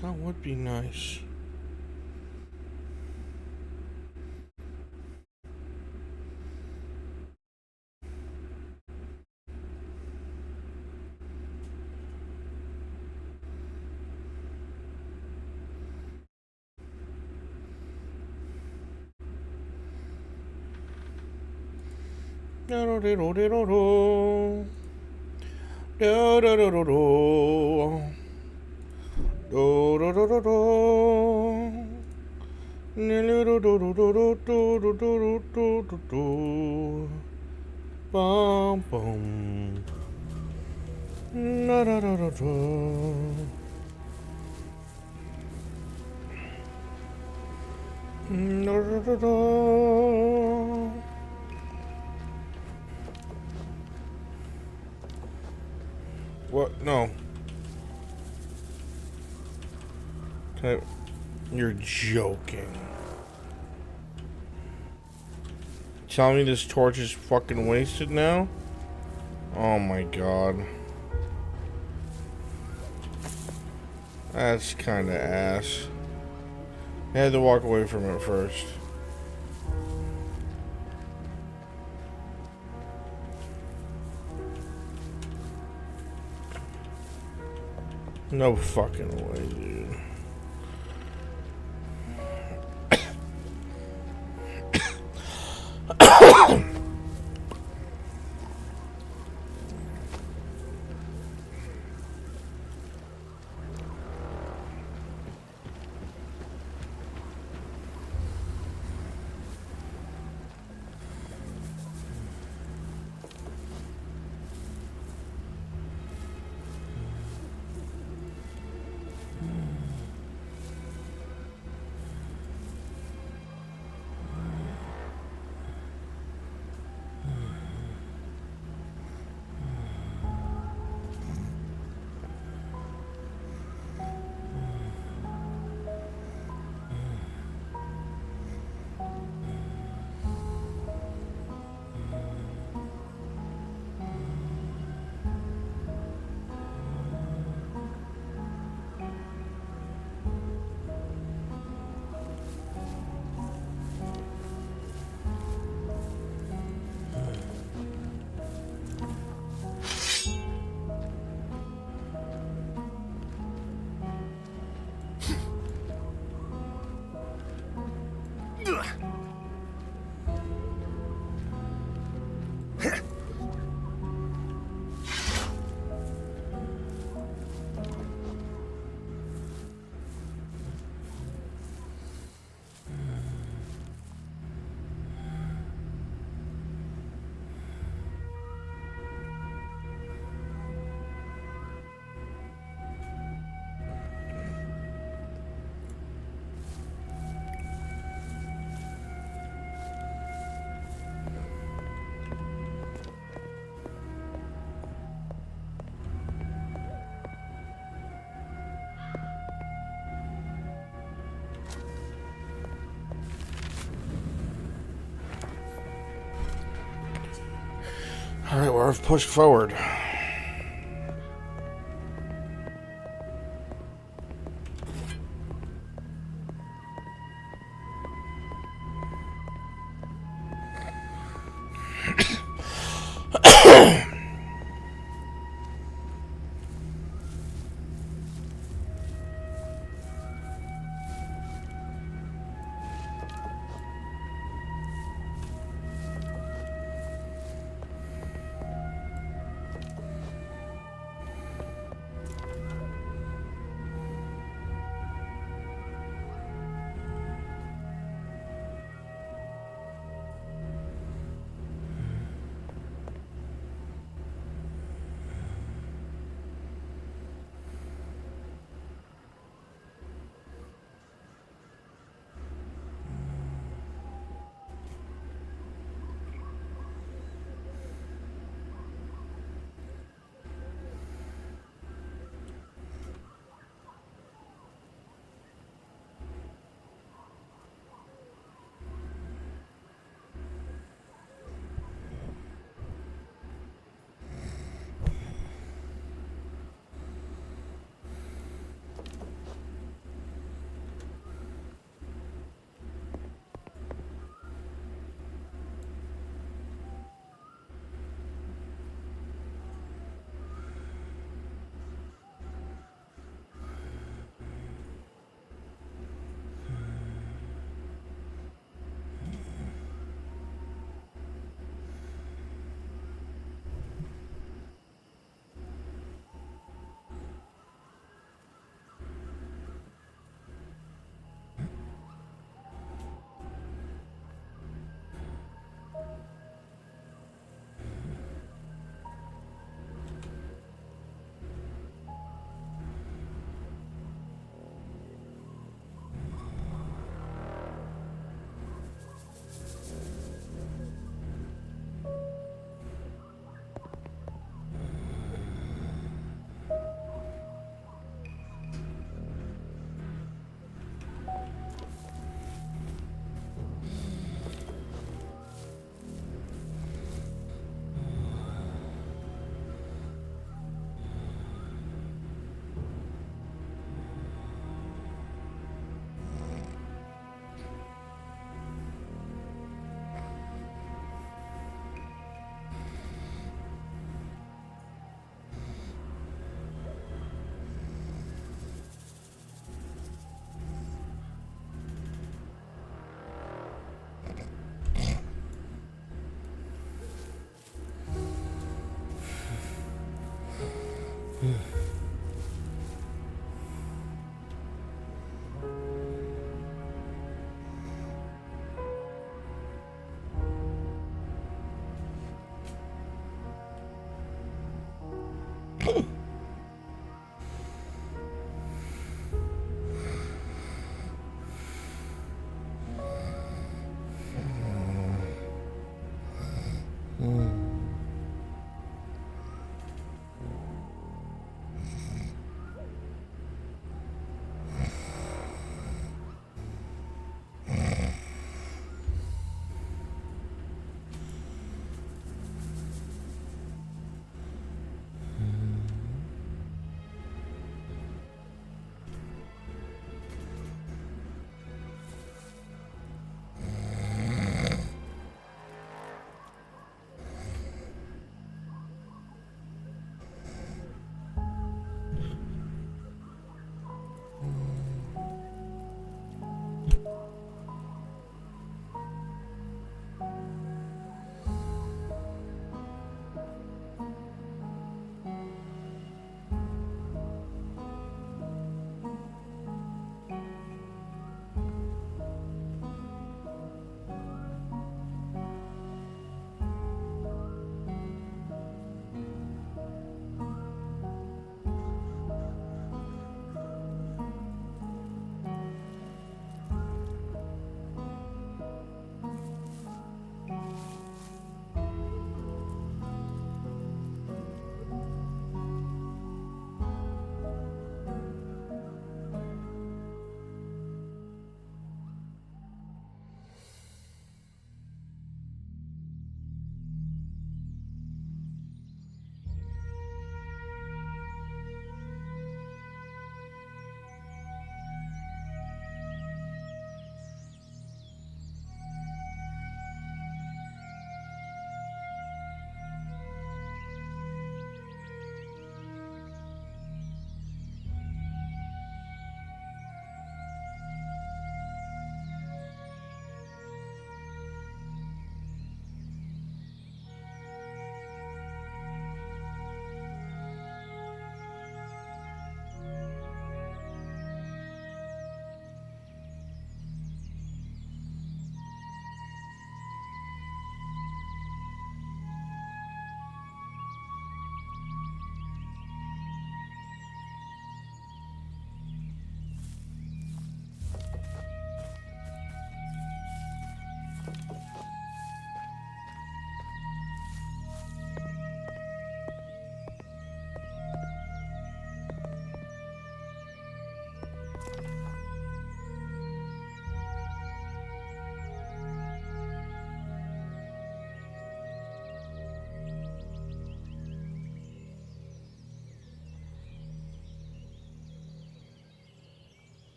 That would be nice. Do do do do do do. Do do do do do. Do do do do do. Do do do do do do do do do do. Bum bum. Da da da da da. Da da da da. What? No. You're joking. Tell me this torch is fucking wasted now? Oh my god. That's kinda ass. I had to walk away from it first. No fucking way, dude. Alright, well, I've pushed forward.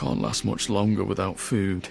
can't last much longer without food.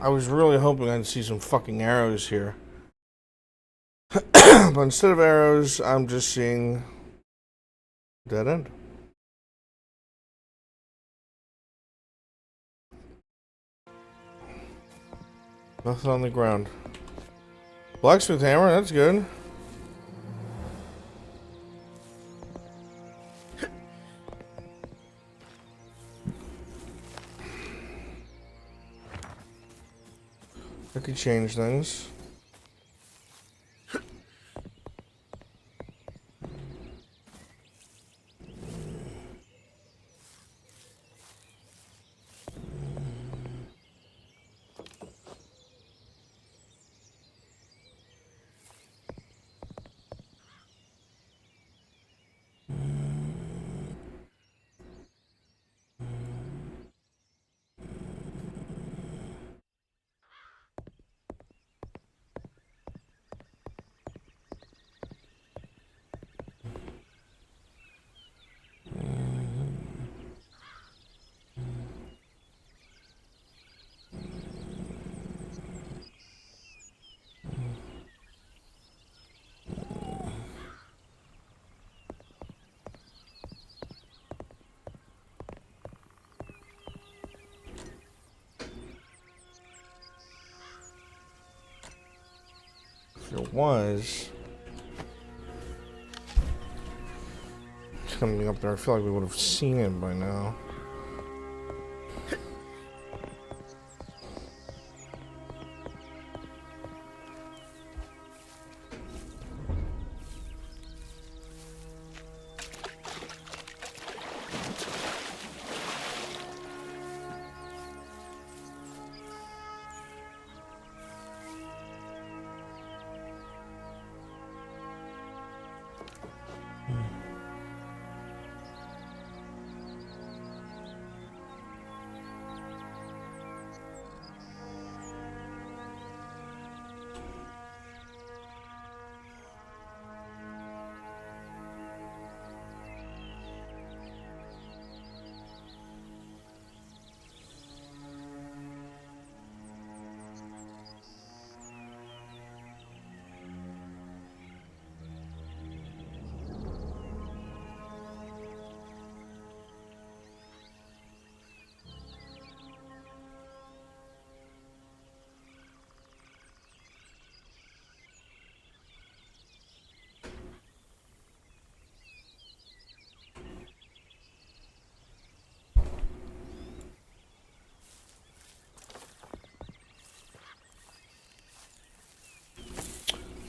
I was really hoping I'd see some fucking arrows here. But instead of arrows, I'm just seeing dead end. Nothing on the ground. Blacksmith hammer, that's good. I could change things. It was coming up there. I feel like we would have seen it by now.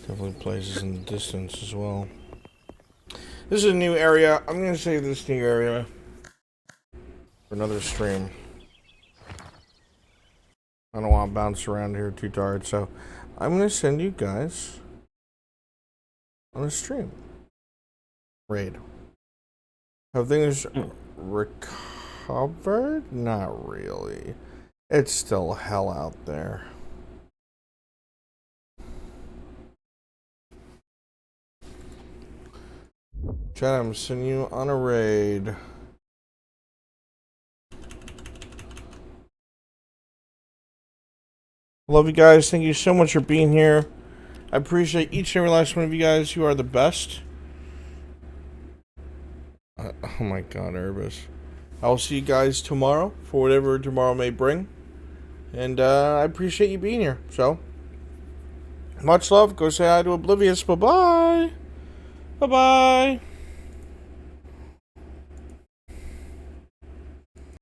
Definitely places in the distance as well. This is a new area. I'm going to save this new area for another stream. I don't want to bounce around here too tired, so I'm going to send you guys on a stream. Raid. Have things recovered? Not really. It's still hell out there. Chad, I'm sending you on a raid. Love you guys. Thank you so much for being here. I appreciate each and every last one of you guys. You are the best. Oh my god, Erbis. I'll see you guys tomorrow for whatever tomorrow may bring. And I appreciate you being here. So, much love. Go say hi to Oblivious. Bye-bye. Bye-bye.